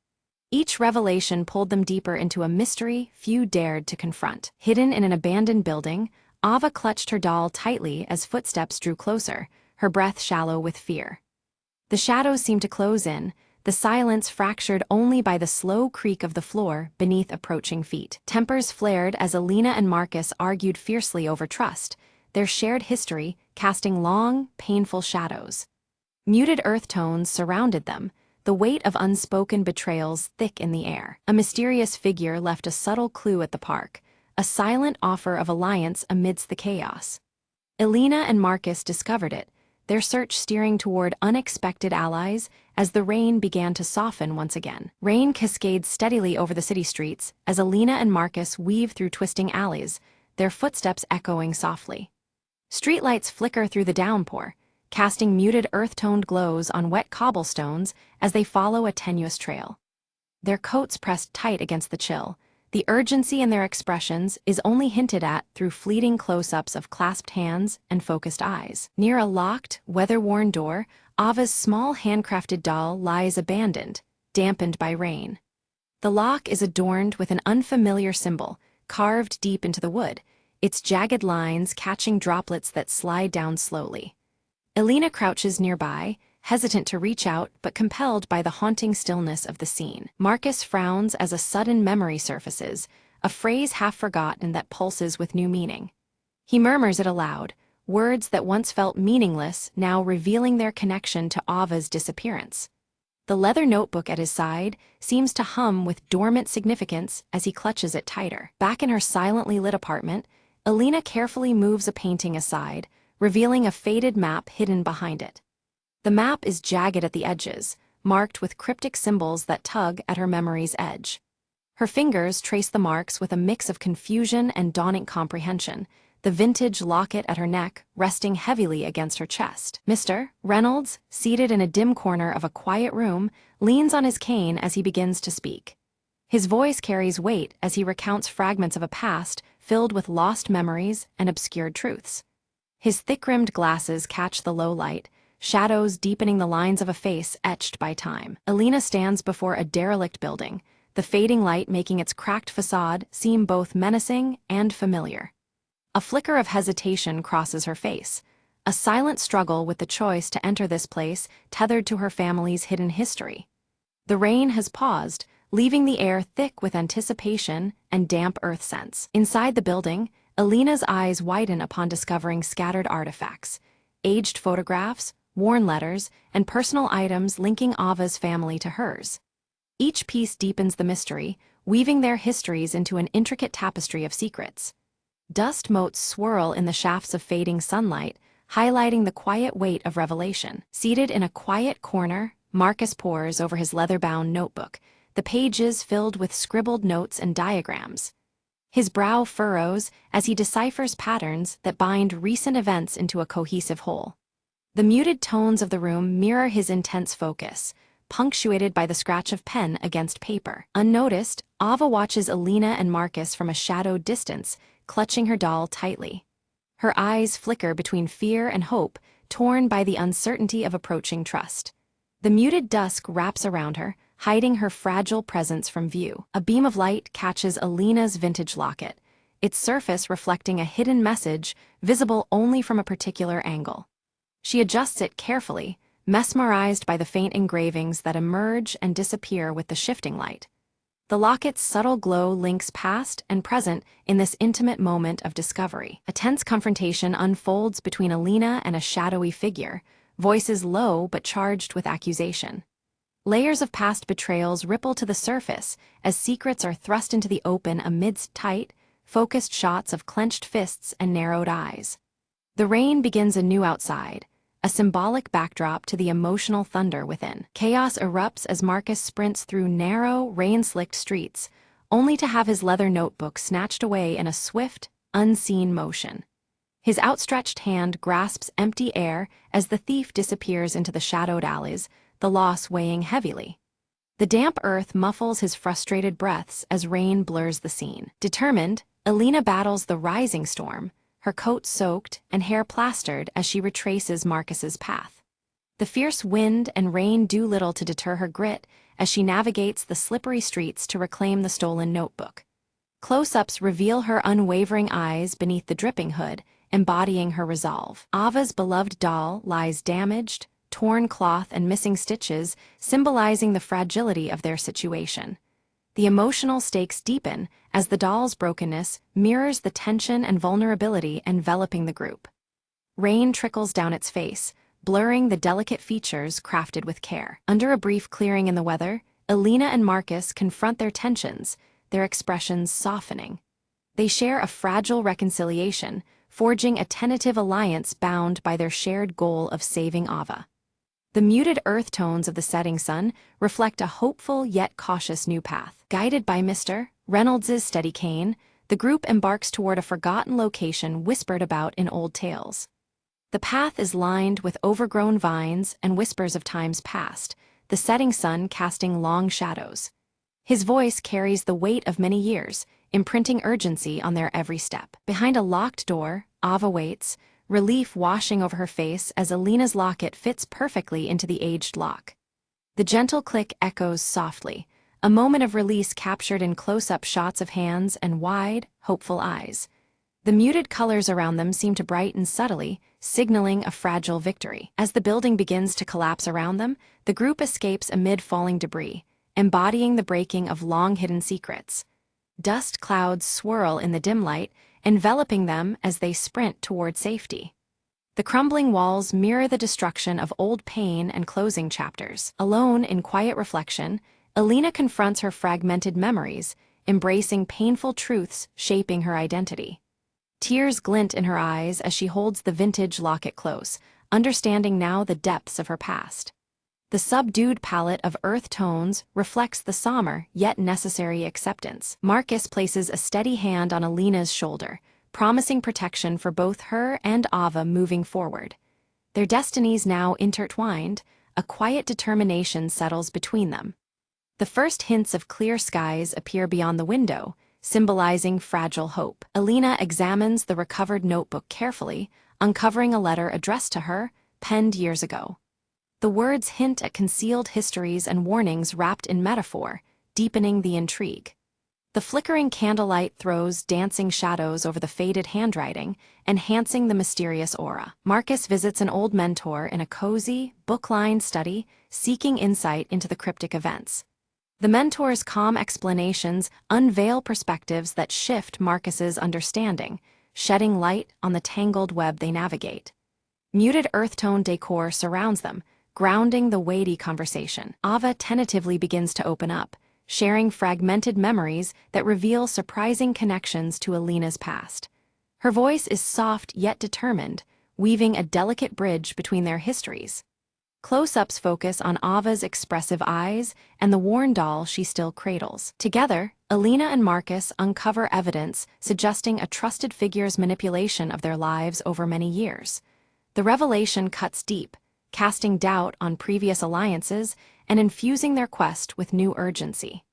Each revelation pulled them deeper into a mystery few dared to confront. Hidden in an abandoned building, Ava clutched her doll tightly as footsteps drew closer, her breath shallow with fear. The shadows seemed to close in, the silence fractured only by the slow creak of the floor beneath approaching feet. Tempers flared as Alina and Marcus argued fiercely over trust, their shared history casting long, painful shadows. Muted earth tones surrounded them, the weight of unspoken betrayals thick in the air. A mysterious figure left a subtle clue at the park, a silent offer of alliance amidst the chaos. Elena and Marcus discovered it, their search steering toward unexpected allies as the rain began to soften once again. Rain cascades steadily over the city streets as Elena and Marcus weave through twisting alleys, their footsteps echoing softly. Streetlights flicker through the downpour, casting muted earth-toned glows on wet cobblestones as they follow a tenuous trail. Their coats pressed tight against the chill, the urgency in their expressions is only hinted at through fleeting close-ups of clasped hands and focused eyes. Near a locked, weather-worn door, Ava's small handcrafted doll lies abandoned, dampened by rain. The lock is adorned with an unfamiliar symbol, carved deep into the wood, its jagged lines catching droplets that slide down slowly. Elena crouches nearby, hesitant to reach out but compelled by the haunting stillness of the scene. Marcus frowns as a sudden memory surfaces, a phrase half forgotten that pulses with new meaning. He murmurs it aloud, words that once felt meaningless now revealing their connection to Ava's disappearance. The leather notebook at his side seems to hum with dormant significance as he clutches it tighter. Back in her silently lit apartment, Elena carefully moves a painting aside, revealing a faded map hidden behind it. The map is jagged at the edges, marked with cryptic symbols that tug at her memory's edge. Her fingers trace the marks with a mix of confusion and dawning comprehension, the vintage locket at her neck resting heavily against her chest. Mr. Reynolds, seated in a dim corner of a quiet room, leans on his cane as he begins to speak. His voice carries weight as he recounts fragments of a past filled with lost memories and obscured truths. His thick-rimmed glasses catch the low light, shadows deepening the lines of a face etched by time. Elena stands before a derelict building, the fading light making its cracked facade seem both menacing and familiar. A flicker of hesitation crosses her face, a silent struggle with the choice to enter this place tethered to her family's hidden history. The rain has paused, leaving the air thick with anticipation and damp earth scents. Inside the building, Elena's eyes widen upon discovering scattered artifacts, aged photographs, worn letters, and personal items linking Ava's family to hers. Each piece deepens the mystery, weaving their histories into an intricate tapestry of secrets. Dust motes swirl in the shafts of fading sunlight, highlighting the quiet weight of revelation. Seated in a quiet corner, Marcus pores over his leather-bound notebook, the pages filled with scribbled notes and diagrams. His brow furrows as he deciphers patterns that bind recent events into a cohesive whole. The muted tones of the room mirror his intense focus, punctuated by the scratch of pen against paper. Unnoticed, Ava watches Elena and Marcus from a shadowed distance, clutching her doll tightly. Her eyes flicker between fear and hope, torn by the uncertainty of approaching trust. The muted dusk wraps around her, hiding her fragile presence from view. A beam of light catches Elena's vintage locket, its surface reflecting a hidden message visible only from a particular angle. She adjusts it carefully, mesmerized by the faint engravings that emerge and disappear with the shifting light. The locket's subtle glow links past and present in this intimate moment of discovery. A tense confrontation unfolds between Elena and a shadowy figure, voices low but charged with accusation. Layers of past betrayals ripple to the surface as secrets are thrust into the open amidst tight, focused shots of clenched fists and narrowed eyes. The rain begins anew outside, a symbolic backdrop to the emotional thunder within. Chaos erupts as Marcus sprints through narrow, rain-slicked streets, only to have his leather notebook snatched away in a swift, unseen motion. His outstretched hand grasps empty air as the thief disappears into the shadowed alleys, the loss weighing heavily. The damp earth muffles his frustrated breaths as rain blurs the scene. Determined, Elena battles the rising storm, her coat soaked and hair plastered as she retraces Marcus's path. The fierce wind and rain do little to deter her grit as she navigates the slippery streets to reclaim the stolen notebook. Close-ups reveal her unwavering eyes beneath the dripping hood, embodying her resolve. Ava's beloved doll lies damaged, torn cloth and missing stitches, symbolizing the fragility of their situation. The emotional stakes deepen as the doll's brokenness mirrors the tension and vulnerability enveloping the group. Rain trickles down its face, blurring the delicate features crafted with care. Under a brief clearing in the weather, Alina and Marcus confront their tensions, their expressions softening. They share a fragile reconciliation, forging a tentative alliance bound by their shared goal of saving Ava. The muted earth tones of the setting sun reflect a hopeful yet cautious new path. Guided by Mr. Reynolds's steady cane, the group embarks toward a forgotten location whispered about in old tales. The path is lined with overgrown vines and whispers of times past, the setting sun casting long shadows. His voice carries the weight of many years, imprinting urgency on their every step. Behind a locked door, Ava waits, relief washing over her face as Alina's locket fits perfectly into the aged lock. The gentle click echoes softly, a moment of release captured in close-up shots of hands and wide, hopeful eyes. The muted colors around them seem to brighten subtly, signaling a fragile victory. As the building begins to collapse around them, the group escapes amid falling debris, embodying the breaking of long-hidden secrets. Dust clouds swirl in the dim light, enveloping them as they sprint toward safety. The crumbling walls mirror the destruction of old pain and closing chapters. Alone in quiet reflection, Alina confronts her fragmented memories, embracing painful truths shaping her identity. Tears glint in her eyes as she holds the vintage locket close, understanding now the depths of her past. The subdued palette of earth tones reflects the somber yet necessary acceptance. Marcus places a steady hand on Alina's shoulder, promising protection for both her and Ava moving forward. Their destinies now intertwined, a quiet determination settles between them. The first hints of clear skies appear beyond the window, symbolizing fragile hope. Alina examines the recovered notebook carefully, uncovering a letter addressed to her, penned years ago. The words hint at concealed histories and warnings wrapped in metaphor, deepening the intrigue. The flickering candlelight throws dancing shadows over the faded handwriting, enhancing the mysterious aura. Marcus visits an old mentor in a cozy, book-lined study, seeking insight into the cryptic events. The mentor's calm explanations unveil perspectives that shift Marcus's understanding, shedding light on the tangled web they navigate. Muted earth-tone decor surrounds them, grounding the weighty conversation. Ava tentatively begins to open up, sharing fragmented memories that reveal surprising connections to Alina's past. Her voice is soft yet determined, weaving a delicate bridge between their histories. Close-ups focus on Ava's expressive eyes and the worn doll she still cradles. Together, Alina and Marcus uncover evidence suggesting a trusted figure's manipulation of their lives over many years. The revelation cuts deep, casting doubt on previous alliances and infusing their quest with new urgency.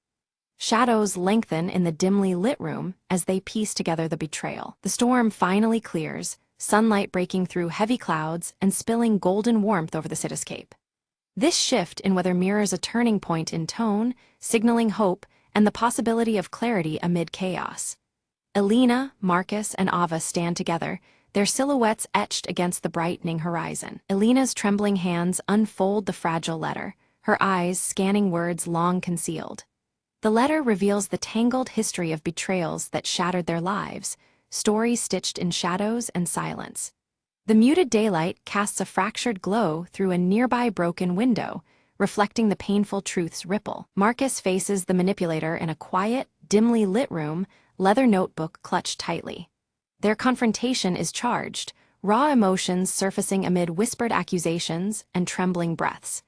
Shadows lengthen in the dimly lit room as they piece together the betrayal. The storm finally clears, sunlight breaking through heavy clouds and spilling golden warmth over the cityscape. This shift in weather mirrors a turning point in tone, signaling hope and the possibility of clarity amid chaos. Alina, Marcus, and Ava stand together, their silhouettes etched against the brightening horizon. Alina's trembling hands unfold the fragile letter, her eyes scanning words long concealed. The letter reveals the tangled history of betrayals that shattered their lives, stories stitched in shadows and silence. The muted daylight casts a fractured glow through a nearby broken window, reflecting the painful truth's ripple. Marcus faces the manipulator in a quiet, dimly lit room, leather notebook clutched tightly. Their confrontation is charged, raw emotions surfacing amid whispered accusations and trembling breaths.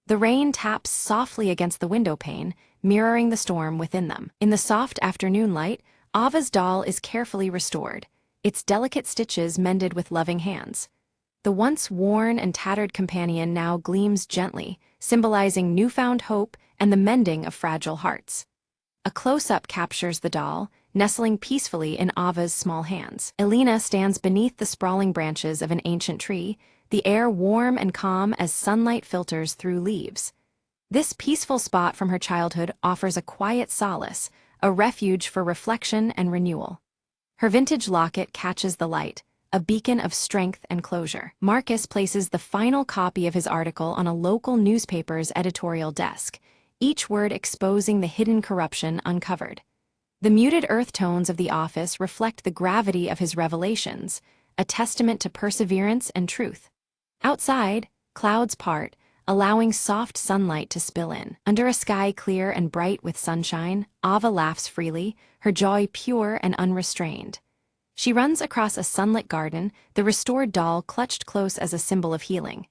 The rain taps softly against the window pane, mirroring the storm within them. In the soft afternoon light, Ava's doll is carefully restored, its delicate stitches mended with loving hands. The once worn and tattered companion now gleams gently, symbolizing newfound hope and the mending of fragile hearts. A close-up captures the doll, nestling peacefully in Ava's small hands. Alina stands beneath the sprawling branches of an ancient tree, the air warm and calm as sunlight filters through leaves. This peaceful spot from her childhood offers a quiet solace, a refuge for reflection and renewal. Her vintage locket catches the light, a beacon of strength and closure. Marcus places the final copy of his article on a local newspaper's editorial desk, each word exposing the hidden corruption uncovered. The muted earth tones of the office reflect the gravity of his revelations, a testament to perseverance and truth. Outside, clouds part, allowing soft sunlight to spill in. Under a sky clear and bright with sunshine, Ava laughs freely, her joy pure and unrestrained. She runs across a sunlit garden, the restored doll clutched close as a symbol of healing.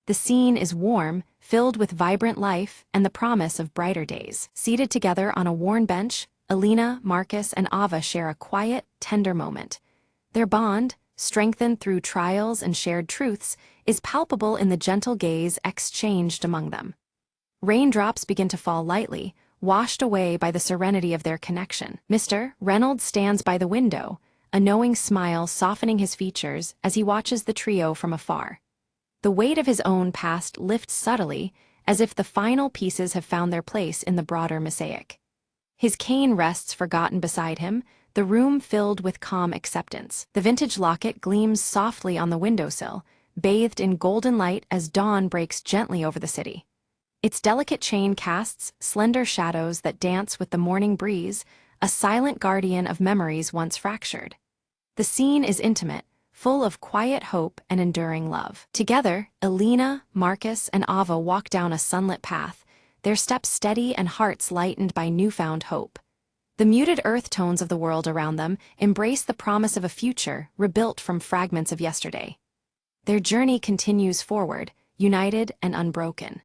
The scene is warm, filled with vibrant life and the promise of brighter days. Seated together on a worn bench, Alina, Marcus, and Ava share a quiet, tender moment. Their bond, strengthened through trials and shared truths, is palpable in the gentle gaze exchanged among them. Raindrops begin to fall lightly, washed away by the serenity of their connection. Mr. Reynolds stands by the window, a knowing smile softening his features as he watches the trio from afar. The weight of his own past lifts subtly, as if the final pieces have found their place in the broader mosaic. His cane rests forgotten beside him, the room filled with calm acceptance. The vintage locket gleams softly on the windowsill, bathed in golden light as dawn breaks gently over the city. Its delicate chain casts slender shadows that dance with the morning breeze, a silent guardian of memories once fractured. The scene is intimate, full of quiet hope and enduring love. Together, Alina, Marcus, and Ava walk down a sunlit path, their steps steady and hearts lightened by newfound hope. The muted earth tones of the world around them embrace the promise of a future rebuilt from fragments of yesterday. Their journey continues forward, united and unbroken.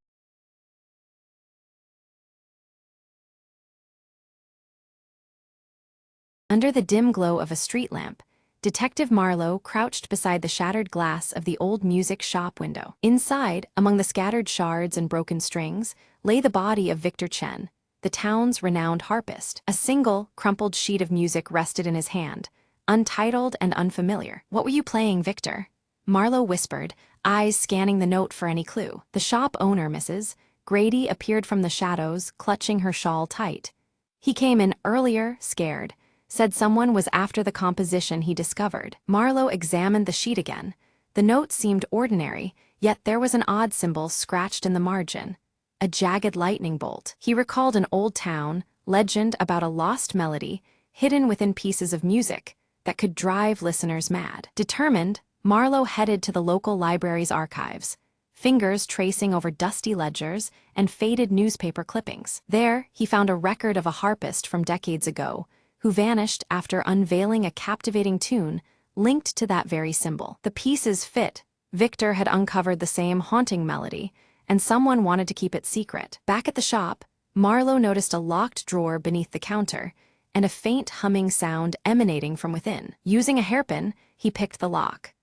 Under the dim glow of a street lamp, Detective Marlowe crouched beside the shattered glass of the old music shop window. Inside, among the scattered shards and broken strings, lay the body of Victor Chen, the town's renowned harpist. A single, crumpled sheet of music rested in his hand, untitled and unfamiliar. "What were you playing, Victor?" Marlowe whispered, eyes scanning the note for any clue. The shop owner, Mrs. Grady, appeared from the shadows, clutching her shawl tight. "He came in earlier, scared. Said someone was after the composition he discovered." Marlowe examined the sheet again. The note seemed ordinary, yet there was an odd symbol scratched in the margin. A jagged lightning bolt. He recalled an old town legend about a lost melody, hidden within pieces of music, that could drive listeners mad. Determined, Marlowe headed to the local library's archives, fingers tracing over dusty ledgers and faded newspaper clippings. There, he found a record of a harpist from decades ago, who vanished after unveiling a captivating tune linked to that very symbol. The pieces fit. Victor had uncovered the same haunting melody, and someone wanted to keep it secret. Back at the shop, Marlowe noticed a locked drawer beneath the counter, and a faint humming sound emanating from within. Using a hairpin, he picked the lock.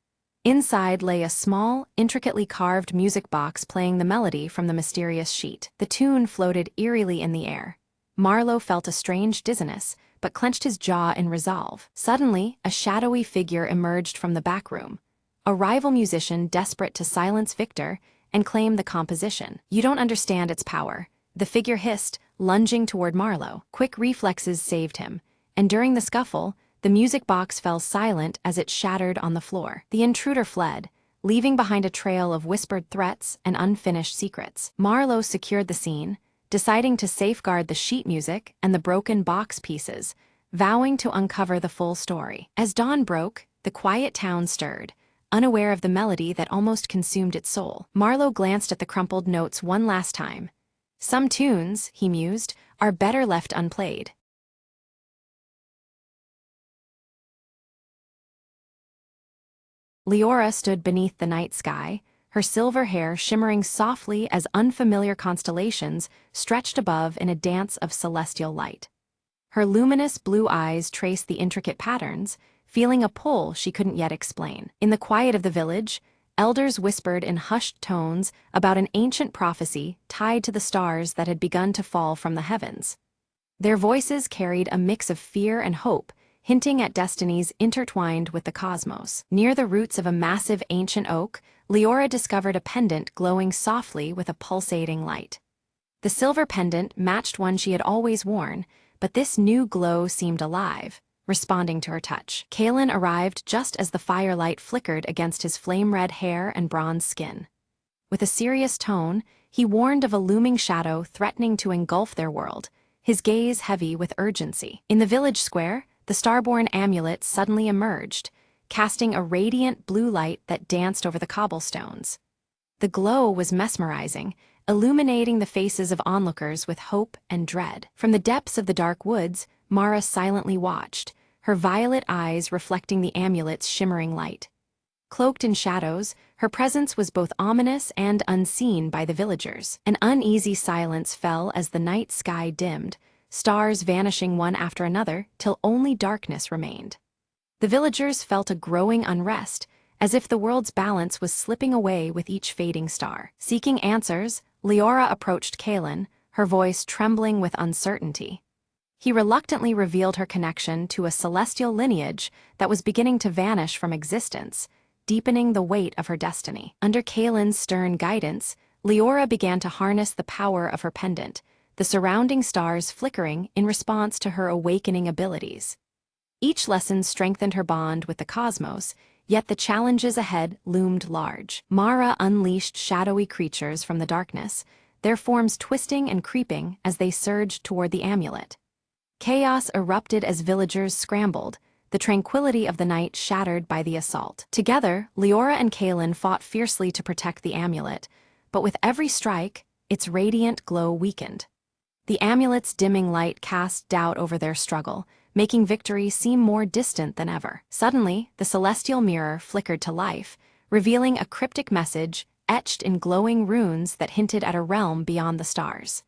Inside lay a small, intricately carved music box playing the melody from the mysterious sheet. The tune floated eerily in the air. Marlowe felt a strange dizziness, but clenched his jaw in resolve. Suddenly, a shadowy figure emerged from the back room, a rival musician desperate to silence Victor and claim the composition. "You don't understand its power," the figure hissed, lunging toward Marlowe. Quick reflexes saved him, and during the scuffle, the music box fell silent as it shattered on the floor. The intruder fled, leaving behind a trail of whispered threats and unfinished secrets. Marlowe secured the scene, deciding to safeguard the sheet music and the broken box pieces, vowing to uncover the full story. As dawn broke, the quiet town stirred, unaware of the melody that almost consumed its soul. Marlowe glanced at the crumpled notes one last time. "Some tunes," he mused, "are better left unplayed." Leora stood beneath the night sky, her silver hair shimmering softly as unfamiliar constellations stretched above in a dance of celestial light. Her luminous blue eyes traced the intricate patterns, feeling a pull she couldn't yet explain. In the quiet of the village, elders whispered in hushed tones about an ancient prophecy tied to the stars that had begun to fall from the heavens. Their voices carried a mix of fear and hope, hinting at destinies intertwined with the cosmos. Near the roots of a massive ancient oak, Leora discovered a pendant glowing softly with a pulsating light. The silver pendant matched one she had always worn, but this new glow seemed alive, responding to her touch. Kalen arrived just as the firelight flickered against his flame-red hair and bronze skin. With a serious tone, he warned of a looming shadow threatening to engulf their world, his gaze heavy with urgency. In the village square, the Starborn amulet suddenly emerged, casting a radiant blue light that danced over the cobblestones. The glow was mesmerizing, illuminating the faces of onlookers with hope and dread. From the depths of the dark woods, Mara silently watched, her violet eyes reflecting the amulet's shimmering light. Cloaked in shadows, her presence was both ominous and unseen by the villagers. An uneasy silence fell as the night sky dimmed, stars vanishing one after another till only darkness remained. The villagers felt a growing unrest, as if the world's balance was slipping away with each fading star. Seeking answers, Leora approached Kaelin, her voice trembling with uncertainty. He reluctantly revealed her connection to a celestial lineage that was beginning to vanish from existence, deepening the weight of her destiny. Under Kaelin's stern guidance, Leora began to harness the power of her pendant, the surrounding stars flickering in response to her awakening abilities. Each lesson strengthened her bond with the cosmos, yet the challenges ahead loomed large. Mara unleashed shadowy creatures from the darkness, their forms twisting and creeping as they surged toward the amulet. Chaos erupted as villagers scrambled, the tranquility of the night shattered by the assault. Together, Leora and Kaelin fought fiercely to protect the amulet, but with every strike, its radiant glow weakened. The amulet's dimming light cast doubt over their struggle, making victory seem more distant than ever. Suddenly, the celestial mirror flickered to life, revealing a cryptic message etched in glowing runes that hinted at a realm beyond the stars.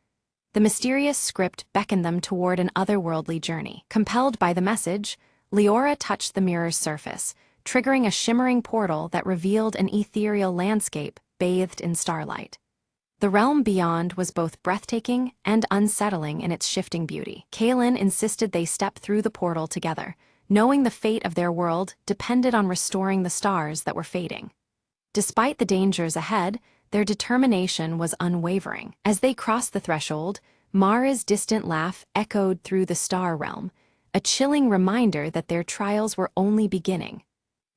The mysterious script beckoned them toward an otherworldly journey. Compelled by the message, Leora touched the mirror's surface, triggering a shimmering portal that revealed an ethereal landscape bathed in starlight. The realm beyond was both breathtaking and unsettling in its shifting beauty. Kaelin insisted they step through the portal together, knowing the fate of their world depended on restoring the stars that were fading. Despite the dangers ahead, their determination was unwavering. As they crossed the threshold, Mara's distant laugh echoed through the star realm, a chilling reminder that their trials were only beginning.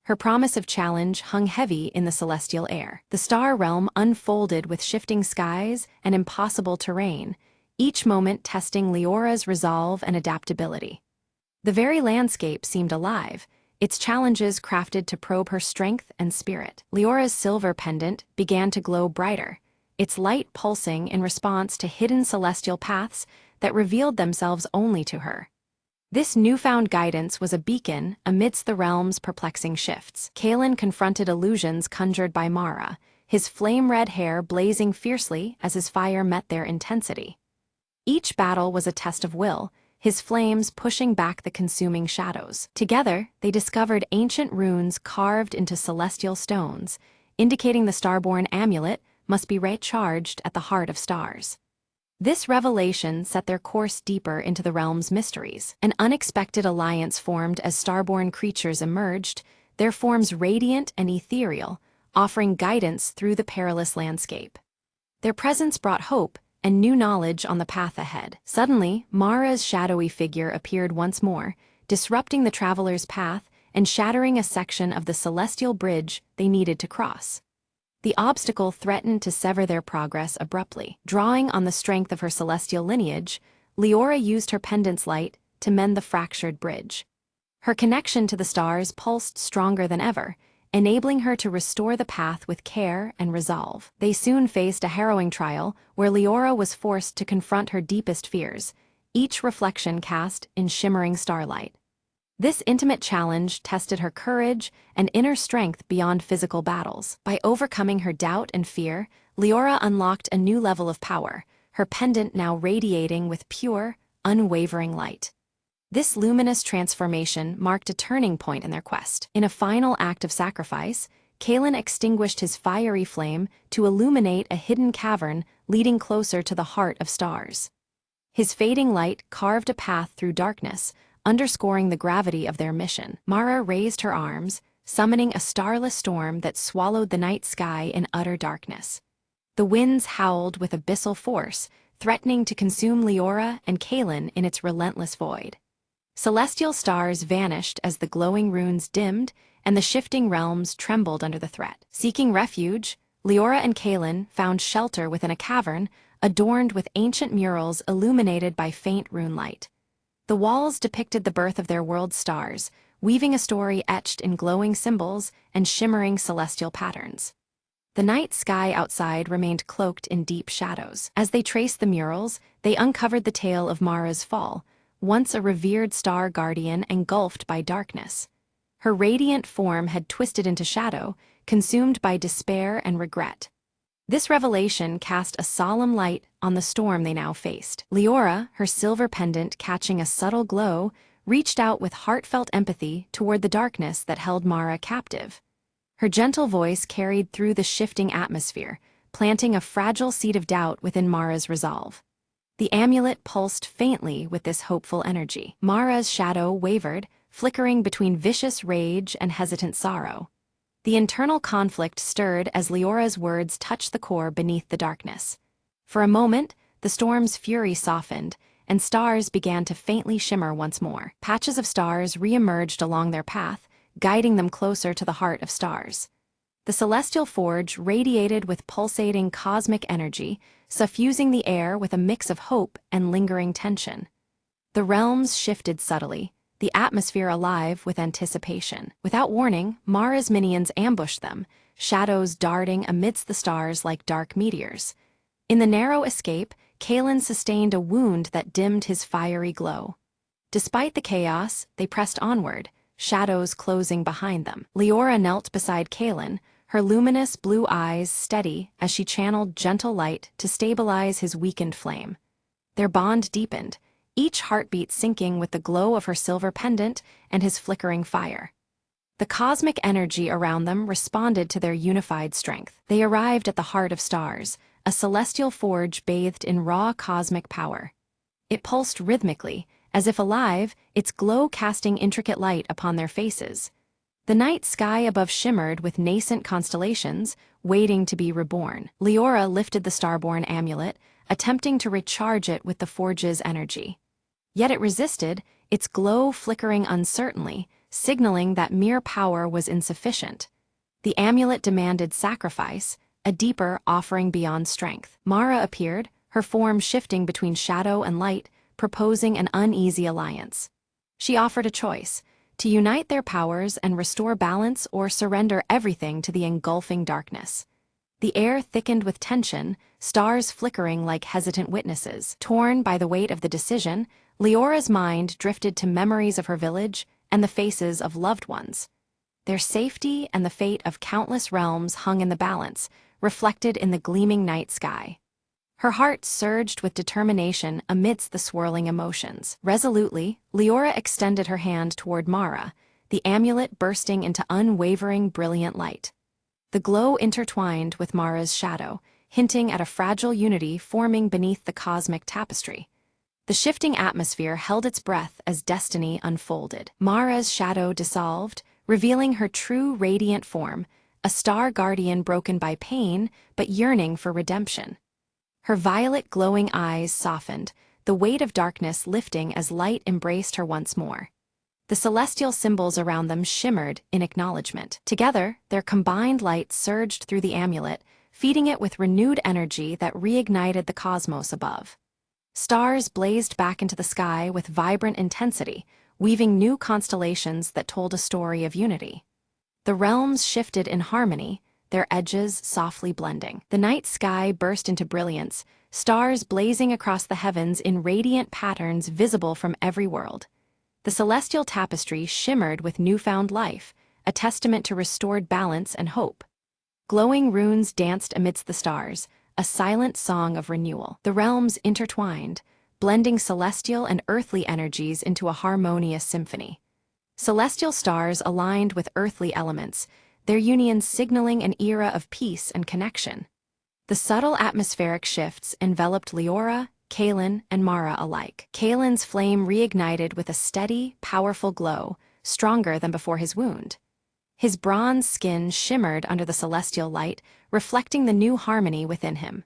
Her promise of challenge hung heavy in the celestial air. The star realm unfolded with shifting skies and impossible terrain, each moment testing Leora's resolve and adaptability. The very landscape seemed alive, its challenges crafted to probe her strength and spirit. Leora's silver pendant began to glow brighter, its light pulsing in response to hidden celestial paths that revealed themselves only to her. This newfound guidance was a beacon amidst the realm's perplexing shifts. Kaelin confronted illusions conjured by Mara, his flame-red hair blazing fiercely as his fire met their intensity. Each battle was a test of will, his flames pushing back the consuming shadows. Together, they discovered ancient runes carved into celestial stones, indicating the starborn amulet must be recharged at the heart of stars. This revelation set their course deeper into the realm's mysteries. An unexpected alliance formed as starborn creatures emerged, their forms radiant and ethereal, offering guidance through the perilous landscape. Their presence brought hope and new knowledge on the path ahead. Suddenly, Mara's shadowy figure appeared once more, disrupting the traveler's path and shattering a section of the celestial bridge they needed to cross. The obstacle threatened to sever their progress abruptly. Drawing on the strength of her celestial lineage, Leora used her pendant's light to mend the fractured bridge. Her connection to the stars pulsed stronger than ever, enabling her to restore the path with care and resolve. They soon faced a harrowing trial where Leora was forced to confront her deepest fears, each reflection cast in shimmering starlight. This intimate challenge tested her courage and inner strength beyond physical battles. By overcoming her doubt and fear, Leora unlocked a new level of power, her pendant now radiating with pure, unwavering light. This luminous transformation marked a turning point in their quest. In a final act of sacrifice, Kaelin extinguished his fiery flame to illuminate a hidden cavern leading closer to the heart of stars. His fading light carved a path through darkness, underscoring the gravity of their mission. Mara raised her arms, summoning a starless storm that swallowed the night sky in utter darkness. The winds howled with abyssal force, threatening to consume Leora and Kaelin in its relentless void. Celestial stars vanished as the glowing runes dimmed, and the shifting realms trembled under the threat. Seeking refuge, Leora and Kaelin found shelter within a cavern adorned with ancient murals illuminated by faint rune light. The walls depicted the birth of their world's stars, weaving a story etched in glowing symbols and shimmering celestial patterns. The night sky outside remained cloaked in deep shadows. As they traced the murals, they uncovered the tale of Mara's fall, once a revered star guardian engulfed by darkness. Her radiant form had twisted into shadow, consumed by despair and regret. This revelation cast a solemn light on the storm they now faced. Leora, her silver pendant catching a subtle glow, reached out with heartfelt empathy toward the darkness that held Mara captive. Her gentle voice carried through the shifting atmosphere, planting a fragile seed of doubt within Mara's resolve. The amulet pulsed faintly with this hopeful energy. Mara's shadow wavered, flickering between vicious rage and hesitant sorrow. The internal conflict stirred as Leora's words touched the core beneath the darkness. For a moment, the storm's fury softened, and stars began to faintly shimmer once more. Patches of stars re-emerged along their path, guiding them closer to the heart of stars. The celestial forge radiated with pulsating cosmic energy, suffusing the air with a mix of hope and lingering tension. The realms shifted subtly, the atmosphere alive with anticipation. Without warning, Mara's minions ambushed them, shadows darting amidst the stars like dark meteors. In the narrow escape, Kalen sustained a wound that dimmed his fiery glow. Despite the chaos, they pressed onward, shadows closing behind them. Leora knelt beside Kalen, her luminous blue eyes steady as she channeled gentle light to stabilize his weakened flame. Their bond deepened, each heartbeat syncing with the glow of her silver pendant and his flickering fire. The cosmic energy around them responded to their unified strength. They arrived at the heart of stars, a celestial forge bathed in raw cosmic power. It pulsed rhythmically, as if alive, its glow casting intricate light upon their faces. The night sky above shimmered with nascent constellations, waiting to be reborn. Leora lifted the starborn amulet, attempting to recharge it with the forge's energy. Yet it resisted, its glow flickering uncertainly, signaling that mere power was insufficient. The amulet demanded sacrifice, a deeper offering beyond strength. Mara appeared, her form shifting between shadow and light, proposing an uneasy alliance. She offered a choice: to unite their powers and restore balance or surrender everything to the engulfing darkness. The air thickened with tension, stars flickering like hesitant witnesses. Torn by the weight of the decision, Leora's mind drifted to memories of her village and the faces of loved ones. Their safety and the fate of countless realms hung in the balance, reflected in the gleaming night sky. Her heart surged with determination amidst the swirling emotions. Resolutely, Leora extended her hand toward Mara, the amulet bursting into unwavering brilliant light. The glow intertwined with Mara's shadow, hinting at a fragile unity forming beneath the cosmic tapestry. The shifting atmosphere held its breath as destiny unfolded. Mara's shadow dissolved, revealing her true radiant form, a star guardian broken by pain but yearning for redemption. Her violet glowing eyes softened, the weight of darkness lifting as light embraced her once more. The celestial symbols around them shimmered in acknowledgement. Together, their combined light surged through the amulet, feeding it with renewed energy that reignited the cosmos above. Stars blazed back into the sky with vibrant intensity, weaving new constellations that told a story of unity. The realms shifted in harmony, their edges softly blending. The night sky burst into brilliance, stars blazing across the heavens in radiant patterns visible from every world. The celestial tapestry shimmered with newfound life, a testament to restored balance and hope. Glowing runes danced amidst the stars, a silent song of renewal. The realms intertwined, blending celestial and earthly energies into a harmonious symphony. Celestial stars aligned with earthly elements, their union signaling an era of peace and connection. The subtle atmospheric shifts enveloped Leora, Kalen, and Mara alike. Kalen's flame reignited with a steady, powerful glow, stronger than before his wound. His bronze skin shimmered under the celestial light, reflecting the new harmony within him.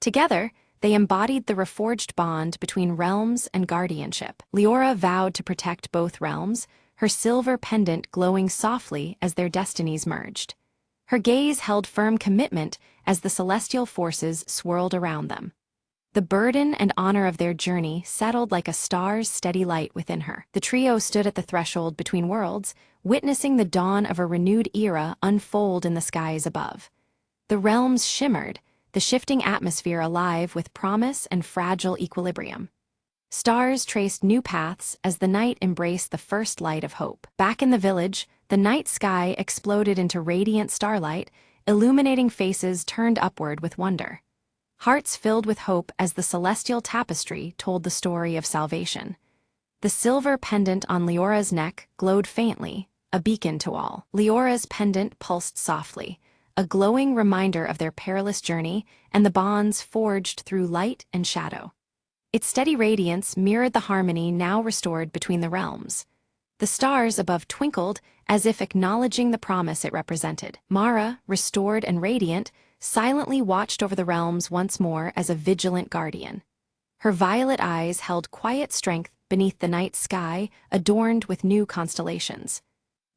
Together, they embodied the reforged bond between realms and guardianship. Leora vowed to protect both realms, her silver pendant glowing softly as their destinies merged. Her gaze held firm commitment as the celestial forces swirled around them. The burden and honor of their journey settled like a star's steady light within her. The trio stood at the threshold between worlds, witnessing the dawn of a renewed era unfold in the skies above. The realms shimmered, the shifting atmosphere alive with promise and fragile equilibrium. Stars traced new paths as the night embraced the first light of hope. Back in the village, the night sky exploded into radiant starlight, illuminating faces turned upward with wonder. Hearts filled with hope as the celestial tapestry told the story of salvation. The silver pendant on Leora's neck glowed faintly, a beacon to all. Leora's pendant pulsed softly, a glowing reminder of their perilous journey and the bonds forged through light and shadow. Its steady radiance mirrored the harmony now restored between the realms. The stars above twinkled as if acknowledging the promise it represented. Mara, restored and radiant, silently watched over the realms once more as a vigilant guardian. Her violet eyes held quiet strength beneath the night sky, adorned with new constellations.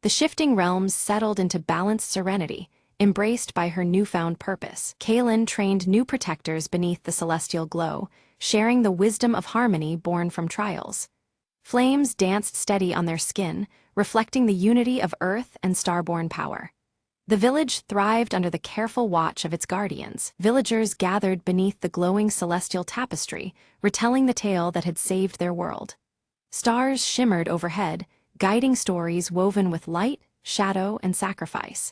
The shifting realms settled into balanced serenity, embraced by her newfound purpose. Kaelin trained new protectors beneath the celestial glow, sharing the wisdom of harmony born from trials. Flames danced steady on their skin, reflecting the unity of earth and starborn power. The village thrived under the careful watch of its guardians. Villagers gathered beneath the glowing celestial tapestry, retelling the tale that had saved their world. Stars shimmered overhead, guiding stories woven with light, shadow, and sacrifice.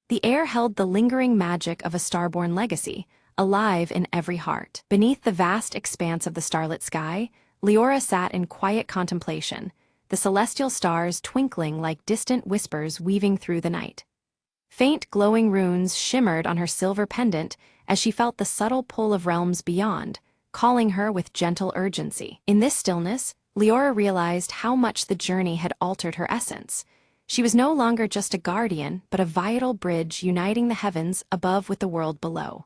The air held the lingering magic of a starborn legacy, alive in every heart. Beneath the vast expanse of the starlit sky, Leora sat in quiet contemplation, the celestial stars twinkling like distant whispers weaving through the night. Faint glowing runes shimmered on her silver pendant as she felt the subtle pull of realms beyond, calling her with gentle urgency. In this stillness, Leora realized how much the journey had altered her essence. She was no longer just a guardian, but a vital bridge uniting the heavens above with the world below.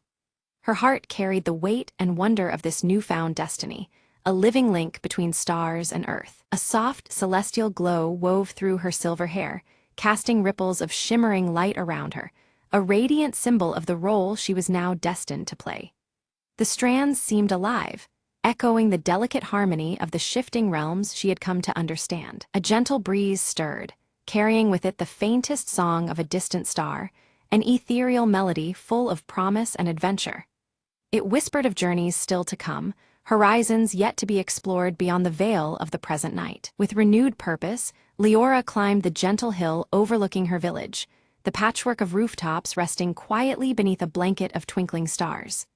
Her heart carried the weight and wonder of this newfound destiny, a living link between stars and earth. A soft, celestial glow wove through her silver hair, casting ripples of shimmering light around her, a radiant symbol of the role she was now destined to play. The strands seemed alive, echoing the delicate harmony of the shifting realms she had come to understand. A gentle breeze stirred, carrying with it the faintest song of a distant star, an ethereal melody full of promise and adventure. It whispered of journeys still to come, horizons yet to be explored beyond the veil of the present night. With renewed purpose, Leora climbed the gentle hill overlooking her village, the patchwork of rooftops resting quietly beneath a blanket of twinkling stars.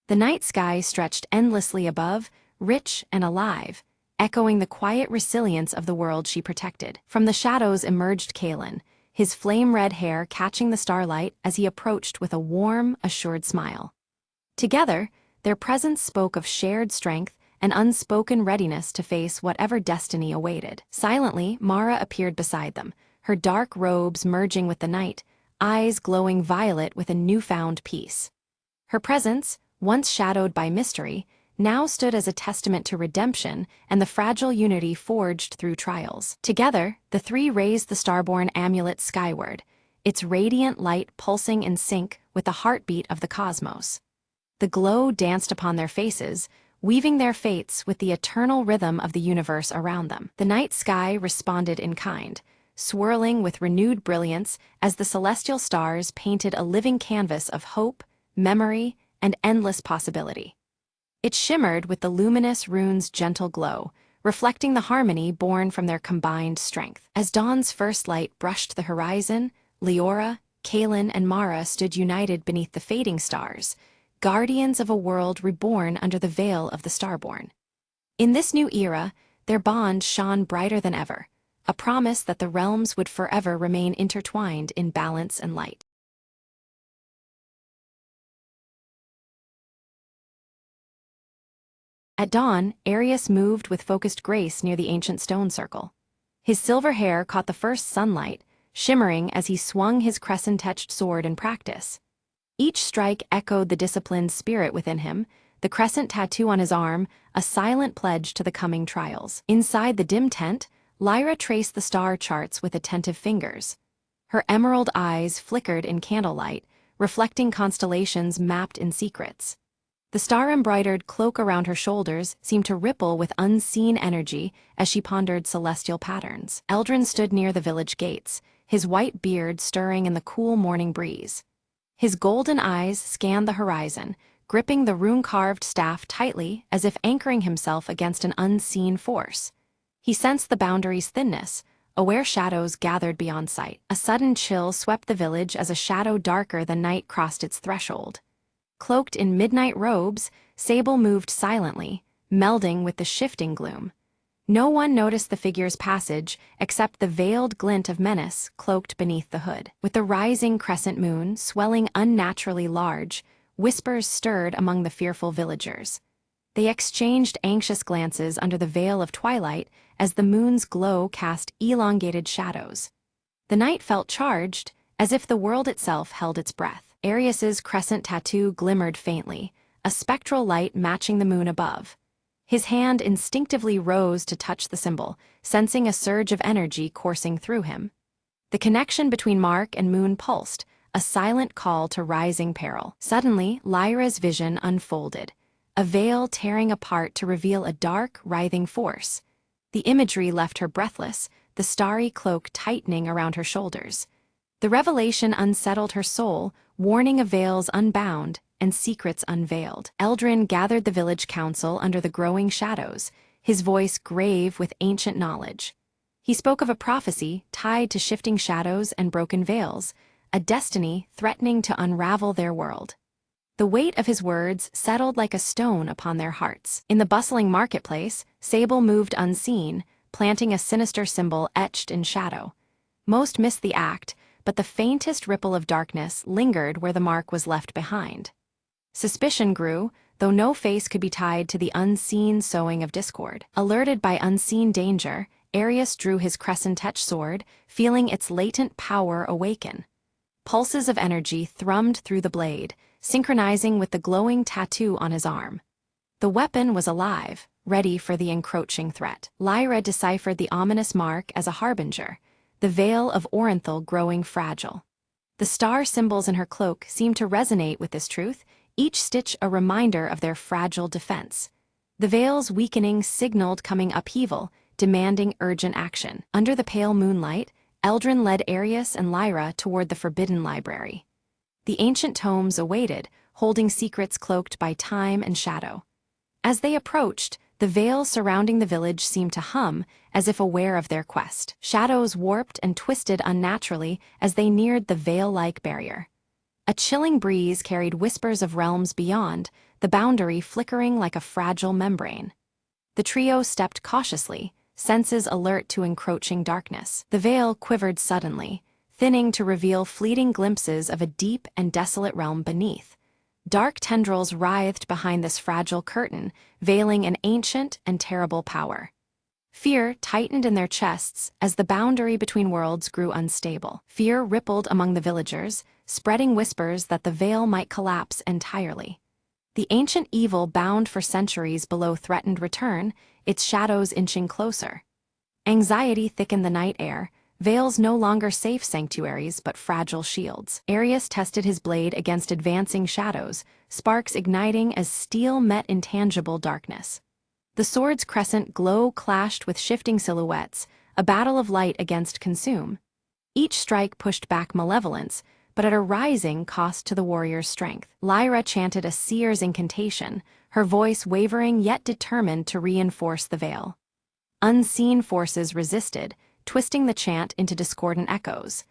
The night sky stretched endlessly above, rich and alive, echoing the quiet resilience of the world she protected. From the shadows emerged Kaelin, his flame-red hair catching the starlight as he approached with a warm, assured smile. Together, their presence spoke of shared strength and unspoken readiness to face whatever destiny awaited. Silently, Mara appeared beside them, her dark robes merging with the night, eyes glowing violet with a newfound peace. Her presence, once shadowed by mystery, now stood as a testament to redemption and the fragile unity forged through trials. Together, the three raised the starborn amulet skyward, its radiant light pulsing in sync with the heartbeat of the cosmos. The glow danced upon their faces, weaving their fates with the eternal rhythm of the universe around them. The night sky responded in kind, swirling with renewed brilliance as the celestial stars painted a living canvas of hope, memory, and endless possibility. It shimmered with the luminous runes' gentle glow, reflecting the harmony born from their combined strength. As dawn's first light brushed the horizon, Leora, Kaelin, and Mara stood united beneath the fading stars, guardians of a world reborn under the veil of the starborn. In this new era, their bond shone brighter than ever, a promise that the realms would forever remain intertwined in balance and light. At dawn, Arius moved with focused grace near the ancient stone circle. His silver hair caught the first sunlight, shimmering as he swung his crescent-etched sword in practice. Each strike echoed the disciplined spirit within him, the crescent tattoo on his arm, a silent pledge to the coming trials. Inside the dim tent, Lyra traced the star charts with attentive fingers. Her emerald eyes flickered in candlelight, reflecting constellations mapped in secrets. The star-embroidered cloak around her shoulders seemed to ripple with unseen energy as she pondered celestial patterns. Eldrin stood near the village gates, his white beard stirring in the cool morning breeze. His golden eyes scanned the horizon, gripping the rune-carved staff tightly as if anchoring himself against an unseen force. He sensed the boundary's thinness, aware shadows gathered beyond sight. A sudden chill swept the village as a shadow darker than night crossed its threshold. Cloaked in midnight robes, Sable moved silently, melding with the shifting gloom. No one noticed the figure's passage except the veiled glint of menace cloaked beneath the hood. With the rising crescent moon swelling unnaturally large, whispers stirred among the fearful villagers. They exchanged anxious glances under the veil of twilight as the moon's glow cast elongated shadows. The night felt charged, as if the world itself held its breath. Arius's crescent tattoo glimmered faintly, a spectral light matching the moon above. His hand instinctively rose to touch the symbol, sensing a surge of energy coursing through him. The connection between Mark and moon pulsed, a silent call to rising peril. Suddenly, Lyra's vision unfolded, a veil tearing apart to reveal a dark, writhing force. The imagery left her breathless, the starry cloak tightening around her shoulders. The revelation unsettled her soul, warning of veils unbound and secrets unveiled. Eldrin gathered the village council under the growing shadows, his voice grave with ancient knowledge. He spoke of a prophecy tied to shifting shadows and broken veils, a destiny threatening to unravel their world. The weight of his words settled like a stone upon their hearts. In the bustling marketplace, Sable moved unseen, planting a sinister symbol etched in shadow. Most missed the act, but the faintest ripple of darkness lingered where the mark was left behind. Suspicion grew, though no face could be tied to the unseen sowing of discord. Alerted by unseen danger, Arius drew his crescent-etched sword, feeling its latent power awaken. Pulses of energy thrummed through the blade, synchronizing with the glowing tattoo on his arm. The weapon was alive, ready for the encroaching threat. Lyra deciphered the ominous mark as a harbinger, the veil of Orenthal growing fragile. The star symbols in her cloak seemed to resonate with this truth, each stitch a reminder of their fragile defense. The veil's weakening signaled coming upheaval, demanding urgent action. Under the pale moonlight, Eldrin led Arius and Lyra toward the Forbidden Library. The ancient tomes awaited, holding secrets cloaked by time and shadow. As they approached, the veil surrounding the village seemed to hum, as if aware of their quest. Shadows warped and twisted unnaturally as they neared the veil-like barrier. A chilling breeze carried whispers of realms beyond, the boundary flickering like a fragile membrane. The trio stepped cautiously, senses alert to encroaching darkness. The veil quivered suddenly, thinning to reveal fleeting glimpses of a deep and desolate realm beneath. Dark tendrils writhed behind this fragile curtain, veiling an ancient and terrible power. Fear tightened in their chests as the boundary between worlds grew unstable. Fear rippled among the villagers, spreading whispers that the veil might collapse entirely. The ancient evil bound for centuries below threatened return, its shadows inching closer. Anxiety thickened the night air, veils no longer safe sanctuaries but fragile shields. Arius tested his blade against advancing shadows, sparks igniting as steel met intangible darkness. The sword's crescent glow clashed with shifting silhouettes, a battle of light against consume. Each strike pushed back malevolence, but at a rising cost to the warrior's strength. Lyra chanted a seer's incantation, her voice wavering yet determined to reinforce the veil. Unseen forces resisted, twisting the chant into discordant echoes.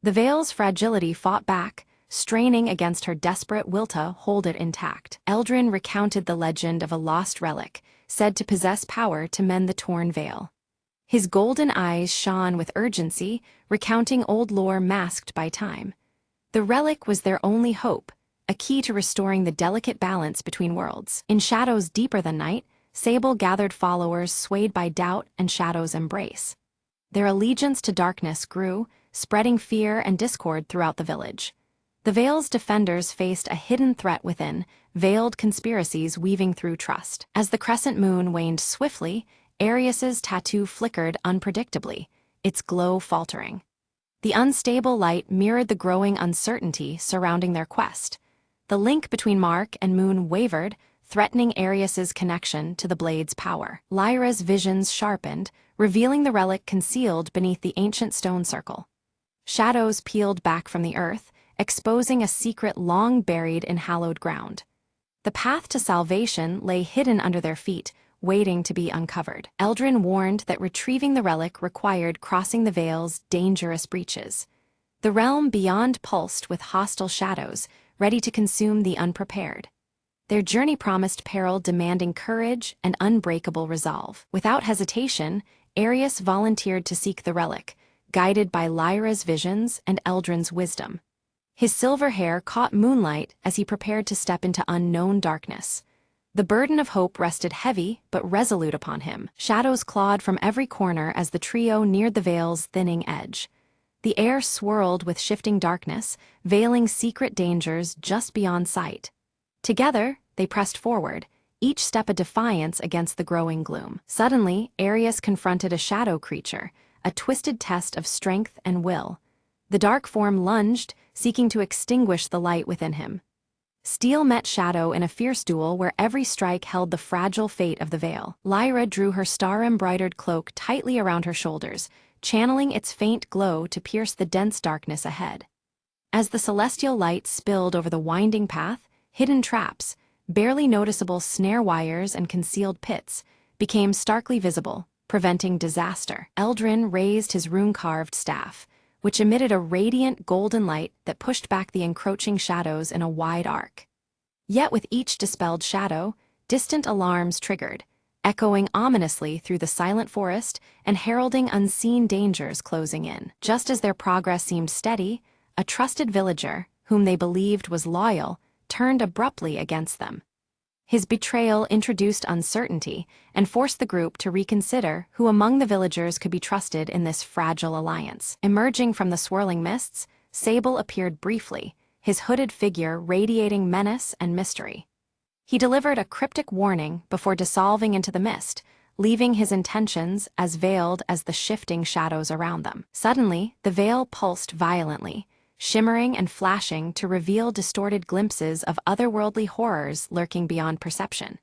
The veil's fragility fought back, straining against her desperate will to hold it intact. Eldrin recounted the legend of a lost relic, said to possess power to mend the torn veil. His golden eyes shone with urgency, recounting old lore masked by time. The relic was their only hope, a key to restoring the delicate balance between worlds. In shadows deeper than night, Sable gathered followers swayed by doubt and shadow's embrace. Their allegiance to darkness grew, spreading fear and discord throughout the village. The Veil's defenders faced a hidden threat within, veiled conspiracies weaving through trust. As the crescent moon waned swiftly, Arius's tattoo flickered unpredictably, its glow faltering. The unstable light mirrored the growing uncertainty surrounding their quest. The link between Mark and Moon wavered, threatening Arius's connection to the blade's power. Lyra's visions sharpened, revealing the relic concealed beneath the ancient stone circle. Shadows peeled back from the earth, exposing a secret long buried in hallowed ground. The path to salvation lay hidden under their feet, waiting to be uncovered. Eldrin warned that retrieving the relic required crossing the Veil's dangerous breaches. The realm beyond pulsed with hostile shadows, ready to consume the unprepared. Their journey promised peril demanding courage and unbreakable resolve. Without hesitation, Arius volunteered to seek the relic, guided by Lyra's visions and Eldrin's wisdom. His silver hair caught moonlight as he prepared to step into unknown darkness. The burden of hope rested heavy but resolute upon him. Shadows clawed from every corner as the trio neared the Veil's thinning edge. The air swirled with shifting darkness, veiling secret dangers just beyond sight. Together, they pressed forward, each step a defiance against the growing gloom. Suddenly, Arius confronted a shadow creature, a twisted test of strength and will. The dark form lunged, seeking to extinguish the light within him. Steel met shadow in a fierce duel where every strike held the fragile fate of the Veil. Lyra drew her star-embroidered cloak tightly around her shoulders, channeling its faint glow to pierce the dense darkness ahead. As the celestial light spilled over the winding path, hidden traps, barely noticeable snare wires and concealed pits, became starkly visible, preventing disaster. Eldrin raised his rune-carved staff, which emitted a radiant golden light that pushed back the encroaching shadows in a wide arc. Yet with each dispelled shadow, distant alarms triggered, echoing ominously through the silent forest and heralding unseen dangers closing in. Just as their progress seemed steady, a trusted villager, whom they believed was loyal, turned abruptly against them. His betrayal introduced uncertainty and forced the group to reconsider who among the villagers could be trusted in this fragile alliance. Emerging from the swirling mists, Sable appeared briefly, his hooded figure radiating menace and mystery. He delivered a cryptic warning before dissolving into the mist, leaving his intentions as veiled as the shifting shadows around them. Suddenly, the veil pulsed violently, shimmering and flashing to reveal distorted glimpses of otherworldly horrors lurking beyond perception.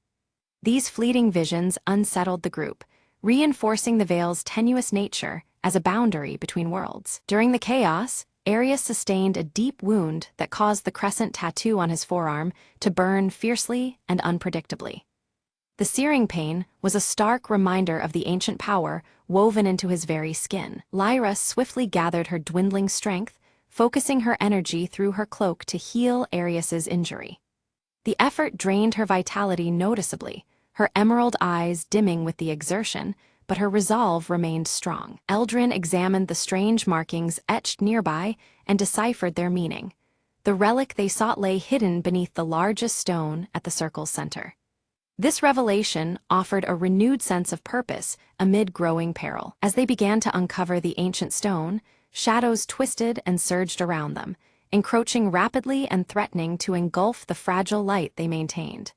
These fleeting visions unsettled the group, reinforcing the Veil's tenuous nature as a boundary between worlds. During the chaos, Arius sustained a deep wound that caused the crescent tattoo on his forearm to burn fiercely and unpredictably. The searing pain was a stark reminder of the ancient power woven into his very skin. Lyra swiftly gathered her dwindling strength, focusing her energy through her cloak to heal Arius's injury. The effort drained her vitality noticeably, her emerald eyes dimming with the exertion, but her resolve remained strong. Eldrin examined the strange markings etched nearby and deciphered their meaning. The relic they sought lay hidden beneath the largest stone at the circle's center. This revelation offered a renewed sense of purpose amid growing peril. As they began to uncover the ancient stone, shadows twisted and surged around them, encroaching rapidly and threatening to engulf the fragile light they maintained.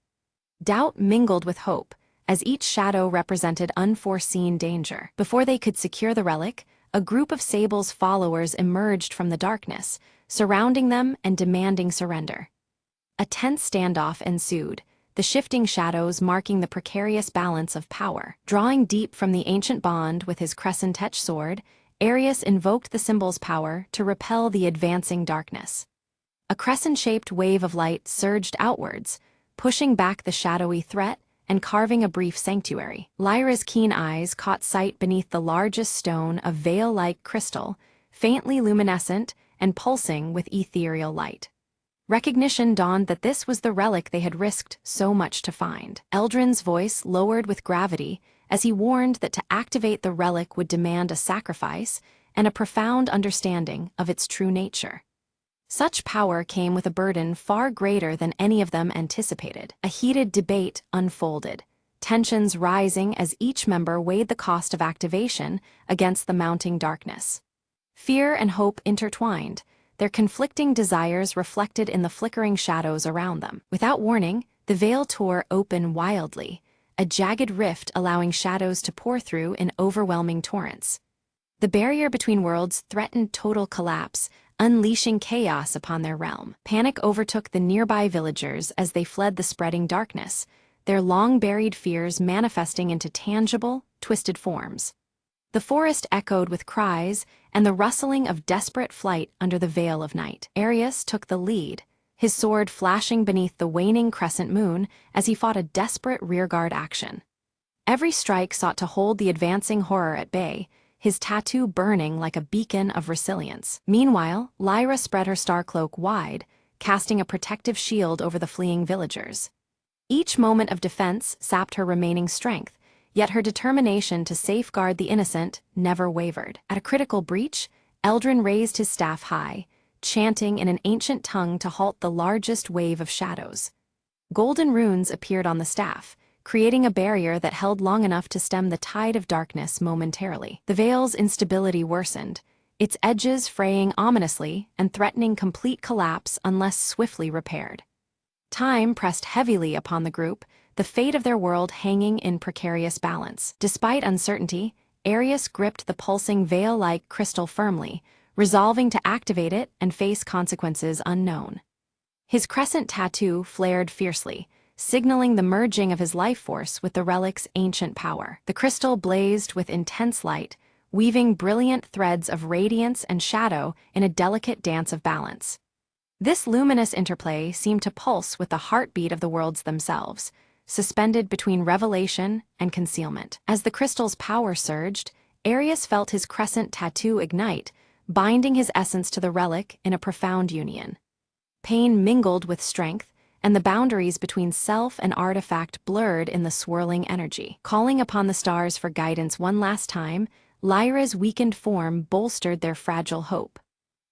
Doubt mingled with hope, as each shadow represented unforeseen danger. Before they could secure the relic, a group of Sable's followers emerged from the darkness, surrounding them and demanding surrender. A tense standoff ensued, the shifting shadows marking the precarious balance of power. Drawing deep from the ancient bond with his crescent-etched sword, Arius invoked the symbol's power to repel the advancing darkness. A crescent-shaped wave of light surged outwards, pushing back the shadowy threat and carving a brief sanctuary. Lyra's keen eyes caught sight beneath the largest stone of veil-like crystal, faintly luminescent and pulsing with ethereal light. Recognition dawned that this was the relic they had risked so much to find. Eldrin's voice lowered with gravity as he warned that to activate the relic would demand a sacrifice and a profound understanding of its true nature. Such power came with a burden far greater than any of them anticipated. A heated debate unfolded, tensions rising as each member weighed the cost of activation against the mounting darkness. Fear and hope intertwined, their conflicting desires reflected in the flickering shadows around them. Without warning, the veil tore open wildly, a jagged rift allowing shadows to pour through in overwhelming torrents. The barrier between worlds threatened total collapse, unleashing chaos upon their realm. Panic overtook the nearby villagers as they fled the spreading darkness, their long-buried fears manifesting into tangible, twisted forms. The forest echoed with cries and the rustling of desperate flight under the veil of night. Arius took the lead, his sword flashing beneath the waning crescent moon as he fought a desperate rearguard action. Every strike sought to hold the advancing horror at bay, his tattoo burning like a beacon of resilience. Meanwhile, Lyra spread her star cloak wide, casting a protective shield over the fleeing villagers. Each moment of defense sapped her remaining strength, yet her determination to safeguard the innocent never wavered. At a critical breach, Eldrin raised his staff high, chanting in an ancient tongue to halt the largest wave of shadows. Golden runes appeared on the staff, creating a barrier that held long enough to stem the tide of darkness momentarily. The veil's instability worsened, its edges fraying ominously and threatening complete collapse unless swiftly repaired. Time pressed heavily upon the group, the fate of their world hanging in precarious balance. Despite uncertainty, Arius gripped the pulsing veil-like crystal firmly, resolving to activate it and face consequences unknown. His crescent tattoo flared fiercely, signaling the merging of his life force with the relic's ancient power. The crystal blazed with intense light, weaving brilliant threads of radiance and shadow in a delicate dance of balance. This luminous interplay seemed to pulse with the heartbeat of the worlds themselves, suspended between revelation and concealment. As the crystal's power surged, Arius felt his crescent tattoo ignite, binding his essence to the relic in a profound union. Pain mingled with strength, and the boundaries between self and artifact blurred in the swirling energy. Calling upon the stars for guidance one last time, Lyra's weakened form bolstered their fragile hope.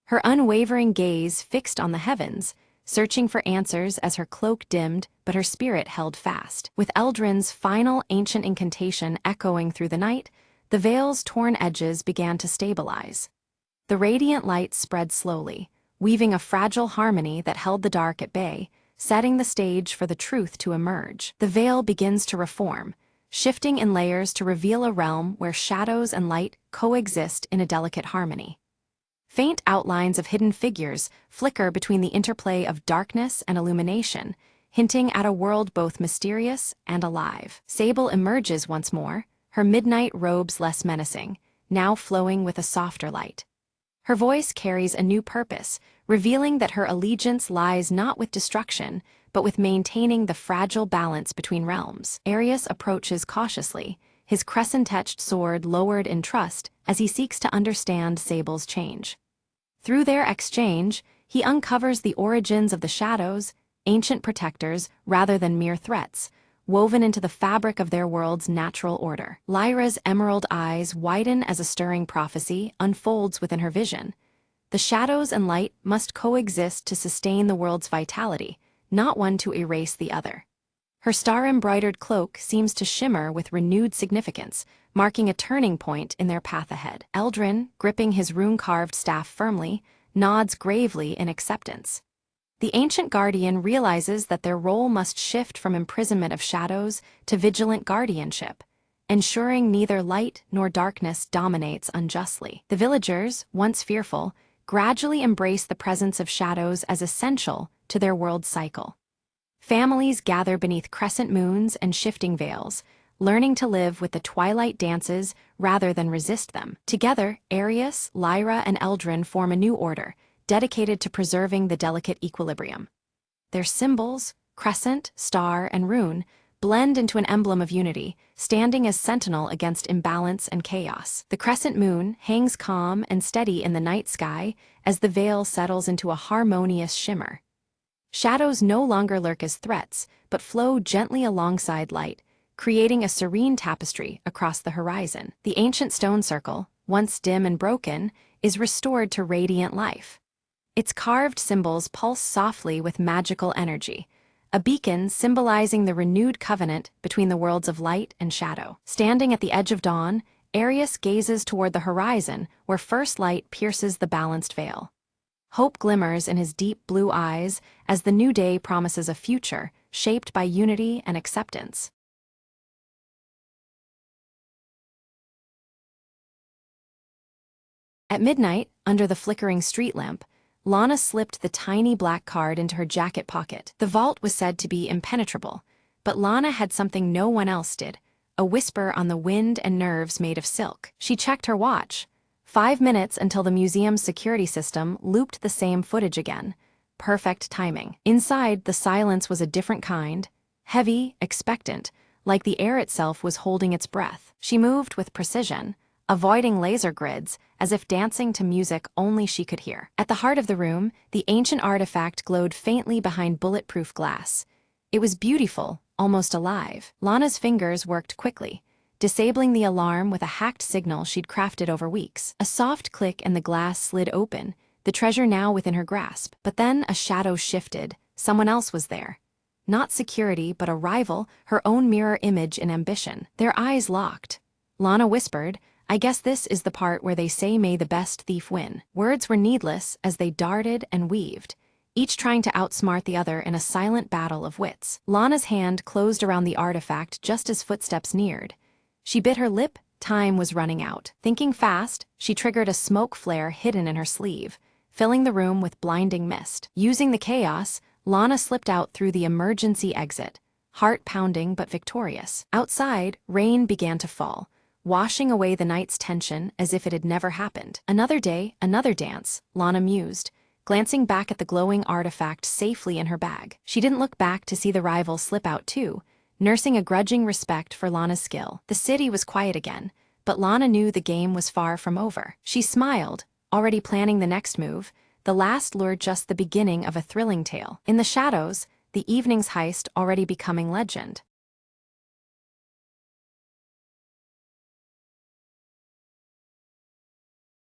Her unwavering gaze fixed on the heavens, searching for answers as her cloak dimmed but her spirit held fast. With Eldrin's final ancient incantation echoing through the night, the veil's torn edges began to stabilize. The radiant light spread slowly, weaving a fragile harmony that held the dark at bay, setting the stage for the truth to emerge. The veil begins to reform, shifting in layers to reveal a realm where shadows and light coexist in a delicate harmony. Faint outlines of hidden figures flicker between the interplay of darkness and illumination, hinting at a world both mysterious and alive. Sable emerges once more, her midnight robes less menacing, now flowing with a softer light. Her voice carries a new purpose, revealing that her allegiance lies not with destruction, but with maintaining the fragile balance between realms. Arius approaches cautiously, his crescent-etched sword lowered in trust as he seeks to understand Sable's change. Through their exchange, he uncovers the origins of the shadows, ancient protectors rather than mere threats, woven into the fabric of their world's natural order. Lyra's emerald eyes widen as a stirring prophecy unfolds within her vision. The shadows and light must coexist to sustain the world's vitality, not one to erase the other. Her star-embroidered cloak seems to shimmer with renewed significance, marking a turning point in their path ahead. Eldrin, gripping his rune-carved staff firmly, nods gravely in acceptance. The ancient guardian realizes that their role must shift from imprisonment of shadows to vigilant guardianship, ensuring neither light nor darkness dominates unjustly. The villagers, once fearful, gradually embrace the presence of shadows as essential to their world's cycle. Families gather beneath crescent moons and shifting veils, learning to live with the twilight dances rather than resist them. Together, Arius, Lyra, and Eldrin form a new order, dedicated to preserving the delicate equilibrium. Their symbols, crescent, star, and rune, blend into an emblem of unity, standing as sentinel against imbalance and chaos. The crescent moon hangs calm and steady in the night sky as the veil settles into a harmonious shimmer. Shadows no longer lurk as threats, but flow gently alongside light, creating a serene tapestry across the horizon. The ancient stone circle, once dim and broken, is restored to radiant life. Its carved symbols pulse softly with magical energy, a beacon symbolizing the renewed covenant between the worlds of light and shadow. Standing at the edge of dawn, Arius gazes toward the horizon where first light pierces the balanced veil. Hope glimmers in his deep blue eyes as the new day promises a future shaped by unity and acceptance. At midnight, under the flickering street lamp, Lana slipped the tiny black card into her jacket pocket. The vault was said to be impenetrable, but Lana had something no one else did, a whisper on the wind and nerves made of silk. She checked her watch. 5 minutes until the museum's security system looped the same footage again. Perfect timing. Inside, the silence was a different kind. Heavy, expectant, like the air itself was holding its breath. She moved with precision, avoiding laser grids, as if dancing to music only she could hear. At the heart of the room, the ancient artifact glowed faintly behind bulletproof glass. It was beautiful, almost alive. Lana's fingers worked quickly, disabling the alarm with a hacked signal she'd crafted over weeks. A soft click and the glass slid open, the treasure now within her grasp. But then a shadow shifted. Someone else was there. Not security, but a rival, her own mirror image in ambition. Their eyes locked. Lana whispered, "I guess this is the part where they say may the best thief win." Words were needless as they darted and weaved, each trying to outsmart the other in a silent battle of wits. Lana's hand closed around the artifact just as footsteps neared. She bit her lip. Time was running out. Thinking fast, she triggered a smoke flare hidden in her sleeve, filling the room with blinding mist. Using the chaos, Lana slipped out through the emergency exit, heart pounding but victorious. Outside, rain began to fall, washing away the night's tension as if it had never happened. Another day, another dance, Lana mused, glancing back at the glowing artifact safely in her bag. She didn't look back to see the rival slip out too, nursing a grudging respect for Lana's skill. The city was quiet again, but Lana knew the game was far from over. She smiled, already planning the next move. The last lure just the beginning of a thrilling tale. In the shadows, the evening's heist already becoming legend.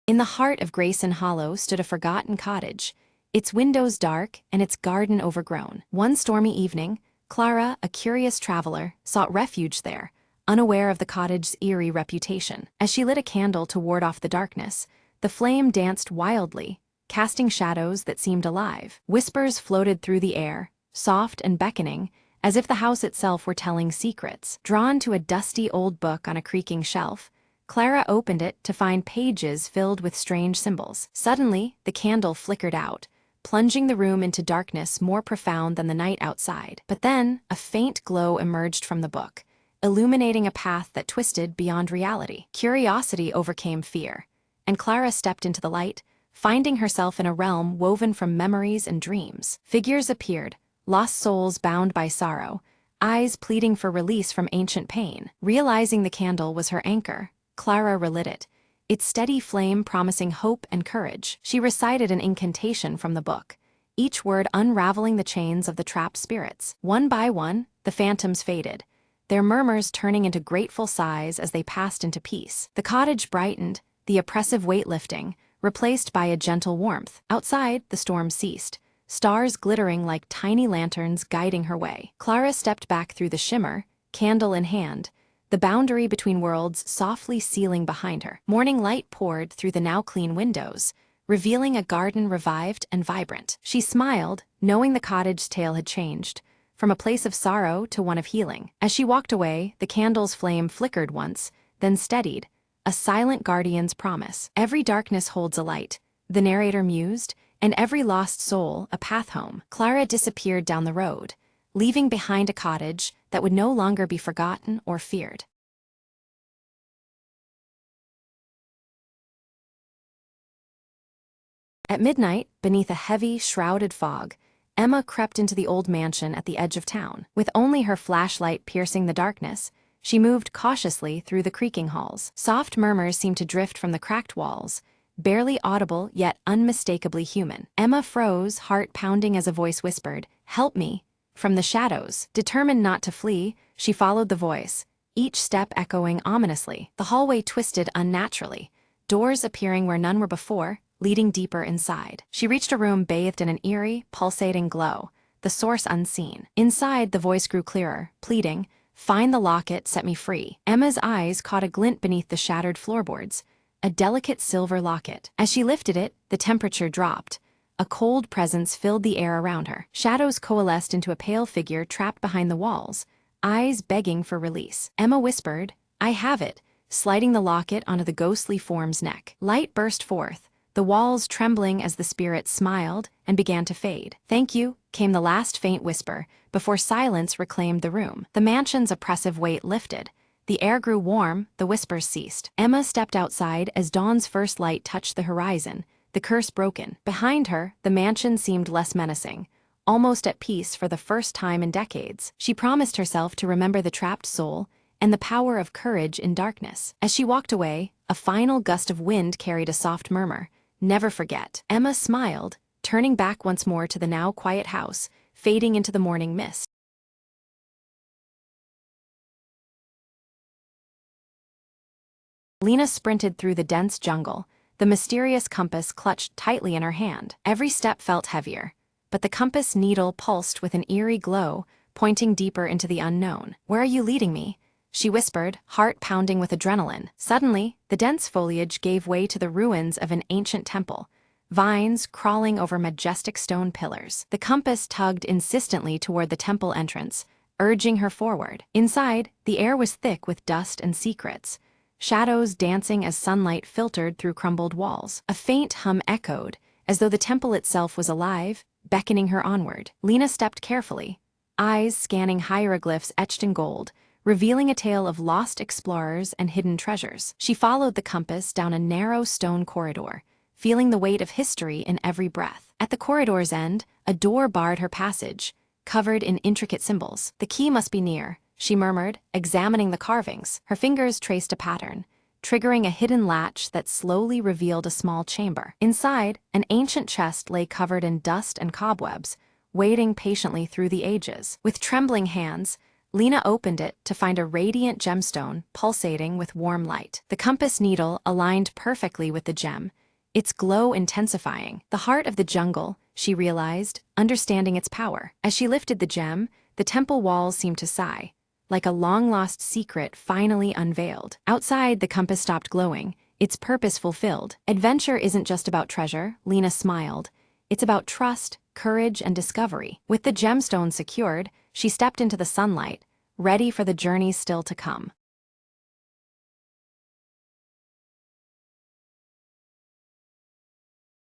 In the heart of Grayson Hollow stood a forgotten cottage, its windows dark and its garden overgrown. One stormy evening, Clara, a curious traveler, sought refuge there, unaware of the cottage's eerie reputation. As she lit a candle to ward off the darkness, the flame danced wildly, casting shadows that seemed alive. Whispers floated through the air, soft and beckoning, as if the house itself were telling secrets. Drawn to a dusty old book on a creaking shelf, Clara opened it to find pages filled with strange symbols. Suddenly, the candle flickered out, plunging the room into darkness more profound than the night outside. But then, a faint glow emerged from the book, illuminating a path that twisted beyond reality. Curiosity overcame fear, and Clara stepped into the light, finding herself in a realm woven from memories and dreams. Figures appeared, lost souls bound by sorrow, eyes pleading for release from ancient pain. Realizing the candle was her anchor, Clara relit it, its steady flame promising hope and courage. She recited an incantation from the book, each word unraveling the chains of the trapped spirits. One by one, the phantoms faded, their murmurs turning into grateful sighs as they passed into peace. The cottage brightened, the oppressive weight lifting, replaced by a gentle warmth. Outside, the storm ceased, stars glittering like tiny lanterns guiding her way. Clara stepped back through the shimmer, candle in hand, the boundary between worlds softly sealing behind her. Morning light poured through the now clean windows, revealing a garden revived and vibrant. She smiled, knowing the cottage's tale had changed, from a place of sorrow to one of healing. As she walked away, the candle's flame flickered once, then steadied, a silent guardian's promise. Every darkness holds a light, the narrator mused, and every lost soul a path home. Clara disappeared down the road, leaving behind a cottage that would no longer be forgotten or feared. At midnight, beneath a heavy, shrouded fog, Emma crept into the old mansion at the edge of town. With only her flashlight piercing the darkness, she moved cautiously through the creaking halls. Soft murmurs seemed to drift from the cracked walls, barely audible yet unmistakably human. Emma froze, heart pounding as a voice whispered, "Help me." From the shadows, determined not to flee, she followed the voice, each step echoing ominously. The hallway twisted unnaturally, doors appearing where none were before, leading deeper inside. She reached a room bathed in an eerie, pulsating glow, the source unseen. Inside, the voice grew clearer, pleading, "Find the locket, set me free." Emma's eyes caught a glint beneath the shattered floorboards, a delicate silver locket. As she lifted it, the temperature dropped. A cold presence filled the air around her. Shadows coalesced into a pale figure trapped behind the walls, eyes begging for release. Emma whispered, "I have it," sliding the locket onto the ghostly form's neck. Light burst forth, the walls trembling as the spirit smiled and began to fade. "Thank you," came the last faint whisper, before silence reclaimed the room. The mansion's oppressive weight lifted, The air grew warm, the whispers ceased. Emma stepped outside as dawn's first light touched the horizon, the curse broken. Behind her, the mansion seemed less menacing, almost at peace for the first time in decades. She promised herself to remember the trapped soul and the power of courage in darkness. As she walked away, a final gust of wind carried a soft murmur. "Never forget." Emma smiled, turning back once more to the now quiet house, fading into the morning mist. Lena sprinted through the dense jungle, the mysterious compass clutched tightly in her hand. Every step felt heavier, but the compass needle pulsed with an eerie glow, pointing deeper into the unknown. "Where are you leading me?" she whispered, heart pounding with adrenaline. Suddenly, the dense foliage gave way to the ruins of an ancient temple, vines crawling over majestic stone pillars. The compass tugged insistently toward the temple entrance, urging her forward. Inside, the air was thick with dust and secrets, shadows dancing as sunlight filtered through crumbled walls. A faint hum echoed, as though the temple itself was alive, beckoning her onward. Lena stepped carefully, eyes scanning hieroglyphs etched in gold, revealing a tale of lost explorers and hidden treasures. She followed the compass down a narrow stone corridor, feeling the weight of history in every breath. At the corridor's end, a door barred her passage, covered in intricate symbols. "The key must be near," she murmured, examining the carvings. Her fingers traced a pattern, triggering a hidden latch that slowly revealed a small chamber. Inside, an ancient chest lay covered in dust and cobwebs, waiting patiently through the ages. With trembling hands, Lena opened it to find a radiant gemstone pulsating with warm light. The compass needle aligned perfectly with the gem, its glow intensifying. The heart of the jungle, she realized, understanding its power. As she lifted the gem, the temple walls seemed to sigh, like a long-lost secret finally unveiled. Outside, the compass stopped glowing, its purpose fulfilled. Adventure isn't just about treasure, Lena smiled. It's about trust, courage, and discovery. With the gemstone secured, she stepped into the sunlight, ready for the journey still to come.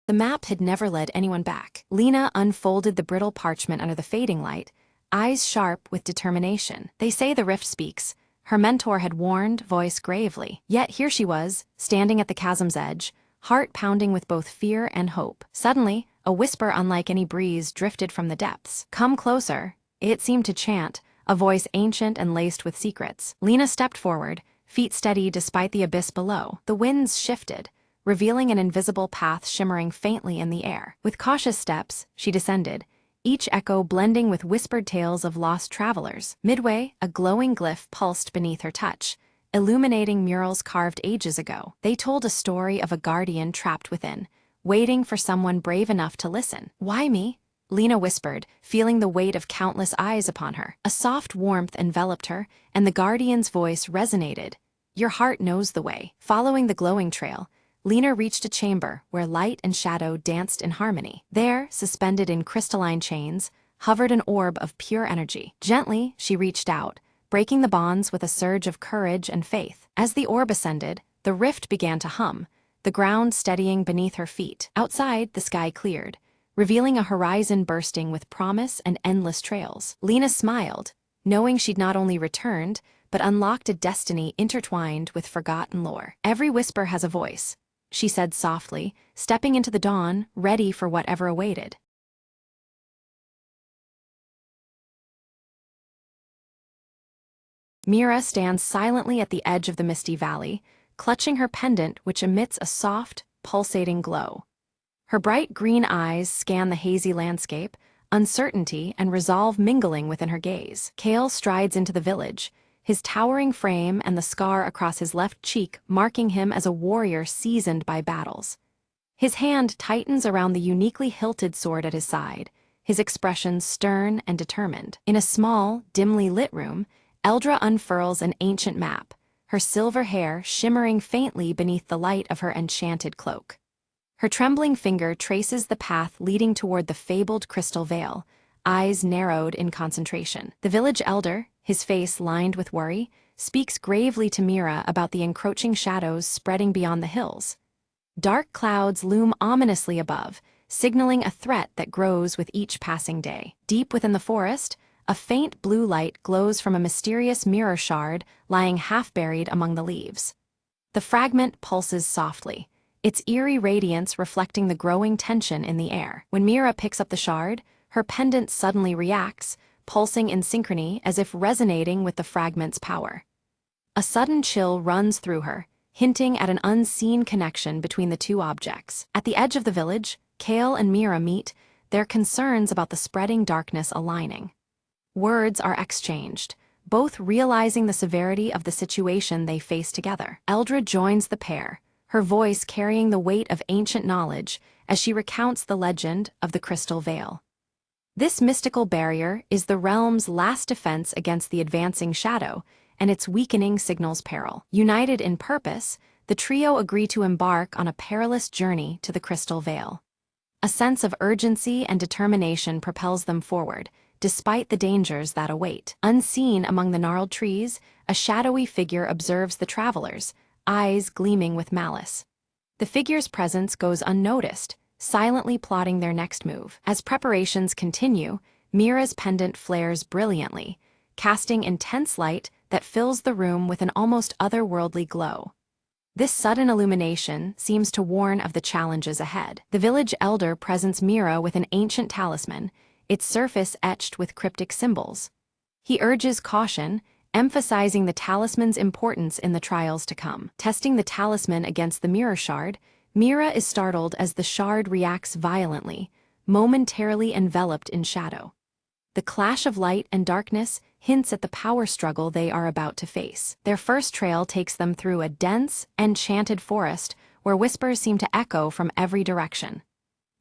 The map had never led anyone back. Lena unfolded the brittle parchment under the fading light, eyes sharp with determination. "They say the rift speaks," her mentor had warned, voice gravely. Yet here she was, standing at the chasm's edge, heart pounding with both fear and hope. Suddenly, a whisper unlike any breeze drifted from the depths. "Come closer," it seemed to chant, a voice ancient and laced with secrets. Lena stepped forward, feet steady despite the abyss below. The winds shifted, revealing an invisible path shimmering faintly in the air. With cautious steps, she descended, each echo blending with whispered tales of lost travelers. Midway, a glowing glyph pulsed beneath her touch, illuminating murals carved ages ago. They told a story of a guardian trapped within, waiting for someone brave enough to listen. "Why me?" Lena whispered, feeling the weight of countless eyes upon her. A soft warmth enveloped her, and the guardian's voice resonated. "Your heart knows the way." Following the glowing trail, Lena reached a chamber where light and shadow danced in harmony. There, suspended in crystalline chains, hovered an orb of pure energy. Gently, she reached out, breaking the bonds with a surge of courage and faith. As the orb ascended, the rift began to hum, the ground steadying beneath her feet. Outside, the sky cleared, revealing a horizon bursting with promise and endless trails. Lena smiled, knowing she'd not only returned, but unlocked a destiny intertwined with forgotten lore. "Every whisper has a voice," she said softly, stepping into the dawn, ready for whatever awaited. Mira stands silently at the edge of the misty valley, clutching her pendant which emits a soft, pulsating glow. Her bright green eyes scan the hazy landscape, uncertainty and resolve mingling within her gaze. Kale strides into the village, his towering frame and the scar across his left cheek marking him as a warrior seasoned by battles. His hand tightens around the uniquely hilted sword at his side, his expression stern and determined. In a small, dimly lit room, Eldra unfurls an ancient map, her silver hair shimmering faintly beneath the light of her enchanted cloak. Her trembling finger traces the path leading toward the fabled crystal veil, eyes narrowed in concentration. The village elder, his face lined with worry, speaks gravely to Mira about the encroaching shadows spreading beyond the hills. Dark clouds loom ominously above, signaling a threat that grows with each passing day. Deep within the forest, a faint blue light glows from a mysterious mirror shard lying half-buried among the leaves. The fragment pulses softly, its eerie radiance reflecting the growing tension in the air. When Mira picks up the shard, her pendant suddenly reacts, pulsing in synchrony as if resonating with the fragment's power. A sudden chill runs through her, hinting at an unseen connection between the two objects. At the edge of the village, Kale and Mira meet, their concerns about the spreading darkness aligning. Words are exchanged, both realizing the severity of the situation they face together. Eldra joins the pair, her voice carrying the weight of ancient knowledge as she recounts the legend of the Crystal Veil. This mystical barrier is the realm's last defense against the advancing shadow, and its weakening signals peril. United in purpose, the trio agree to embark on a perilous journey to the Crystal Veil. A sense of urgency and determination propels them forward, despite the dangers that await. Unseen among the gnarled trees, a shadowy figure observes the travelers, eyes gleaming with malice. The figure's presence goes unnoticed, silently plotting their next move. As preparations continue, Mira's pendant flares brilliantly, casting intense light that fills the room with an almost otherworldly glow. This sudden illumination seems to warn of the challenges ahead. The village elder presents Mira with an ancient talisman, its surface etched with cryptic symbols. He urges caution, emphasizing the talisman's importance in the trials to come. Testing the talisman against the mirror shard, Mira is startled as the shard reacts violently, momentarily enveloped in shadow. The clash of light and darkness hints at the power struggle they are about to face. Their first trail takes them through a dense, enchanted forest where whispers seem to echo from every direction.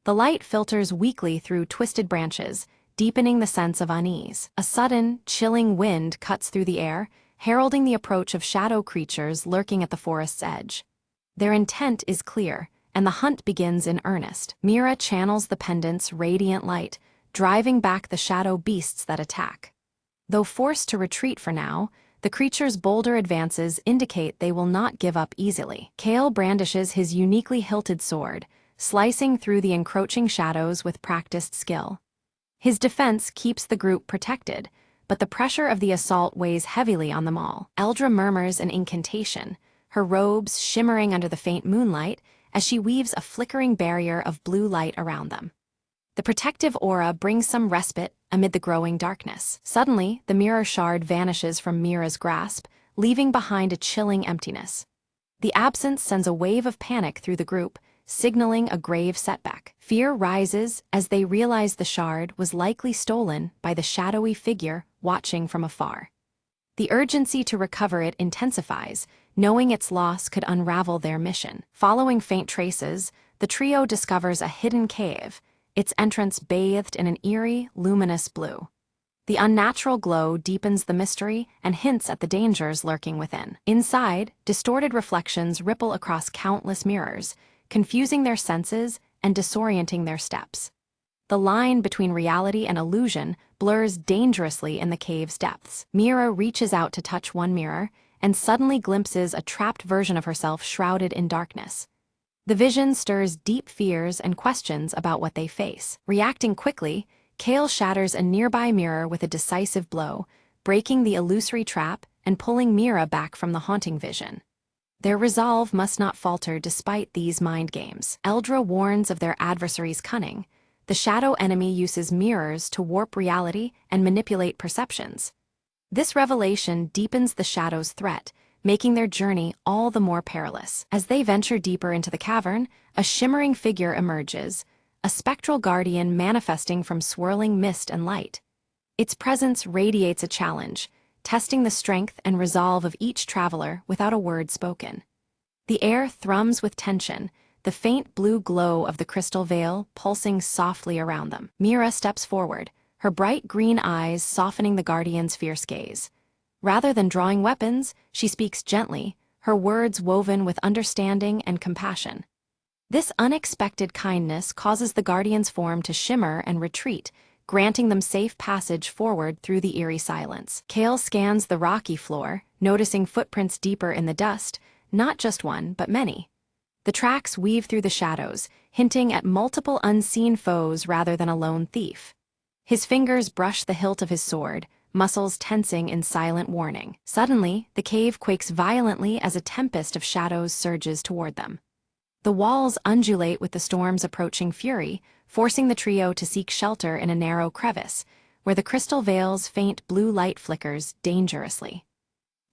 The light filters weakly through twisted branches, deepening the sense of unease. A sudden, chilling wind cuts through the air, heralding the approach of shadow creatures lurking at the forest's edge. Their intent is clear, and the hunt begins in earnest. Mira channels the pendant's radiant light, driving back the shadow beasts that attack. Though forced to retreat for now, the creature's bolder advances indicate they will not give up easily. Kale brandishes his uniquely hilted sword, slicing through the encroaching shadows with practiced skill. His defense keeps the group protected, but the pressure of the assault weighs heavily on them all. Eldra murmurs an incantation, her robes shimmering under the faint moonlight as she weaves a flickering barrier of blue light around them. The protective aura brings some respite amid the growing darkness. Suddenly, the mirror shard vanishes from Mira's grasp, leaving behind a chilling emptiness. The absence sends a wave of panic through the group, signaling a grave setback. Fear rises as they realize the shard was likely stolen by the shadowy figure watching from afar. The urgency to recover it intensifies, knowing its loss could unravel their mission. Following faint traces, the trio discovers a hidden cave, its entrance bathed in an eerie, luminous blue. The unnatural glow deepens the mystery and hints at the dangers lurking within. Inside, distorted reflections ripple across countless mirrors, confusing their senses and disorienting their steps. The line between reality and illusion blurs dangerously in the cave's depths. Mira reaches out to touch one mirror and suddenly glimpses a trapped version of herself shrouded in darkness. The vision stirs deep fears and questions about what they face. Reacting quickly, Kale shatters a nearby mirror with a decisive blow, breaking the illusory trap and pulling Mira back from the haunting vision. Their resolve must not falter despite these mind games. Eldra warns of their adversary's cunning. The shadow enemy uses mirrors to warp reality and manipulate perceptions. This revelation deepens the shadow's threat, making their journey all the more perilous. As they venture deeper into the cavern, a shimmering figure emerges, a spectral guardian manifesting from swirling mist and light. Its presence radiates a challenge, testing the strength and resolve of each traveler without a word spoken. The air thrums with tension, the faint blue glow of the crystal veil pulsing softly around them. Mira steps forward, her bright green eyes softening the guardian's fierce gaze. Rather than drawing weapons, she speaks gently, her words woven with understanding and compassion. This unexpected kindness causes the guardian's form to shimmer and retreat, granting them safe passage forward through the eerie silence. Kale scans the rocky floor, noticing footprints deeper in the dust, not just one, but many. The tracks weave through the shadows, hinting at multiple unseen foes rather than a lone thief. His fingers brush the hilt of his sword, muscles tensing in silent warning. Suddenly, the cave quakes violently as a tempest of shadows surges toward them. The walls undulate with the storm's approaching fury, forcing the trio to seek shelter in a narrow crevice, where the crystal veil's faint blue light flickers dangerously.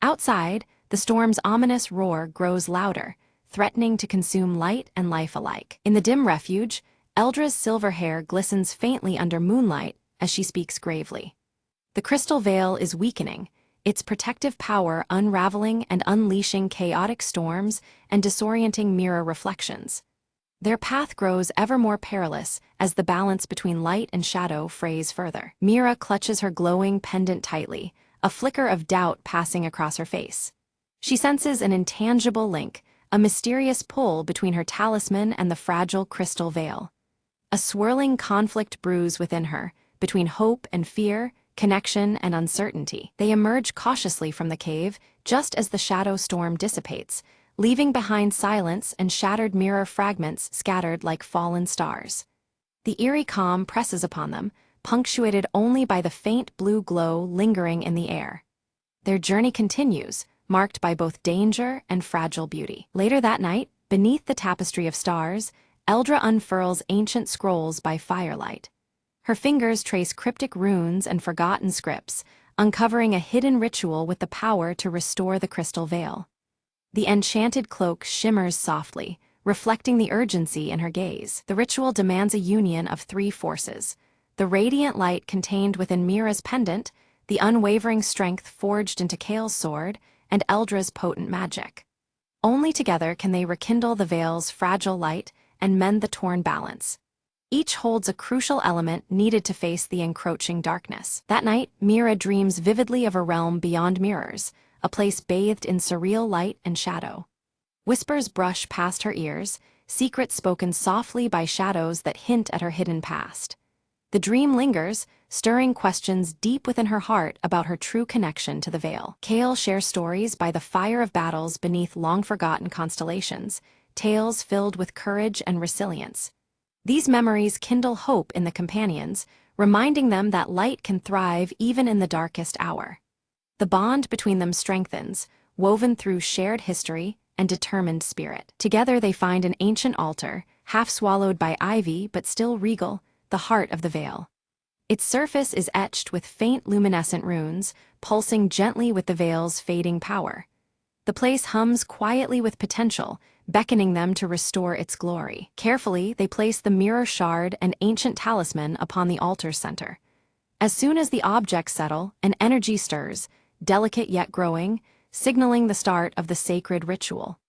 Outside, the storm's ominous roar grows louder, threatening to consume light and life alike. In the dim refuge, Eldra's silver hair glistens faintly under moonlight as she speaks gravely. The crystal veil is weakening, its protective power unraveling and unleashing chaotic storms and disorienting mirror reflections. Their path grows ever more perilous as the balance between light and shadow frays further. Mira clutches her glowing pendant tightly, a flicker of doubt passing across her face. She senses an intangible link, a mysterious pull between her talisman and the fragile crystal veil. A swirling conflict brews within her, between hope and fear, connection and uncertainty. They emerge cautiously from the cave just as the shadow storm dissipates, leaving behind silence and shattered mirror fragments scattered like fallen stars. The eerie calm presses upon them, punctuated only by the faint blue glow lingering in the air. Their journey continues, marked by both danger and fragile beauty. Later that night, beneath the tapestry of stars, Eldra unfurls ancient scrolls by firelight. Her fingers trace cryptic runes and forgotten scripts, uncovering a hidden ritual with the power to restore the crystal veil. The enchanted cloak shimmers softly, reflecting the urgency in her gaze. The ritual demands a union of three forces: the radiant light contained within Mira's pendant, the unwavering strength forged into Kael's sword, and Eldra's potent magic. Only together can they rekindle the veil's fragile light and mend the torn balance. Each holds a crucial element needed to face the encroaching darkness. That night, Mira dreams vividly of a realm beyond mirrors, a place bathed in surreal light and shadow. Whispers brush past her ears, secrets spoken softly by shadows that hint at her hidden past. The dream lingers, stirring questions deep within her heart about her true connection to the veil. Kael shares stories by the fire of battles beneath long-forgotten constellations, tales filled with courage and resilience. These memories kindle hope in the companions, reminding them that light can thrive even in the darkest hour. The bond between them strengthens, woven through shared history and determined spirit. Together they find an ancient altar, half swallowed by ivy but still regal, the heart of the veil. Its surface is etched with faint luminescent runes, pulsing gently with the veil's fading power. The place hums quietly with potential, beckoning them to restore its glory. Carefully, they place the mirror shard and ancient talisman upon the altar's center. As soon as the objects settle, an energy stirs, delicate yet growing, signaling the start of the sacred ritual.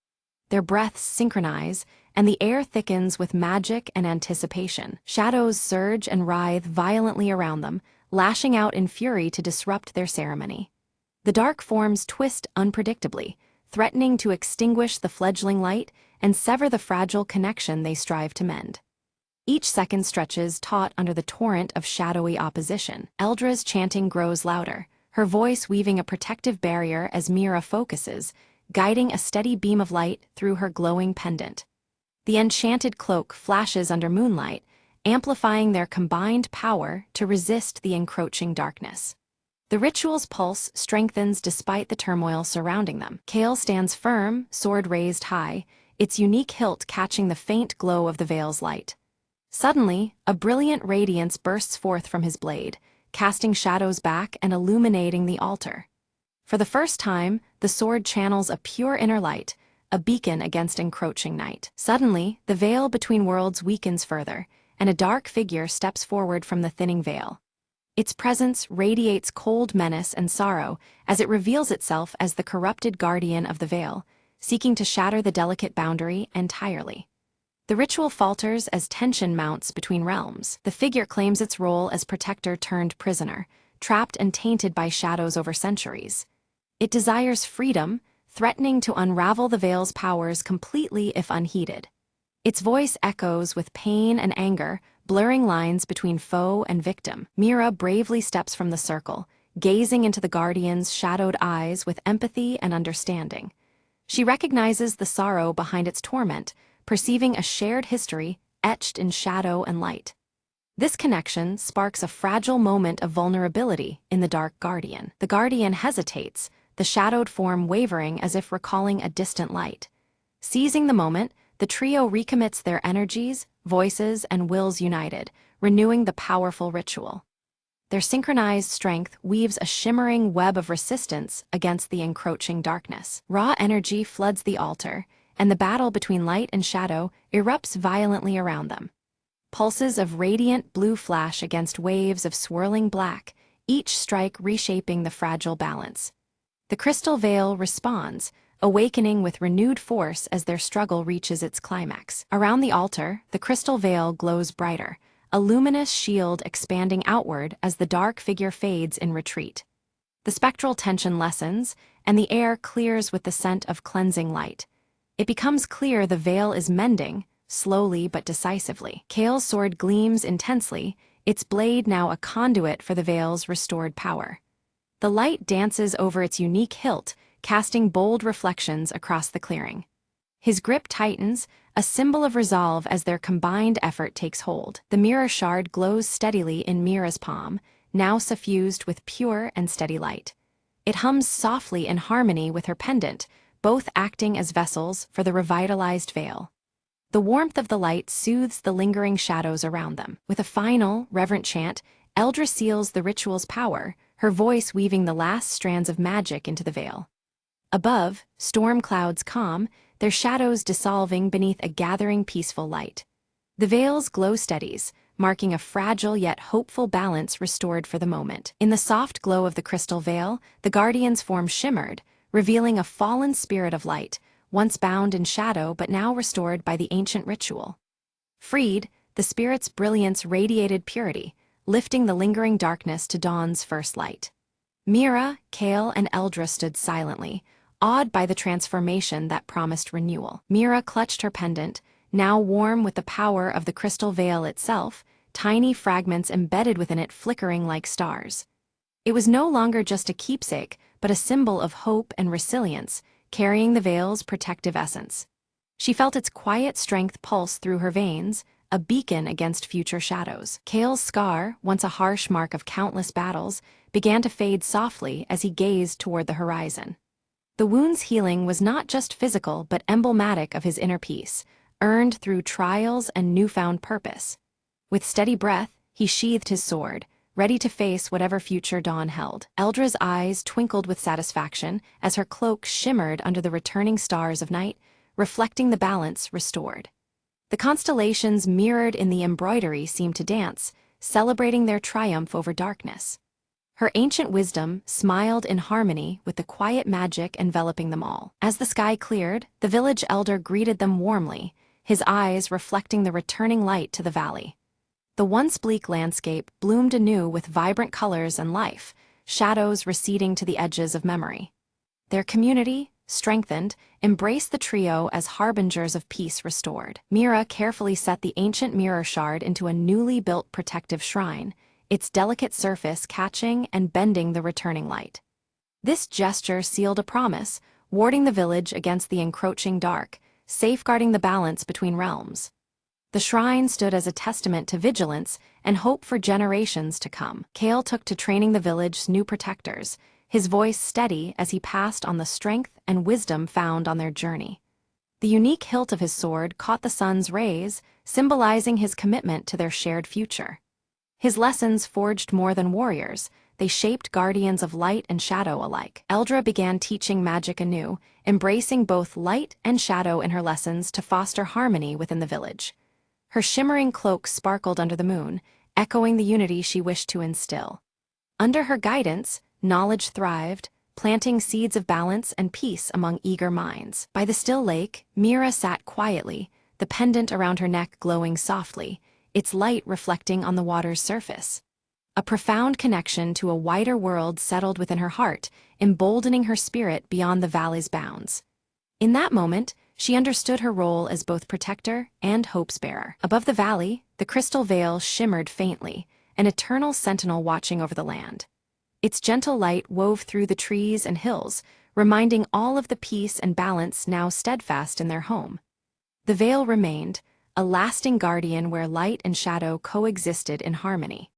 Their breaths synchronize, and the air thickens with magic and anticipation. Shadows surge and writhe violently around them, lashing out in fury to disrupt their ceremony. The dark forms twist unpredictably, threatening to extinguish the fledgling light and sever the fragile connection they strive to mend. Each second stretches taut under the torrent of shadowy opposition. Eldra's chanting grows louder, her voice weaving a protective barrier as Mira focuses, guiding a steady beam of light through her glowing pendant. The enchanted cloak flashes under moonlight, amplifying their combined power to resist the encroaching darkness. The ritual's pulse strengthens despite the turmoil surrounding them. Kael stands firm, sword raised high, its unique hilt catching the faint glow of the veil's light. Suddenly, a brilliant radiance bursts forth from his blade, casting shadows back and illuminating the altar. For the first time, the sword channels a pure inner light, a beacon against encroaching night. Suddenly, the veil between worlds weakens further, and a dark figure steps forward from the thinning veil. Its presence radiates cold menace and sorrow as it reveals itself as the corrupted guardian of the veil, seeking to shatter the delicate boundary entirely. The ritual falters as tension mounts between realms. The figure claims its role as protector turned prisoner, trapped and tainted by shadows over centuries. It desires freedom, threatening to unravel the veil's powers completely if unheeded. Its voice echoes with pain and anger, blurring lines between foe and victim. Mira bravely steps from the circle, gazing into the guardian's shadowed eyes with empathy and understanding. She recognizes the sorrow behind its torment, perceiving a shared history etched in shadow and light. This connection sparks a fragile moment of vulnerability in the Dark Guardian. The Guardian hesitates, the shadowed form wavering as if recalling a distant light. Seizing the moment, the trio recommits their energies, voices, and wills united, renewing the powerful ritual. Their synchronized strength weaves a shimmering web of resistance against the encroaching darkness. Raw energy floods the altar, and the battle between light and shadow erupts violently around them. Pulses of radiant blue flash against waves of swirling black, each strike reshaping the fragile balance. The crystal veil responds, awakening with renewed force as their struggle reaches its climax. Around the altar, the crystal veil glows brighter, a luminous shield expanding outward as the dark figure fades in retreat. The spectral tension lessens, and the air clears with the scent of cleansing light. It becomes clear the veil is mending, slowly but decisively. Kale's sword gleams intensely, its blade now a conduit for the veil's restored power. The light dances over its unique hilt, casting bold reflections across the clearing. His grip tightens, a symbol of resolve as their combined effort takes hold. The mirror shard glows steadily in Mira's palm, now suffused with pure and steady light. It hums softly in harmony with her pendant, both acting as vessels for the revitalized veil. The warmth of the light soothes the lingering shadows around them. With a final, reverent chant, Eldra seals the ritual's power, her voice weaving the last strands of magic into the veil. Above, storm clouds calm, their shadows dissolving beneath a gathering peaceful light. The veil's glow steadies, marking a fragile yet hopeful balance restored for the moment. In the soft glow of the crystal veil, the Guardian's form shimmered, revealing a fallen spirit of light, once bound in shadow but now restored by the ancient ritual. Freed, the spirit's brilliance radiated purity, lifting the lingering darkness to dawn's first light. Mira, Kale, and Eldra stood silently, awed by the transformation that promised renewal. Mira clutched her pendant, now warm with the power of the crystal veil itself, tiny fragments embedded within it flickering like stars. It was no longer just a keepsake, but a symbol of hope and resilience, carrying the veil's protective essence. She felt its quiet strength pulse through her veins, a beacon against future shadows. Kale's scar, once a harsh mark of countless battles, began to fade softly as he gazed toward the horizon. The wound's healing was not just physical but emblematic of his inner peace, earned through trials and newfound purpose. With steady breath, he sheathed his sword, ready to face whatever future dawn held. Eldra's eyes twinkled with satisfaction as her cloak shimmered under the returning stars of night, reflecting the balance restored. The constellations mirrored in the embroidery seemed to dance, celebrating their triumph over darkness. Her ancient wisdom smiled in harmony with the quiet magic enveloping them all. As the sky cleared, the village elder greeted them warmly, his eyes reflecting the returning light to the valley. The once bleak landscape bloomed anew with vibrant colors and life, shadows receding to the edges of memory. Their community, strengthened, embraced the trio as harbingers of peace restored. Mira carefully set the ancient mirror shard into a newly built protective shrine, its delicate surface catching and bending the returning light. This gesture sealed a promise, warding the village against the encroaching dark, safeguarding the balance between realms. The shrine stood as a testament to vigilance and hope for generations to come. Kale took to training the village's new protectors, his voice steady as he passed on the strength and wisdom found on their journey. The unique hilt of his sword caught the sun's rays, symbolizing his commitment to their shared future. His lessons forged more than warriors, they shaped guardians of light and shadow alike. Eldra began teaching magic anew, embracing both light and shadow in her lessons to foster harmony within the village. Her shimmering cloak sparkled under the moon, echoing the unity she wished to instill. Under her guidance, knowledge thrived, planting seeds of balance and peace among eager minds. By the still lake, Mira sat quietly, the pendant around her neck glowing softly, its light reflecting on the water's surface. A profound connection to a wider world settled within her heart, emboldening her spirit beyond the valley's bounds. In that moment, she understood her role as both protector and hope's bearer. Above the valley, the crystal veil shimmered faintly, an eternal sentinel watching over the land. Its gentle light wove through the trees and hills, reminding all of the peace and balance now steadfast in their home. The veil remained, a lasting guardian where light and shadow coexisted in harmony.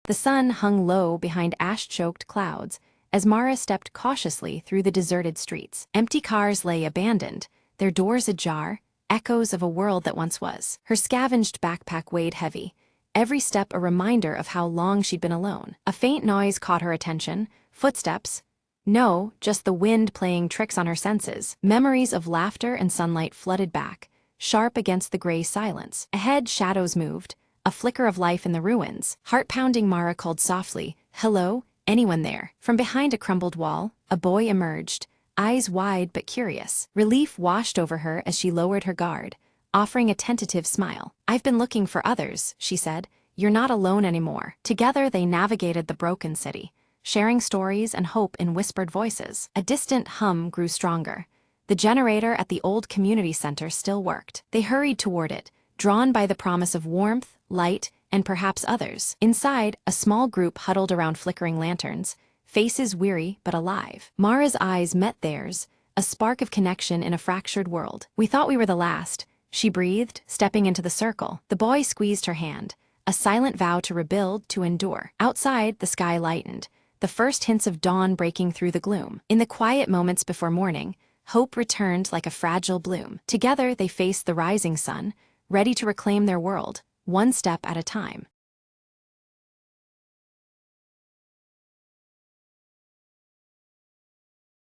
The sun hung low behind ash-choked clouds as Mara stepped cautiously through the deserted streets. Empty cars lay abandoned, their doors ajar, echoes of a world that once was. Her scavenged backpack weighed heavy, every step a reminder of how long she'd been alone. A faint noise caught her attention, footsteps. No, just the wind playing tricks on her senses. Memories of laughter and sunlight flooded back, sharp against the gray silence. Ahead, shadows moved, a flicker of life in the ruins. Heart-pounding, Mara called softly, "Hello, anyone there?" From behind a crumbled wall, a boy emerged, eyes wide but curious. Relief washed over her as she lowered her guard, offering a tentative smile. "I've been looking for others," she said. "You're not alone anymore." Together they navigated the broken city, sharing stories and hope in whispered voices. A distant hum grew stronger. The generator at the old community center still worked. They hurried toward it, drawn by the promise of warmth, light, and perhaps others. Inside, a small group huddled around flickering lanterns, faces weary but alive. Mara's eyes met theirs, a spark of connection in a fractured world. "We thought we were the last," she breathed, stepping into the circle. The boy squeezed her hand, a silent vow to rebuild, to endure. Outside, the sky lightened, the first hints of dawn breaking through the gloom. In the quiet moments before morning, hope returned like a fragile bloom. Together they faced the rising sun, ready to reclaim their world, one step at a time.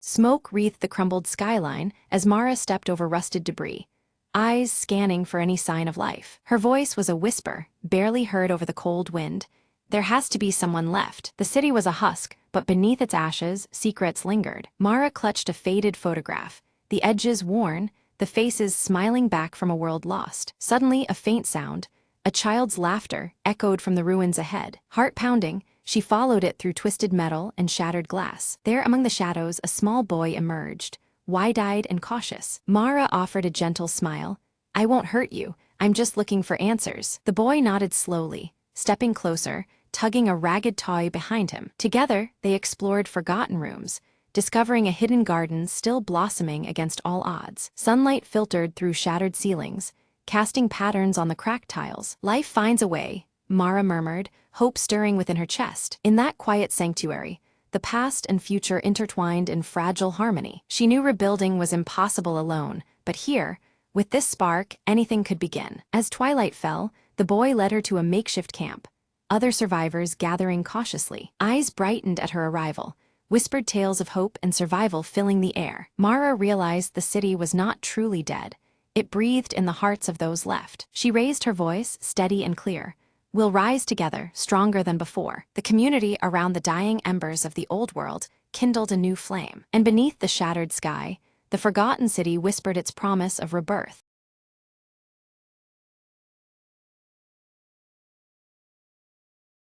Smoke wreathed the crumbled skyline as Mara stepped over rusted debris, eyes scanning for any sign of life. Her voice was a whisper, barely heard over the cold wind. "There has to be someone left." The city was a husk, but beneath its ashes, secrets lingered. Mara clutched a faded photograph, the edges worn, the faces smiling back from a world lost. Suddenly, a faint sound, a child's laughter, echoed from the ruins ahead. Heart-pounding, she followed it through twisted metal and shattered glass. There among the shadows, a small boy emerged, wide-eyed and cautious. Mara offered a gentle smile. "I won't hurt you, I'm just looking for answers." The boy nodded slowly, stepping closer, tugging a ragged toy behind him. Together, they explored forgotten rooms, discovering a hidden garden still blossoming against all odds. Sunlight filtered through shattered ceilings, casting patterns on the cracked tiles. "Life finds a way," Mara murmured, hope stirring within her chest. In that quiet sanctuary, the past and future intertwined in fragile harmony. She knew rebuilding was impossible alone, but here, with this spark, anything could begin. As twilight fell, the boy led her to a makeshift camp, other survivors gathering cautiously. Eyes brightened at her arrival, whispered tales of hope and survival filling the air. Mara realized the city was not truly dead. It breathed in the hearts of those left. She raised her voice, steady and clear. "We'll rise together, stronger than before." The community around the dying embers of the old world kindled a new flame. And beneath the shattered sky, the forgotten city whispered its promise of rebirth.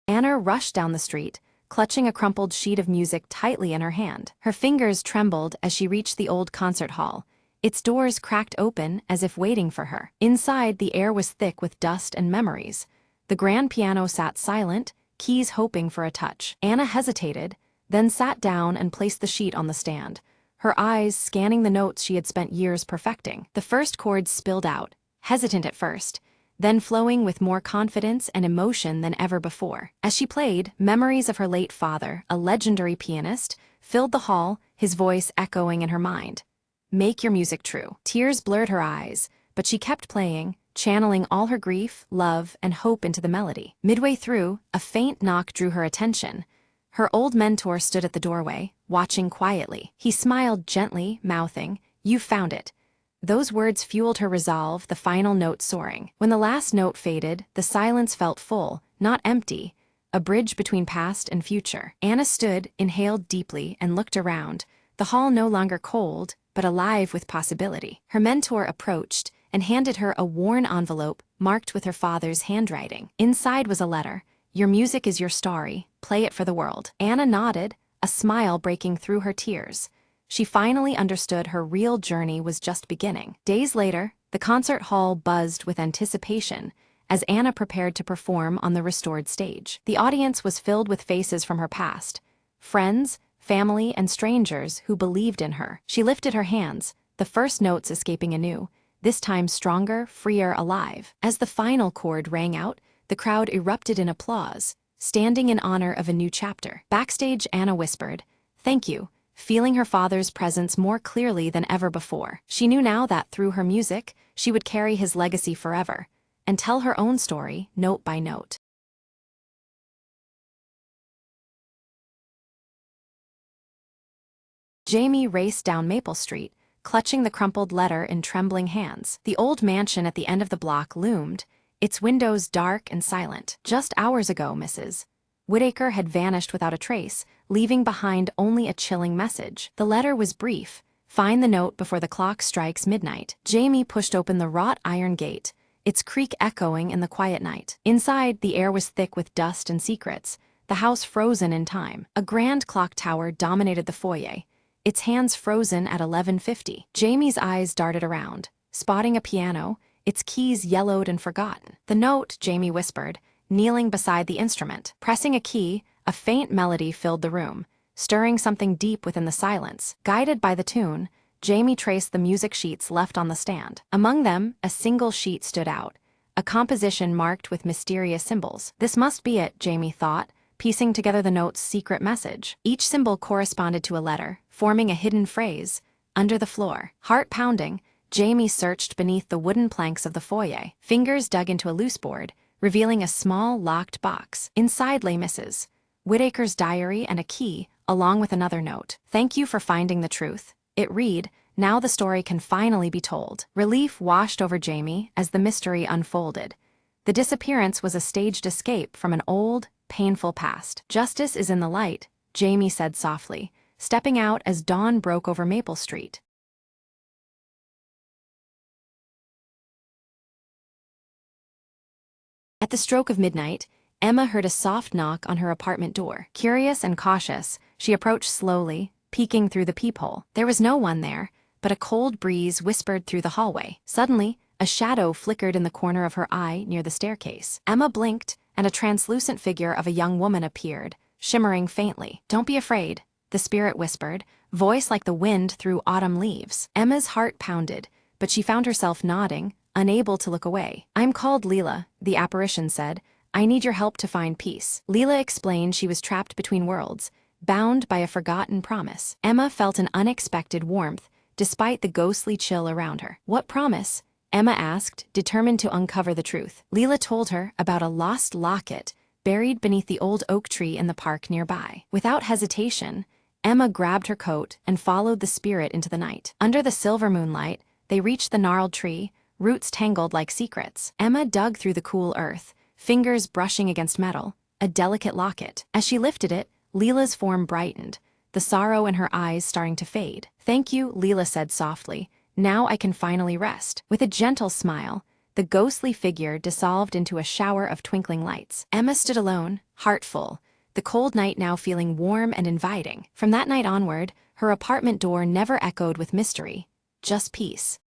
Anna rushed down the street, clutching a crumpled sheet of music tightly in her hand. Her fingers trembled as she reached the old concert hall, its doors cracked open as if waiting for her. Inside, the air was thick with dust and memories. The grand piano sat silent, keys hoping for a touch. Anna hesitated, then sat down and placed the sheet on the stand, her eyes scanning the notes she had spent years perfecting. The first chords spilled out, hesitant at first, then flowing with more confidence and emotion than ever before. As she played, memories of her late father, a legendary pianist, filled the hall, his voice echoing in her mind. "Make your music true." Tears blurred her eyes, but she kept playing, channeling all her grief, love, and hope into the melody. Midway through, a faint knock drew her attention. Her old mentor stood at the doorway, watching quietly. He smiled gently, mouthing, "You've found it." Those words fueled her resolve, the final note soaring. When the last note faded, the silence felt full, not empty, a bridge between past and future. Anna stood, inhaled deeply, and looked around, the hall no longer cold, but alive with possibility. Her mentor approached and handed her a worn envelope marked with her father's handwriting. Inside was a letter. "Your music is your story. Play it for the world." Anna nodded, a smile breaking through her tears. She finally understood her real journey was just beginning. Days later, the concert hall buzzed with anticipation as Anna prepared to perform on the restored stage. The audience was filled with faces from her past, friends, family, and strangers who believed in her. She lifted her hands, the first notes escaping anew, this time stronger, freer, alive. As the final chord rang out, the crowd erupted in applause, standing in honor of a new chapter. Backstage, Anna whispered, "Thank you," feeling her father's presence more clearly than ever before. She knew now that through her music, she would carry his legacy forever, and tell her own story, note by note. Jamie raced down Maple Street, clutching the crumpled letter in trembling hands. The old mansion at the end of the block loomed, its windows dark and silent. Just hours ago, Mrs. Whittaker had vanished without a trace, leaving behind only a chilling message. The letter was brief: "Find the note before the clock strikes midnight." Jamie pushed open the wrought iron gate, its creak echoing in the quiet night. Inside, the air was thick with dust and secrets, the house frozen in time. A grand clock tower dominated the foyer, its hands frozen at 11:50. Jamie's eyes darted around, spotting a piano, its keys yellowed and forgotten. "The note," Jamie whispered, kneeling beside the instrument. Pressing a key, a faint melody filled the room, stirring something deep within the silence. Guided by the tune, Jamie traced the music sheets left on the stand. Among them, a single sheet stood out, a composition marked with mysterious symbols. This must be it, Jamie thought, piecing together the note's secret message. Each symbol corresponded to a letter, forming a hidden phrase. Under the floor, heart pounding, Jamie searched beneath the wooden planks of the foyer. Fingers dug into a loose board, revealing a small, locked box. Inside lay Mrs. Whittaker's diary and a key, along with another note. "Thank you for finding the truth," it read. "Now the story can finally be told." Relief washed over Jamie as the mystery unfolded. The disappearance was a staged escape from an old, painful past. "Justice is in the light," Jamie said softly, stepping out as dawn broke over Maple Street. At the stroke of midnight, Emma heard a soft knock on her apartment door. Curious and cautious, she approached slowly, peeking through the peephole. There was no one there, but a cold breeze whispered through the hallway. Suddenly, a shadow flickered in the corner of her eye near the staircase. Emma blinked, and a translucent figure of a young woman appeared, shimmering faintly. "Don't be afraid," the spirit whispered, voice like the wind through autumn leaves. Emma's heart pounded, but she found herself nodding, unable to look away. "I'm called Leela," the apparition said. "I need your help to find peace." Leela explained she was trapped between worlds, bound by a forgotten promise. Emma felt an unexpected warmth, despite the ghostly chill around her. "What promise?" Emma asked, determined to uncover the truth. Leela told her about a lost locket buried beneath the old oak tree in the park nearby. Without hesitation, Emma grabbed her coat and followed the spirit into the night. Under the silver moonlight, they reached the gnarled tree, roots tangled like secrets. Emma dug through the cool earth, fingers brushing against metal, a delicate locket. As she lifted it, Leela's form brightened, the sorrow in her eyes starting to fade. "Thank you," Leela said softly. "Now I can finally rest." With a gentle smile, the ghostly figure dissolved into a shower of twinkling lights. Emma stood alone, heart full, the cold night now feeling warm and inviting. From that night onward, her apartment door never echoed with mystery, just peace.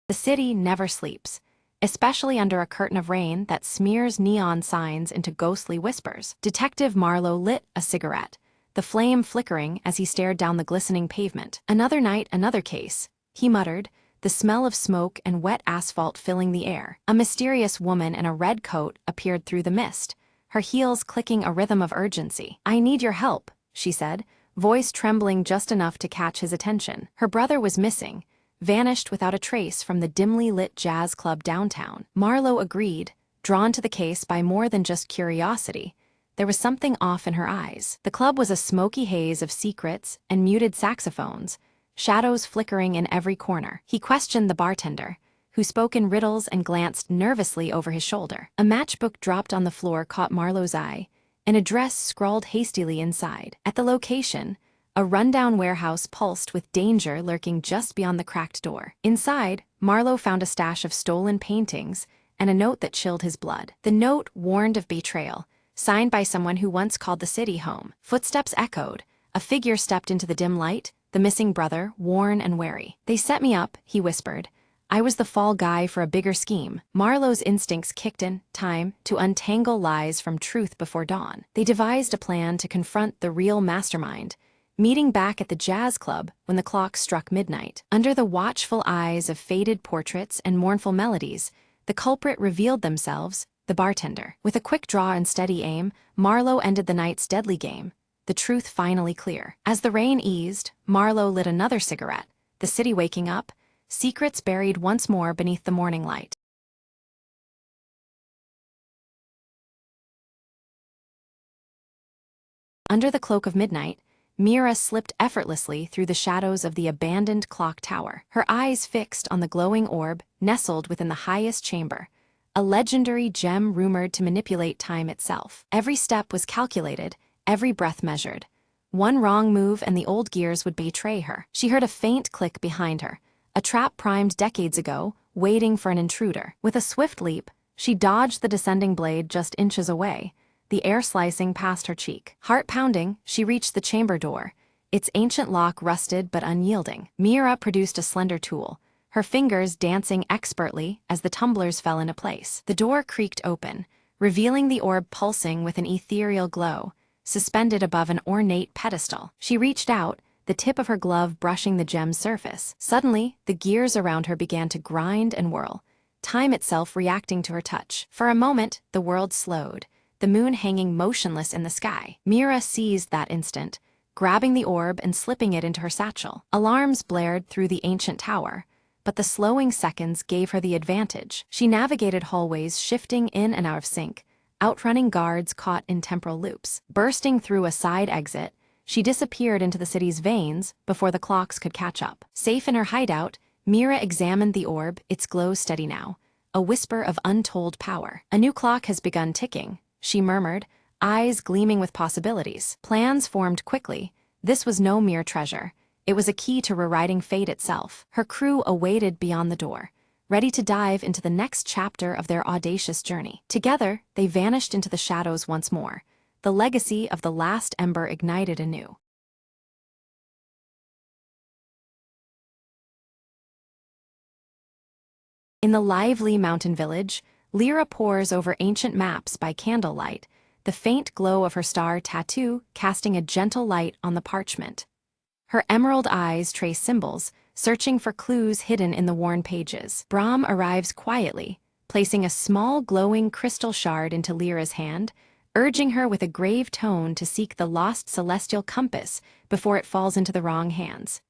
The city never sleeps, especially under a curtain of rain that smears neon signs into ghostly whispers. Detective Marlowe lit a cigarette, the flame flickering as he stared down the glistening pavement. "Another night, another case," he muttered, the smell of smoke and wet asphalt filling the air. A mysterious woman in a red coat appeared through the mist, her heels clicking a rhythm of urgency. "I need your help," she said, voice trembling just enough to catch his attention. Her brother was missing, vanished without a trace from the dimly lit jazz club downtown. Marlowe agreed, drawn to the case by more than just curiosity. There was something off in her eyes. The club was a smoky haze of secrets and muted saxophones, shadows flickering in every corner. He questioned the bartender, who spoke in riddles and glanced nervously over his shoulder. A matchbook dropped on the floor caught Marlowe's eye, an address scrawled hastily inside. At the location, a rundown warehouse pulsed with danger lurking just beyond the cracked door. Inside, Marlowe found a stash of stolen paintings and a note that chilled his blood. The note warned of betrayal, signed by someone who once called the city home. Footsteps echoed. A figure stepped into the dim light, the missing brother, worn and wary. "They set me up," he whispered. I was the fall guy for a bigger scheme. Marlowe's instincts kicked in, time to untangle lies from truth before dawn. They devised a plan to confront the real mastermind, meeting back at the jazz club when the clock struck midnight. Under the watchful eyes of faded portraits and mournful melodies, the culprit revealed themselves, the bartender. With a quick draw and steady aim, Marlowe ended the night's deadly game, the truth finally clear. As the rain eased, Marlowe lit another cigarette, the city waking up, secrets buried once more beneath the morning light. Under the cloak of midnight, Mira slipped effortlessly through the shadows of the abandoned clock tower, her eyes fixed on the glowing orb nestled within the highest chamber, a legendary gem rumored to manipulate time itself. Every step was calculated, every breath measured. One wrong move and the old gears would betray her. She heard a faint click behind her, a trap primed decades ago, waiting for an intruder. With a swift leap, she dodged the descending blade just inches away, the air slicing past her cheek. Heart pounding, she reached the chamber door, its ancient lock rusted but unyielding. Mira produced a slender tool, her fingers dancing expertly as the tumblers fell into place. The door creaked open, revealing the orb pulsing with an ethereal glow, suspended above an ornate pedestal. She reached out, the tip of her glove brushing the gem's surface. Suddenly, the gears around her began to grind and whirl, time itself reacting to her touch. For a moment, the world slowed, the moon hanging motionless in the sky. Mira seized that instant, grabbing the orb and slipping it into her satchel. Alarms blared through the ancient tower, but the slowing seconds gave her the advantage. She navigated hallways shifting in and out of sync, outrunning guards caught in temporal loops. Bursting through a side exit, she disappeared into the city's veins before the clocks could catch up. Safe in her hideout, Mira examined the orb, its glow steady now, a whisper of untold power. A new clock has begun ticking, she murmured, eyes gleaming with possibilities. Plans formed quickly. This was no mere treasure. It was a key to rewriting fate itself. Her crew awaited beyond the door, ready to dive into the next chapter of their audacious journey. Together, they vanished into the shadows once more, the legacy of the last ember ignited anew. In the lively mountain village, Lyra pores over ancient maps by candlelight, the faint glow of her star tattoo casting a gentle light on the parchment. Her emerald eyes trace symbols, searching for clues hidden in the worn pages. Brahm arrives quietly, placing a small glowing crystal shard into Lyra's hand, urging her with a grave tone to seek the lost celestial compass before it falls into the wrong hands.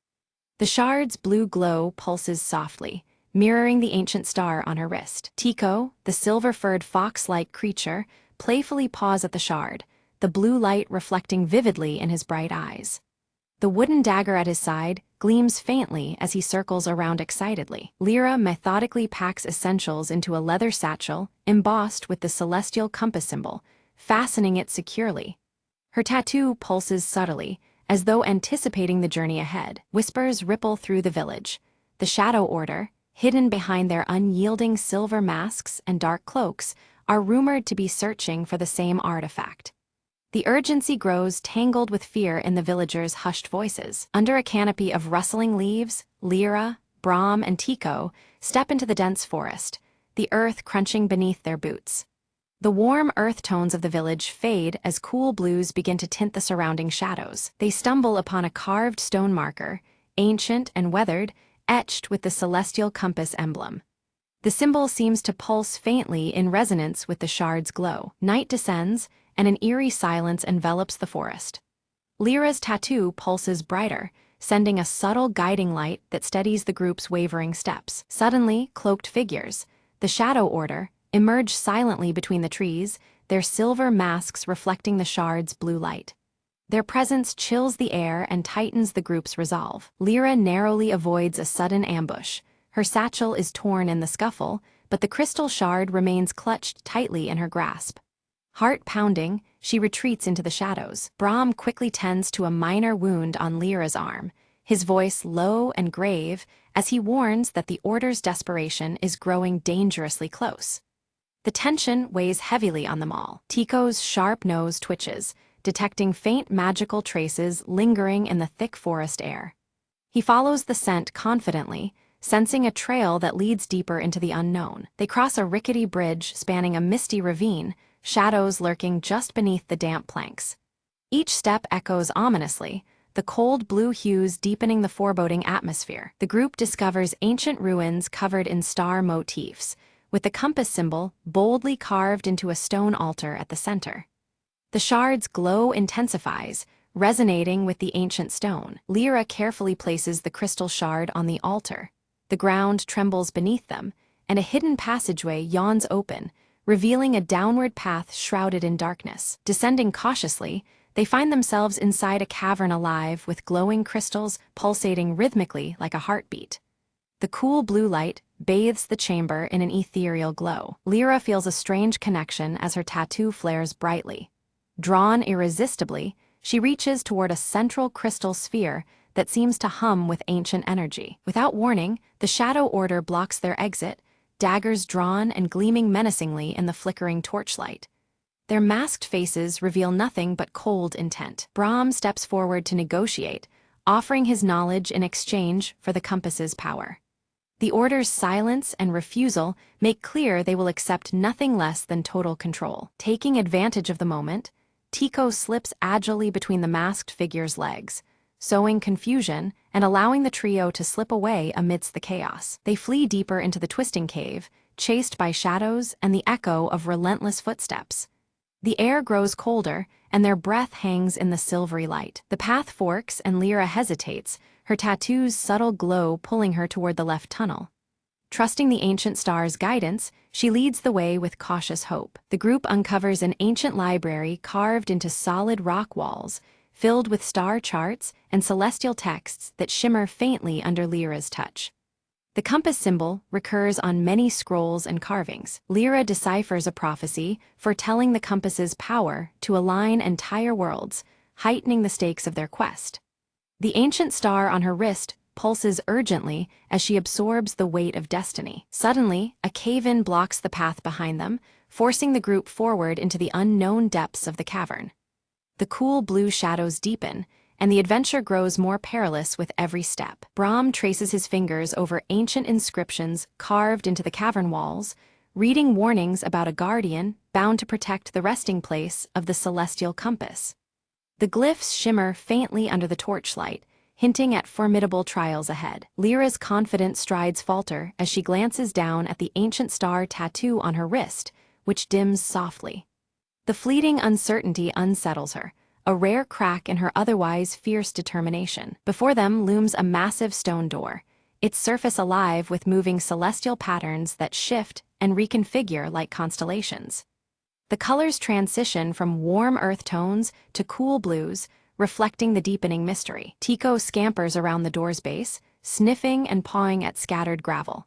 The shard's blue glow pulses softly, mirroring the ancient star on her wrist. Tico, the silver-furred fox-like creature, playfully paws at the shard, the blue light reflecting vividly in his bright eyes. The wooden dagger at his side gleams faintly as he circles around excitedly. Lyra methodically packs essentials into a leather satchel embossed with the celestial compass symbol, fastening it securely. Her tattoo pulses subtly, as though anticipating the journey ahead. Whispers ripple through the village. The Shadow Order, hidden behind their unyielding silver masks and dark cloaks, are rumored to be searching for the same artifact. The urgency grows tangled with fear in the villagers' hushed voices. Under a canopy of rustling leaves, Lyra, Brahm, and Tico step into the dense forest, the earth crunching beneath their boots. The warm earth tones of the village fade as cool blues begin to tint the surrounding shadows. They stumble upon a carved stone marker, ancient and weathered, etched with the celestial compass emblem. The symbol seems to pulse faintly in resonance with the shard's glow. Night descends, and an eerie silence envelops the forest. Lyra's tattoo pulses brighter, sending a subtle guiding light that steadies the group's wavering steps. Suddenly, cloaked figures, the Shadow Order, emerge silently between the trees, their silver masks reflecting the shard's blue light. Their presence chills the air and tightens the group's resolve. Lyra narrowly avoids a sudden ambush. Her satchel is torn in the scuffle, but the crystal shard remains clutched tightly in her grasp. Heart pounding, she retreats into the shadows. Brahm quickly tends to a minor wound on Lyra's arm, his voice low and grave as he warns that the Order's desperation is growing dangerously close. The tension weighs heavily on them all. Tico's sharp nose twitches, detecting faint magical traces lingering in the thick forest air. He follows the scent confidently, sensing a trail that leads deeper into the unknown. They cross a rickety bridge spanning a misty ravine, shadows lurking just beneath the damp planks. Each step echoes ominously, the cold blue hues deepening the foreboding atmosphere. The group discovers ancient ruins covered in star motifs, with the compass symbol boldly carved into a stone altar at the center. The shard's glow intensifies, resonating with the ancient stone. Lyra carefully places the crystal shard on the altar. The ground trembles beneath them, and a hidden passageway yawns open, revealing a downward path shrouded in darkness. Descending cautiously, they find themselves inside a cavern alive with glowing crystals pulsating rhythmically like a heartbeat. The cool blue light bathes the chamber in an ethereal glow. Lyra feels a strange connection as her tattoo flares brightly. Drawn irresistibly, she reaches toward a central crystal sphere that seems to hum with ancient energy. Without warning, the Shadow Order blocks their exit, daggers drawn and gleaming menacingly in the flickering torchlight. Their masked faces reveal nothing but cold intent. Brahm steps forward to negotiate, offering his knowledge in exchange for the compass's power. The Order's silence and refusal make clear they will accept nothing less than total control. Taking advantage of the moment, Tico slips agilely between the masked figure's legs, sowing confusion and allowing the trio to slip away amidst the chaos. They flee deeper into the twisting cave, chased by shadows and the echo of relentless footsteps. The air grows colder, and their breath hangs in the silvery light. The path forks, and Lyra hesitates, her tattoo's subtle glow pulling her toward the left tunnel. Trusting the ancient star's guidance, she leads the way with cautious hope. The group uncovers an ancient library carved into solid rock walls, filled with star charts and celestial texts that shimmer faintly under Lyra's touch. The compass symbol recurs on many scrolls and carvings. Lyra deciphers a prophecy foretelling the compass's power to align entire worlds, heightening the stakes of their quest. The ancient star on her wrist pulses urgently as she absorbs the weight of destiny. Suddenly, a cave-in blocks the path behind them, forcing the group forward into the unknown depths of the cavern. The cool blue shadows deepen, and the adventure grows more perilous with every step. Brahm traces his fingers over ancient inscriptions carved into the cavern walls, reading warnings about a guardian bound to protect the resting place of the celestial compass. The glyphs shimmer faintly under the torchlight, hinting at formidable trials ahead. Lyra's confident strides falter as she glances down at the ancient star tattoo on her wrist, which dims softly. The fleeting uncertainty unsettles her, a rare crack in her otherwise fierce determination. Before them looms a massive stone door, its surface alive with moving celestial patterns that shift and reconfigure like constellations. The colors transition from warm earth tones to cool blues, reflecting the deepening mystery. Tico scampers around the door's base, sniffing and pawing at scattered gravel.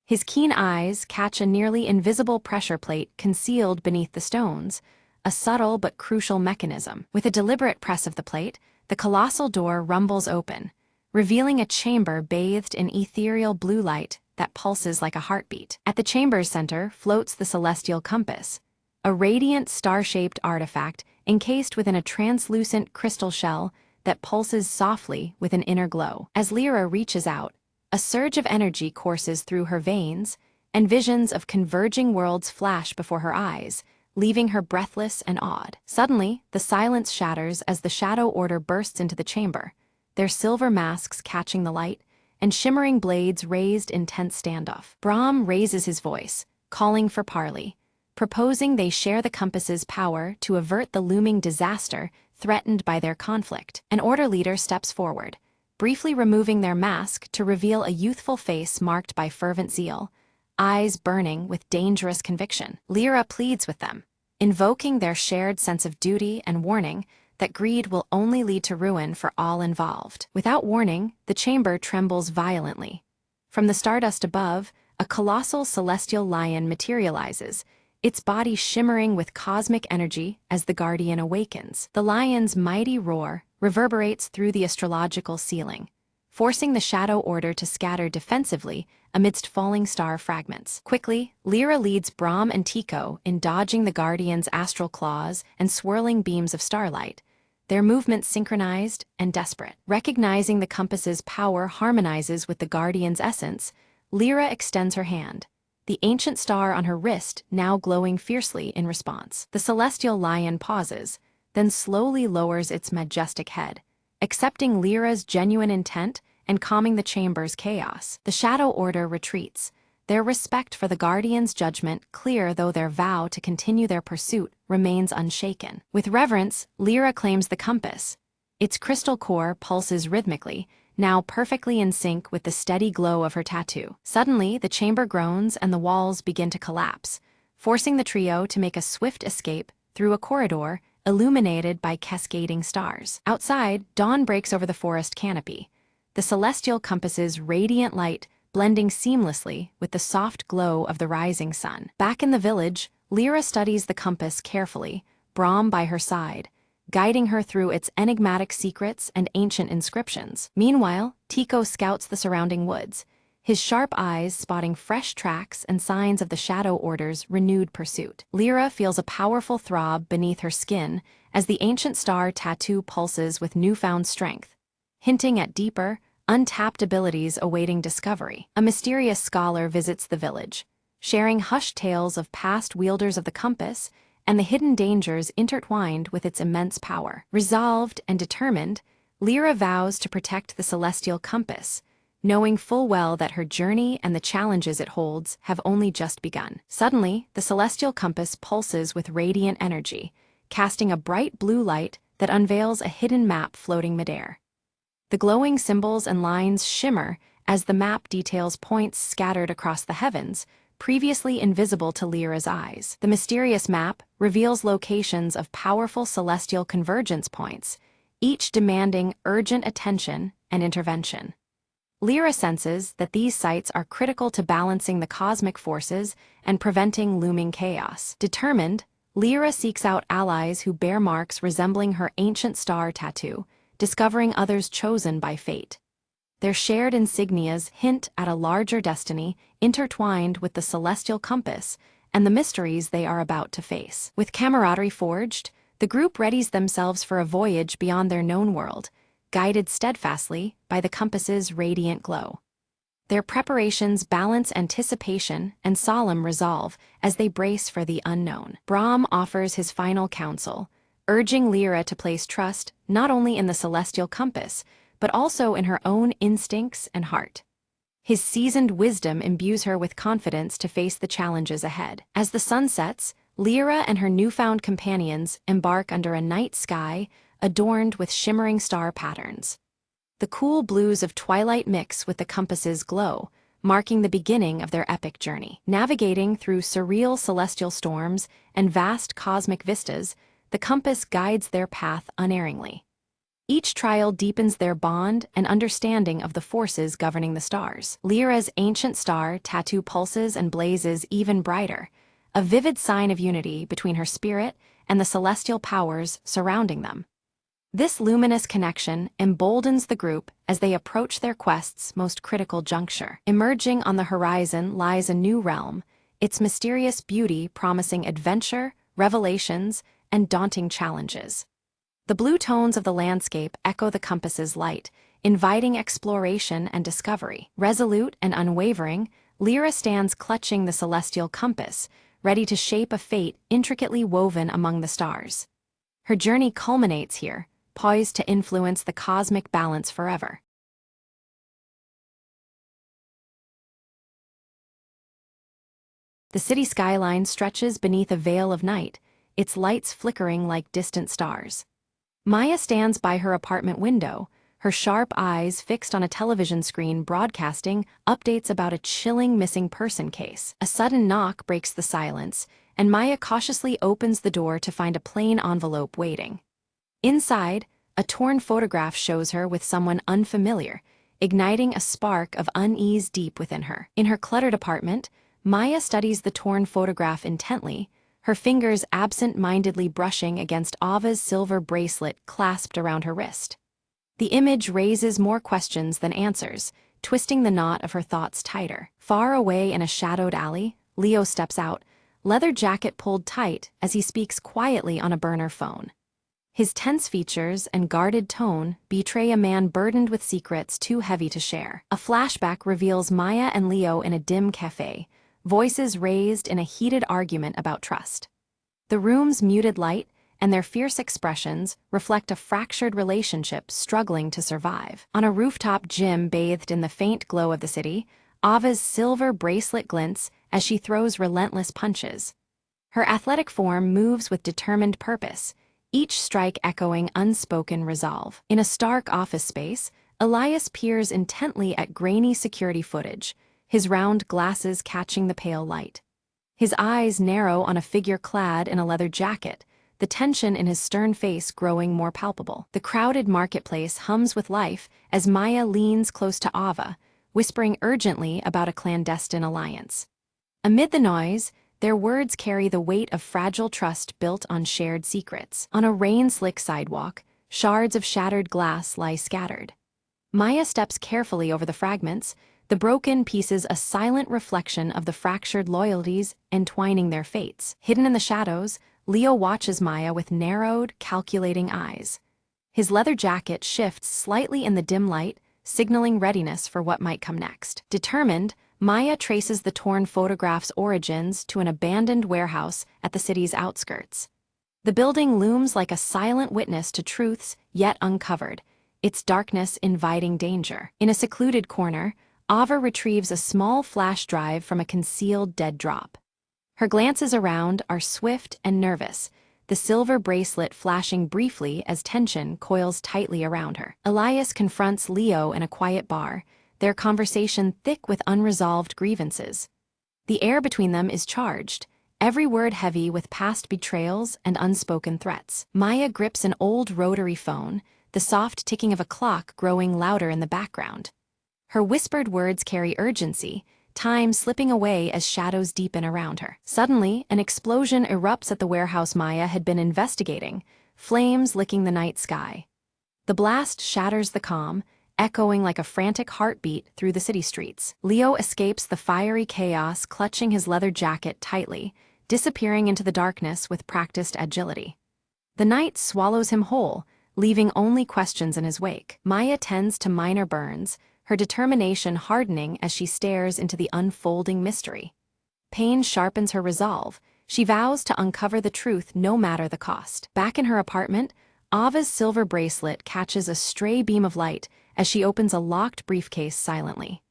His keen eyes catch a nearly invisible pressure plate concealed beneath the stones, a subtle but crucial mechanism. With a deliberate press of the plate, the colossal door rumbles open, revealing a chamber bathed in ethereal blue light that pulses like a heartbeat. At the chamber's center floats the celestial compass, a radiant star-shaped artifact encased within a translucent crystal shell that pulses softly with an inner glow. As Lyra reaches out, a surge of energy courses through her veins, and visions of converging worlds flash before her eyes, leaving her breathless and awed. Suddenly, the silence shatters as the Shadow Order bursts into the chamber, their silver masks catching the light, and shimmering blades raised in tense standoff. Brahm raises his voice, calling for parley, proposing they share the compass's power to avert the looming disaster threatened by their conflict. An Order leader steps forward, briefly removing their mask to reveal a youthful face marked by fervent zeal, eyes burning with dangerous conviction. Lyra pleads with them, invoking their shared sense of duty and warning that greed will only lead to ruin for all involved. Without warning, the chamber trembles violently. From the stardust above, a colossal celestial lion materializes, its body shimmering with cosmic energy as the Guardian awakens. The lion's mighty roar reverberates through the astrological ceiling, forcing the Shadow Order to scatter defensively amidst falling star fragments. Quickly, Lyra leads Brahm and Tico in dodging the Guardian's astral claws and swirling beams of starlight, their movements synchronized and desperate. Recognizing the compass's power harmonizes with the Guardian's essence, Lyra extends her hand, the ancient star on her wrist now glowing fiercely in response. The celestial lion pauses, then slowly lowers its majestic head, accepting Lyra's genuine intent and calming the chamber's chaos. The Shadow Order retreats, their respect for the Guardian's judgment clear though their vow to continue their pursuit remains unshaken. With reverence, Lyra claims the compass. Its crystal core pulses rhythmically, now perfectly in sync with the steady glow of her tattoo. Suddenly, the chamber groans and the walls begin to collapse, forcing the trio to make a swift escape through a corridor illuminated by cascading stars. Outside, dawn breaks over the forest canopy, the celestial compass's radiant light blending seamlessly with the soft glow of the rising sun. Back in the village, Lyra studies the compass carefully, Brahm by her side, guiding her through its enigmatic secrets and ancient inscriptions. Meanwhile, Tico scouts the surrounding woods, his sharp eyes spotting fresh tracks and signs of the Shadow Order's renewed pursuit. Lyra feels a powerful throb beneath her skin as the ancient star tattoo pulses with newfound strength, hinting at deeper, untapped abilities awaiting discovery. A mysterious scholar visits the village, sharing hushed tales of past wielders of the compass and the hidden dangers intertwined with its immense power. Resolved and determined, Lyra vows to protect the celestial compass, knowing full well that her journey and the challenges it holds have only just begun. Suddenly, the celestial compass pulses with radiant energy, casting a bright blue light that unveils a hidden map floating midair. The glowing symbols and lines shimmer as the map details points scattered across the heavens, previously invisible to Lyra's eyes. The mysterious map reveals locations of powerful celestial convergence points, each demanding urgent attention and intervention. Lyra senses that these sites are critical to balancing the cosmic forces and preventing looming chaos. Determined, Lyra seeks out allies who bear marks resembling her ancient star tattoo, discovering others chosen by fate. Their shared insignias hint at a larger destiny intertwined with the celestial compass and the mysteries they are about to face. With camaraderie forged, the group readies themselves for a voyage beyond their known world, guided steadfastly by the compass's radiant glow. Their preparations balance anticipation and solemn resolve as they brace for the unknown. Brahm offers his final counsel, urging Lyra to place trust not only in the celestial compass, but also in her own instincts and heart. His seasoned wisdom imbues her with confidence to face the challenges ahead. As the sun sets, Lyra and her newfound companions embark under a night sky adorned with shimmering star patterns. The cool blues of twilight mix with the compass's glow, marking the beginning of their epic journey. Navigating through surreal celestial storms and vast cosmic vistas, the compass guides their path unerringly. Each trial deepens their bond and understanding of the forces governing the stars. Lyra's ancient star tattoo pulses and blazes even brighter, a vivid sign of unity between her spirit and the celestial powers surrounding them. This luminous connection emboldens the group as they approach their quest's most critical juncture. Emerging on the horizon lies a new realm, its mysterious beauty promising adventure, revelations, and daunting challenges. The blue tones of the landscape echo the compass's light, inviting exploration and discovery. Resolute and unwavering, Lyra stands clutching the celestial compass, ready to shape a fate intricately woven among the stars. Her journey culminates here, poised to influence the cosmic balance forever. The city skyline stretches beneath a veil of night, its lights flickering like distant stars. Maya stands by her apartment window, her sharp eyes fixed on a television screen broadcasting updates about a chilling missing person case. A sudden knock breaks the silence, and Maya cautiously opens the door to find a plain envelope waiting. Inside, a torn photograph shows her with someone unfamiliar, igniting a spark of unease deep within her. In her cluttered apartment, Maya studies the torn photograph intently, her fingers absent-mindedly brushing against Ava's silver bracelet clasped around her wrist. The image raises more questions than answers, twisting the knot of her thoughts tighter. Far away in a shadowed alley, Leo steps out, leather jacket pulled tight as he speaks quietly on a burner phone. His tense features and guarded tone betray a man burdened with secrets too heavy to share. A flashback reveals Maya and Leo in a dim cafe, voices raised in a heated argument about trust. The room's muted light and their fierce expressions reflect a fractured relationship struggling to survive. On a rooftop gym bathed in the faint glow of the city, Ava's silver bracelet glints as she throws relentless punches. Her athletic form moves with determined purpose, each strike echoing unspoken resolve. In a stark office space, Elias peers intently at grainy security footage, his round glasses catching the pale light. His eyes narrow on a figure clad in a leather jacket, the tension in his stern face growing more palpable. The crowded marketplace hums with life as Maya leans close to Ava, whispering urgently about a clandestine alliance. Amid the noise, their words carry the weight of fragile trust built on shared secrets. On a rain-slick sidewalk, shards of shattered glass lie scattered. Maya steps carefully over the fragments, the broken pieces a silent reflection of the fractured loyalties entwining their fates. Hidden in the shadows, Leo watches Maya with narrowed, calculating eyes. His leather jacket shifts slightly in the dim light, signaling readiness for what might come next. Determined, Maya traces the torn photograph's origins to an abandoned warehouse at the city's outskirts. The building looms like a silent witness to truths yet uncovered, its darkness inviting danger. In a secluded corner, Ava retrieves a small flash drive from a concealed dead drop. Her glances around are swift and nervous, the silver bracelet flashing briefly as tension coils tightly around her. Elias confronts Leo in a quiet bar, their conversation thick with unresolved grievances. The air between them is charged, every word heavy with past betrayals and unspoken threats. Maya grips an old rotary phone, the soft ticking of a clock growing louder in the background. Her whispered words carry urgency, time slipping away as shadows deepen around her. Suddenly, an explosion erupts at the warehouse Maya had been investigating, flames licking the night sky. The blast shatters the calm, echoing like a frantic heartbeat through the city streets. Leo escapes the fiery chaos, clutching his leather jacket tightly, disappearing into the darkness with practiced agility. The night swallows him whole, leaving only questions in his wake. Maya tends to minor burns, her determination hardening as she stares into the unfolding mystery. Pain sharpens her resolve. She vows to uncover the truth no matter the cost. Back in her apartment, Ava's silver bracelet catches a stray beam of light as she opens a locked briefcase silently.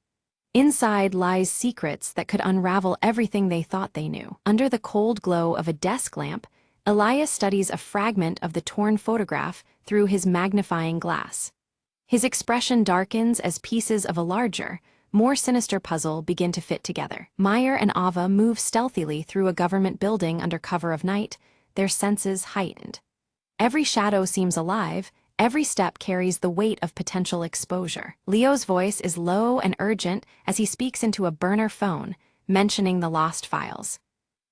Inside lies secrets that could unravel everything they thought they knew. Under the cold glow of a desk lamp, Elias studies a fragment of the torn photograph through his magnifying glass. His expression darkens as pieces of a larger, more sinister puzzle begin to fit together. Meyer and Ava move stealthily through a government building under cover of night, their senses heightened. Every shadow seems alive, every step carries the weight of potential exposure. Leo's voice is low and urgent as he speaks into a burner phone, mentioning the lost files.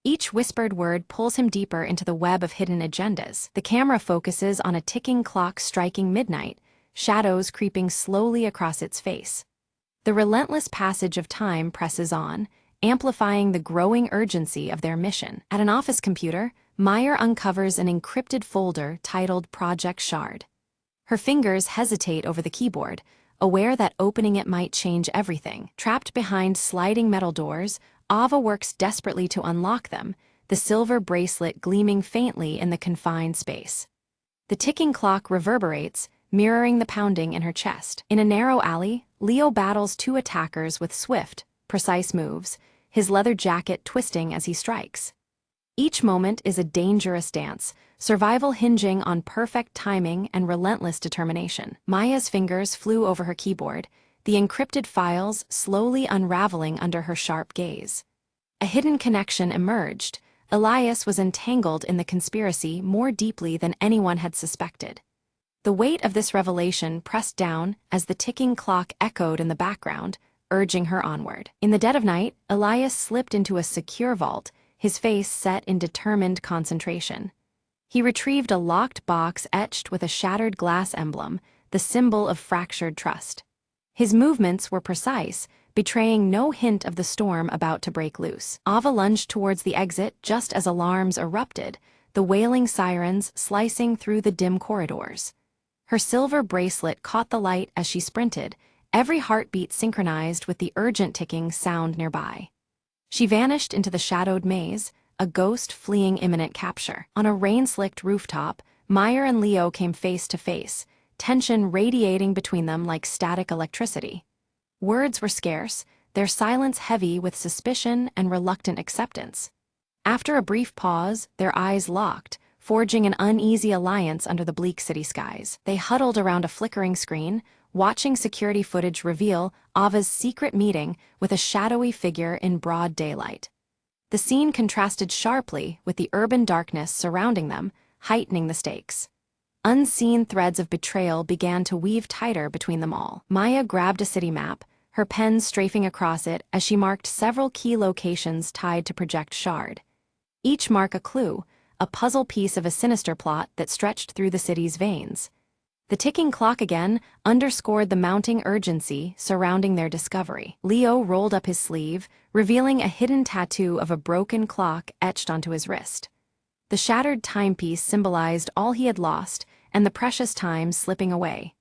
Each whispered word pulls him deeper into the web of hidden agendas. The camera focuses on a ticking clock striking midnight, shadows creeping slowly across its face. The relentless passage of time presses on, amplifying the growing urgency of their mission. At an office computer, Meyer uncovers an encrypted folder titled Project Shard. Her fingers hesitate over the keyboard, aware that opening it might change everything. Trapped behind sliding metal doors, Ava works desperately to unlock them, the silver bracelet gleaming faintly in the confined space. The ticking clock reverberates, mirroring the pounding in her chest. In a narrow alley, Leo battles two attackers with swift, precise moves, his leather jacket twisting as he strikes. Each moment is a dangerous dance, survival hinging on perfect timing and relentless determination. Maya's fingers flew over her keyboard, the encrypted files slowly unraveling under her sharp gaze. A hidden connection emerged. Elias was entangled in the conspiracy more deeply than anyone had suspected. The weight of this revelation pressed down as the ticking clock echoed in the background, urging her onward. In the dead of night, Elias slipped into a secure vault, his face set in determined concentration. He retrieved a locked box etched with a shattered glass emblem, the symbol of fractured trust. His movements were precise, betraying no hint of the storm about to break loose. Ava lunged towards the exit just as alarms erupted, the wailing sirens slicing through the dim corridors. Her silver bracelet caught the light as she sprinted, every heartbeat synchronized with the urgent ticking sound nearby. She vanished into the shadowed maze, a ghost fleeing imminent capture. On a rain-slicked rooftop, Meyer and Leo came face to face, tension radiating between them like static electricity. Words were scarce, their silence heavy with suspicion and reluctant acceptance. After a brief pause, their eyes locked, forging an uneasy alliance under the bleak city skies. They huddled around a flickering screen, watching security footage reveal Ava's secret meeting with a shadowy figure in broad daylight. The scene contrasted sharply with the urban darkness surrounding them, heightening the stakes. Unseen threads of betrayal began to weave tighter between them all. Maya grabbed a city map, her pen strafing across it as she marked several key locations tied to Project Shard. Each mark a clue, a puzzle piece of a sinister plot that stretched through the city's veins. The ticking clock again underscored the mounting urgency surrounding their discovery. Leo rolled up his sleeve, revealing a hidden tattoo of a broken clock etched onto his wrist. The shattered timepiece symbolized all he had lost and the precious time slipping away.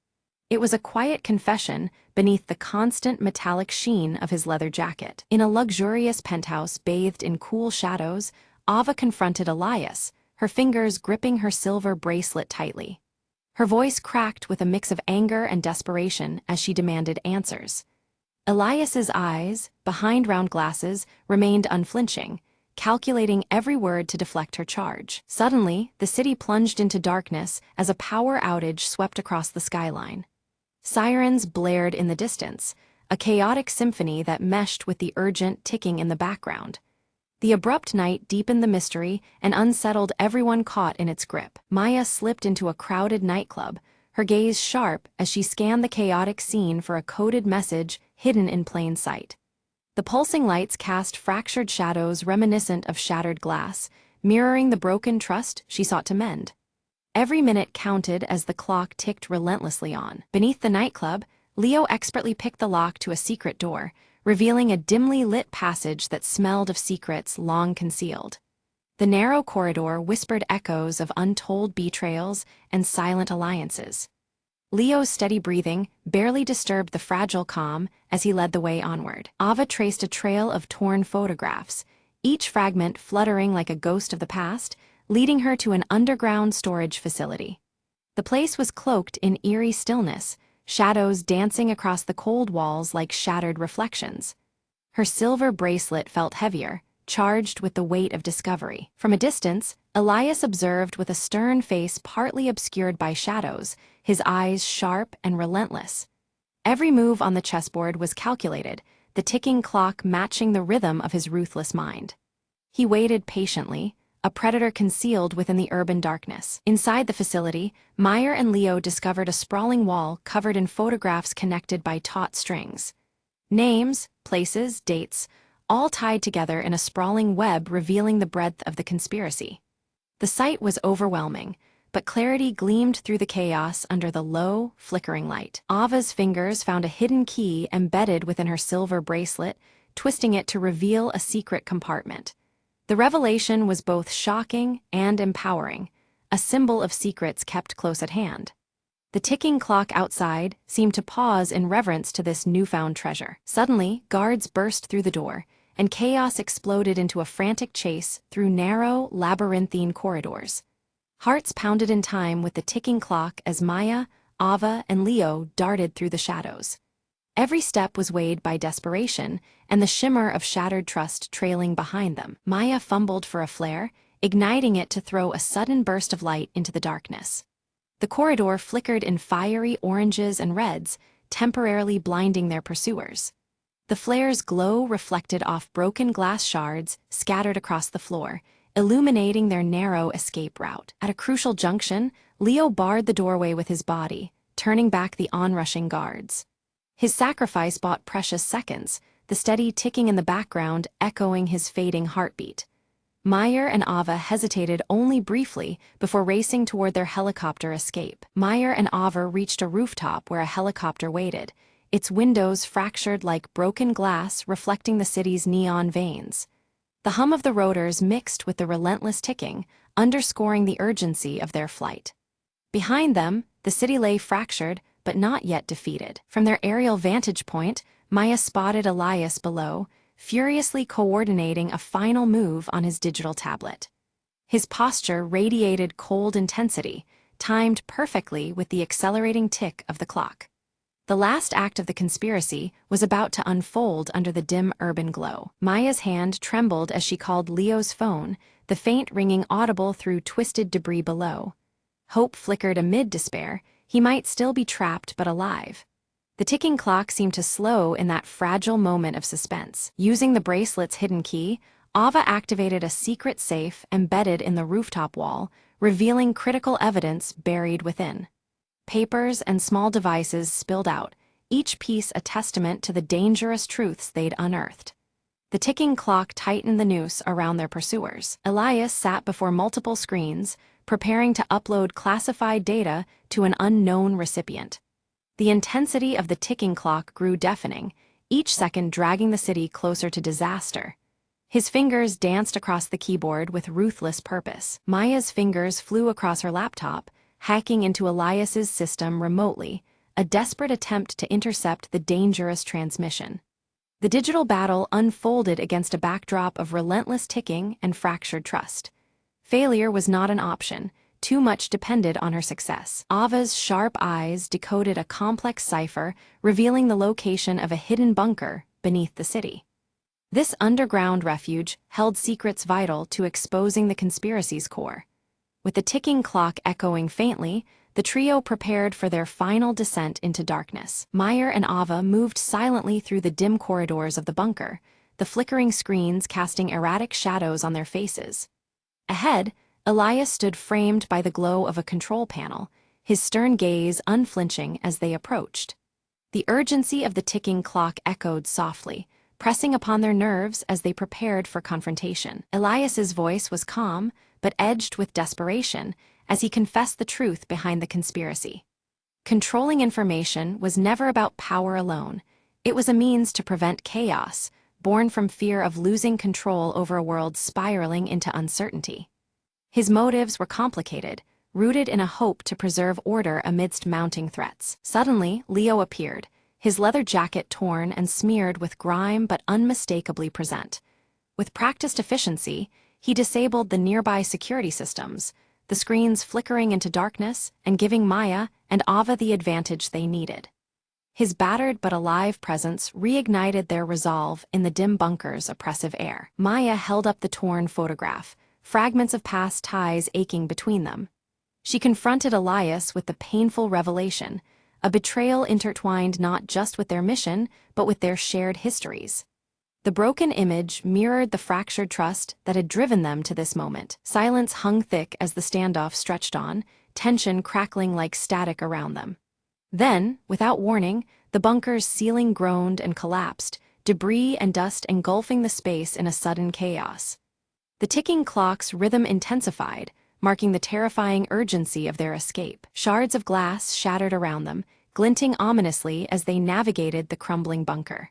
It was a quiet confession beneath the constant metallic sheen of his leather jacket. In a luxurious penthouse bathed in cool shadows, Ava confronted Elias, her fingers gripping her silver bracelet tightly. Her voice cracked with a mix of anger and desperation as she demanded answers. Elias's eyes, behind round glasses, remained unflinching, calculating every word to deflect her charge. Suddenly, the city plunged into darkness as a power outage swept across the skyline. Sirens blared in the distance, a chaotic symphony that meshed with the urgent ticking in the background. The abrupt night deepened the mystery and unsettled everyone caught in its grip. Maya slipped into a crowded nightclub, her gaze sharp as she scanned the chaotic scene for a coded message hidden in plain sight. The pulsing lights cast fractured shadows reminiscent of shattered glass, mirroring the broken trust she sought to mend. Every minute counted as the clock ticked relentlessly on. Beneath the nightclub, Leo expertly picked the lock to a secret door, revealing a dimly lit passage that smelled of secrets long concealed. The narrow corridor whispered echoes of untold betrayals and silent alliances. Leo's steady breathing barely disturbed the fragile calm as he led the way onward. Ava traced a trail of torn photographs, each fragment fluttering like a ghost of the past, leading her to an underground storage facility. The place was cloaked in eerie stillness, shadows dancing across the cold walls like shattered reflections. Her silver bracelet felt heavier, charged with the weight of discovery. From a distance, Elias observed with a stern face partly obscured by shadows, his eyes sharp and relentless. Every move on the chessboard was calculated, the ticking clock matching the rhythm of his ruthless mind. He waited patiently, a predator concealed within the urban darkness. Inside the facility, Meyer and Leo discovered a sprawling wall covered in photographs connected by taut strings. Names, places, dates, all tied together in a sprawling web revealing the breadth of the conspiracy. The sight was overwhelming, but clarity gleamed through the chaos under the low, flickering light. Ava's fingers found a hidden key embedded within her silver bracelet, twisting it to reveal a secret compartment. The revelation was both shocking and empowering, a symbol of secrets kept close at hand. The ticking clock outside seemed to pause in reverence to this newfound treasure. Suddenly, guards burst through the door, and chaos exploded into a frantic chase through narrow, labyrinthine corridors. Hearts pounded in time with the ticking clock as Maya, Ava, and Leo darted through the shadows. Every step was weighed by desperation, and the shimmer of shattered trust trailing behind them. Maya fumbled for a flare, igniting it to throw a sudden burst of light into the darkness. The corridor flickered in fiery oranges and reds, temporarily blinding their pursuers. The flare's glow reflected off broken glass shards scattered across the floor, illuminating their narrow escape route. At a crucial junction, Leo barred the doorway with his body, turning back the onrushing guards. His sacrifice bought precious seconds, the steady ticking in the background echoing his fading heartbeat. Meyer and Ava hesitated only briefly before racing toward their helicopter escape. Meyer and Ava reached a rooftop where a helicopter waited, its windows fractured like broken glass reflecting the city's neon veins. The hum of the rotors mixed with the relentless ticking, underscoring the urgency of their flight. Behind them, the city lay fractured, but not yet defeated. From their aerial vantage point, Maya spotted Elias below, furiously coordinating a final move on his digital tablet. His posture radiated cold intensity, timed perfectly with the accelerating tick of the clock. The last act of the conspiracy was about to unfold under the dim urban glow. Maya's hand trembled as she called Leo's phone, the faint ringing audible through twisted debris below. Hope flickered amid despair. He might still be trapped but alive. The ticking clock seemed to slow in that fragile moment of suspense. Using the bracelet's hidden key, Ava activated a secret safe embedded in the rooftop wall, revealing critical evidence buried within. Papers and small devices spilled out, each piece a testament to the dangerous truths they'd unearthed. The ticking clock tightened the noose around their pursuers. Elias sat before multiple screens, preparing to upload classified data to an unknown recipient. The intensity of the ticking clock grew deafening, each second dragging the city closer to disaster. His fingers danced across the keyboard with ruthless purpose. Maya's fingers flew across her laptop, hacking into Elias's system remotely, a desperate attempt to intercept the dangerous transmission. The digital battle unfolded against a backdrop of relentless ticking and fractured trust. Failure was not an option. Too much depended on her success. Ava's sharp eyes decoded a complex cipher, revealing the location of a hidden bunker beneath the city. This underground refuge held secrets vital to exposing the conspiracy's core. With the ticking clock echoing faintly, the trio prepared for their final descent into darkness. Meyer and Ava moved silently through the dim corridors of the bunker, the flickering screens casting erratic shadows on their faces. Ahead, Elias stood framed by the glow of a control panel, his stern gaze unflinching as they approached. The urgency of the ticking clock echoed softly, pressing upon their nerves as they prepared for confrontation. Elias's voice was calm, but edged with desperation, as he confessed the truth behind the conspiracy. Controlling information was never about power alone. It was a means to prevent chaos, born from fear of losing control over a world spiraling into uncertainty. His motives were complicated, rooted in a hope to preserve order amidst mounting threats. Suddenly, Leo appeared, his leather jacket torn and smeared with grime but unmistakably present. With practiced efficiency, he disabled the nearby security systems, the screens flickering into darkness and giving Maya and Ava the advantage they needed. His battered but alive presence reignited their resolve in the dim bunker's oppressive air. Maya held up the torn photograph, fragments of past ties aching between them. She confronted Elias with the painful revelation, a betrayal intertwined not just with their mission, but with their shared histories. The broken image mirrored the fractured trust that had driven them to this moment. Silence hung thick as the standoff stretched on, tension crackling like static around them. Then, without warning, the bunker's ceiling groaned and collapsed, debris and dust engulfing the space in a sudden chaos. The ticking clock's rhythm intensified, marking the terrifying urgency of their escape. Shards of glass shattered around them, glinting ominously as they navigated the crumbling bunker.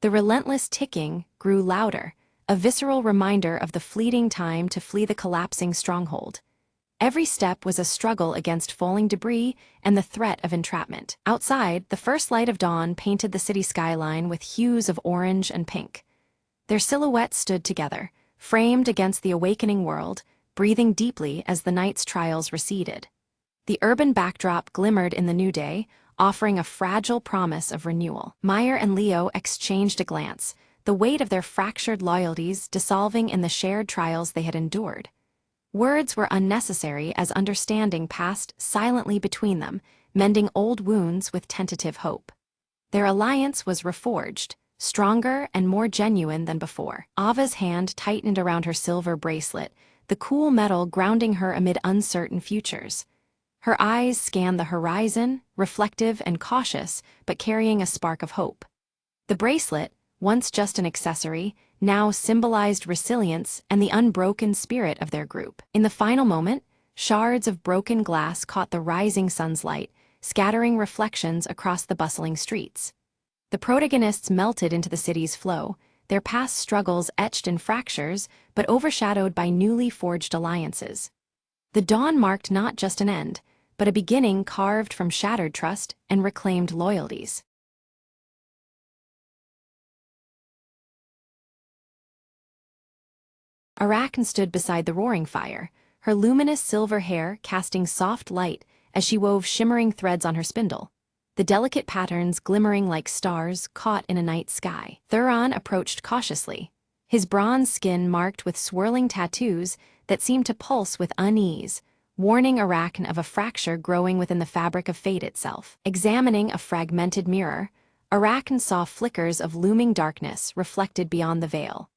The relentless ticking grew louder, a visceral reminder of the fleeting time to flee the collapsing stronghold. Every step was a struggle against falling debris and the threat of entrapment. Outside, the first light of dawn painted the city skyline with hues of orange and pink. Their silhouettes stood together, framed against the awakening world, breathing deeply as the night's trials receded. The urban backdrop glimmered in the new day, offering a fragile promise of renewal. Meyer and Leo exchanged a glance, the weight of their fractured loyalties dissolving in the shared trials they had endured. Words were unnecessary as understanding passed silently between them, mending old wounds with tentative hope. Their alliance was reforged, stronger and more genuine than before. Ava's hand tightened around her silver bracelet, the cool metal grounding her amid uncertain futures. Her eyes scanned the horizon, reflective and cautious, but carrying a spark of hope. The bracelet, once just an accessory, now symbolized resilience and the unbroken spirit of their group. In the final moment, shards of broken glass caught the rising sun's light, scattering reflections across the bustling streets. The protagonists melted into the city's flow, their past struggles etched in fractures but overshadowed by newly forged alliances. The dawn marked not just an end, but a beginning carved from shattered trust and reclaimed loyalties. Arachne stood beside the roaring fire, her luminous silver hair casting soft light as she wove shimmering threads on her spindle, the delicate patterns glimmering like stars caught in a night sky. Thuron approached cautiously, his bronze skin marked with swirling tattoos that seemed to pulse with unease, warning Arachne of a fracture growing within the fabric of fate itself. Examining a fragmented mirror, Arachne saw flickers of looming darkness reflected beyond the veil,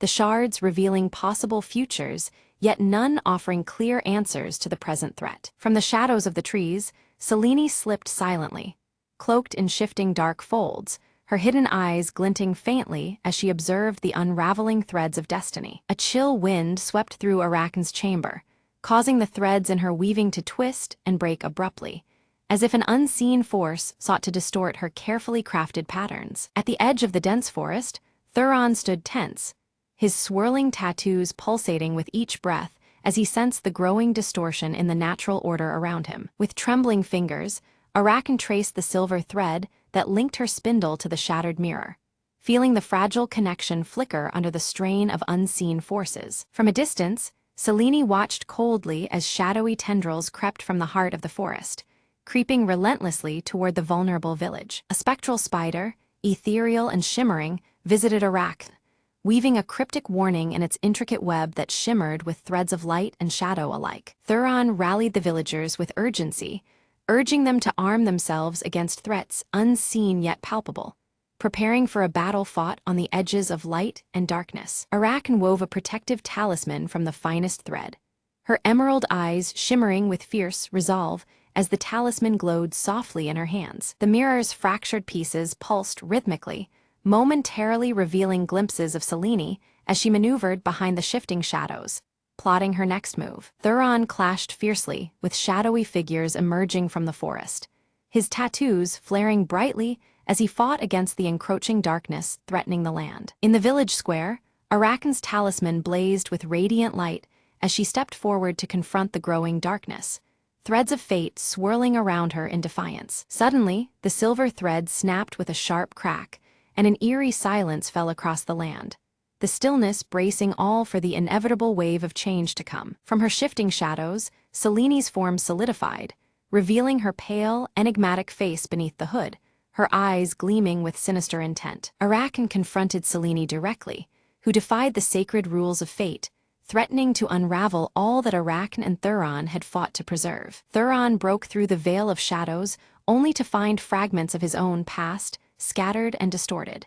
the shards revealing possible futures, yet none offering clear answers to the present threat. From the shadows of the trees, Selene slipped silently, cloaked in shifting dark folds, her hidden eyes glinting faintly as she observed the unraveling threads of destiny. A chill wind swept through Arachne's chamber, causing the threads in her weaving to twist and break abruptly, as if an unseen force sought to distort her carefully crafted patterns. At the edge of the dense forest, Thuron stood tense, his swirling tattoos pulsating with each breath as he sensed the growing distortion in the natural order around him. With trembling fingers, Arachne traced the silver thread that linked her spindle to the shattered mirror, feeling the fragile connection flicker under the strain of unseen forces. From a distance, Selene watched coldly as shadowy tendrils crept from the heart of the forest, creeping relentlessly toward the vulnerable village. A spectral spider, ethereal and shimmering, visited Arachne, weaving a cryptic warning in its intricate web that shimmered with threads of light and shadow alike. Thuron rallied the villagers with urgency, urging them to arm themselves against threats unseen yet palpable, preparing for a battle fought on the edges of light and darkness. Arachne wove a protective talisman from the finest thread, her emerald eyes shimmering with fierce resolve as the talisman glowed softly in her hands. The mirror's fractured pieces pulsed rhythmically, momentarily revealing glimpses of Selene as she maneuvered behind the shifting shadows, plotting her next move. Thuron clashed fiercely with shadowy figures emerging from the forest, his tattoos flaring brightly as he fought against the encroaching darkness threatening the land. In the village square, Arachne's talisman blazed with radiant light as she stepped forward to confront the growing darkness, threads of fate swirling around her in defiance. Suddenly, the silver thread snapped with a sharp crack, and an eerie silence fell across the land, the stillness bracing all for the inevitable wave of change to come. From her shifting shadows, Selene's form solidified, revealing her pale, enigmatic face beneath the hood, her eyes gleaming with sinister intent. Arachne confronted Selene directly, who defied the sacred rules of fate, threatening to unravel all that Arachne and Thuron had fought to preserve. Thuron broke through the veil of shadows only to find fragments of his own past, scattered and distorted,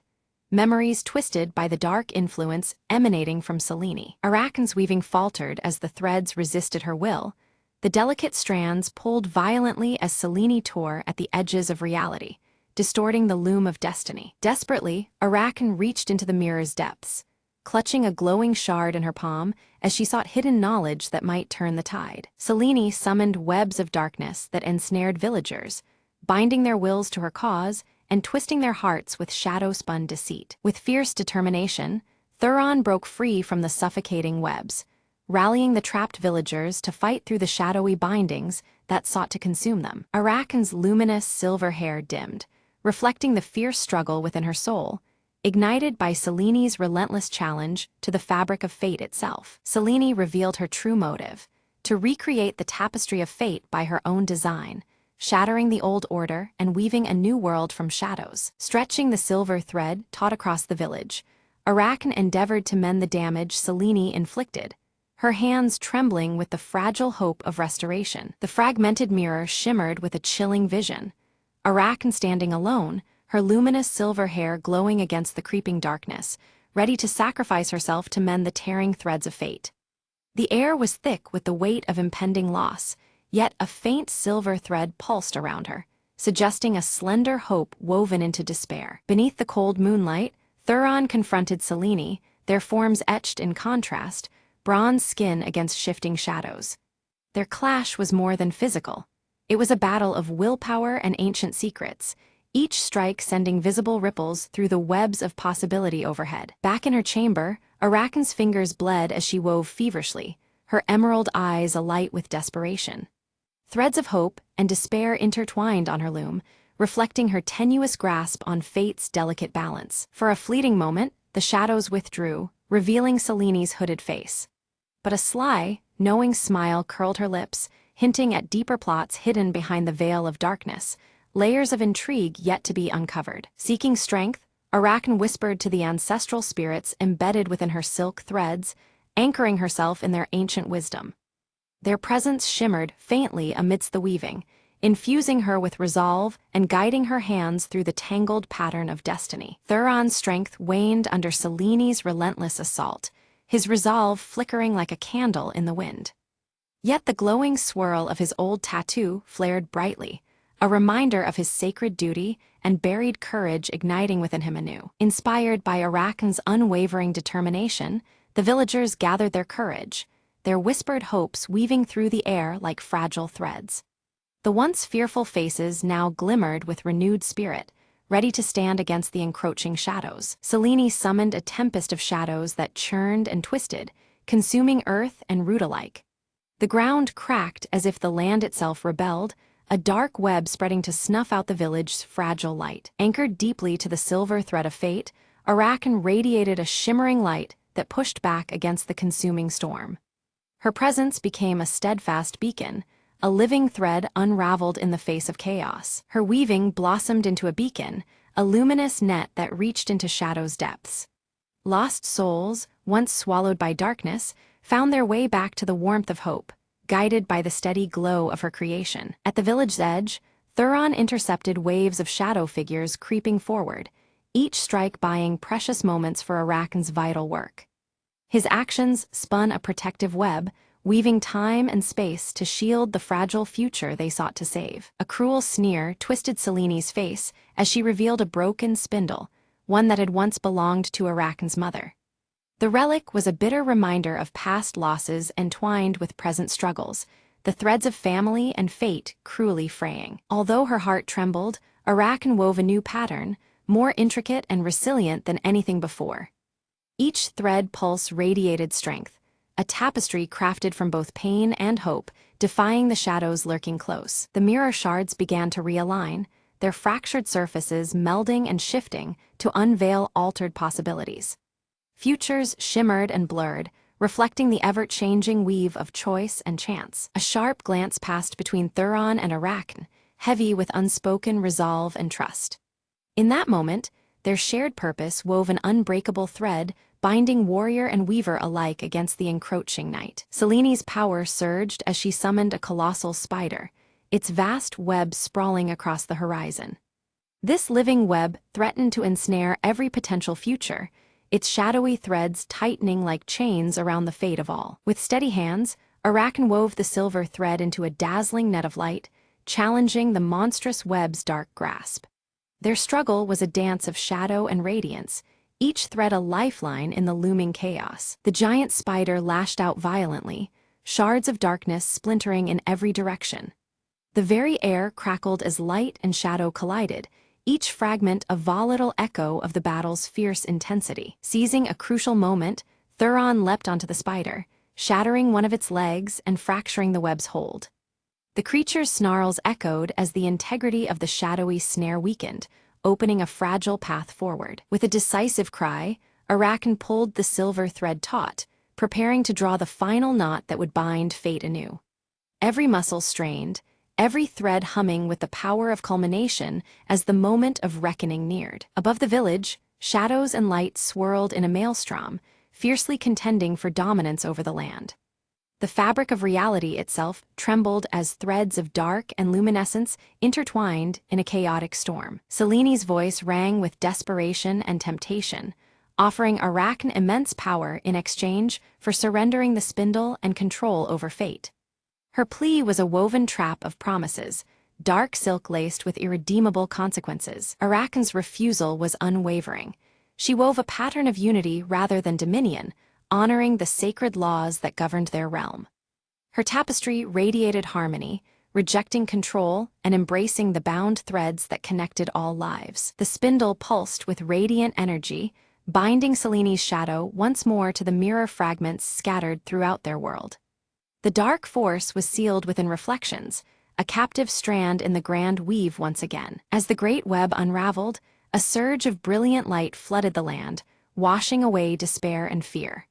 memories twisted by the dark influence emanating from Selene. Arachne's weaving faltered as the threads resisted her will, the delicate strands pulled violently as Selene tore at the edges of reality, distorting the loom of destiny. Desperately, Arachne reached into the mirror's depths, clutching a glowing shard in her palm as she sought hidden knowledge that might turn the tide. Selene summoned webs of darkness that ensnared villagers, binding their wills to her cause and twisting their hearts with shadow-spun deceit. With fierce determination, Thuron broke free from the suffocating webs, rallying the trapped villagers to fight through the shadowy bindings that sought to consume them. Arachne's luminous silver hair dimmed, reflecting the fierce struggle within her soul, ignited by Selene's relentless challenge to the fabric of fate itself. Selene revealed her true motive: to recreate the tapestry of fate by her own design, shattering the old order and weaving a new world from shadows. Stretching the silver thread taut across the village, Arachne endeavored to mend the damage Selene inflicted, her hands trembling with the fragile hope of restoration. The fragmented mirror shimmered with a chilling vision, Arachne standing alone, her luminous silver hair glowing against the creeping darkness, ready to sacrifice herself to mend the tearing threads of fate. The air was thick with the weight of impending loss, yet a faint silver thread pulsed around her, suggesting a slender hope woven into despair. Beneath the cold moonlight, Thuron confronted Selene, their forms etched in contrast, bronze skin against shifting shadows. Their clash was more than physical. It was a battle of willpower and ancient secrets, each strike sending visible ripples through the webs of possibility overhead. Back in her chamber, Arakan's fingers bled as she wove feverishly, her emerald eyes alight with desperation. Threads of hope and despair intertwined on her loom, reflecting her tenuous grasp on fate's delicate balance. For a fleeting moment, the shadows withdrew, revealing Seleni's hooded face. But a sly, knowing smile curled her lips, hinting at deeper plots hidden behind the veil of darkness, layers of intrigue yet to be uncovered. Seeking strength, Arakan whispered to the ancestral spirits embedded within her silk threads, anchoring herself in their ancient wisdom. Their presence shimmered faintly amidst the weaving, infusing her with resolve and guiding her hands through the tangled pattern of destiny. Thuron's strength waned under Seleni's relentless assault, his resolve flickering like a candle in the wind. Yet the glowing swirl of his old tattoo flared brightly, a reminder of his sacred duty and buried courage igniting within him anew. Inspired by Arakan's unwavering determination, the villagers gathered their courage, their whispered hopes weaving through the air like fragile threads. The once fearful faces now glimmered with renewed spirit, ready to stand against the encroaching shadows. Selene summoned a tempest of shadows that churned and twisted, consuming earth and root alike. The ground cracked as if the land itself rebelled, a dark web spreading to snuff out the village's fragile light. Anchored deeply to the silver thread of fate, Arakan radiated a shimmering light that pushed back against the consuming storm. Her presence became a steadfast beacon, a living thread unraveled in the face of chaos. Her weaving blossomed into a beacon, a luminous net that reached into shadow's depths. Lost souls, once swallowed by darkness, found their way back to the warmth of hope, guided by the steady glow of her creation. At the village's edge, Thuron intercepted waves of shadow figures creeping forward, each strike buying precious moments for Arakan's vital work. His actions spun a protective web, weaving time and space to shield the fragile future they sought to save. A cruel sneer twisted Selene's face as she revealed a broken spindle, one that had once belonged to Arakan's mother. The relic was a bitter reminder of past losses entwined with present struggles, the threads of family and fate cruelly fraying. Although her heart trembled, Arakan wove a new pattern, more intricate and resilient than anything before. Each thread pulse radiated strength, a tapestry crafted from both pain and hope, defying the shadows lurking close. The mirror shards began to realign, their fractured surfaces melding and shifting to unveil altered possibilities. Futures shimmered and blurred, reflecting the ever-changing weave of choice and chance. A sharp glance passed between Thuron and Arakan, heavy with unspoken resolve and trust. In that moment, their shared purpose wove an unbreakable thread, binding warrior and weaver alike against the encroaching night. Selene's power surged as she summoned a colossal spider, its vast web sprawling across the horizon. This living web threatened to ensnare every potential future, its shadowy threads tightening like chains around the fate of all. With steady hands, Arakan wove the silver thread into a dazzling net of light, challenging the monstrous web's dark grasp. Their struggle was a dance of shadow and radiance, each thread a lifeline in the looming chaos. The giant spider lashed out violently, shards of darkness splintering in every direction. The very air crackled as light and shadow collided, each fragment a volatile echo of the battle's fierce intensity. Seizing a crucial moment, Thuron leapt onto the spider, shattering one of its legs and fracturing the web's hold. The creature's snarls echoed as the integrity of the shadowy snare weakened, opening a fragile path forward. With a decisive cry, Arakan pulled the silver thread taut, preparing to draw the final knot that would bind fate anew. Every muscle strained, every thread humming with the power of culmination as the moment of reckoning neared. Above the village, shadows and light swirled in a maelstrom, fiercely contending for dominance over the land. The fabric of reality itself trembled as threads of dark and luminescence intertwined in a chaotic storm. Selene's voice rang with desperation and temptation, offering Arakan immense power in exchange for surrendering the spindle and control over fate. Her plea was a woven trap of promises, dark silk laced with irredeemable consequences. Arakan's refusal was unwavering. She wove a pattern of unity rather than dominion, honoring the sacred laws that governed their realm. Her tapestry radiated harmony, rejecting control and embracing the bound threads that connected all lives. The spindle pulsed with radiant energy, binding Seleni's shadow once more to the mirror fragments scattered throughout their world. The dark force was sealed within reflections, a captive strand in the grand weave once again. As the great web unraveled, a surge of brilliant light flooded the land, washing away despair and fear.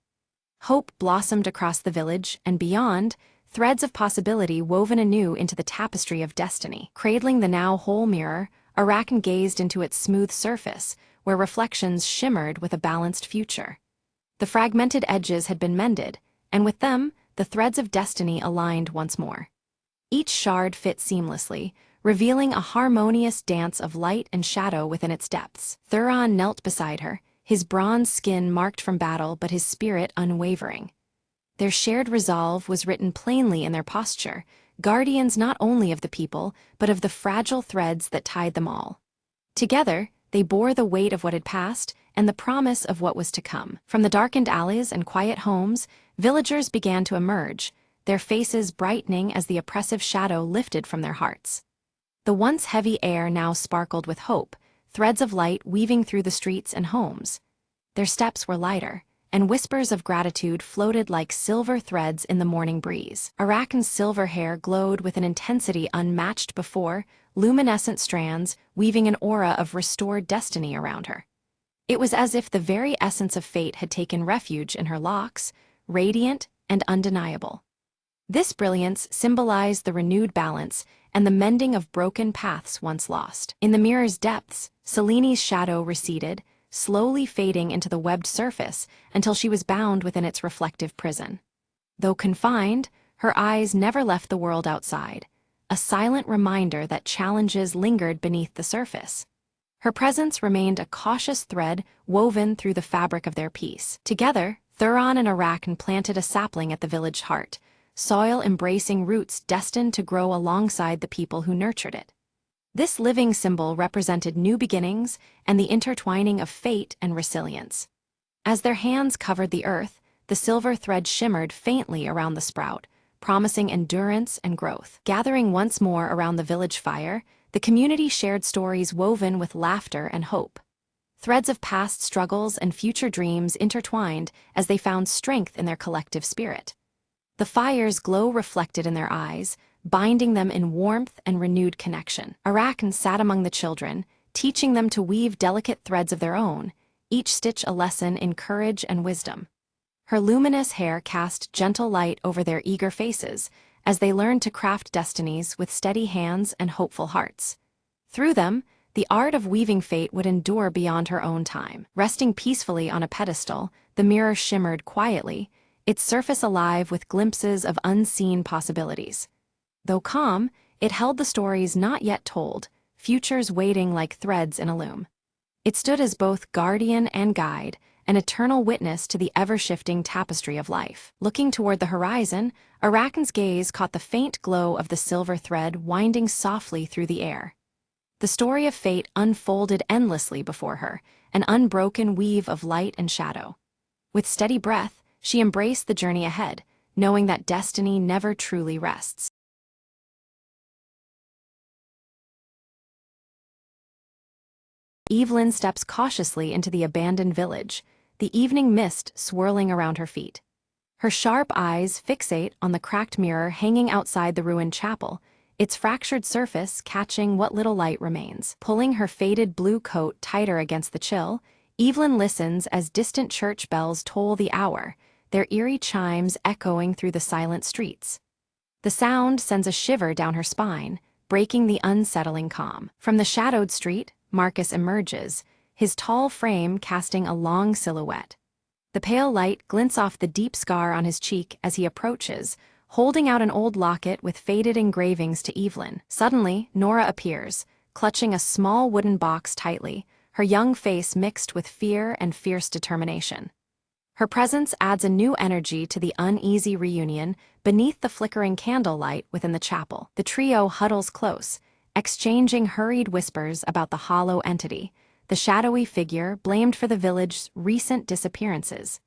Hope blossomed across the village, and beyond, threads of possibility woven anew into the tapestry of destiny. Cradling the now whole mirror, Arachne gazed into its smooth surface, where reflections shimmered with a balanced future. The fragmented edges had been mended, and with them, the threads of destiny aligned once more. Each shard fit seamlessly, revealing a harmonious dance of light and shadow within its depths. Thuron knelt beside her, his bronze skin marked from battle but his spirit unwavering. Their shared resolve was written plainly in their posture, guardians not only of the people, but of the fragile threads that tied them all. Together, they bore the weight of what had passed and the promise of what was to come. From the darkened alleys and quiet homes, villagers began to emerge, their faces brightening as the oppressive shadow lifted from their hearts. The once heavy air now sparkled with hope, threads of light weaving through the streets and homes. Their steps were lighter, and whispers of gratitude floated like silver threads in the morning breeze. Arachne's silver hair glowed with an intensity unmatched before, luminescent strands weaving an aura of restored destiny around her. It was as if the very essence of fate had taken refuge in her locks, radiant and undeniable. This brilliance symbolized the renewed balance and the mending of broken paths once lost. In the mirror's depths, Seleni's shadow receded, slowly fading into the webbed surface until she was bound within its reflective prison. Though confined, her eyes never left the world outside, a silent reminder that challenges lingered beneath the surface. Her presence remained a cautious thread woven through the fabric of their peace. Together, Thuron and Arachne planted a sapling at the village heart, soil embracing roots destined to grow alongside the people who nurtured it. This living symbol represented new beginnings and the intertwining of fate and resilience. As their hands covered the earth, the silver thread shimmered faintly around the sprout, promising endurance and growth. Gathering once more around the village fire, the community shared stories woven with laughter and hope. Threads of past struggles and future dreams intertwined as they found strength in their collective spirit. The fire's glow reflected in their eyes, binding them in warmth and renewed connection. Arachne sat among the children, teaching them to weave delicate threads of their own, each stitch a lesson in courage and wisdom. Her luminous hair cast gentle light over their eager faces as they learned to craft destinies with steady hands and hopeful hearts. Through them, the art of weaving fate would endure beyond her own time. Resting peacefully on a pedestal, the mirror shimmered quietly, its surface alive with glimpses of unseen possibilities. Though calm, it held the stories not yet told, futures waiting like threads in a loom. It stood as both guardian and guide, an eternal witness to the ever-shifting tapestry of life. Looking toward the horizon, Arachne's gaze caught the faint glow of the silver thread winding softly through the air. The story of fate unfolded endlessly before her, an unbroken weave of light and shadow. With steady breath, she embraced the journey ahead, knowing that destiny never truly rests. Evelyn steps cautiously into the abandoned village, the evening mist swirling around her feet. Her sharp eyes fixate on the cracked mirror hanging outside the ruined chapel, its fractured surface catching what little light remains. Pulling her faded blue coat tighter against the chill, Evelyn listens as distant church bells toll the hour, their eerie chimes echoing through the silent streets. The sound sends a shiver down her spine, breaking the unsettling calm. From the shadowed street, Marcus emerges, his tall frame casting a long silhouette. The pale light glints off the deep scar on his cheek as he approaches, holding out an old locket with faded engravings to Evelyn. Suddenly, Nora appears, clutching a small wooden box tightly, her young face mixed with fear and fierce determination. Her presence adds a new energy to the uneasy reunion beneath the flickering candlelight within the chapel. The trio huddles close, exchanging hurried whispers about the hollow entity, the shadowy figure blamed for the village's recent disappearances.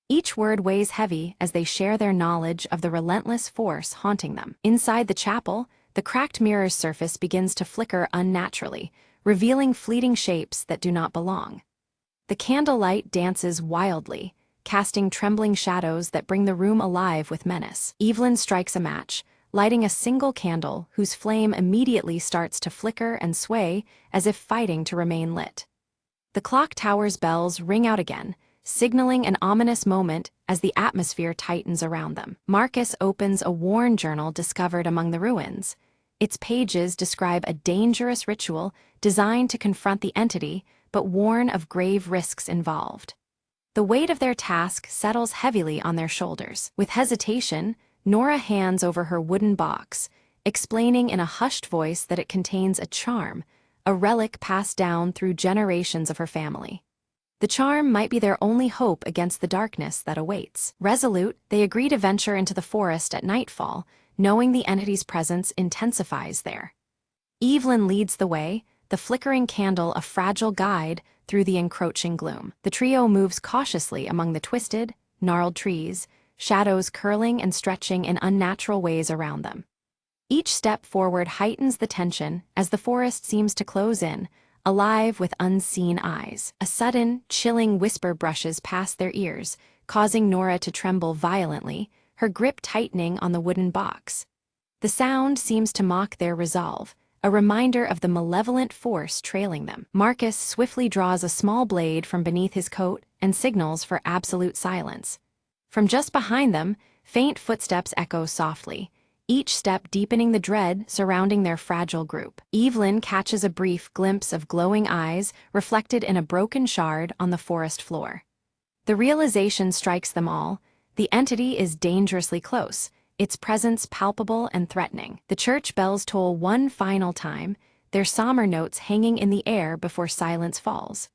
Each word weighs heavy as they share their knowledge of the relentless force haunting them. Inside the chapel, the cracked mirror's surface begins to flicker unnaturally, revealing fleeting shapes that do not belong. The candlelight dances wildly, casting trembling shadows that bring the room alive with menace. Evelyn strikes a match, lighting a single candle whose flame immediately starts to flicker and sway as if fighting to remain lit. The clock tower's bells ring out again, signaling an ominous moment as the atmosphere tightens around them. Marcus opens a worn journal discovered among the ruins. Its pages describe a dangerous ritual designed to confront the entity, but warn of grave risks involved. The weight of their task settles heavily on their shoulders. With hesitation, Nora hands over her wooden box, explaining in a hushed voice that it contains a charm, a relic passed down through generations of her family. The charm might be their only hope against the darkness that awaits. Resolute, they agree to venture into the forest at nightfall, knowing the entity's presence intensifies there. Evelyn leads the way, the flickering candle a fragile guide through the encroaching gloom. The trio moves cautiously among the twisted, gnarled trees, shadows curling and stretching in unnatural ways around them. Each step forward heightens the tension as the forest seems to close in, alive with unseen eyes. A sudden, chilling whisper brushes past their ears, causing Nora to tremble violently, her grip tightening on the wooden box. The sound seems to mock their resolve, a reminder of the malevolent force trailing them. Marcus swiftly draws a small blade from beneath his coat and signals for absolute silence. From just behind them, faint footsteps echo softly, each step deepening the dread surrounding their fragile group. Evelyn catches a brief glimpse of glowing eyes reflected in a broken shard on the forest floor. The realization strikes them all: the entity is dangerously close, its presence palpable and threatening. The church bells toll one final time, their somber notes hanging in the air before silence falls.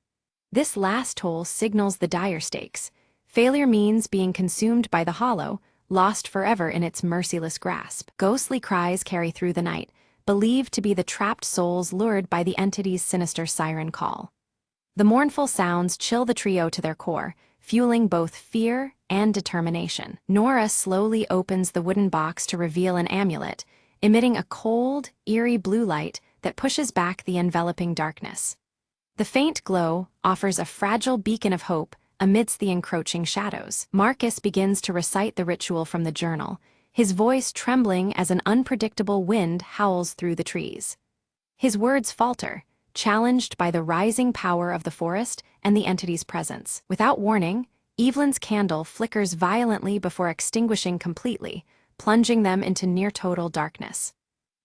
This last toll signals the dire stakes. Failure means being consumed by the hollow, lost forever in its merciless grasp. Ghostly cries carry through the night, believed to be the trapped souls lured by the entity's sinister siren call. The mournful sounds chill the trio to their core, fueling both fear and determination. Nora slowly opens the wooden box to reveal an amulet, emitting a cold, eerie blue light that pushes back the enveloping darkness. The faint glow offers a fragile beacon of hope amidst the encroaching shadows. Marcus begins to recite the ritual from the journal, his voice trembling as an unpredictable wind howls through the trees. His words falter, challenged by the rising power of the forest and the entity's presence. Without warning, Evelyn's candle flickers violently before extinguishing completely, plunging them into near-total darkness.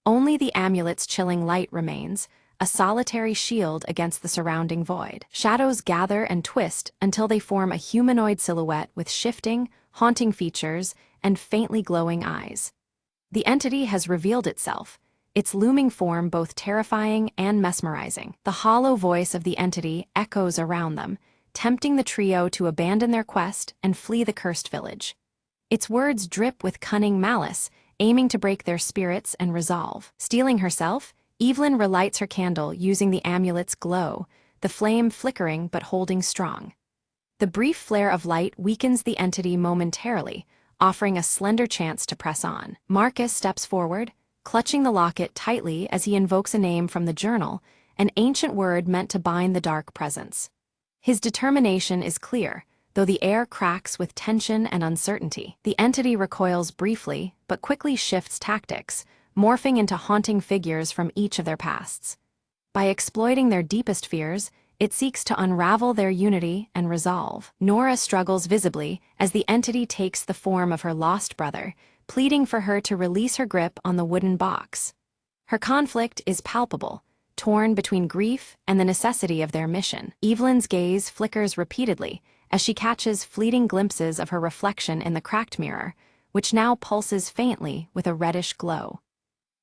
Only the amulet's chilling light remains, a solitary shield against the surrounding void. Shadows gather and twist until they form a humanoid silhouette with shifting, haunting features and faintly glowing eyes. The entity has revealed itself, its looming form both terrifying and mesmerizing. The hollow voice of the entity echoes around them, tempting the trio to abandon their quest and flee the cursed village. Its words drip with cunning malice, aiming to break their spirits and resolve. Steeling herself, Evelyn relights her candle using the amulet's glow, the flame flickering but holding strong. The brief flare of light weakens the entity momentarily, offering a slender chance to press on. Marcus steps forward, clutching the locket tightly as he invokes a name from the journal, an ancient word meant to bind the dark presence. His determination is clear, though the air cracks with tension and uncertainty. The entity recoils briefly, but quickly shifts tactics, morphing into haunting figures from each of their pasts. By exploiting their deepest fears, it seeks to unravel their unity and resolve. Nora struggles visibly as the entity takes the form of her lost brother, pleading for her to release her grip on the wooden box. Her conflict is palpable, torn between grief and the necessity of their mission. Evelyn's gaze flickers repeatedly as she catches fleeting glimpses of her reflection in the cracked mirror, which now pulses faintly with a reddish glow.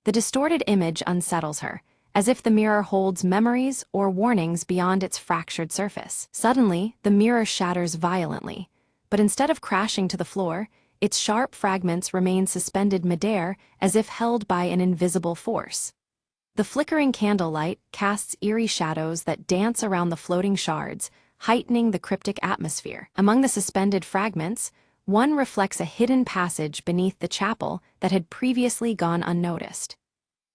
The distorted image unsettles her, as if the mirror holds memories or warnings beyond its fractured surface. Suddenly, the mirror shatters violently, but instead of crashing to the floor, its sharp fragments remain suspended midair as if held by an invisible force. The flickering candlelight casts eerie shadows that dance around the floating shards, heightening the cryptic atmosphere. Among the suspended fragments, one reflects a hidden passage beneath the chapel that had previously gone unnoticed.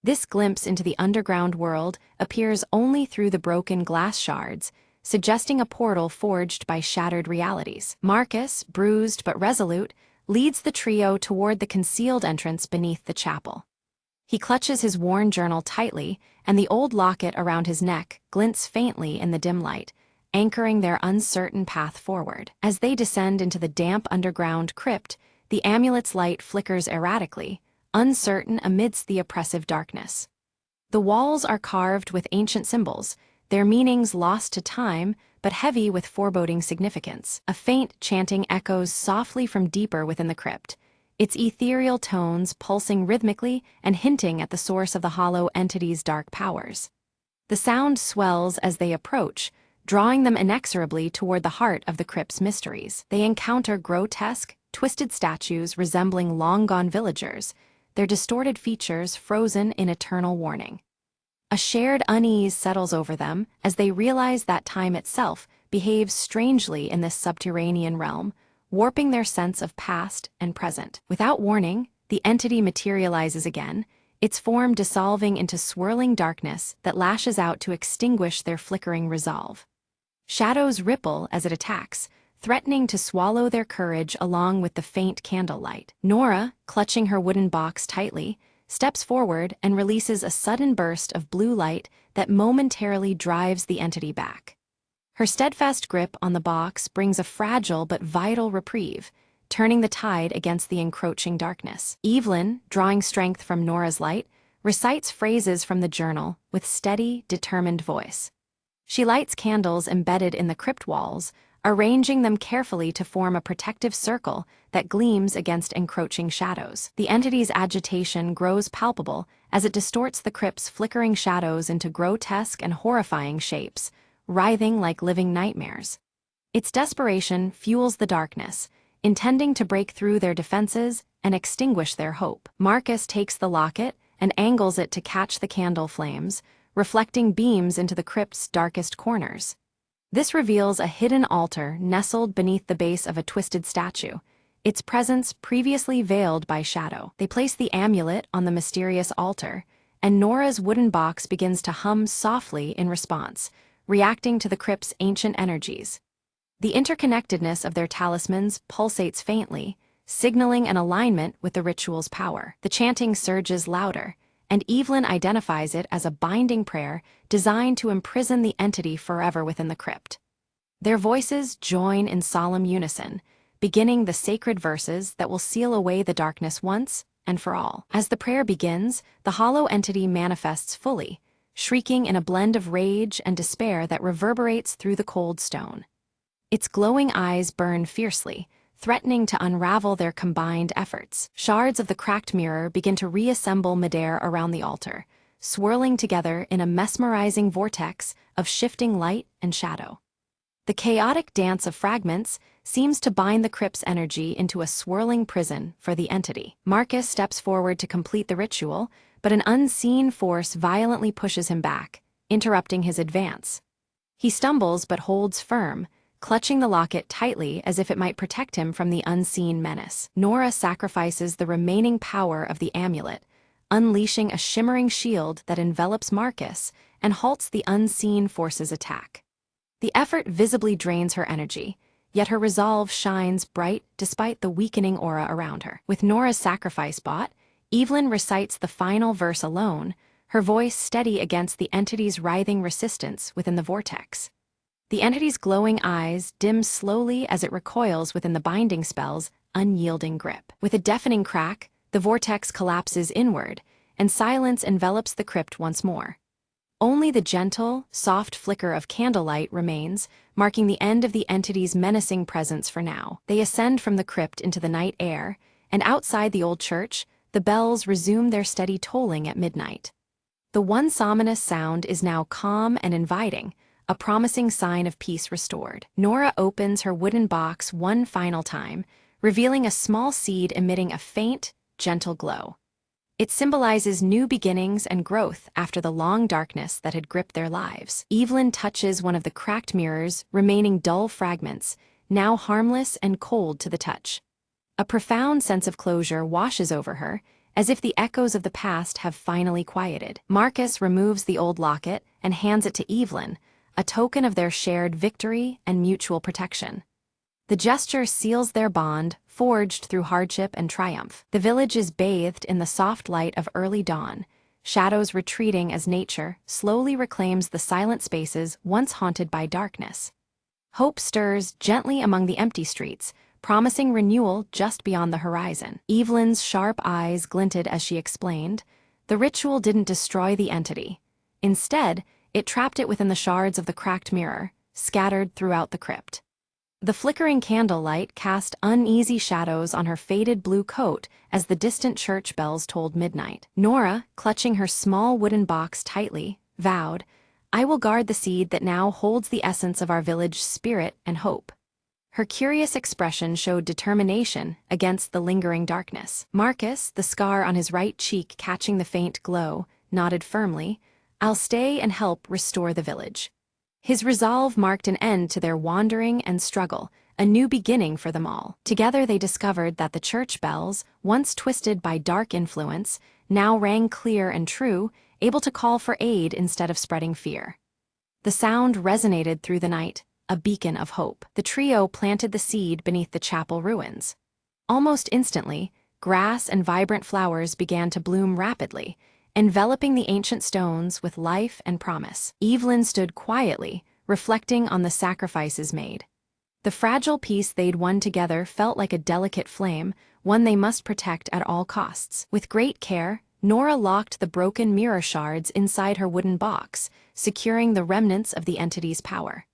This glimpse into the underground world appears only through the broken glass shards, suggesting a portal forged by shattered realities. Marcus, bruised but resolute, leads the trio toward the concealed entrance beneath the chapel. He clutches his worn journal tightly, and the old locket around his neck glints faintly in the dim light, anchoring their uncertain path forward. As they descend into the damp underground crypt, the amulet's light flickers erratically, uncertain amidst the oppressive darkness. The walls are carved with ancient symbols, their meanings lost to time but heavy with foreboding significance. A faint chanting echoes softly from deeper within the crypt, its ethereal tones pulsing rhythmically and hinting at the source of the hollow entity's dark powers. The sound swells as they approach, drawing them inexorably toward the heart of the crypt's mysteries. They encounter grotesque, twisted statues resembling long-gone villagers, their distorted features frozen in eternal warning. A shared unease settles over them as they realize that time itself behaves strangely in this subterranean realm, warping their sense of past and present. Without warning, the entity materializes again, its form dissolving into swirling darkness that lashes out to extinguish their flickering resolve. Shadows ripple as it attacks, threatening to swallow their courage along with the faint candlelight. Nora, clutching her wooden box tightly, steps forward and releases a sudden burst of blue light that momentarily drives the entity back. Her steadfast grip on the box brings a fragile but vital reprieve, turning the tide against the encroaching darkness. Evelyn, drawing strength from Nora's light, recites phrases from the journal with steady, determined voice. She lights candles embedded in the crypt walls, arranging them carefully to form a protective circle that gleams against encroaching shadows. The entity's agitation grows palpable as it distorts the crypt's flickering shadows into grotesque and horrifying shapes, writhing like living nightmares. Its desperation fuels the darkness, intending to break through their defenses and extinguish their hope. Marcus takes the locket and angles it to catch the candle flames, reflecting beams into the crypt's darkest corners. This reveals a hidden altar nestled beneath the base of a twisted statue, its presence previously veiled by shadow. They place the amulet on the mysterious altar, and Nora's wooden box begins to hum softly in response, reacting to the crypt's ancient energies. The interconnectedness of their talismans pulsates faintly, signaling an alignment with the ritual's power. The chanting surges louder, and Evelyn identifies it as a binding prayer designed to imprison the entity forever within the crypt. Their voices join in solemn unison, beginning the sacred verses that will seal away the darkness once and for all. As the prayer begins, the hollow entity manifests fully, shrieking in a blend of rage and despair that reverberates through the cold stone. Its glowing eyes burn fiercely, threatening to unravel their combined efforts. Shards of the cracked mirror begin to reassemble midair around the altar, swirling together in a mesmerizing vortex of shifting light and shadow. The chaotic dance of fragments seems to bind the crypt's energy into a swirling prison for the entity. Marcus steps forward to complete the ritual, but an unseen force violently pushes him back, interrupting his advance. He stumbles but holds firm, clutching the locket tightly as if it might protect him from the unseen menace. Nora sacrifices the remaining power of the amulet, unleashing a shimmering shield that envelops Marcus and halts the unseen force's attack. The effort visibly drains her energy, yet her resolve shines bright despite the weakening aura around her. With Nora's sacrifice bought, Evelyn recites the final verse alone, her voice steady against the entity's writhing resistance within the vortex. The entity's glowing eyes dim slowly as it recoils within the binding spell's unyielding grip. With a deafening crack, the vortex collapses inward, and silence envelops the crypt once more. Only the gentle, soft flicker of candlelight remains, marking the end of the entity's menacing presence for now. They ascend from the crypt into the night air, and outside the old church, the bells resume their steady tolling at midnight. The once ominous sound is now calm and inviting, a promising sign of peace restored. Nora opens her wooden box one final time, revealing a small seed emitting a faint, gentle glow. It symbolizes new beginnings and growth after the long darkness that had gripped their lives. Evelyn touches one of the cracked mirrors, remaining dull fragments, now harmless and cold to the touch. A profound sense of closure washes over her, as if the echoes of the past have finally quieted. Marcus removes the old locket and hands it to Evelyn, a token of their shared victory and mutual protection. The gesture seals their bond, forged through hardship and triumph. The village is bathed in the soft light of early dawn, shadows retreating as nature slowly reclaims the silent spaces once haunted by darkness. Hope stirs gently among the empty streets, promising renewal just beyond the horizon. Evelyn's sharp eyes glinted as she explained, "The ritual didn't destroy the entity. Instead, it trapped it within the shards of the cracked mirror, scattered throughout the crypt." The flickering candlelight cast uneasy shadows on her faded blue coat as the distant church bells tolled midnight. Nora, clutching her small wooden box tightly, vowed, "I will guard the seed that now holds the essence of our village's spirit and hope." Her curious expression showed determination against the lingering darkness. Marcus, the scar on his right cheek catching the faint glow, nodded firmly, "I'll stay and help restore the village." His resolve marked an end to their wandering and struggle, a new beginning for them all. Together they discovered that the church bells, once twisted by dark influence, now rang clear and true, able to call for aid instead of spreading fear. The sound resonated through the night, a beacon of hope. The trio planted the seed beneath the chapel ruins. Almost instantly, grass and vibrant flowers began to bloom rapidly, enveloping the ancient stones with life and promise. Evelyn stood quietly, reflecting on the sacrifices made. The fragile peace they'd won together felt like a delicate flame, one they must protect at all costs. With great care, Nora locked the broken mirror shards inside her wooden box, securing the remnants of the entity's power.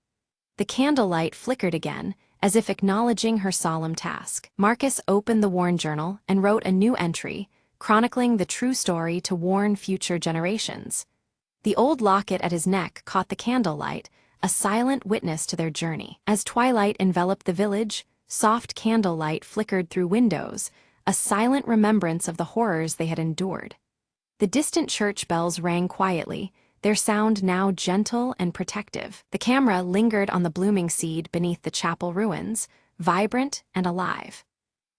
The candlelight flickered again, as if acknowledging her solemn task. Marcus opened the worn journal and wrote a new entry, chronicling the true story to warn future generations. The old locket at his neck caught the candlelight, a silent witness to their journey. As twilight enveloped the village, soft candlelight flickered through windows, a silent remembrance of the horrors they had endured. The distant church bells rang quietly, their sound now gentle and protective. The camera lingered on the blooming seed beneath the chapel ruins, vibrant and alive.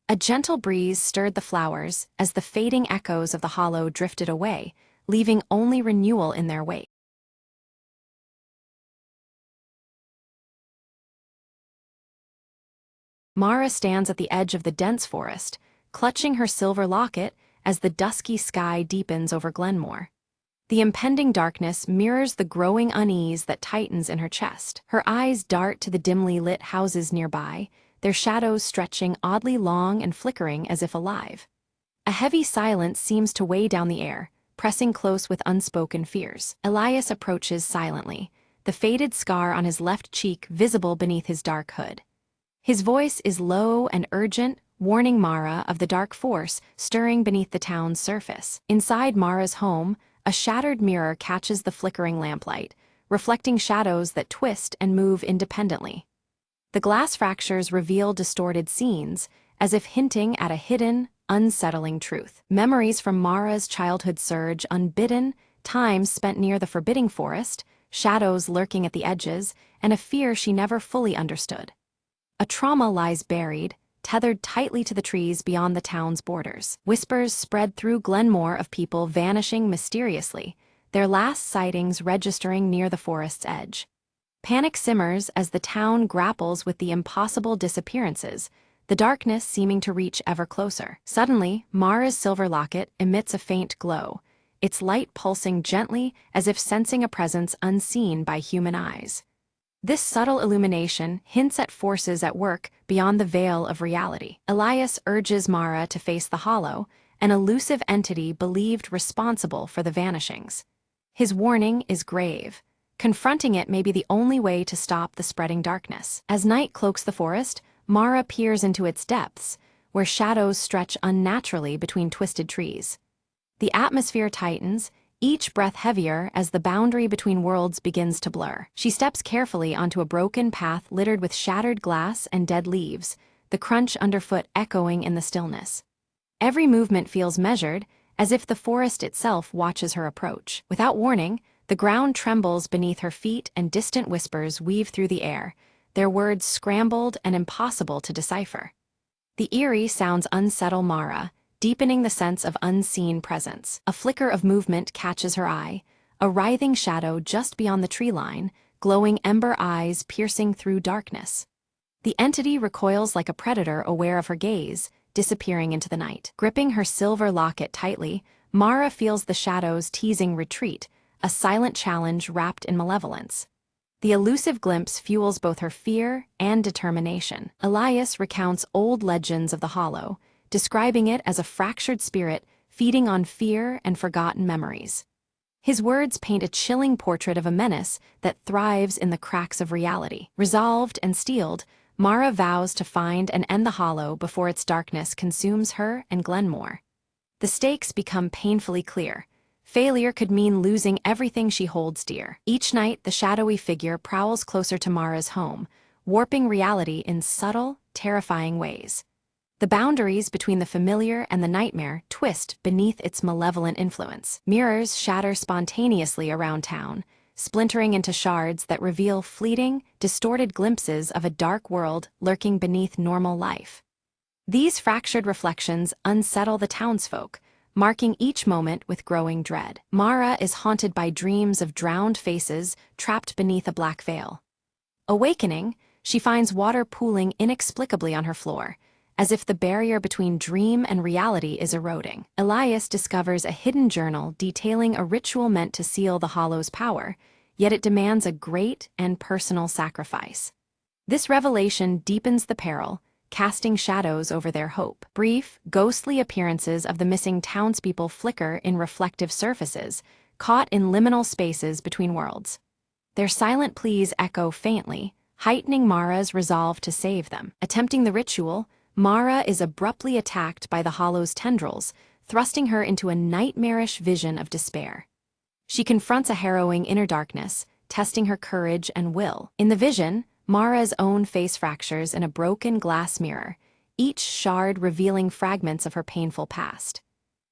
A gentle breeze stirred the flowers as the fading echoes of the hollow drifted away, leaving only renewal in their wake. Mara stands at the edge of the dense forest, clutching her silver locket as the dusky sky deepens over Glenmore. The impending darkness mirrors the growing unease that tightens in her chest. Her eyes dart to the dimly lit houses nearby, their shadows stretching oddly long and flickering as if alive. A heavy silence seems to weigh down the air, pressing close with unspoken fears. Elias approaches silently, the faded scar on his left cheek visible beneath his dark hood. His voice is low and urgent, warning Mara of the dark force stirring beneath the town's surface. Inside Mara's home, a shattered mirror catches the flickering lamplight, reflecting shadows that twist and move independently. The glass fractures reveal distorted scenes, as if hinting at a hidden, unsettling truth. Memories from Mara's childhood surge unbidden, times spent near the forbidding forest, shadows lurking at the edges, and a fear she never fully understood. A trauma lies buried, tethered tightly to the trees beyond the town's borders. Whispers spread through Glenmore of people vanishing mysteriously, their last sightings registering near the forest's edge. Panic simmers as the town grapples with the impossible disappearances, the darkness seeming to reach ever closer. Suddenly, Mara's silver locket emits a faint glow, its light pulsing gently as if sensing a presence unseen by human eyes. This subtle illumination hints at forces at work beyond the veil of reality. Elias urges Mara to face the hollow, an elusive entity believed responsible for the vanishings. His warning is grave. Confronting it may be the only way to stop the spreading darkness. As night cloaks the forest, Mara peers into its depths, where shadows stretch unnaturally between twisted trees. The atmosphere tightens, each breath heavier as the boundary between worlds begins to blur. She steps carefully onto a broken path littered with shattered glass and dead leaves, the crunch underfoot echoing in the stillness. Every movement feels measured, as if the forest itself watches her approach. Without warning, the ground trembles beneath her feet and distant whispers weave through the air, their words scrambled and impossible to decipher. The eerie sounds unsettle Mara, deepening the sense of unseen presence. A flicker of movement catches her eye, a writhing shadow just beyond the tree line, glowing ember eyes piercing through darkness. The entity recoils like a predator aware of her gaze, disappearing into the night. Gripping her silver locket tightly, Mara feels the shadow's teasing retreat, a silent challenge wrapped in malevolence. The elusive glimpse fuels both her fear and determination. Elias recounts old legends of the Hollow, describing it as a fractured spirit feeding on fear and forgotten memories. His words paint a chilling portrait of a menace that thrives in the cracks of reality. Resolved and steeled, Mara vows to find and end the Hollow before its darkness consumes her and Glenmore. The stakes become painfully clear. Failure could mean losing everything she holds dear. Each night, the shadowy figure prowls closer to Mara's home, warping reality in subtle, terrifying ways. The boundaries between the familiar and the nightmare twist beneath its malevolent influence. Mirrors shatter spontaneously around town, splintering into shards that reveal fleeting, distorted glimpses of a dark world lurking beneath normal life. These fractured reflections unsettle the townsfolk, marking each moment with growing dread. Mara is haunted by dreams of drowned faces trapped beneath a black veil. Awakening, she finds water pooling inexplicably on her floor, as if the barrier between dream and reality is eroding. Elias discovers a hidden journal detailing a ritual meant to seal the Hollow's power, yet it demands a great and personal sacrifice. This revelation deepens the peril, casting shadows over their hope. Brief, ghostly appearances of the missing townspeople flicker in reflective surfaces, caught in liminal spaces between worlds. Their silent pleas echo faintly, heightening Mara's resolve to save them. Attempting the ritual, Mara is abruptly attacked by the Hollow's tendrils, thrusting her into a nightmarish vision of despair. She confronts a harrowing inner darkness, testing her courage and will. In the vision, Mara's own face fractures in a broken glass mirror, each shard revealing fragments of her painful past.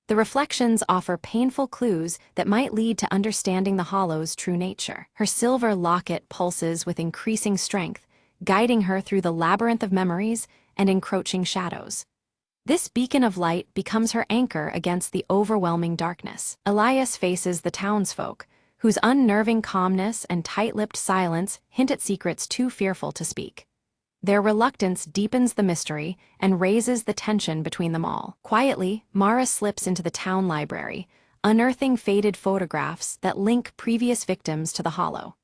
The reflections offer painful clues that might lead to understanding the Hollow's true nature. Her silver locket pulses with increasing strength, guiding her through the labyrinth of memories and encroaching shadows. This beacon of light becomes her anchor against the overwhelming darkness. Elias faces the townsfolk, whose unnerving calmness and tight-lipped silence hint at secrets too fearful to speak. Their reluctance deepens the mystery and raises the tension between them all. Quietly, Mara slips into the town library, unearthing faded photographs that link previous victims to the Hollow.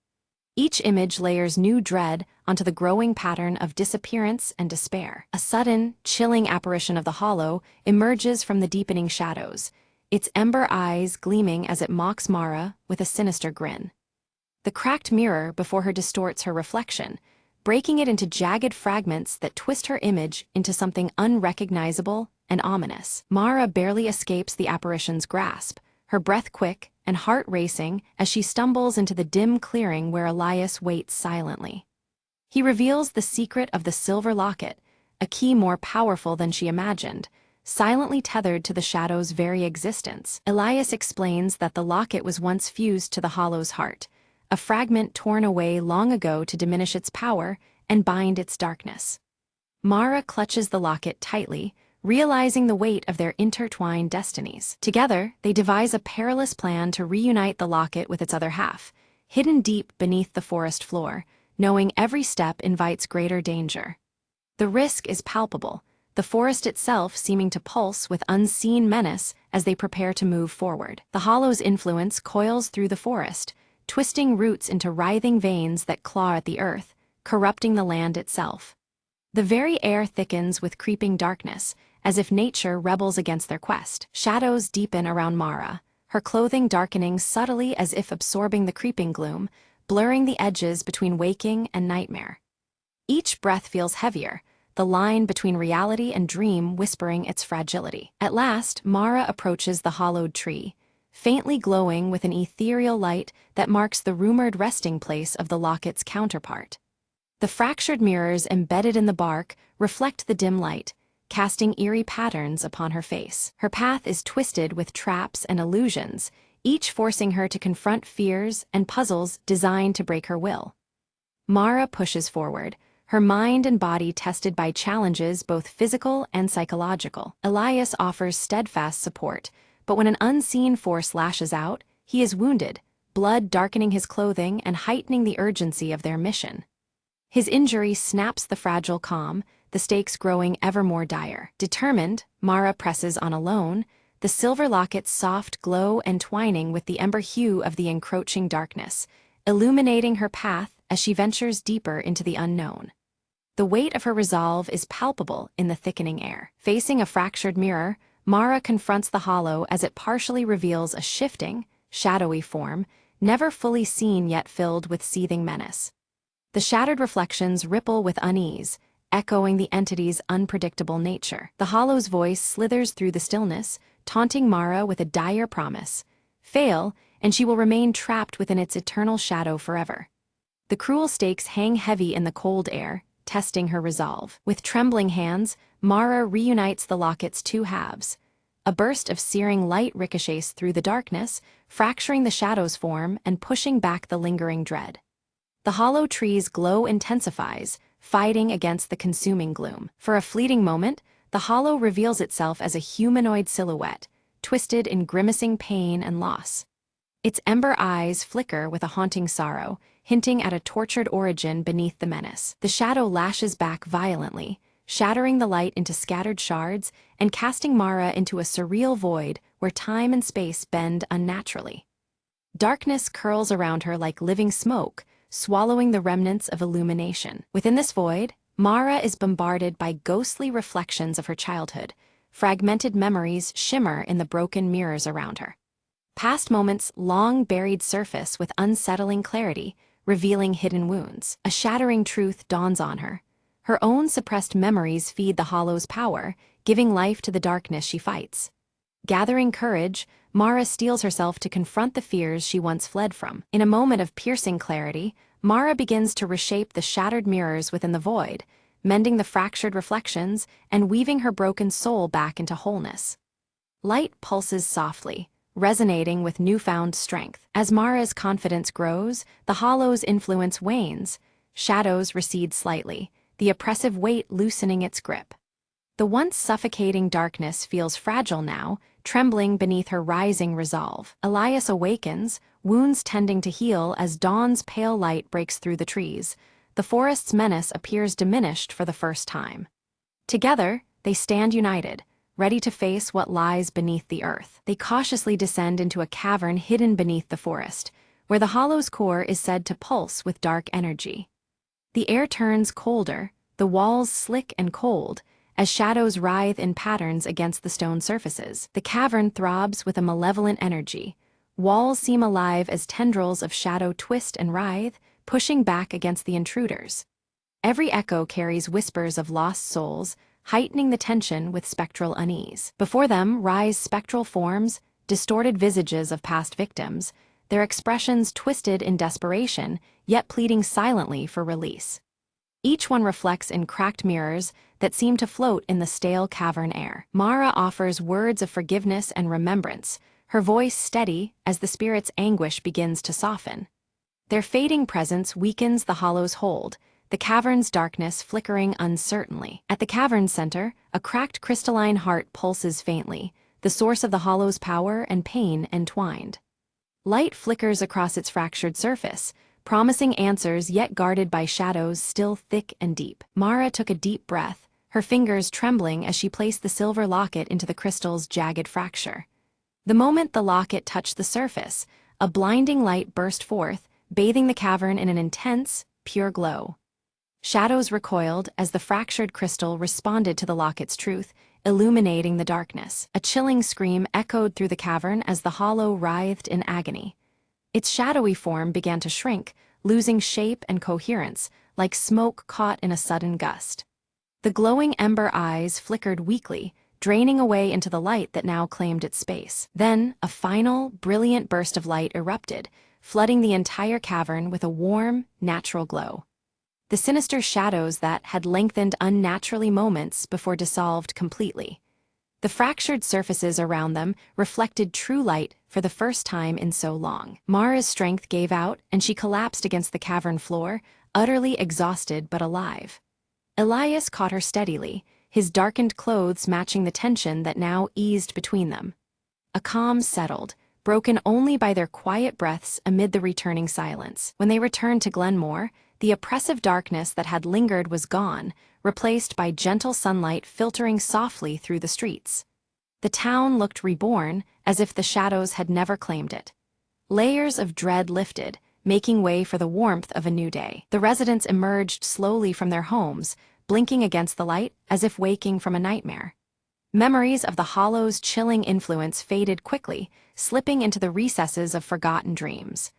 Each image layers new dread onto the growing pattern of disappearance and despair. A sudden, chilling apparition of the Hollow emerges from the deepening shadows, its ember eyes gleaming as it mocks Mara with a sinister grin. The cracked mirror before her distorts her reflection, breaking it into jagged fragments that twist her image into something unrecognizable and ominous. Mara barely escapes the apparition's grasp, her breath quick and heart racing as she stumbles into the dim clearing where Elias waits silently. He reveals the secret of the silver locket, a key more powerful than she imagined, silently tethered to the shadow's very existence. Elias explains that the locket was once fused to the Hollow's heart, a fragment torn away long ago to diminish its power and bind its darkness. Mara clutches the locket tightly, realizing the weight of their intertwined destinies. Together, they devise a perilous plan to reunite the locket with its other half, hidden deep beneath the forest floor, knowing every step invites greater danger. The risk is palpable, the forest itself seeming to pulse with unseen menace as they prepare to move forward. The Hollow's influence coils through the forest, twisting roots into writhing veins that claw at the earth, corrupting the land itself. The very air thickens with creeping darkness, as if nature rebels against their quest. Shadows deepen around Mara, her clothing darkening subtly as if absorbing the creeping gloom, blurring the edges between waking and nightmare. Each breath feels heavier, the line between reality and dream whispering its fragility. At last, Mara approaches the hollowed tree, faintly glowing with an ethereal light that marks the rumored resting place of the locket's counterpart. The fractured mirrors embedded in the bark reflect the dim light, casting eerie patterns upon her face. Her path is twisted with traps and illusions, each forcing her to confront fears and puzzles designed to break her will. Mara pushes forward, her mind and body tested by challenges both physical and psychological. Elias offers steadfast support, but when an unseen force lashes out, he is wounded, blood darkening his clothing and heightening the urgency of their mission. His injury snaps the fragile calm, the stakes growing ever more dire. Determined, Mara presses on alone, the silver locket's soft glow entwining with the ember hue of the encroaching darkness, illuminating her path as she ventures deeper into the unknown. The weight of her resolve is palpable in the thickening air. Facing a fractured mirror, Mara confronts the hollow as it partially reveals a shifting, shadowy form, never fully seen yet filled with seething menace. The shattered reflections ripple with unease, echoing the entity's unpredictable nature. The hollow's voice slithers through the stillness, taunting Mara with a dire promise. Fail, and she will remain trapped within its eternal shadow forever. The cruel stakes hang heavy in the cold air, testing her resolve. With trembling hands, Mara reunites the locket's two halves. A burst of searing light ricochets through the darkness, fracturing the shadow's form and pushing back the lingering dread. The hollow tree's glow intensifies, fighting against the consuming gloom. For a fleeting moment, the hollow reveals itself as a humanoid silhouette, twisted in grimacing pain and loss. Its ember eyes flicker with a haunting sorrow, hinting at a tortured origin beneath the menace. The shadow lashes back violently, shattering the light into scattered shards and casting Mara into a surreal void where time and space bend unnaturally. Darkness curls around her like living smoke, swallowing the remnants of illumination. Within this void, Mara is bombarded by ghostly reflections of her childhood. Fragmented memories shimmer in the broken mirrors around her. Past moments long buried surface with unsettling clarity, revealing hidden wounds. A shattering truth dawns on her. Her own suppressed memories feed the hollow's power, giving life to the darkness she fights. Gathering courage, Mara steels herself to confront the fears she once fled from. In a moment of piercing clarity, Mara begins to reshape the shattered mirrors within the void, mending the fractured reflections and weaving her broken soul back into wholeness. Light pulses softly, resonating with newfound strength. As Mara's confidence grows, the hollow's influence wanes. Shadows recede slightly, the oppressive weight loosening its grip. The once suffocating darkness feels fragile now, trembling beneath her rising resolve. Elias awakens, wounds tending to heal as dawn's pale light breaks through the trees. The forest's menace appears diminished for the first time. Together, they stand united, ready to face what lies beneath the earth. They cautiously descend into a cavern hidden beneath the forest, where the hollow's core is said to pulse with dark energy. The air turns colder, the walls slick and cold, as shadows writhe in patterns against the stone surfaces. The cavern throbs with a malevolent energy. Walls seem alive as tendrils of shadow twist and writhe, pushing back against the intruders. Every echo carries whispers of lost souls, heightening the tension with spectral unease. Before them rise spectral forms, distorted visages of past victims, their expressions twisted in desperation, yet pleading silently for release. Each one reflects in cracked mirrors that seem to float in the stale cavern air. Mara offers words of forgiveness and remembrance, her voice steady as the spirit's anguish begins to soften. Their fading presence weakens the hollow's hold, the cavern's darkness flickering uncertainly. At the cavern's center, a cracked crystalline heart pulses faintly, the source of the hollow's power and pain entwined. Light flickers across its fractured surface, promising answers yet guarded by shadows still thick and deep. Mara took a deep breath, her fingers trembling as she placed the silver locket into the crystal's jagged fracture. The moment the locket touched the surface, a blinding light burst forth, bathing the cavern in an intense, pure glow. Shadows recoiled as the fractured crystal responded to the locket's truth, illuminating the darkness. A chilling scream echoed through the cavern as the hollow writhed in agony. Its shadowy form began to shrink, losing shape and coherence, like smoke caught in a sudden gust. The glowing ember eyes flickered weakly, draining away into the light that now claimed its space. Then, a final, brilliant burst of light erupted, flooding the entire cavern with a warm, natural glow. The sinister shadows that had lengthened unnaturally moments before dissolved completely. The fractured surfaces around them reflected true light for the first time in so long. Mara's strength gave out, and she collapsed against the cavern floor, utterly exhausted but alive. Elias caught her steadily, his darkened clothes matching the tension that now eased between them. A calm settled, broken only by their quiet breaths amid the returning silence. When they returned to Glenmore, the oppressive darkness that had lingered was gone, replaced by gentle sunlight filtering softly through the streets. The town looked reborn, as if the shadows had never claimed it. Layers of dread lifted, making way for the warmth of a new day. The residents emerged slowly from their homes, blinking against the light as if waking from a nightmare. Memories of the Hollow's chilling influence faded quickly, slipping into the recesses of forgotten dreams.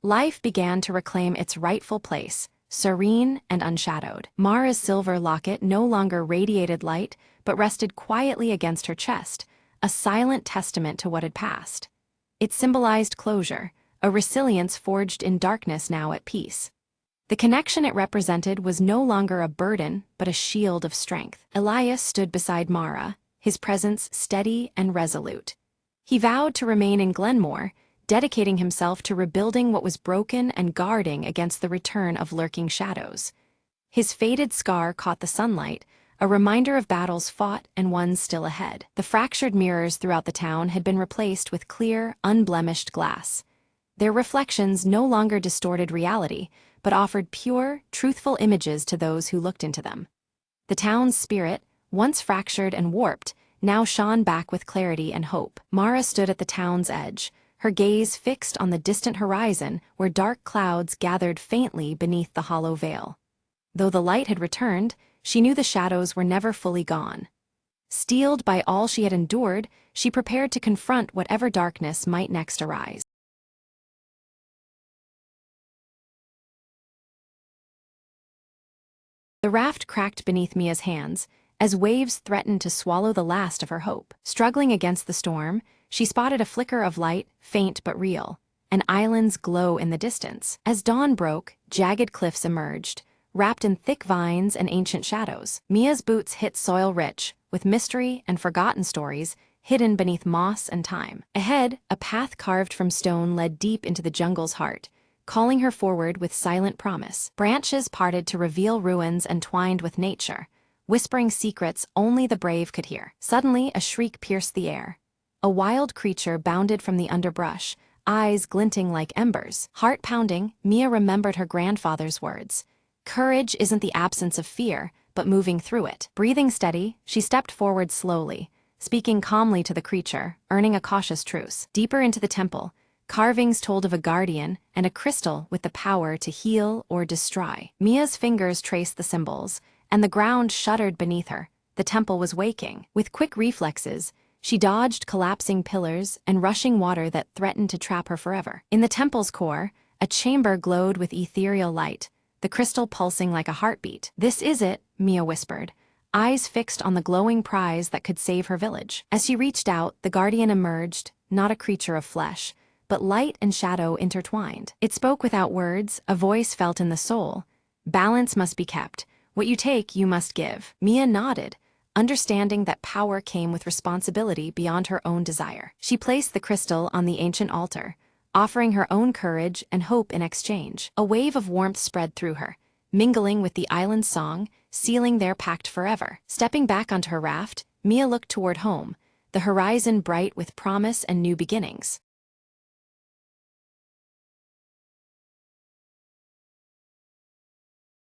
Life began to reclaim its rightful place, serene and unshadowed. Mara's silver locket no longer radiated light, but rested quietly against her chest, a silent testament to what had passed. It symbolized closure, a resilience forged in darkness now at peace. The connection it represented was no longer a burden, but a shield of strength. Elias stood beside Mara, his presence steady and resolute. He vowed to remain in Glenmore, dedicating himself to rebuilding what was broken and guarding against the return of lurking shadows. His faded scar caught the sunlight, a reminder of battles fought and ones still ahead. The fractured mirrors throughout the town had been replaced with clear, unblemished glass. Their reflections no longer distorted reality, but offered pure, truthful images to those who looked into them. The town's spirit, once fractured and warped, now shone back with clarity and hope. Mara stood at the town's edge, her gaze fixed on the distant horizon where dark clouds gathered faintly beneath the hollow veil. Though the light had returned, she knew the shadows were never fully gone. Steeled by all she had endured, she prepared to confront whatever darkness might next arise. The raft cracked beneath Mia's hands, as waves threatened to swallow the last of her hope. Struggling against the storm, she spotted a flicker of light, faint but real, an island's glow in the distance. As dawn broke, jagged cliffs emerged, wrapped in thick vines and ancient shadows. Mia's boots hit soil rich, with mystery and forgotten stories hidden beneath moss and time. Ahead, a path carved from stone led deep into the jungle's heart, calling her forward with silent promise. Branches parted to reveal ruins entwined with nature, whispering secrets only the brave could hear. Suddenly, a shriek pierced the air. A wild creature bounded from the underbrush, eyes glinting like embers. Heart pounding, Mia remembered her grandfather's words. Courage isn't the absence of fear, but moving through it. Breathing steady, she stepped forward slowly, speaking calmly to the creature, earning a cautious truce. Deeper into the temple, carvings told of a guardian and a crystal with the power to heal or destroy. Mia's fingers traced the symbols, and the ground shuddered beneath her. The temple was waking. With quick reflexes, she dodged collapsing pillars and rushing water that threatened to trap her forever. In the temple's core, a chamber glowed with ethereal light, the crystal pulsing like a heartbeat. "This is it," Mia whispered, eyes fixed on the glowing prize that could save her village. As she reached out, the guardian emerged, not a creature of flesh, but light and shadow intertwined. It spoke without words, a voice felt in the soul. "Balance must be kept. What you take, you must give." Mia nodded, understanding that power came with responsibility beyond her own desire. She placed the crystal on the ancient altar, offering her own courage and hope in exchange. A wave of warmth spread through her, mingling with the island's song, sealing their pact forever. Stepping back onto her raft, Mia looked toward home, the horizon bright with promise and new beginnings.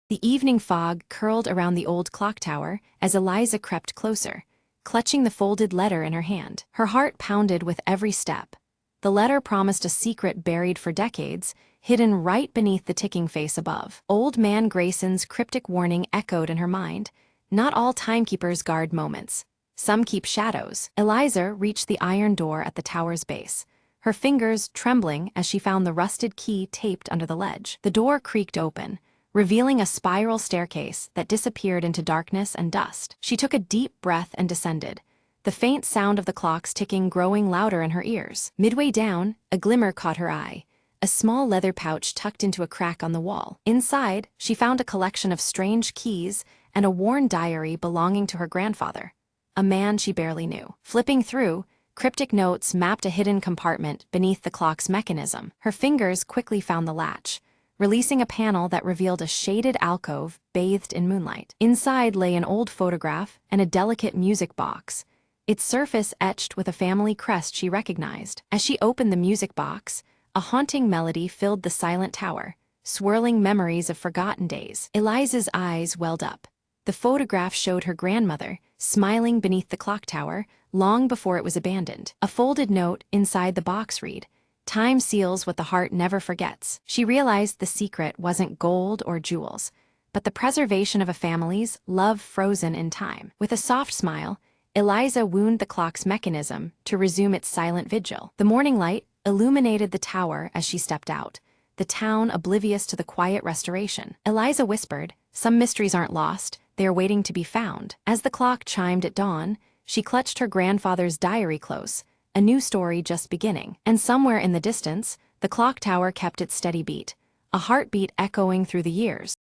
The evening fog curled around the old clock tower as Eliza crept closer, clutching the folded letter in her hand. Her heart pounded with every step. The letter promised a secret buried for decades, hidden right beneath the ticking face above. Old Man Grayson's cryptic warning echoed in her mind. Not all timekeepers guard moments. Some keep shadows. Eliza reached the iron door at the tower's base, her fingers trembling as she found the rusted key taped under the ledge. The door creaked open, revealing a spiral staircase that disappeared into darkness and dust. She took a deep breath and descended, the faint sound of the clocks ticking growing louder in her ears. Midway down, a glimmer caught her eye, a small leather pouch tucked into a crack on the wall. Inside, she found a collection of strange keys and a worn diary belonging to her grandfather, a man she barely knew. Flipping through, cryptic notes mapped a hidden compartment beneath the clock's mechanism. Her fingers quickly found the latch, releasing a panel that revealed a shaded alcove bathed in moonlight. Inside lay an old photograph and a delicate music box, its surface etched with a family crest she recognized. As she opened the music box, a haunting melody filled the silent tower, swirling memories of forgotten days. Eliza's eyes welled up. The photograph showed her grandmother, smiling beneath the clock tower, long before it was abandoned. A folded note inside the box read, "Time seals what the heart never forgets." She realized the secret wasn't gold or jewels, but the preservation of a family's love frozen in time. With a soft smile, Eliza wound the clock's mechanism to resume its silent vigil. The morning light illuminated the tower as she stepped out, the town oblivious to the quiet restoration. Eliza whispered, "Some mysteries aren't lost, they are waiting to be found." As the clock chimed at dawn, she clutched her grandfather's diary close, a new story just beginning. And somewhere in the distance, the clock tower kept its steady beat, a heartbeat echoing through the years.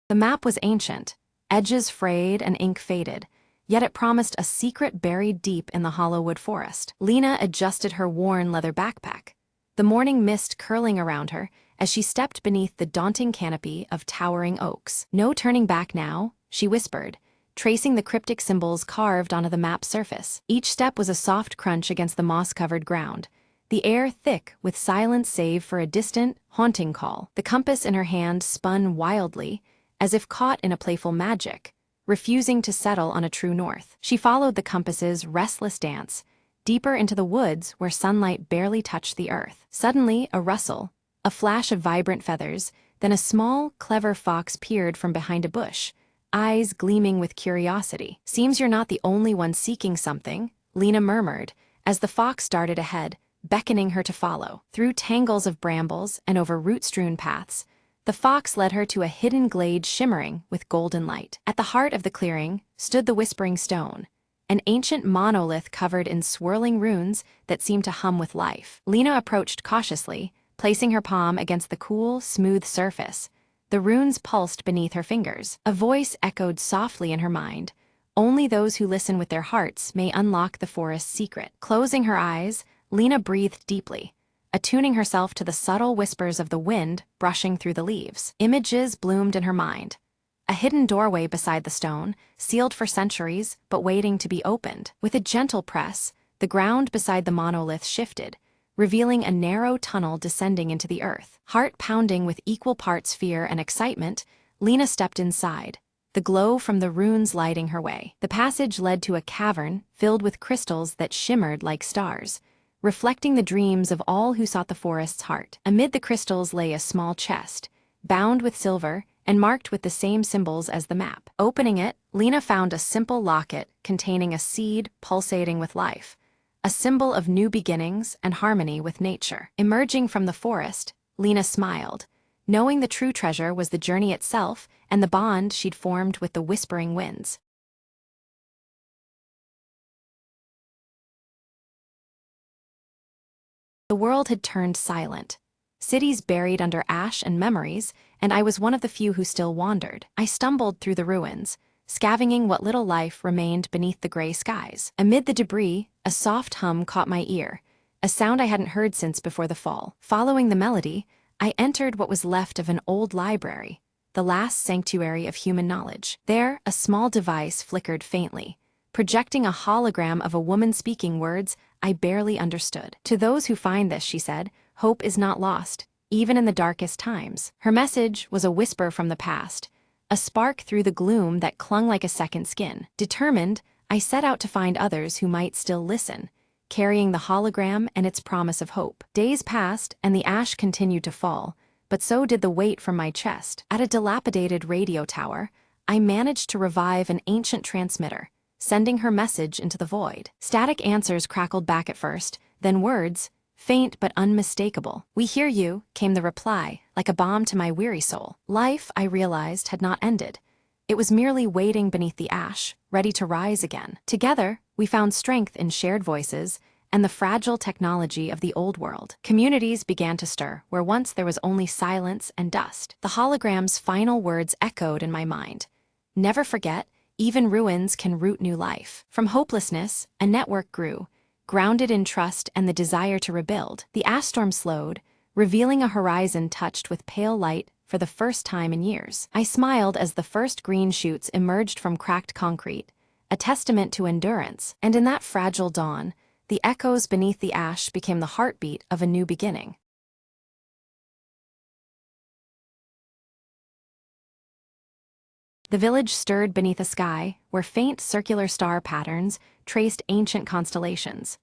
The map was ancient, edges frayed and ink faded, yet it promised a secret buried deep in the hollow wood forest. Lena adjusted her worn leather backpack, the morning mist curling around her as she stepped beneath the daunting canopy of towering oaks. "No turning back now," she whispered, tracing the cryptic symbols carved onto the map's surface. Each step was a soft crunch against the moss-covered ground, the air thick with silence save for a distant, haunting call. The compass in her hand spun wildly, as if caught in a playful magic, refusing to settle on a true north. She followed the compass's restless dance, deeper into the woods where sunlight barely touched the earth. Suddenly, a rustle, a flash of vibrant feathers, then a small, clever fox peered from behind a bush, eyes gleaming with curiosity. "Seems you're not the only one seeking something," Lena murmured, as the fox darted ahead, beckoning her to follow. Through tangles of brambles and over root-strewn paths, the fox led her to a hidden glade shimmering with golden light. At the heart of the clearing stood the Whispering Stone, an ancient monolith covered in swirling runes that seemed to hum with life. Lena approached cautiously, placing her palm against the cool, smooth surface. The runes pulsed beneath her fingers. A voice echoed softly in her mind, "Only those who listen with their hearts may unlock the forest's secret." Closing her eyes, Lena breathed deeply, attuning herself to the subtle whispers of the wind brushing through the leaves. Images bloomed in her mind. A hidden doorway beside the stone, sealed for centuries but waiting to be opened. With a gentle press, the ground beside the monolith shifted, revealing a narrow tunnel descending into the earth. Heart pounding with equal parts fear and excitement, Lena stepped inside, the glow from the runes lighting her way. The passage led to a cavern filled with crystals that shimmered like stars, reflecting the dreams of all who sought the forest's heart. Amid the crystals lay a small chest, bound with silver and marked with the same symbols as the map. Opening it, Lena found a simple locket containing a seed pulsating with life, a symbol of new beginnings and harmony with nature. Emerging from the forest, Lena smiled, knowing the true treasure was the journey itself and the bond she'd formed with the whispering winds. The world had turned silent, cities buried under ash and memories, and I was one of the few who still wandered. I stumbled through the ruins, scavenging what little life remained beneath the gray skies. Amid the debris, a soft hum caught my ear, a sound I hadn't heard since before the fall. Following the melody, I entered what was left of an old library, the last sanctuary of human knowledge. There, a small device flickered faintly, projecting a hologram of a woman speaking words I barely understood. "To those who find this," she said, "hope is not lost, even in the darkest times." Her message was a whisper from the past, a spark through the gloom that clung like a second skin. Determined, I set out to find others who might still listen, carrying the hologram and its promise of hope. Days passed, and the ash continued to fall, but so did the weight from my chest. At a dilapidated radio tower, I managed to revive an ancient transmitter, sending her message into the void. Static answers crackled back at first, then words, faint but unmistakable. "We hear you," came the reply, like a balm to my weary soul. Life, I realized, had not ended. It was merely waiting beneath the ash, ready to rise again. Together, we found strength in shared voices and the fragile technology of the old world. Communities began to stir, where once there was only silence and dust. The hologram's final words echoed in my mind. "Never forget, even ruins can root new life." From hopelessness, a network grew, grounded in trust and the desire to rebuild. The ash storm slowed, revealing a horizon touched with pale light for the first time in years. I smiled as the first green shoots emerged from cracked concrete, a testament to endurance, and in that fragile dawn, the echoes beneath the ash became the heartbeat of a new beginning. The village stirred beneath a sky where faint circular star patterns traced ancient constellations.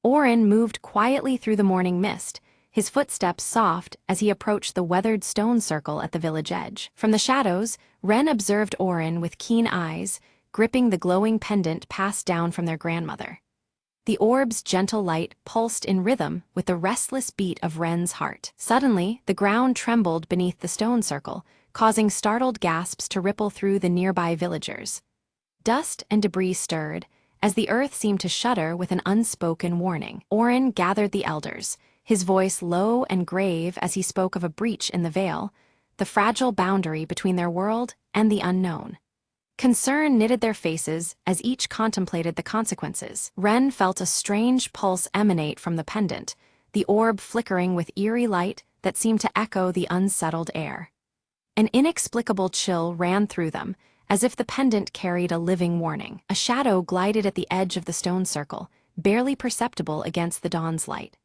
Orin moved quietly through the morning mist, his footsteps soft as he approached the weathered stone circle at the village edge. From the shadows, Wren observed Orin with keen eyes, gripping the glowing pendant passed down from their grandmother. The orb's gentle light pulsed in rhythm with the restless beat of Wren's heart. Suddenly, the ground trembled beneath the stone circle, causing startled gasps to ripple through the nearby villagers. Dust and debris stirred, as the earth seemed to shudder with an unspoken warning. Orin gathered the elders, his voice low and grave as he spoke of a breach in the veil, the fragile boundary between their world and the unknown. Concern knitted their faces as each contemplated the consequences. Wren felt a strange pulse emanate from the pendant, the orb flickering with eerie light that seemed to echo the unsettled air. An inexplicable chill ran through them, as if the pendant carried a living warning. A shadow glided at the edge of the stone circle, barely perceptible against the dawn's light.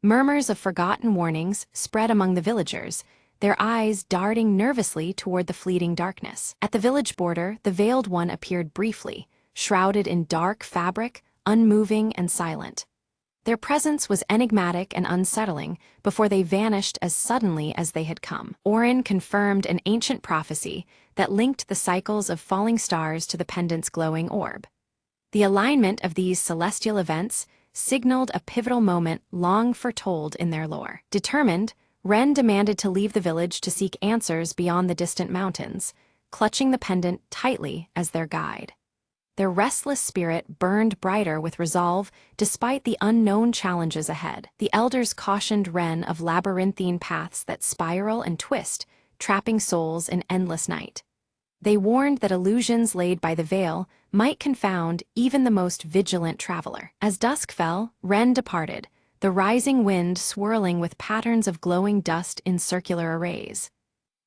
Murmurs of forgotten warnings spread among the villagers, their eyes darting nervously toward the fleeting darkness. At the village border, the Veiled One appeared briefly, shrouded in dark fabric, unmoving and silent. Their presence was enigmatic and unsettling before they vanished as suddenly as they had come. Orin confirmed an ancient prophecy that linked the cycles of falling stars to the pendant's glowing orb. The alignment of these celestial events signaled a pivotal moment long foretold in their lore. Determined, Wren demanded to leave the village to seek answers beyond the distant mountains, clutching the pendant tightly as their guide. Their restless spirit burned brighter with resolve despite the unknown challenges ahead. The elders cautioned Wren of labyrinthine paths that spiral and twist, trapping souls in endless night. They warned that illusions laid by the veil might confound even the most vigilant traveler. As dusk fell, Wren departed, the rising wind swirling with patterns of glowing dust in circular arrays.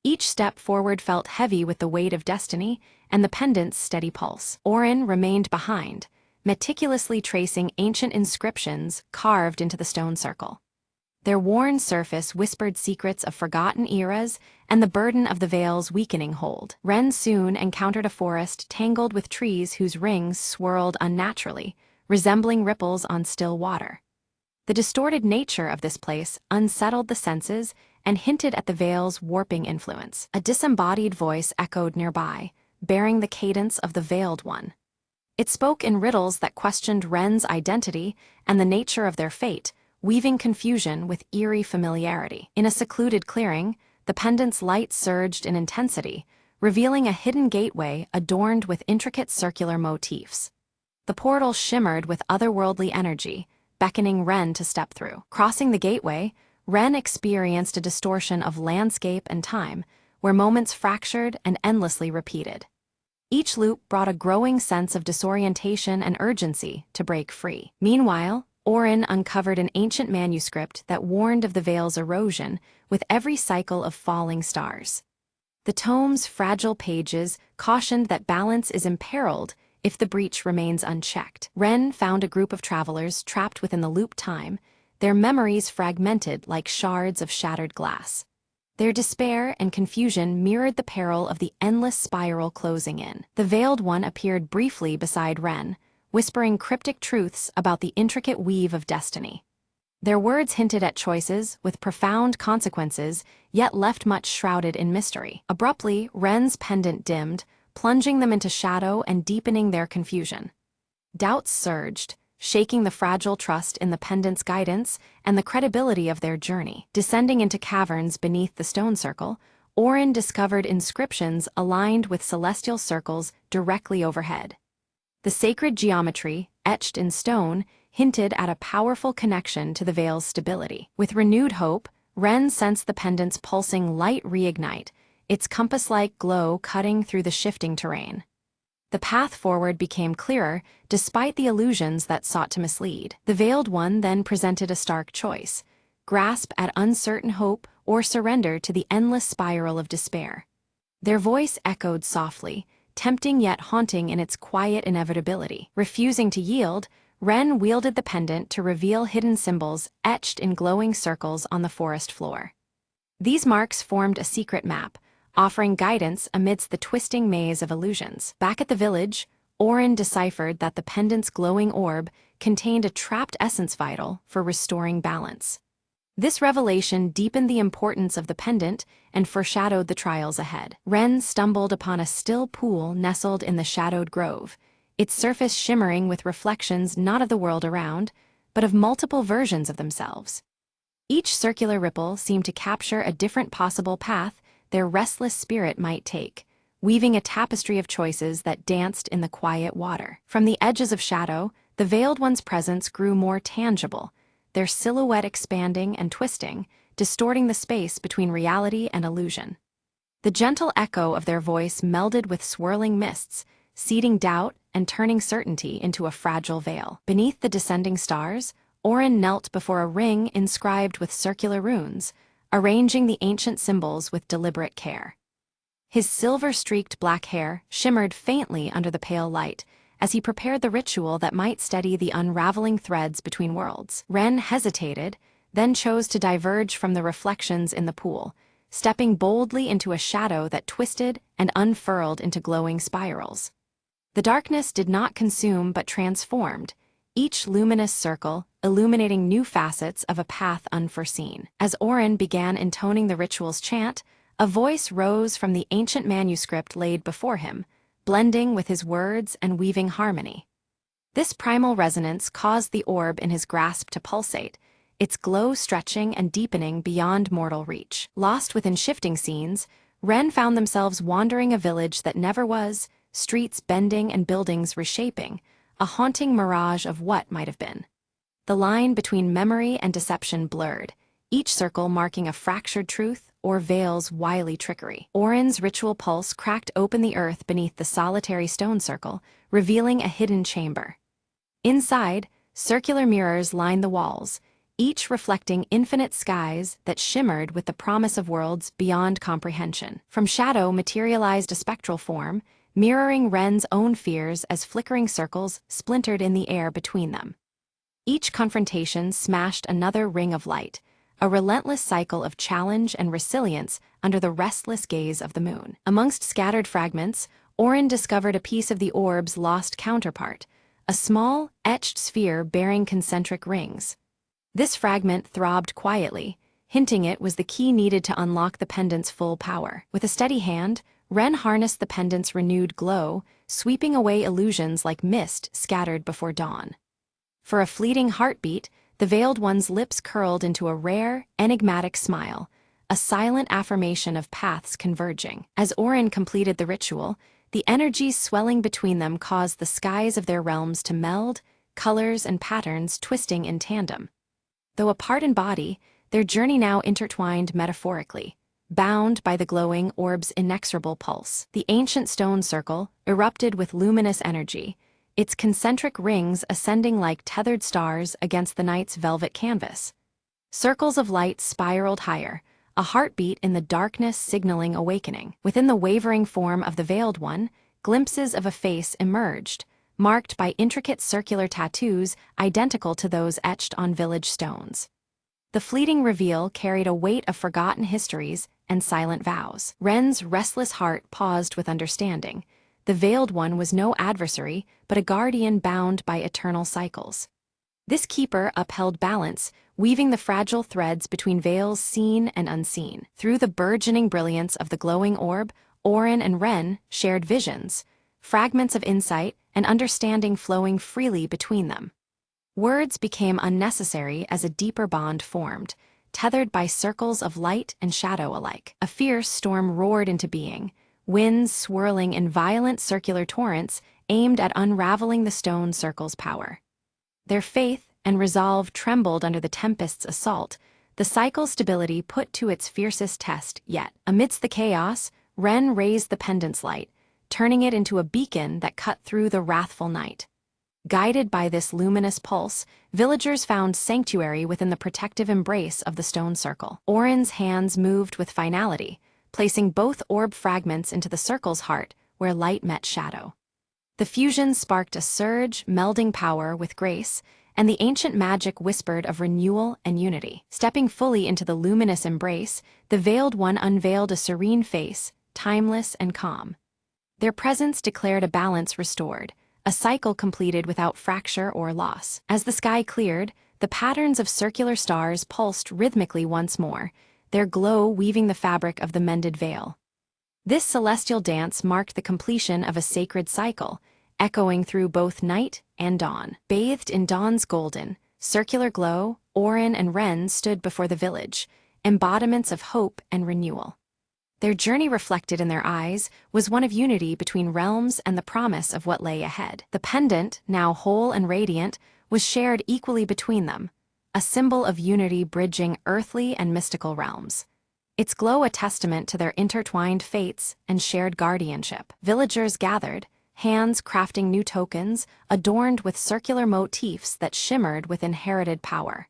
Each step forward felt heavy with the weight of destiny and the pendant's steady pulse. Orin remained behind, meticulously tracing ancient inscriptions carved into the stone circle. Their worn surface whispered secrets of forgotten eras and the burden of the veil's weakening hold. Wren soon encountered a forest tangled with trees whose rings swirled unnaturally, resembling ripples on still water. The distorted nature of this place unsettled the senses and hinted at the veil's warping influence. A disembodied voice echoed nearby, bearing the cadence of the Veiled One. It spoke in riddles that questioned Wren's identity and the nature of their fate, weaving confusion with eerie familiarity. In a secluded clearing, the pendant's light surged in intensity, revealing a hidden gateway adorned with intricate circular motifs. The portal shimmered with otherworldly energy, beckoning Wren to step through. Crossing the gateway, Wren experienced a distortion of landscape and time, where moments fractured and endlessly repeated. Each loop brought a growing sense of disorientation and urgency to break free. Meanwhile, Orin uncovered an ancient manuscript that warned of the veil's erosion with every cycle of falling stars. The tome's fragile pages cautioned that balance is imperiled if the breach remains unchecked. Wren found a group of travelers trapped within the loop time, their memories fragmented like shards of shattered glass. Their despair and confusion mirrored the peril of the endless spiral closing in. The Veiled One appeared briefly beside Wren, whispering cryptic truths about the intricate weave of destiny. Their words hinted at choices with profound consequences, yet left much shrouded in mystery. Abruptly, Wren's pendant dimmed, plunging them into shadow and deepening their confusion. Doubts surged, shaking the fragile trust in the pendant's guidance and the credibility of their journey. Descending into caverns beneath the stone circle, Orin discovered inscriptions aligned with celestial circles directly overhead. The sacred geometry, etched in stone, hinted at a powerful connection to the veil's stability. With renewed hope, Wren sensed the pendant's pulsing light reignite, its compass-like glow cutting through the shifting terrain. The path forward became clearer, despite the illusions that sought to mislead. The Veiled One then presented a stark choice: grasp at uncertain hope or surrender to the endless spiral of despair. Their voice echoed softly, tempting yet haunting in its quiet inevitability. Refusing to yield, Ren wielded the pendant to reveal hidden symbols etched in glowing circles on the forest floor. These marks formed a secret map, offering guidance amidst the twisting maze of illusions. Back at the village, Orin deciphered that the pendant's glowing orb contained a trapped essence vital for restoring balance. This revelation deepened the importance of the pendant and foreshadowed the trials ahead. Ren stumbled upon a still pool nestled in the shadowed grove, its surface shimmering with reflections not of the world around, but of multiple versions of themselves. Each circular ripple seemed to capture a different possible path their restless spirit might take, weaving a tapestry of choices that danced in the quiet water. From the edges of shadow, the Veiled One's presence grew more tangible, their silhouette expanding and twisting, distorting the space between reality and illusion. The gentle echo of their voice melded with swirling mists, seeding doubt and turning certainty into a fragile veil. Beneath the descending stars, Orin knelt before a ring inscribed with circular runes, arranging the ancient symbols with deliberate care. His silver-streaked black hair shimmered faintly under the pale light, as he prepared the ritual that might steady the unraveling threads between worlds. Ren hesitated, then chose to diverge from the reflections in the pool, stepping boldly into a shadow that twisted and unfurled into glowing spirals. The darkness did not consume but transformed, each luminous circle illuminating new facets of a path unforeseen. As Orin began intoning the ritual's chant, a voice rose from the ancient manuscript laid before him, blending with his words and weaving harmony. This primal resonance caused the orb in his grasp to pulsate, its glow stretching and deepening beyond mortal reach. Lost within shifting scenes, Ren found themselves wandering a village that never was, streets bending and buildings reshaping, a haunting mirage of what might have been. The line between memory and deception blurred, each circle marking a fractured truth or Veil's wily trickery. Orin's ritual pulse cracked open the earth beneath the solitary stone circle, revealing a hidden chamber. Inside, circular mirrors lined the walls, each reflecting infinite skies that shimmered with the promise of worlds beyond comprehension. From shadow materialized a spectral form, mirroring Ren's own fears as flickering circles splintered in the air between them. Each confrontation smashed another ring of light, a relentless cycle of challenge and resilience under the restless gaze of the moon. Amongst scattered fragments, Orin discovered a piece of the orb's lost counterpart, a small, etched sphere bearing concentric rings. This fragment throbbed quietly, hinting it was the key needed to unlock the pendant's full power. With a steady hand, Ren harnessed the pendant's renewed glow, sweeping away illusions like mist scattered before dawn. For a fleeting heartbeat, the Veiled One's lips curled into a rare, enigmatic smile, a silent affirmation of paths converging. As Orin completed the ritual, the energies swelling between them caused the skies of their realms to meld, colors and patterns twisting in tandem. Though apart in body, their journey now intertwined metaphorically, bound by the glowing orb's inexorable pulse. The ancient stone circle erupted with luminous energy, its concentric rings ascending like tethered stars against the night's velvet canvas. Circles of light spiraled higher, a heartbeat in the darkness signaling awakening. Within the wavering form of the Veiled One, glimpses of a face emerged, marked by intricate circular tattoos identical to those etched on village stones. The fleeting reveal carried a weight of forgotten histories and silent vows. Ren's restless heart paused with understanding. The Veiled One was no adversary, but a guardian bound by eternal cycles. This keeper upheld balance, weaving the fragile threads between veils seen and unseen. Through the burgeoning brilliance of the glowing orb, Orin and Ren shared visions, fragments of insight and understanding flowing freely between them. Words became unnecessary as a deeper bond formed, tethered by circles of light and shadow alike. A fierce storm roared into being, winds swirling in violent circular torrents aimed at unraveling the stone circle's power. Their faith and resolve trembled under the tempest's assault, the cycle's stability put to its fiercest test yet. Amidst the chaos, Ren raised the pendant's light, turning it into a beacon that cut through the wrathful night. Guided by this luminous pulse, villagers found sanctuary within the protective embrace of the stone circle. Orin's hands moved with finality, placing both orb fragments into the circle's heart, where light met shadow. The fusion sparked a surge, melding power with grace, and the ancient magic whispered of renewal and unity. Stepping fully into the luminous embrace, the Veiled One unveiled a serene face, timeless and calm. Their presence declared a balance restored, a cycle completed without fracture or loss. As the sky cleared, the patterns of circular stars pulsed rhythmically once more, their glow weaving the fabric of the mended veil. This celestial dance marked the completion of a sacred cycle, echoing through both night and dawn. Bathed in dawn's golden, circular glow, Orin and Ren stood before the village, embodiments of hope and renewal. Their journey reflected in their eyes was one of unity between realms and the promise of what lay ahead. The pendant, now whole and radiant, was shared equally between them, a symbol of unity bridging earthly and mystical realms. Its glow a testament to their intertwined fates and shared guardianship. Villagers gathered, hands crafting new tokens, adorned with circular motifs that shimmered with inherited power.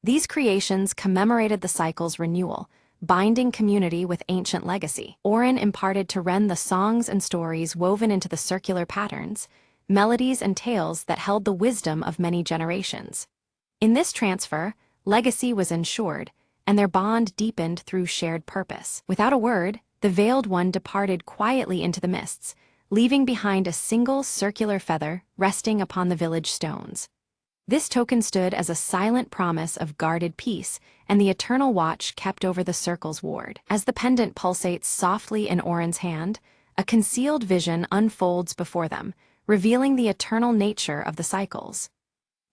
These creations commemorated the cycle's renewal, binding community with ancient legacy. Orin imparted to Ren the songs and stories woven into the circular patterns, melodies and tales that held the wisdom of many generations. In this transfer, legacy was ensured, and their bond deepened through shared purpose. Without a word, the Veiled One departed quietly into the mists, leaving behind a single circular feather resting upon the village stones. This token stood as a silent promise of guarded peace and the eternal watch kept over the circle's ward. As the pendant pulsates softly in Orin's hand, a concealed vision unfolds before them, revealing the eternal nature of the cycles.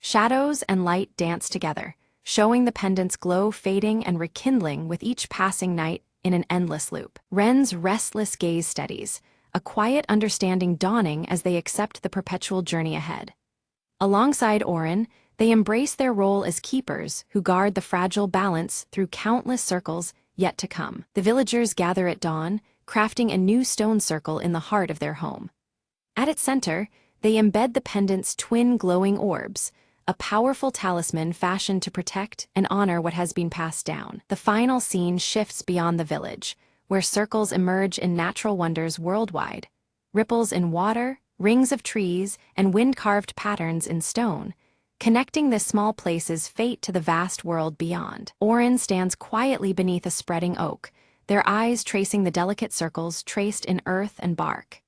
Shadows and light dance together, showing the pendant's glow fading and rekindling with each passing night in an endless loop. Ren's restless gaze steadies, a quiet understanding dawning as they accept the perpetual journey ahead. Alongside Orin, they embrace their role as keepers who guard the fragile balance through countless circles yet to come. The villagers gather at dawn, crafting a new stone circle in the heart of their home. At its center, they embed the pendant's twin glowing orbs, a powerful talisman fashioned to protect and honor what has been passed down. The final scene shifts beyond the village, where circles emerge in natural wonders worldwide. Ripples in water, rings of trees, and wind-carved patterns in stone, connecting this small place's fate to the vast world beyond. Orin stands quietly beneath a spreading oak, their eyes tracing the delicate circles traced in earth and bark.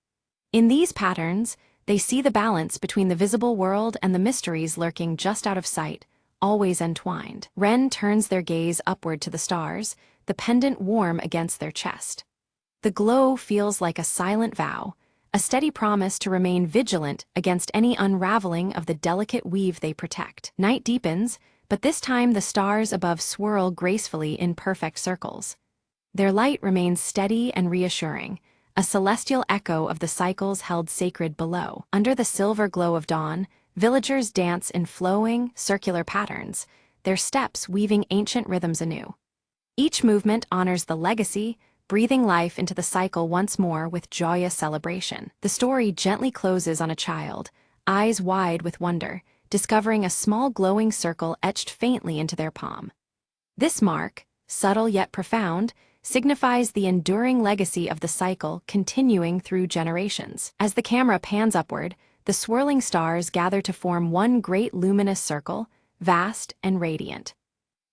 In these patterns, they see the balance between the visible world and the mysteries lurking just out of sight, always entwined. Ren turns their gaze upward to the stars, the pendant warm against their chest. The glow feels like a silent vow, a steady promise to remain vigilant against any unraveling of the delicate weave they protect. Night deepens, but this time the stars above swirl gracefully in perfect circles. Their light remains steady and reassuring, a celestial echo of the cycles held sacred below. Under the silver glow of dawn, villagers dance in flowing, circular patterns, their steps weaving ancient rhythms anew. Each movement honors the legacy, breathing life into the cycle once more with joyous celebration. The story gently closes on a child, eyes wide with wonder, discovering a small glowing circle etched faintly into their palm. This mark, subtle yet profound, signifies the enduring legacy of the cycle continuing through generations. As the camera pans upward, the swirling stars gather to form one great luminous circle, vast and radiant.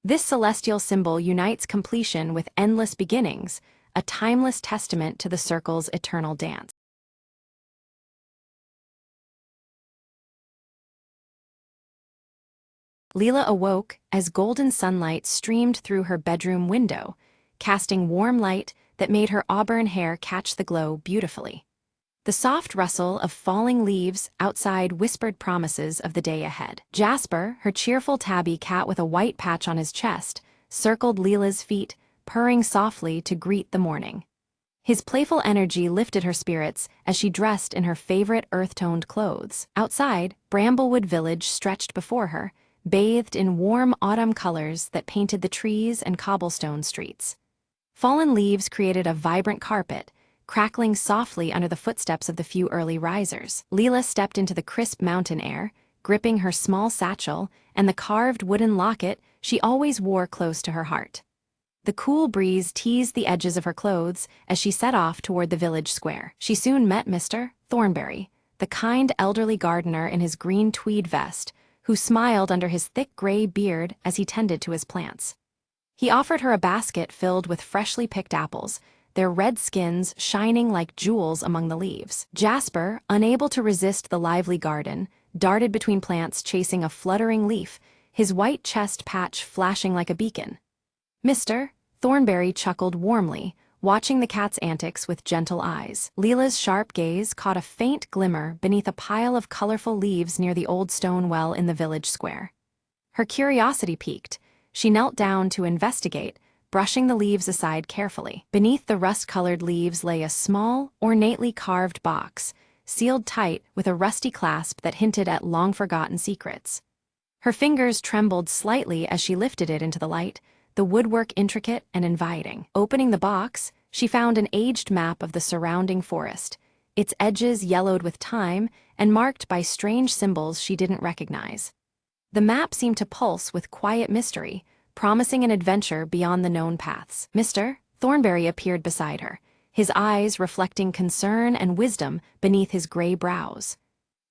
This celestial symbol unites completion with endless beginnings, a timeless testament to the circle's eternal dance. Leela awoke as golden sunlight streamed through her bedroom window, casting warm light that made her auburn hair catch the glow beautifully. The soft rustle of falling leaves outside whispered promises of the day ahead. Jasper, her cheerful tabby cat with a white patch on his chest, circled Leela's feet, purring softly to greet the morning. His playful energy lifted her spirits as she dressed in her favorite earth-toned clothes. Outside, Bramblewood Village stretched before her, bathed in warm autumn colors that painted the trees and cobblestone streets. Fallen leaves created a vibrant carpet, crackling softly under the footsteps of the few early risers. Leela stepped into the crisp mountain air, gripping her small satchel and the carved wooden locket she always wore close to her heart. The cool breeze teased the edges of her clothes as she set off toward the village square. She soon met Mr. Thornberry, the kind elderly gardener in his green tweed vest, who smiled under his thick gray beard as he tended to his plants. He offered her a basket filled with freshly picked apples, their red skins shining like jewels among the leaves. Jasper, unable to resist the lively garden, darted between plants chasing a fluttering leaf, his white chest patch flashing like a beacon. Mr. Thornberry chuckled warmly, watching the cat's antics with gentle eyes. Leela's sharp gaze caught a faint glimmer beneath a pile of colorful leaves near the old stone well in the village square. Her curiosity piqued. She knelt down to investigate, brushing the leaves aside carefully. Beneath the rust-colored leaves lay a small, ornately carved box, sealed tight with a rusty clasp that hinted at long-forgotten secrets. Her fingers trembled slightly as she lifted it into the light, the woodwork intricate and inviting. Opening the box, she found an aged map of the surrounding forest, its edges yellowed with time and marked by strange symbols she didn't recognize. The map seemed to pulse with quiet mystery, promising an adventure beyond the known paths. Mr. Thornberry appeared beside her, his eyes reflecting concern and wisdom beneath his gray brows.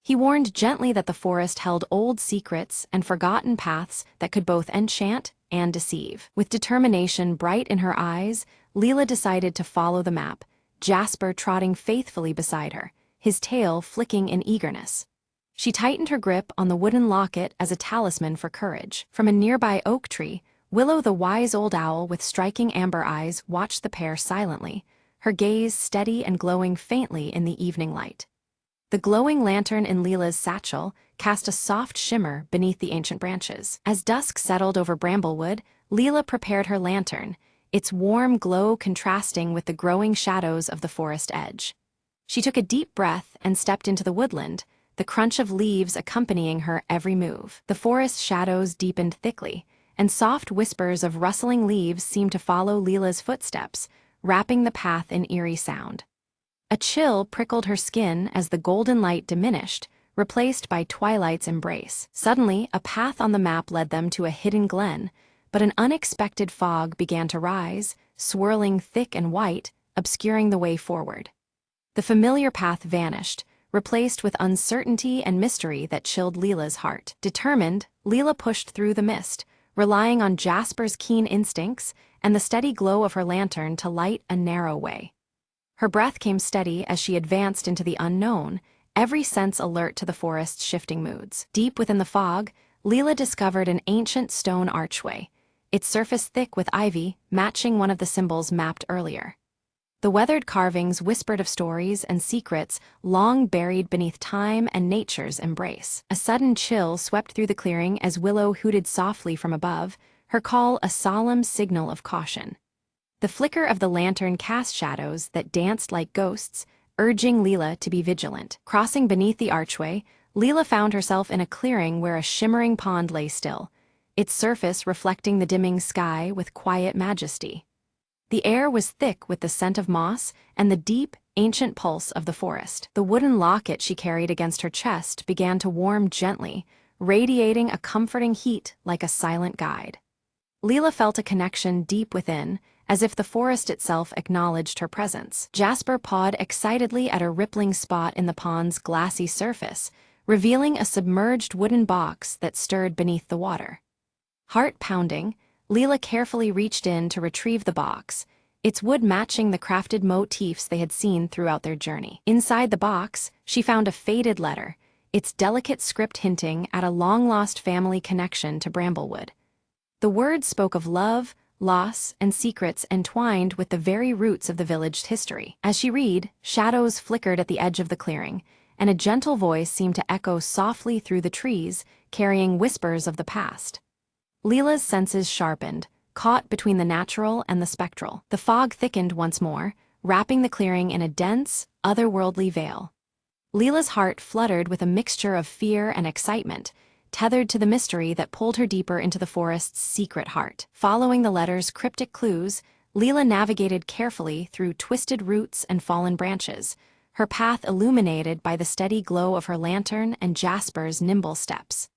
He warned gently that the forest held old secrets and forgotten paths that could both enchant and deceive. With determination bright in her eyes, Leela decided to follow the map, Jasper trotting faithfully beside her, his tail flicking in eagerness. She tightened her grip on the wooden locket as a talisman for courage. From a nearby oak tree, Willow the wise old owl with striking amber eyes watched the pair silently, her gaze steady and glowing faintly in the evening light. The glowing lantern in Leela's satchel cast a soft shimmer beneath the ancient branches. As dusk settled over Bramblewood, Leela prepared her lantern, its warm glow contrasting with the growing shadows of the forest edge. She took a deep breath and stepped into the woodland, the crunch of leaves accompanying her every move. The forest shadows deepened thickly, and soft whispers of rustling leaves seemed to follow Leela's footsteps, wrapping the path in eerie sound. A chill prickled her skin as the golden light diminished, replaced by twilight's embrace. Suddenly, a path on the map led them to a hidden glen, but an unexpected fog began to rise, swirling thick and white, obscuring the way forward. The familiar path vanished, replaced with uncertainty and mystery that chilled Leela's heart. Determined, Leela pushed through the mist, relying on Jasper's keen instincts and the steady glow of her lantern to light a narrow way. Her breath came steady as she advanced into the unknown, every sense alert to the forest's shifting moods. Deep within the fog, Leela discovered an ancient stone archway, its surface thick with ivy, matching one of the symbols mapped earlier. The weathered carvings whispered of stories and secrets long buried beneath time and nature's embrace. A sudden chill swept through the clearing as Willow hooted softly from above, her call a solemn signal of caution. The flicker of the lantern cast shadows that danced like ghosts, urging Leela to be vigilant. Crossing beneath the archway, Leela found herself in a clearing where a shimmering pond lay still, its surface reflecting the dimming sky with quiet majesty. The air was thick with the scent of moss and the deep, ancient pulse of the forest. The wooden locket she carried against her chest began to warm gently, radiating a comforting heat like a silent guide. Leela felt a connection deep within, as if the forest itself acknowledged her presence. Jasper pawed excitedly at a rippling spot in the pond's glassy surface, revealing a submerged wooden box that stirred beneath the water. Heart pounding, Leela carefully reached in to retrieve the box, its wood matching the crafted motifs they had seen throughout their journey. Inside the box, she found a faded letter, its delicate script hinting at a long-lost family connection to Bramblewood. The words spoke of love, loss, and secrets entwined with the very roots of the village's history. As she read, shadows flickered at the edge of the clearing, and a gentle voice seemed to echo softly through the trees, carrying whispers of the past. Leela's senses sharpened, caught between the natural and the spectral. The fog thickened once more, wrapping the clearing in a dense, otherworldly veil. Leela's heart fluttered with a mixture of fear and excitement, tethered to the mystery that pulled her deeper into the forest's secret heart. Following the letter's cryptic clues, Leela navigated carefully through twisted roots and fallen branches, her path illuminated by the steady glow of her lantern and Jasper's nimble steps.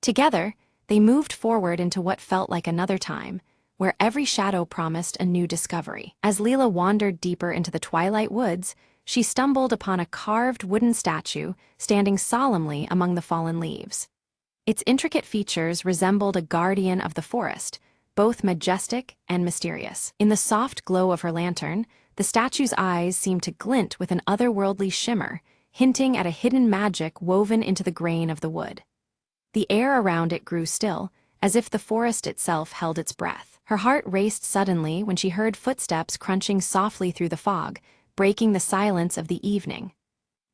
Together, they moved forward into what felt like another time, where every shadow promised a new discovery. As Leela wandered deeper into the twilight woods, she stumbled upon a carved wooden statue standing solemnly among the fallen leaves. Its intricate features resembled a guardian of the forest, both majestic and mysterious. In the soft glow of her lantern, the statue's eyes seemed to glint with an otherworldly shimmer, hinting at a hidden magic woven into the grain of the wood. The air around it grew still, as if the forest itself held its breath. Her heart raced suddenly when she heard footsteps crunching softly through the fog, breaking the silence of the evening.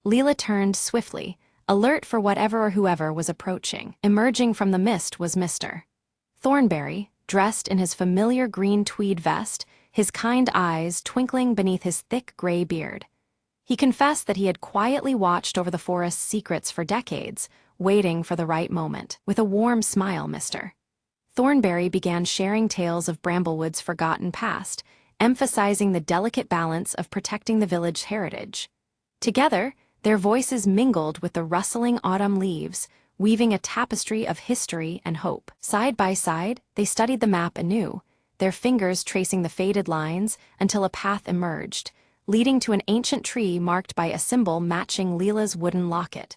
Leela turned swiftly, alert for whatever or whoever was approaching. Emerging from the mist was Mr. Thornberry, dressed in his familiar green tweed vest, his kind eyes twinkling beneath his thick gray beard. He confessed that he had quietly watched over the forest's secrets for decades, waiting for the right moment. With a warm smile, Mr. Thornberry began sharing tales of Bramblewood's forgotten past, emphasizing the delicate balance of protecting the village's heritage. Together, their voices mingled with the rustling autumn leaves, weaving a tapestry of history and hope. Side by side, they studied the map anew, their fingers tracing the faded lines until a path emerged, leading to an ancient tree marked by a symbol matching Leela's wooden locket.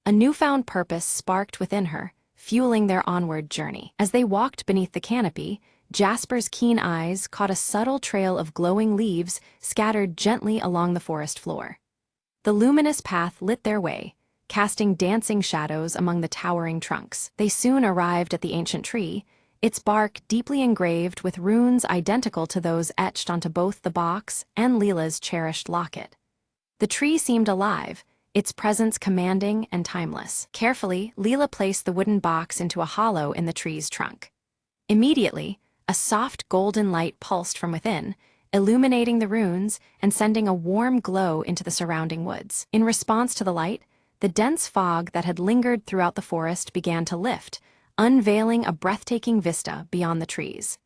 A newfound purpose sparked within her, fueling their onward journey. As they walked beneath the canopy, Jasper's keen eyes caught a subtle trail of glowing leaves scattered gently along the forest floor. The luminous path lit their way, casting dancing shadows among the towering trunks. They soon arrived at the ancient tree, its bark deeply engraved with runes identical to those etched onto both the box and Leela's cherished locket. The tree seemed alive, its presence commanding and timeless. Carefully, Leela placed the wooden box into a hollow in the tree's trunk. Immediately, a soft golden light pulsed from within, illuminating the runes and sending a warm glow into the surrounding woods. In response to the light, the dense fog that had lingered throughout the forest began to lift, unveiling a breathtaking vista beyond the trees.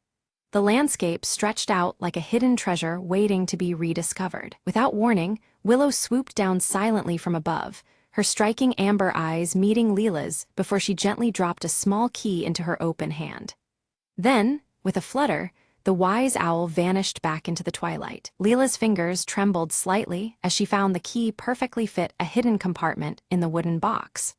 The landscape stretched out like a hidden treasure waiting to be rediscovered. Without warning, Willow swooped down silently from above, her striking amber eyes meeting Leela's before she gently dropped a small key into her open hand. Then, with a flutter, the wise owl vanished back into the twilight. Leela's fingers trembled slightly as she found the key perfectly fit a hidden compartment in the wooden box.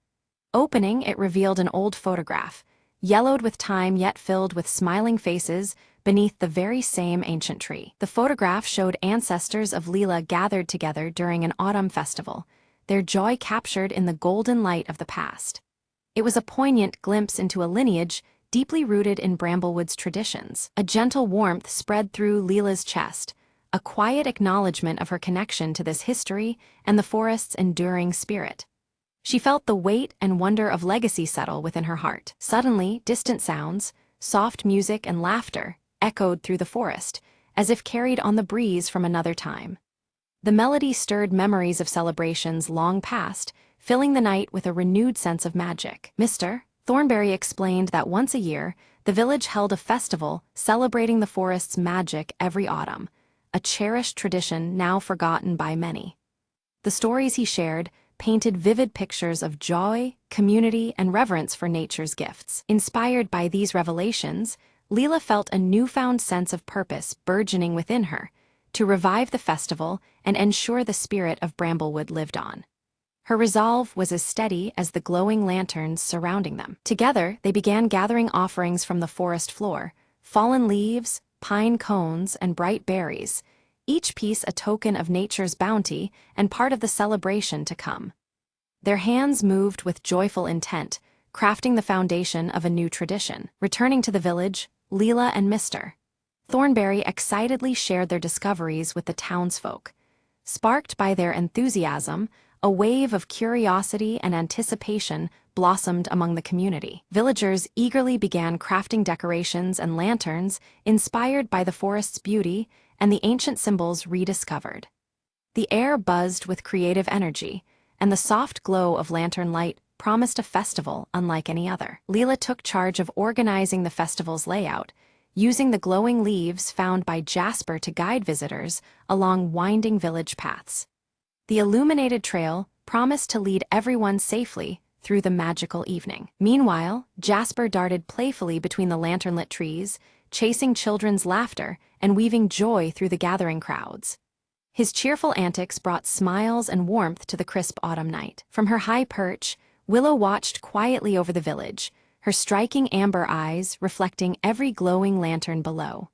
Opening, it revealed an old photograph, yellowed with time yet filled with smiling faces, beneath the very same ancient tree. The photograph showed ancestors of Leela gathered together during an autumn festival, their joy captured in the golden light of the past. It was a poignant glimpse into a lineage deeply rooted in Bramblewood's traditions. A gentle warmth spread through Leela's chest, a quiet acknowledgement of her connection to this history and the forest's enduring spirit. She felt the weight and wonder of legacy settle within her heart. Suddenly, distant sounds, soft music and laughter, echoed through the forest, as if carried on the breeze from another time. The melody stirred memories of celebrations long past, filling the night with a renewed sense of magic. Mr. Thornberry explained that once a year, the village held a festival celebrating the forest's magic every autumn, a cherished tradition now forgotten by many. The stories he shared painted vivid pictures of joy, community, and reverence for nature's gifts. Inspired by these revelations, Leela felt a newfound sense of purpose burgeoning within her, to revive the festival and ensure the spirit of Bramblewood lived on. Her resolve was as steady as the glowing lanterns surrounding them. Together, they began gathering offerings from the forest floor, fallen leaves, pine cones, and bright berries, each piece a token of nature's bounty and part of the celebration to come. Their hands moved with joyful intent, crafting the foundation of a new tradition. Returning to the village, Leela and Mr. Thornberry excitedly shared their discoveries with the townsfolk. Sparked by their enthusiasm, a wave of curiosity and anticipation blossomed among the community. Villagers eagerly began crafting decorations and lanterns inspired by the forest's beauty and the ancient symbols rediscovered. The air buzzed with creative energy, and the soft glow of lantern light promised a festival unlike any other. Leela took charge of organizing the festival's layout, using the glowing leaves found by Jasper to guide visitors along winding village paths. The illuminated trail promised to lead everyone safely through the magical evening. Meanwhile, Jasper darted playfully between the lantern-lit trees, chasing children's laughter and weaving joy through the gathering crowds. His cheerful antics brought smiles and warmth to the crisp autumn night. From her high perch, Willow watched quietly over the village, her striking amber eyes reflecting every glowing lantern below.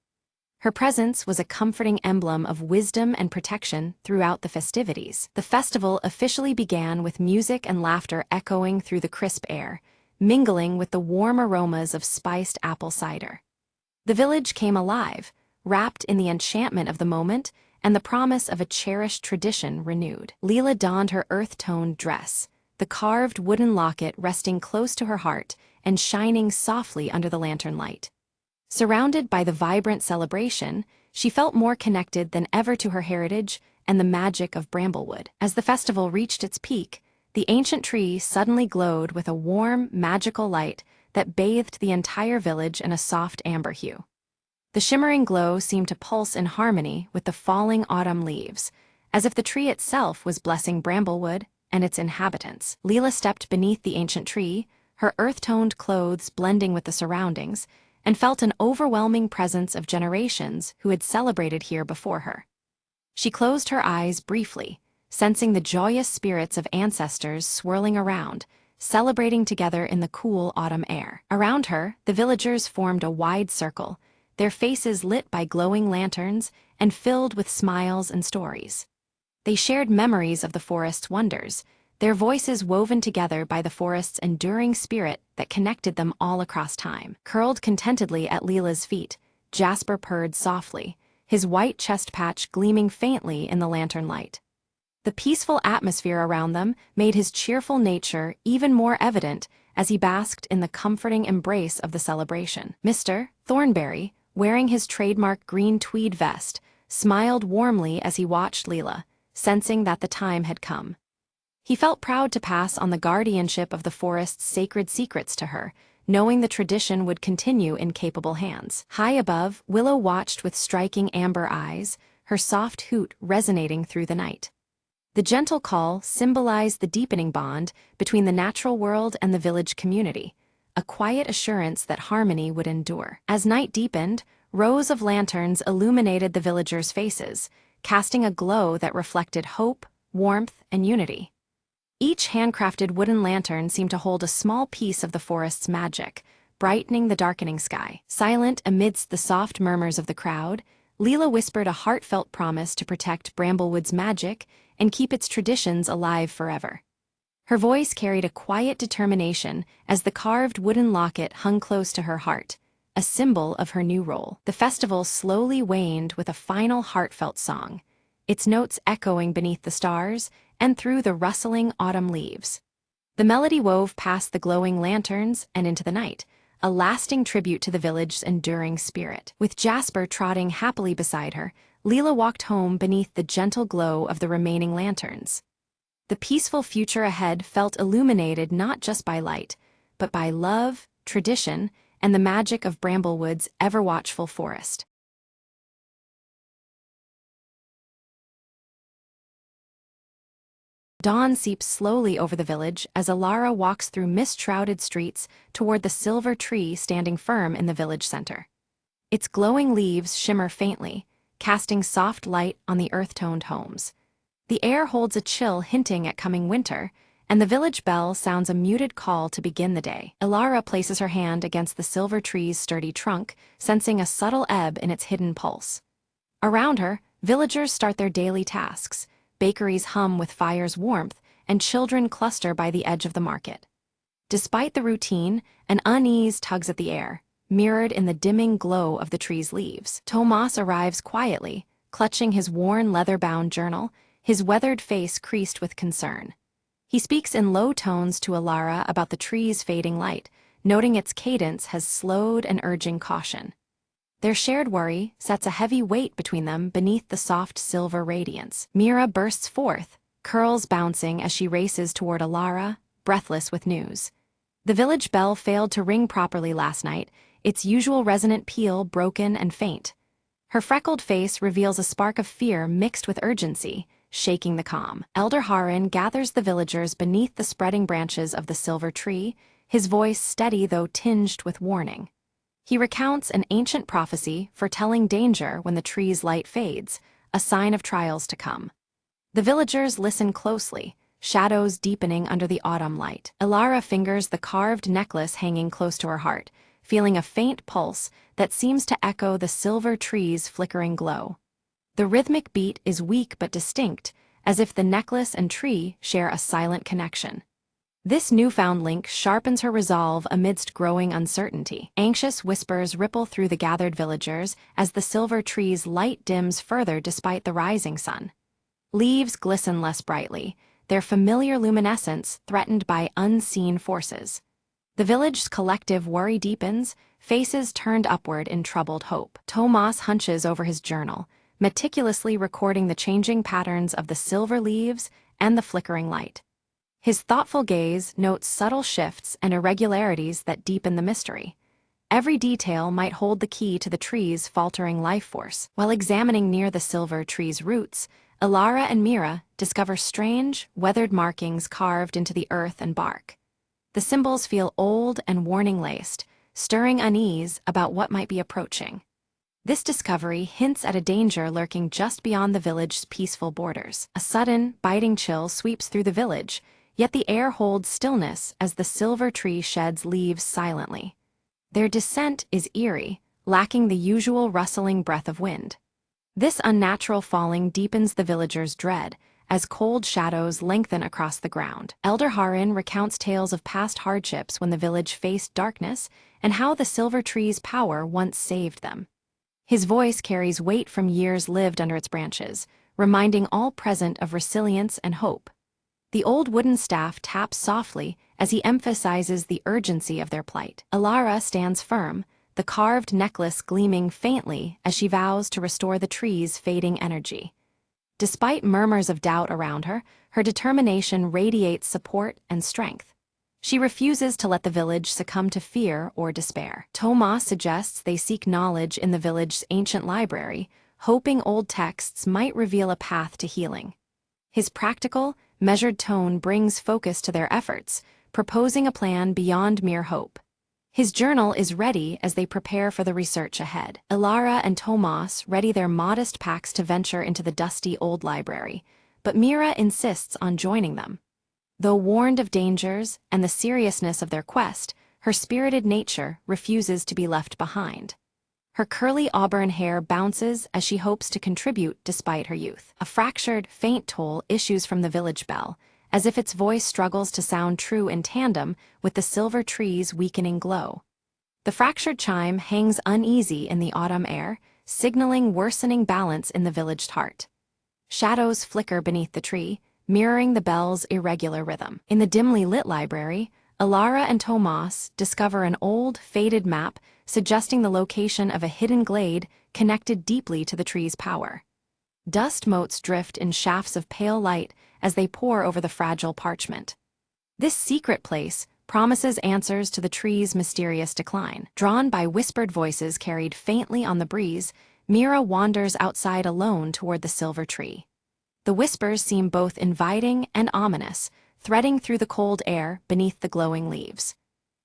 Her presence was a comforting emblem of wisdom and protection throughout the festivities. The festival officially began with music and laughter echoing through the crisp air, mingling with the warm aromas of spiced apple cider. The village came alive, wrapped in the enchantment of the moment and the promise of a cherished tradition renewed. Leela donned her earth-toned dress, the carved wooden locket resting close to her heart and shining softly under the lantern light. Surrounded by the vibrant celebration, she felt more connected than ever to her heritage and the magic of Bramblewood. As the festival reached its peak, the ancient tree suddenly glowed with a warm, magical light that bathed the entire village in a soft amber hue. The shimmering glow seemed to pulse in harmony with the falling autumn leaves, as if the tree itself was blessing Bramblewood and its inhabitants. Leela stepped beneath the ancient tree, her earth-toned clothes blending with the surroundings, and felt an overwhelming presence of generations who had celebrated here before her. She closed her eyes briefly, sensing the joyous spirits of ancestors swirling around, celebrating together in the cool autumn air. Around her, the villagers formed a wide circle, their faces lit by glowing lanterns and filled with smiles and stories. They shared memories of the forest's wonders, their voices woven together by the forest's enduring spirit that connected them all across time. Curled contentedly at Leela's feet, Jasper purred softly, his white chest patch gleaming faintly in the lantern light. The peaceful atmosphere around them made his cheerful nature even more evident as he basked in the comforting embrace of the celebration. Mr. Thornberry, wearing his trademark green tweed vest, smiled warmly as he watched Leela, sensing that the time had come. He felt proud to pass on the guardianship of the forest's sacred secrets to her, knowing the tradition would continue in capable hands. High above, Willow watched with striking amber eyes, her soft hoot resonating through the night. The gentle call symbolized the deepening bond between the natural world and the village community, a quiet assurance that harmony would endure. As night deepened, rows of lanterns illuminated the villagers' faces, casting a glow that reflected hope, warmth, and unity. Each handcrafted wooden lantern seemed to hold a small piece of the forest's magic, brightening the darkening sky. Silent amidst the soft murmurs of the crowd, Leela whispered a heartfelt promise to protect Bramblewood's magic and keep its traditions alive forever. Her voice carried a quiet determination as the carved wooden locket hung close to her heart, a symbol of her new role. The festival slowly waned with a final heartfelt song, its notes echoing beneath the stars and through the rustling autumn leaves. The melody wove past the glowing lanterns and into the night, a lasting tribute to the village's enduring spirit. With Jasper trotting happily beside her, Leela walked home beneath the gentle glow of the remaining lanterns. The peaceful future ahead felt illuminated not just by light, but by love, tradition, and the magic of Bramblewood's ever-watchful forest. Dawn seeps slowly over the village as Alara walks through mist-shrouded streets toward the silver tree standing firm in the village center. Its glowing leaves shimmer faintly, casting soft light on the earth-toned homes. The air holds a chill hinting at coming winter, and the village bell sounds a muted call to begin the day. Alara places her hand against the silver tree's sturdy trunk, sensing a subtle ebb in its hidden pulse. Around her, villagers start their daily tasks. Bakeries hum with fire's warmth, and children cluster by the edge of the market. Despite the routine, an unease tugs at the air, mirrored in the dimming glow of the tree's leaves. Tomas arrives quietly, clutching his worn leather-bound journal, his weathered face creased with concern. He speaks in low tones to Alara about the tree's fading light, noting its cadence has slowed and urging caution. Their shared worry sets a heavy weight between them beneath the soft silver radiance. Mira bursts forth, curls bouncing as she races toward Alara, breathless with news. The village bell failed to ring properly last night, its usual resonant peal broken and faint. Her freckled face reveals a spark of fear mixed with urgency, shaking the calm. Elder Harin gathers the villagers beneath the spreading branches of the silver tree, his voice steady though tinged with warning. He recounts an ancient prophecy foretelling danger when the tree's light fades, a sign of trials to come. The villagers listen closely, shadows deepening under the autumn light. Ilara fingers the carved necklace hanging close to her heart, feeling a faint pulse that seems to echo the silver tree's flickering glow. The rhythmic beat is weak but distinct, as if the necklace and tree share a silent connection. This newfound link sharpens her resolve amidst growing uncertainty. Anxious whispers ripple through the gathered villagers as the silver tree's light dims further despite the rising sun. Leaves glisten less brightly, their familiar luminescence threatened by unseen forces. The village's collective worry deepens, faces turned upward in troubled hope. Tomas hunches over his journal, meticulously recording the changing patterns of the silver leaves and the flickering light. His thoughtful gaze notes subtle shifts and irregularities that deepen the mystery. Every detail might hold the key to the tree's faltering life force. While examining near the silver tree's roots, Ilara and Mira discover strange, weathered markings carved into the earth and bark. The symbols feel old and warning-laced, stirring unease about what might be approaching. This discovery hints at a danger lurking just beyond the village's peaceful borders. A sudden, biting chill sweeps through the village, yet the air holds stillness as the silver tree sheds leaves silently. Their descent is eerie, lacking the usual rustling breath of wind. This unnatural falling deepens the villagers' dread, as cold shadows lengthen across the ground. Elder Harin recounts tales of past hardships when the village faced darkness and how the silver tree's power once saved them. His voice carries weight from years lived under its branches, reminding all present of resilience and hope. The old wooden staff taps softly as he emphasizes the urgency of their plight. Ilara stands firm, the carved necklace gleaming faintly as she vows to restore the tree's fading energy. Despite murmurs of doubt around her, her determination radiates support and strength. She refuses to let the village succumb to fear or despair. Tomas suggests they seek knowledge in the village's ancient library, hoping old texts might reveal a path to healing. His practical, measured tone brings focus to their efforts, proposing a plan beyond mere hope. His journal is ready as they prepare for the research ahead. Ilara and Tomas ready their modest packs to venture into the dusty old library, but Mira insists on joining them. Though warned of dangers and the seriousness of their quest, her spirited nature refuses to be left behind. Her curly auburn hair bounces as she hopes to contribute despite her youth. A fractured, faint toll issues from the village bell, as if its voice struggles to sound true in tandem with the silver tree's weakening glow. The fractured chime hangs uneasy in the autumn air, signaling worsening balance in the villaged heart. Shadows flicker beneath the tree, mirroring the bell's irregular rhythm. In the dimly lit library, Ilara and Tomas discover an old, faded map suggesting the location of a hidden glade connected deeply to the tree's power. Dust motes drift in shafts of pale light as they pour over the fragile parchment. This secret place promises answers to the tree's mysterious decline. Drawn by whispered voices carried faintly on the breeze, Mira wanders outside alone toward the silver tree. The whispers seem both inviting and ominous, threading through the cold air beneath the glowing leaves.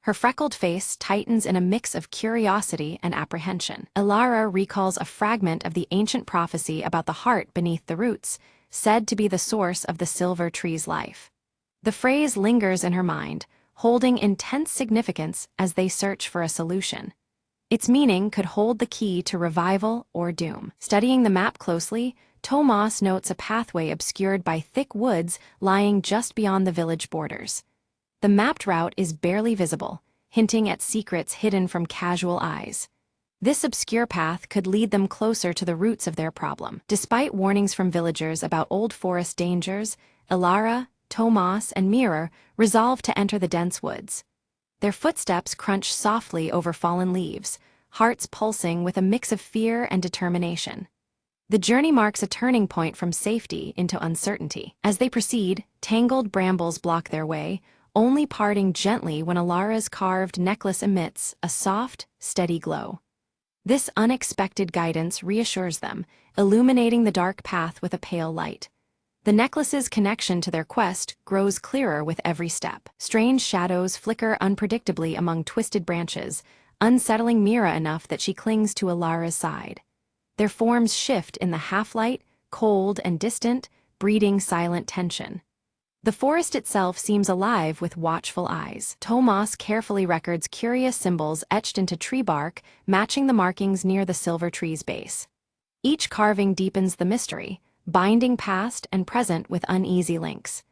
Her freckled face tightens in a mix of curiosity and apprehension. Ilara recalls a fragment of the ancient prophecy about the heart beneath the roots, said to be the source of the silver tree's life. The phrase lingers in her mind, holding intense significance as they search for a solution. Its meaning could hold the key to revival or doom. Studying the map closely, Tomas notes a pathway obscured by thick woods lying just beyond the village borders. The mapped route is barely visible, hinting at secrets hidden from casual eyes. This obscure path could lead them closer to the roots of their problem. Despite warnings from villagers about old forest dangers, Ilara, Tomas, and Mira resolve to enter the dense woods. Their footsteps crunch softly over fallen leaves, hearts pulsing with a mix of fear and determination. The journey marks a turning point from safety into uncertainty. As they proceed, tangled brambles block their way, only parting gently when Alara's carved necklace emits a soft, steady glow. This unexpected guidance reassures them, illuminating the dark path with a pale light. The necklace's connection to their quest grows clearer with every step. Strange shadows flicker unpredictably among twisted branches, unsettling Mira enough that she clings to Alara's side. Their forms shift in the half-light, cold and distant, breeding silent tension. The forest itself seems alive with watchful eyes. Tomas carefully records curious symbols etched into tree bark, matching the markings near the silver tree's base. Each carving deepens the mystery, binding past and present with uneasy links.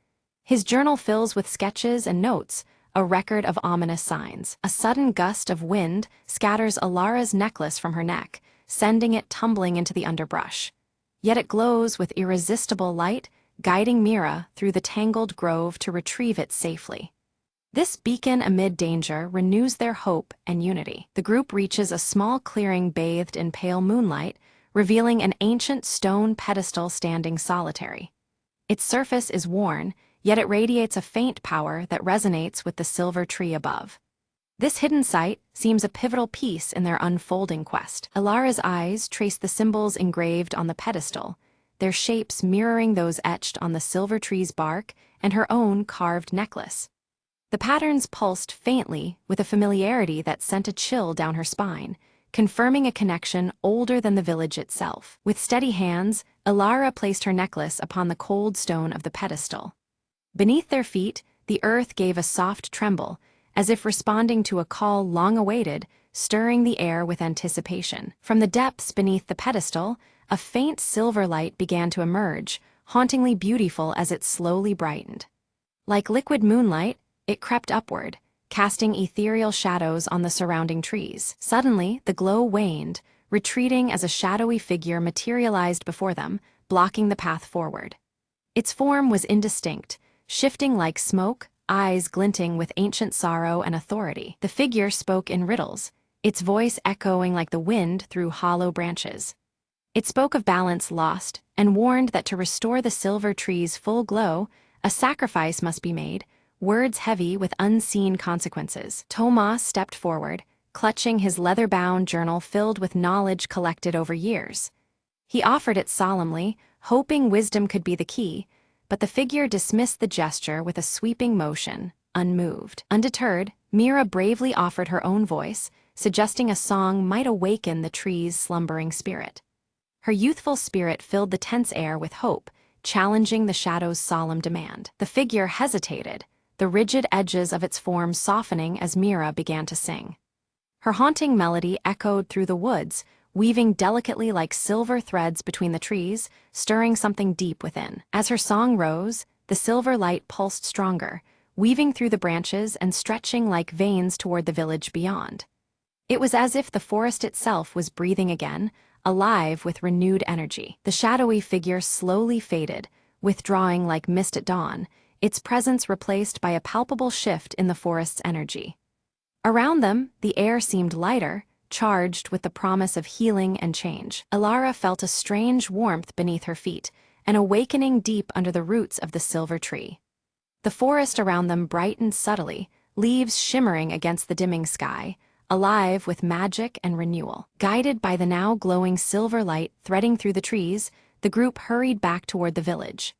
His journal fills with sketches and notes, a record of ominous signs. A sudden gust of wind scatters Alara's necklace from her neck, sending it tumbling into the underbrush. Yet it glows with irresistible light, guiding Mira through the tangled grove to retrieve it safely. This beacon amid danger renews their hope and unity. The group reaches a small clearing bathed in pale moonlight, revealing an ancient stone pedestal standing solitary. Its surface is worn, yet it radiates a faint power that resonates with the silver tree above. This hidden site seems a pivotal piece in their unfolding quest. Alara's eyes trace the symbols engraved on the pedestal, their shapes mirroring those etched on the silver tree's bark and her own carved necklace. The patterns pulsed faintly with a familiarity that sent a chill down her spine, confirming a connection older than the village itself. With steady hands, Alara placed her necklace upon the cold stone of the pedestal. Beneath their feet, the earth gave a soft tremble, as if responding to a call long awaited, stirring the air with anticipation. From the depths beneath the pedestal, a faint silver light began to emerge, hauntingly beautiful as it slowly brightened. Like liquid moonlight, it crept upward, casting ethereal shadows on the surrounding trees. Suddenly, the glow waned, retreating as a shadowy figure materialized before them, blocking the path forward. Its form was indistinct, shifting like smoke, eyes glinting with ancient sorrow and authority. The figure spoke in riddles, its voice echoing like the wind through hollow branches. It spoke of balance lost and warned that to restore the silver tree's full glow, a sacrifice must be made, words heavy with unseen consequences. Tomas stepped forward, clutching his leather-bound journal filled with knowledge collected over years. He offered it solemnly, hoping wisdom could be the key, but the figure dismissed the gesture with a sweeping motion, unmoved. Undeterred, Mira bravely offered her own voice, suggesting a song might awaken the tree's slumbering spirit. Her youthful spirit filled the tense air with hope, challenging the shadow's solemn demand. The figure hesitated, the rigid edges of its form softening as Mira began to sing. Her haunting melody echoed through the woods, weaving delicately like silver threads between the trees, stirring something deep within. As her song rose, the silver light pulsed stronger, weaving through the branches and stretching like veins toward the village beyond. It was as if the forest itself was breathing again, alive with renewed energy. The shadowy figure slowly faded, withdrawing like mist at dawn, its presence replaced by a palpable shift in the forest's energy. Around them, the air seemed lighter, charged with the promise of healing and change. Alara felt a strange warmth beneath her feet, an awakening deep under the roots of the silver tree. The forest around them brightened subtly, leaves shimmering against the dimming sky, alive with magic and renewal. Guided by the now glowing silver light threading through the trees, the group hurried back toward the village.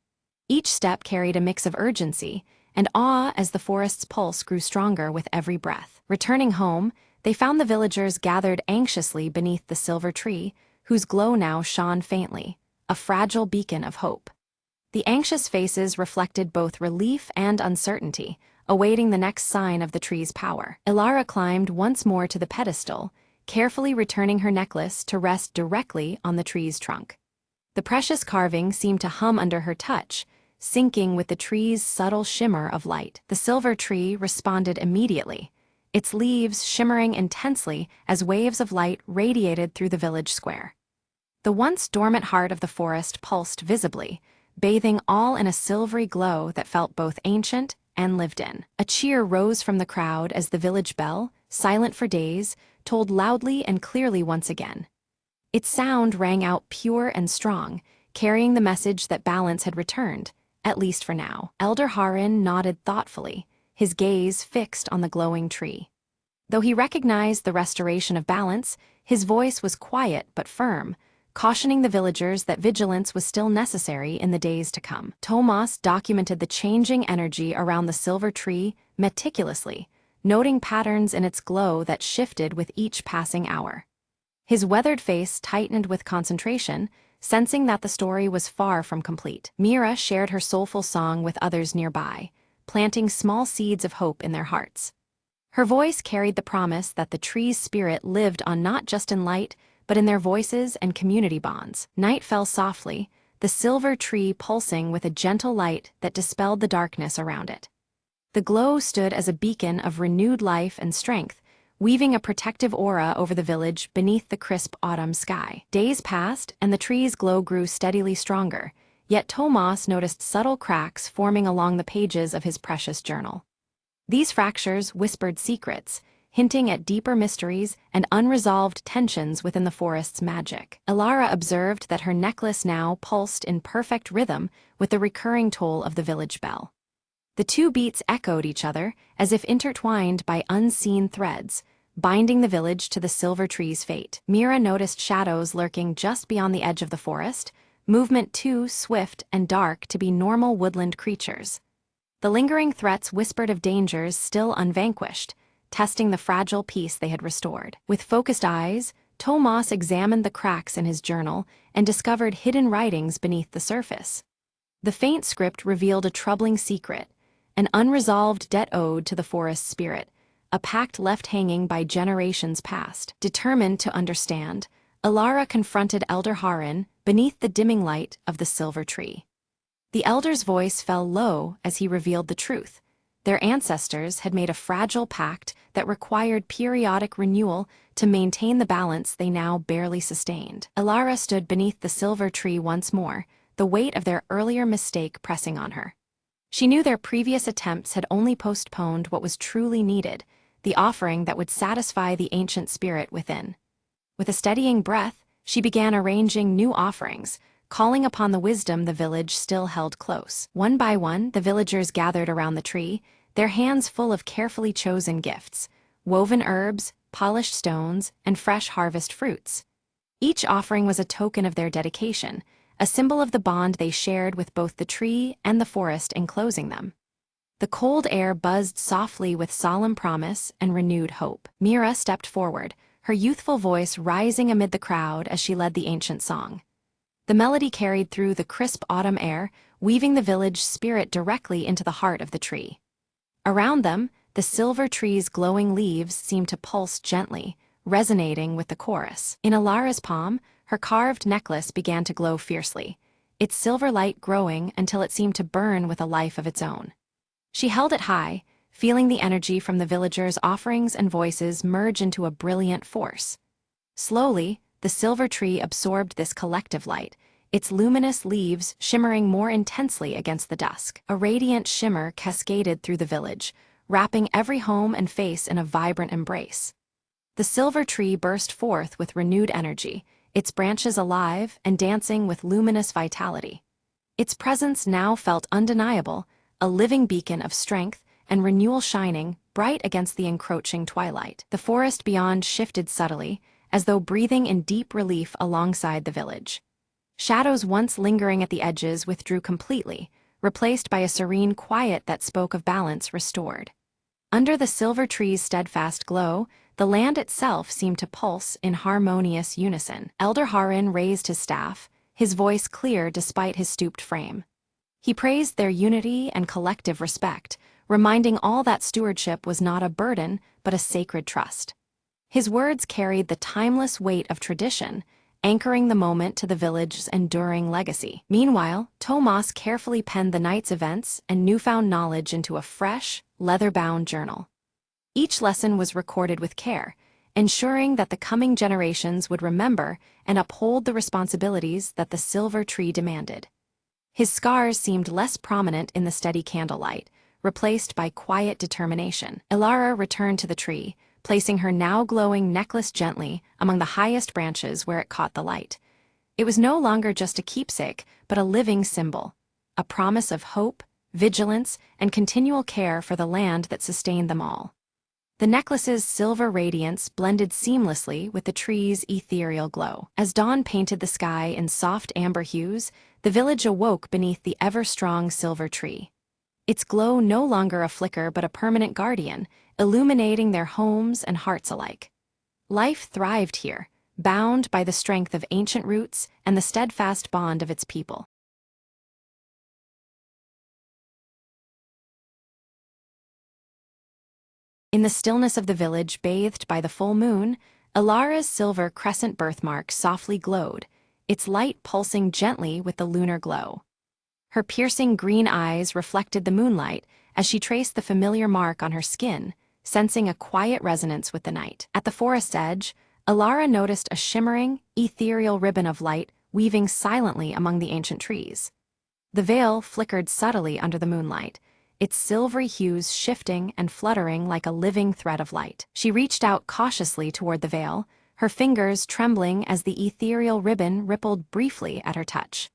Each step carried a mix of urgency and awe as the forest's pulse grew stronger with every breath. Returning home, they found the villagers gathered anxiously beneath the silver tree, whose glow now shone faintly, a fragile beacon of hope. The anxious faces reflected both relief and uncertainty, awaiting the next sign of the tree's power. Alara climbed once more to the pedestal, carefully returning her necklace to rest directly on the tree's trunk. The precious carving seemed to hum under her touch, syncing with the tree's subtle shimmer of light. The silver tree responded immediately, its leaves shimmering intensely as waves of light radiated through the village square. The once dormant heart of the forest pulsed visibly, bathing all in a silvery glow that felt both ancient and lived in. A cheer rose from the crowd as the village bell, silent for days, tolled loudly and clearly once again. Its sound rang out pure and strong, carrying the message that balance had returned, at least for now. Elder Harin nodded thoughtfully, his gaze fixed on the glowing tree. Though he recognized the restoration of balance, his voice was quiet but firm, cautioning the villagers that vigilance was still necessary in the days to come. Tomas documented the changing energy around the silver tree meticulously, noting patterns in its glow that shifted with each passing hour. His weathered face tightened with concentration, sensing that the story was far from complete. Mira shared her soulful song with others nearby, planting small seeds of hope in their hearts. Her voice carried the promise that the tree's spirit lived on not just in light, but in their voices and community bonds. Night fell softly, the silver tree pulsing with a gentle light that dispelled the darkness around it. The glow stood as a beacon of renewed life and strength, weaving a protective aura over the village beneath the crisp autumn sky. Days passed, and the tree's glow grew steadily stronger, yet Tomas noticed subtle cracks forming along the pages of his precious journal. These fractures whispered secrets, hinting at deeper mysteries and unresolved tensions within the forest's magic. Ilara observed that her necklace now pulsed in perfect rhythm with the recurring toll of the village bell. The two beats echoed each other, as if intertwined by unseen threads, binding the village to the silver tree's fate. Mira noticed shadows lurking just beyond the edge of the forest, movement too swift and dark to be normal woodland creatures. The lingering threats whispered of dangers still unvanquished, testing the fragile peace they had restored. With focused eyes, Tomas examined the cracks in his journal and discovered hidden writings beneath the surface. The faint script revealed a troubling secret, an unresolved debt owed to the forest's spirit, a pact left hanging by generations past. Determined to understand, Ilara confronted Elder Harin beneath the dimming light of the silver tree. The elder's voice fell low as he revealed the truth. Their ancestors had made a fragile pact that required periodic renewal to maintain the balance they now barely sustained. Ilara stood beneath the silver tree once more, the weight of their earlier mistake pressing on her. She knew their previous attempts had only postponed what was truly needed, the offering that would satisfy the ancient spirit within. With a steadying breath, she began arranging new offerings, calling upon the wisdom the village still held close. One by one, the villagers gathered around the tree, their hands full of carefully chosen gifts, woven herbs, polished stones, and fresh harvest fruits. Each offering was a token of their dedication, a symbol of the bond they shared with both the tree and the forest enclosing them. The cold air buzzed softly with solemn promise and renewed hope. Mira stepped forward, her youthful voice rising amid the crowd as she led the ancient song. The melody carried through the crisp autumn air, weaving the village spirit directly into the heart of the tree. Around them, the silver tree's glowing leaves seemed to pulse gently, resonating with the chorus. In Ilara's palm, her carved necklace began to glow fiercely, its silver light growing until it seemed to burn with a life of its own. She held it high, feeling the energy from the villagers' offerings and voices merge into a brilliant force. Slowly, the silver tree absorbed this collective light, its luminous leaves shimmering more intensely against the dusk. A radiant shimmer cascaded through the village, wrapping every home and face in a vibrant embrace. The silver tree burst forth with renewed energy, its branches alive and dancing with luminous vitality. Its presence now felt undeniable, a living beacon of strength and renewal shining bright against the encroaching twilight. The forest beyond shifted subtly, as though breathing in deep relief alongside the village. Shadows once lingering at the edges withdrew completely, replaced by a serene quiet that spoke of balance restored. Under the silver tree's steadfast glow, the land itself seemed to pulse in harmonious unison. Elder Harin raised his staff, his voice clear despite his stooped frame. He praised their unity and collective respect, reminding all that stewardship was not a burden but a sacred trust. His words carried the timeless weight of tradition, anchoring the moment to the village's enduring legacy. Meanwhile, Tomas carefully penned the night's events and newfound knowledge into a fresh, leather-bound journal. Each lesson was recorded with care, ensuring that the coming generations would remember and uphold the responsibilities that the silver tree demanded. His scars seemed less prominent in the steady candlelight, replaced by quiet determination. Ilara returned to the tree, placing her now glowing necklace gently among the highest branches where it caught the light. It was no longer just a keepsake, but a living symbol, a promise of hope, vigilance, and continual care for the land that sustained them all. The necklace's silver radiance blended seamlessly with the tree's ethereal glow. As dawn painted the sky in soft amber hues, the village awoke beneath the ever-strong silver tree. Its glow no longer a flicker but a permanent guardian, illuminating their homes and hearts alike. Life thrived here, bound by the strength of ancient roots and the steadfast bond of its people. In the stillness of the village bathed by the full moon, Alara's silver crescent birthmark softly glowed, its light pulsing gently with the lunar glow. Her piercing green eyes reflected the moonlight as she traced the familiar mark on her skin, sensing a quiet resonance with the night. At the forest's edge, Alara noticed a shimmering, ethereal ribbon of light weaving silently among the ancient trees. The veil flickered subtly under the moonlight, its silvery hues shifting and fluttering like a living thread of light. She reached out cautiously toward the veil, her fingers trembling as the ethereal ribbon rippled briefly at her touch.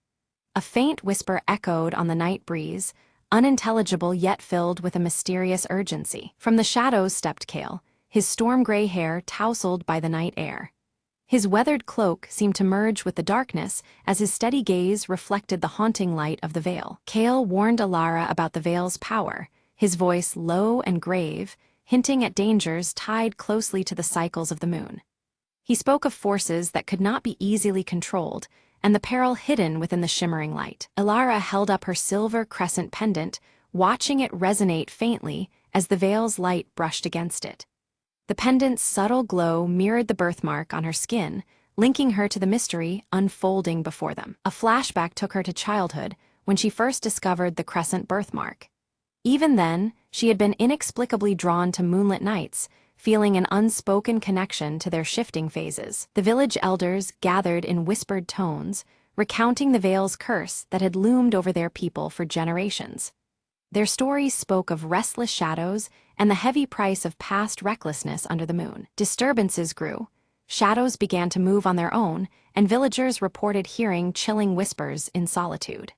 A faint whisper echoed on the night breeze, unintelligible yet filled with a mysterious urgency. From the shadows stepped Kale, his storm-gray hair tousled by the night air. His weathered cloak seemed to merge with the darkness as his steady gaze reflected the haunting light of the veil. Kale warned Alara about the veil's power, his voice low and grave, hinting at dangers tied closely to the cycles of the moon. He spoke of forces that could not be easily controlled, and the peril hidden within the shimmering light. Alara held up her silver crescent pendant, watching it resonate faintly as the veil's light brushed against it. The pendant's subtle glow mirrored the birthmark on her skin, linking her to the mystery unfolding before them. A flashback took her to childhood, when she first discovered the crescent birthmark. Even then, she had been inexplicably drawn to moonlit nights, feeling an unspoken connection to their shifting phases. The village elders gathered in whispered tones, recounting the veil's curse that had loomed over their people for generations. Their stories spoke of restless shadows and the heavy price of past recklessness under the moon. Disturbances grew. Shadows began to move on their own, and villagers reported hearing chilling whispers in solitude.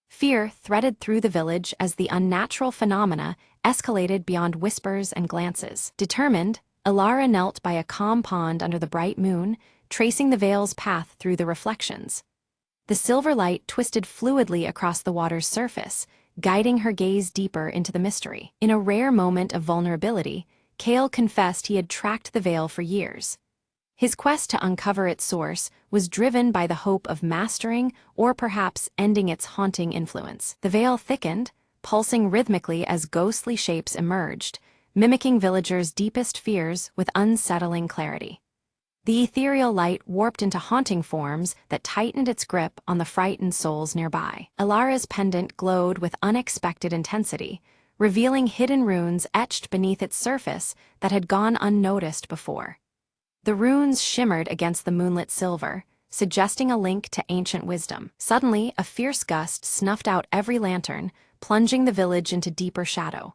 Fear threaded through the village as the unnatural phenomena escalated beyond whispers and glances. Determined, Alara knelt by a calm pond under the bright moon, tracing the veil's path through the reflections. The silver light twisted fluidly across the water's surface, guiding her gaze deeper into the mystery. In a rare moment of vulnerability, Kale confessed he had tracked the veil for years. His quest to uncover its source was driven by the hope of mastering or perhaps ending its haunting influence. The veil thickened, pulsing rhythmically as ghostly shapes emerged, mimicking villagers' deepest fears with unsettling clarity. The ethereal light warped into haunting forms that tightened its grip on the frightened souls nearby. Alara's pendant glowed with unexpected intensity, revealing hidden runes etched beneath its surface that had gone unnoticed before. The runes shimmered against the moonlit silver, suggesting a link to ancient wisdom. Suddenly, a fierce gust snuffed out every lantern, plunging the village into deeper shadow.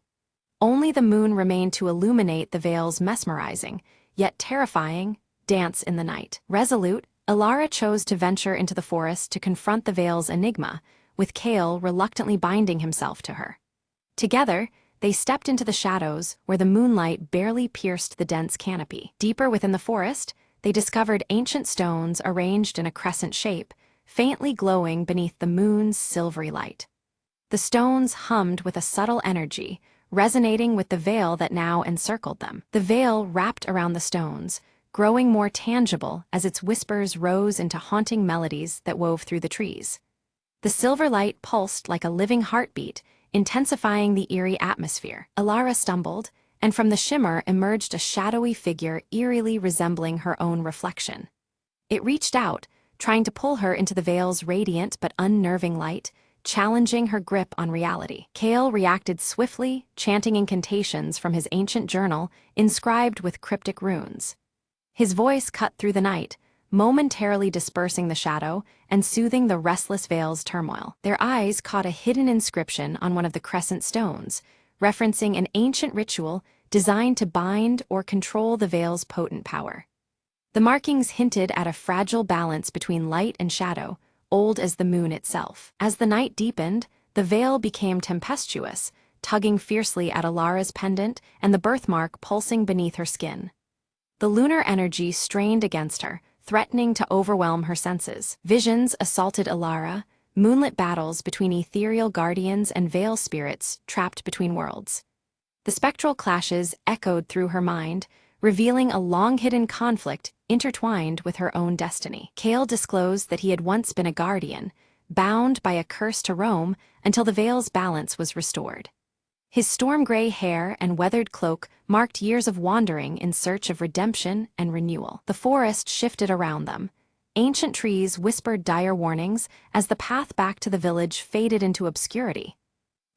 Only the moon remained to illuminate the veil's mesmerizing, yet terrifying, dance in the night. Resolute, Alara chose to venture into the forest to confront the veil's enigma, with Kale reluctantly binding himself to her. Together, they stepped into the shadows where the moonlight barely pierced the dense canopy. Deeper within the forest, they discovered ancient stones arranged in a crescent shape, faintly glowing beneath the moon's silvery light. The stones hummed with a subtle energy, resonating with the veil that now encircled them. The veil wrapped around the stones, growing more tangible as its whispers rose into haunting melodies that wove through the trees. The silver light pulsed like a living heartbeat, intensifying the eerie atmosphere. Alara stumbled, and from the shimmer emerged a shadowy figure eerily resembling her own reflection. It reached out, trying to pull her into the veil's radiant but unnerving light, challenging her grip on reality. Kale reacted swiftly, chanting incantations from his ancient journal inscribed with cryptic runes. His voice cut through the night, momentarily dispersing the shadow and soothing the restless veil's turmoil. Their eyes caught a hidden inscription on one of the crescent stones, referencing an ancient ritual designed to bind or control the veil's potent power. The markings hinted at a fragile balance between light and shadow, old as the moon itself. As the night deepened, The veil became tempestuous, tugging fiercely at Alara's pendant and the birthmark pulsing beneath her skin. The lunar energy strained against her, threatening to overwhelm her senses. Visions assaulted Alara, moonlit battles between ethereal guardians and veil spirits trapped between worlds. The spectral clashes echoed through her mind, revealing a long-hidden conflict intertwined with her own destiny. Kale disclosed that he had once been a guardian, bound by a curse to roam until the veil's balance was restored. His storm-gray hair and weathered cloak marked years of wandering in search of redemption and renewal. The forest shifted around them. Ancient trees whispered dire warnings as the path back to the village faded into obscurity.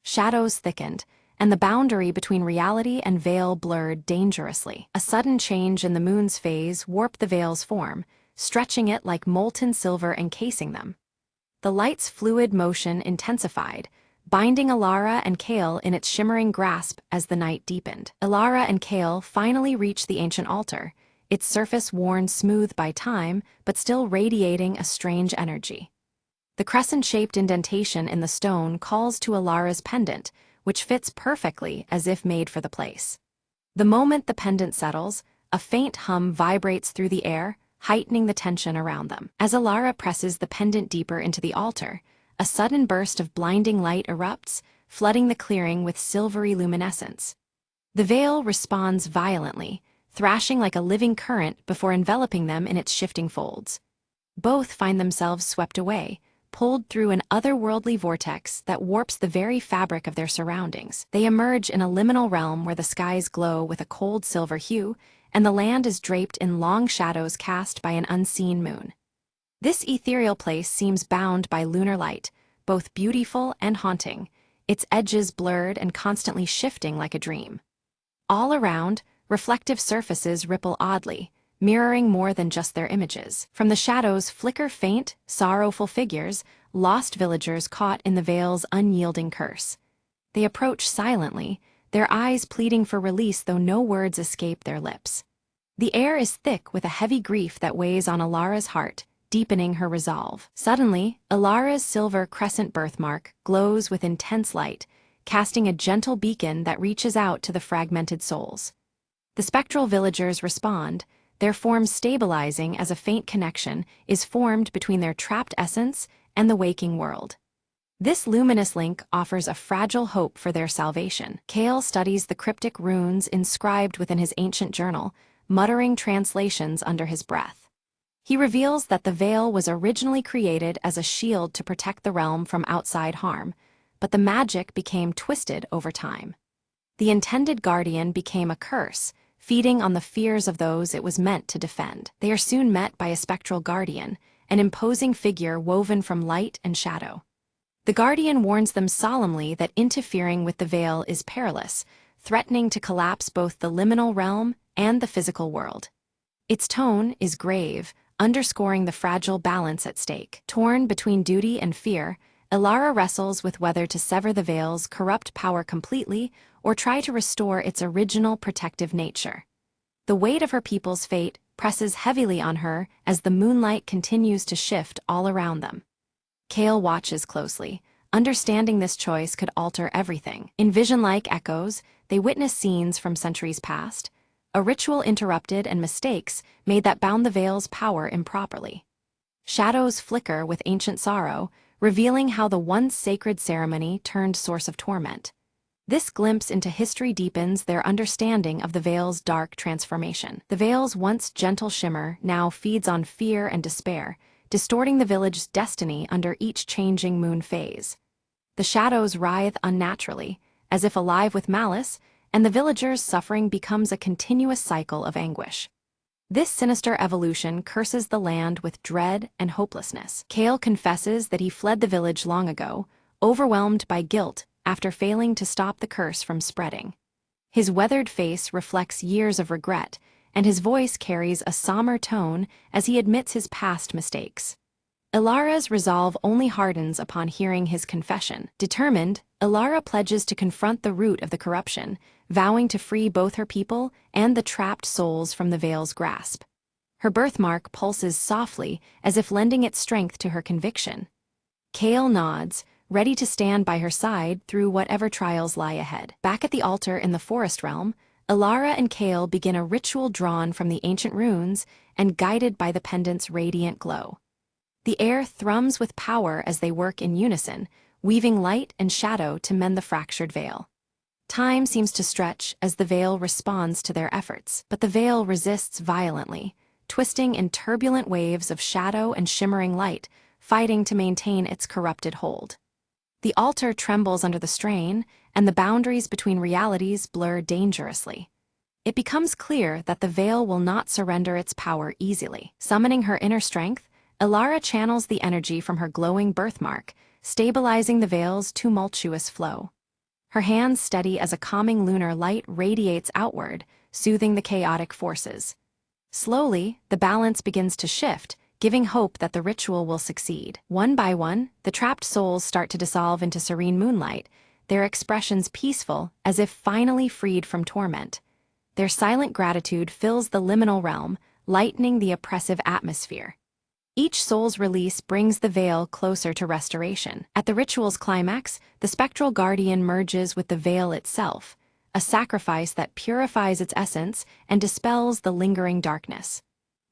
Shadows thickened, and the boundary between reality and veil blurred dangerously. A sudden change in the moon's phase warped the veil's form, stretching it like molten silver encasing them. The light's fluid motion intensified, binding Alara and Kale in its shimmering grasp as the night deepened. Alara and Kale finally reached the ancient altar, its surface worn smooth by time but still radiating a strange energy. The crescent-shaped indentation in the stone calls to Alara's pendant, which fits perfectly as if made for the place. The moment the pendant settles, a faint hum vibrates through the air, heightening the tension around them. As Alara presses the pendant deeper into the altar, a sudden burst of blinding light erupts, flooding the clearing with silvery luminescence. The veil responds violently, thrashing like a living current before enveloping them in its shifting folds. Both find themselves swept away, pulled through an otherworldly vortex that warps the very fabric of their surroundings. They emerge in a liminal realm where the skies glow with a cold silver hue, and the land is draped in long shadows cast by an unseen moon. This ethereal place seems bound by lunar light, both beautiful and haunting, its edges blurred and constantly shifting like a dream. All around, reflective surfaces ripple oddly, mirroring more than just their images. From the shadows flicker faint, sorrowful figures, lost villagers caught in the veil's unyielding curse. They approach silently, their eyes pleading for release though no words escape their lips. The air is thick with a heavy grief that weighs on Alara's heart, deepening her resolve. Suddenly, Alara's silver crescent birthmark glows with intense light, casting a gentle beacon that reaches out to the fragmented souls. The spectral villagers respond, their forms stabilizing as a faint connection is formed between their trapped essence and the waking world. This luminous link offers a fragile hope for their salvation. Kale studies the cryptic runes inscribed within his ancient journal, muttering translations under his breath. He reveals that the veil was originally created as a shield to protect the realm from outside harm, but the magic became twisted over time. The intended guardian became a curse, feeding on the fears of those it was meant to defend. They are soon met by a spectral guardian, an imposing figure woven from light and shadow. The guardian warns them solemnly that interfering with the veil is perilous, threatening to collapse both the liminal realm and the physical world. Its tone is grave, underscoring the fragile balance at stake. Torn between duty and fear, Alara wrestles with whether to sever the veil's corrupt power completely or try to restore its original protective nature. The weight of her people's fate presses heavily on her as the moonlight continues to shift all around them. Kale watches closely, understanding this choice could alter everything. In vision-like echoes, they witness scenes from centuries past, a ritual interrupted and mistakes made that bound the veil's power improperly. Shadows flicker with ancient sorrow, revealing how the once sacred ceremony turned source of torment. This glimpse into history deepens their understanding of the veil's dark transformation. The veil's once gentle shimmer now feeds on fear and despair, distorting the village's destiny under each changing moon phase. The shadows writhe unnaturally, as if alive with malice, and the villagers' suffering becomes a continuous cycle of anguish. This sinister evolution curses the land with dread and hopelessness. Kale confesses that he fled the village long ago, overwhelmed by guilt after failing to stop the curse from spreading. His weathered face reflects years of regret, and his voice carries a somber tone as he admits his past mistakes. Alara's resolve only hardens upon hearing his confession. Determined, Alara pledges to confront the root of the corruption, vowing to free both her people and the trapped souls from the veil's grasp. Her birthmark pulses softly, as if lending its strength to her conviction. Kale nods, ready to stand by her side through whatever trials lie ahead. Back at the altar in the forest realm, Alara and Kale begin a ritual drawn from the ancient runes and guided by the pendant's radiant glow. The air thrums with power as they work in unison, weaving light and shadow to mend the fractured veil. Time seems to stretch as the veil responds to their efforts, but the veil resists violently, twisting in turbulent waves of shadow and shimmering light, fighting to maintain its corrupted hold. The altar trembles under the strain, and the boundaries between realities blur dangerously. It becomes clear that the veil will not surrender its power easily. Summoning her inner strength, Alara channels the energy from her glowing birthmark, stabilizing the veil's tumultuous flow. Her hands steady as a calming lunar light radiates outward, soothing the chaotic forces. Slowly, the balance begins to shift, giving hope that the ritual will succeed. One by one, the trapped souls start to dissolve into serene moonlight, their expressions peaceful as if finally freed from torment. Their silent gratitude fills the liminal realm, lightening the oppressive atmosphere. Each soul's release brings the veil closer to restoration. At the ritual's climax, the spectral guardian merges with the veil itself, a sacrifice that purifies its essence and dispels the lingering darkness.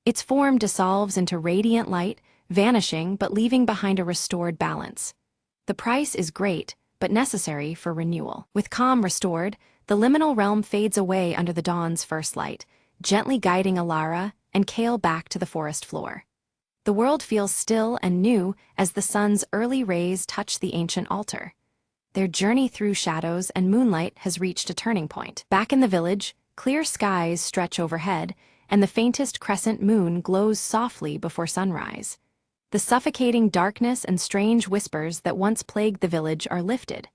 Its form dissolves into radiant light, vanishing but leaving behind a restored balance. The price is great, but necessary for renewal. With calm restored, the liminal realm fades away under the dawn's first light, gently guiding Alara and Kale back to the forest floor. The world feels still and new as the sun's early rays touch the ancient altar. Their journey through shadows and moonlight has reached a turning point. Back in the village, clear skies stretch overhead, and the faintest crescent moon glows softly before sunrise. The suffocating darkness and strange whispers that once plagued the village are lifted.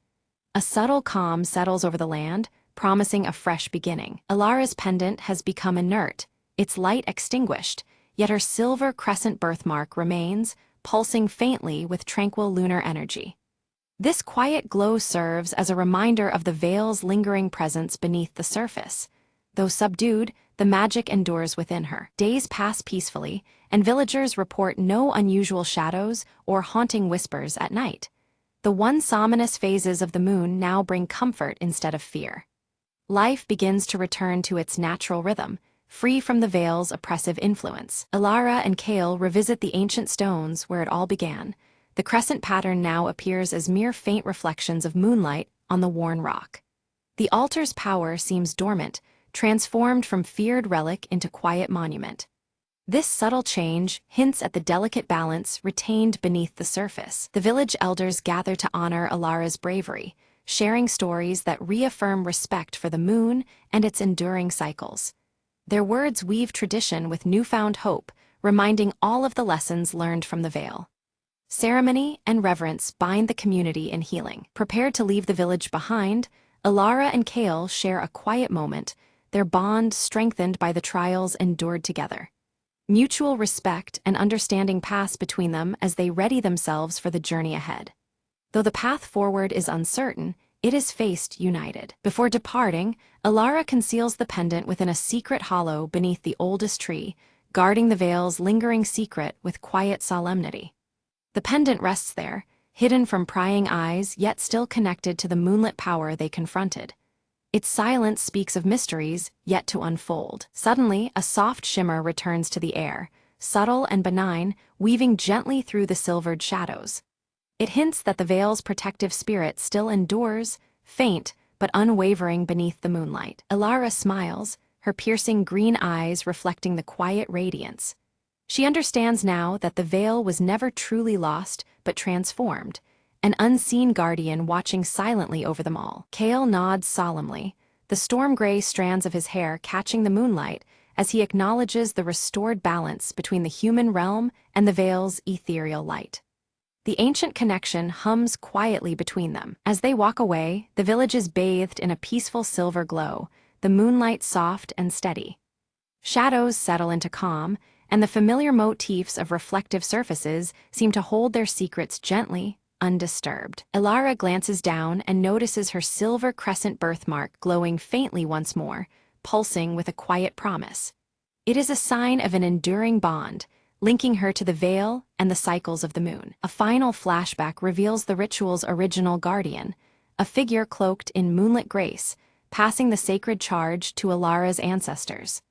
A subtle calm settles over the land, promising a fresh beginning. Alara's pendant has become inert, its light extinguished, yet her silver crescent birthmark remains, pulsing faintly with tranquil lunar energy. This quiet glow serves as a reminder of the veil's lingering presence beneath the surface. Though subdued, the magic endures within her. Days pass peacefully, and villagers report no unusual shadows or haunting whispers at night. The once ominous phases of the moon now bring comfort instead of fear. Life begins to return to its natural rhythm, free from the veil's oppressive influence. Alara and Kale revisit the ancient stones where it all began. The crescent pattern now appears as mere faint reflections of moonlight on the worn rock. The altar's power seems dormant, transformed from feared relic into quiet monument. This subtle change hints at the delicate balance retained beneath the surface. The village elders gather to honor Alara's bravery, sharing stories that reaffirm respect for the moon and its enduring cycles. Their words weave tradition with newfound hope, reminding all of the lessons learned from the veil. Ceremony and reverence bind the community in healing. Prepared to leave the village behind, Alara and Kale share a quiet moment, their bond strengthened by the trials endured together. Mutual respect and understanding pass between them as they ready themselves for the journey ahead. Though the path forward is uncertain, it is faced united. Before departing, Alara conceals the pendant within a secret hollow beneath the oldest tree, guarding the veil's lingering secret with quiet solemnity. The pendant rests there, hidden from prying eyes yet still connected to the moonlit power they confronted. Its silence speaks of mysteries yet to unfold. Suddenly, a soft shimmer returns to the air, subtle and benign, weaving gently through the silvered shadows. It hints that the veil's protective spirit still endures, faint but unwavering beneath the moonlight. Alara smiles, her piercing green eyes reflecting the quiet radiance. She understands now that the veil was never truly lost but transformed, an unseen guardian watching silently over them all. Kale nods solemnly, the storm-gray strands of his hair catching the moonlight as he acknowledges the restored balance between the human realm and the veil's ethereal light. The ancient connection hums quietly between them. As they walk away, the village is bathed in a peaceful silver glow, the moonlight soft and steady. Shadows settle into calm, and the familiar motifs of reflective surfaces seem to hold their secrets gently, undisturbed. Alara glances down and notices her silver crescent birthmark glowing faintly once more, pulsing with a quiet promise. It is a sign of an enduring bond, linking her to the veil and the cycles of the moon. A final flashback reveals the ritual's original guardian, a figure cloaked in moonlit grace, passing the sacred charge to Alara's ancestors.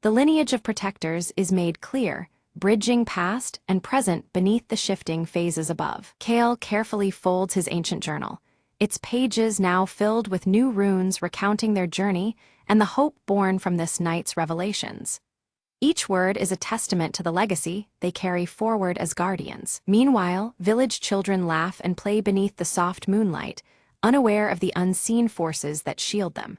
The lineage of protectors is made clear, bridging past and present beneath the shifting phases above. Kale carefully folds his ancient journal, its pages now filled with new runes recounting their journey and the hope born from this night's revelations. Each word is a testament to the legacy they carry forward as guardians. Meanwhile, village children laugh and play beneath the soft moonlight, unaware of the unseen forces that shield them.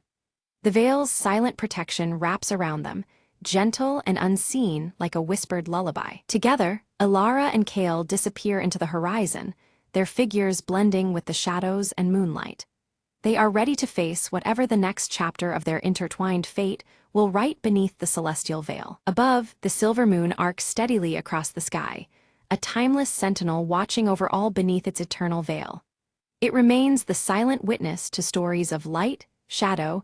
The veil's silent protection wraps around them, gentle and unseen like a whispered lullaby. Together, Alara and Kale disappear into the horizon, their figures blending with the shadows and moonlight. They are ready to face whatever the next chapter of their intertwined fate will write beneath the celestial veil. Above, the silver moon arcs steadily across the sky, a timeless sentinel watching over all beneath its eternal veil. It remains the silent witness to stories of light, shadow,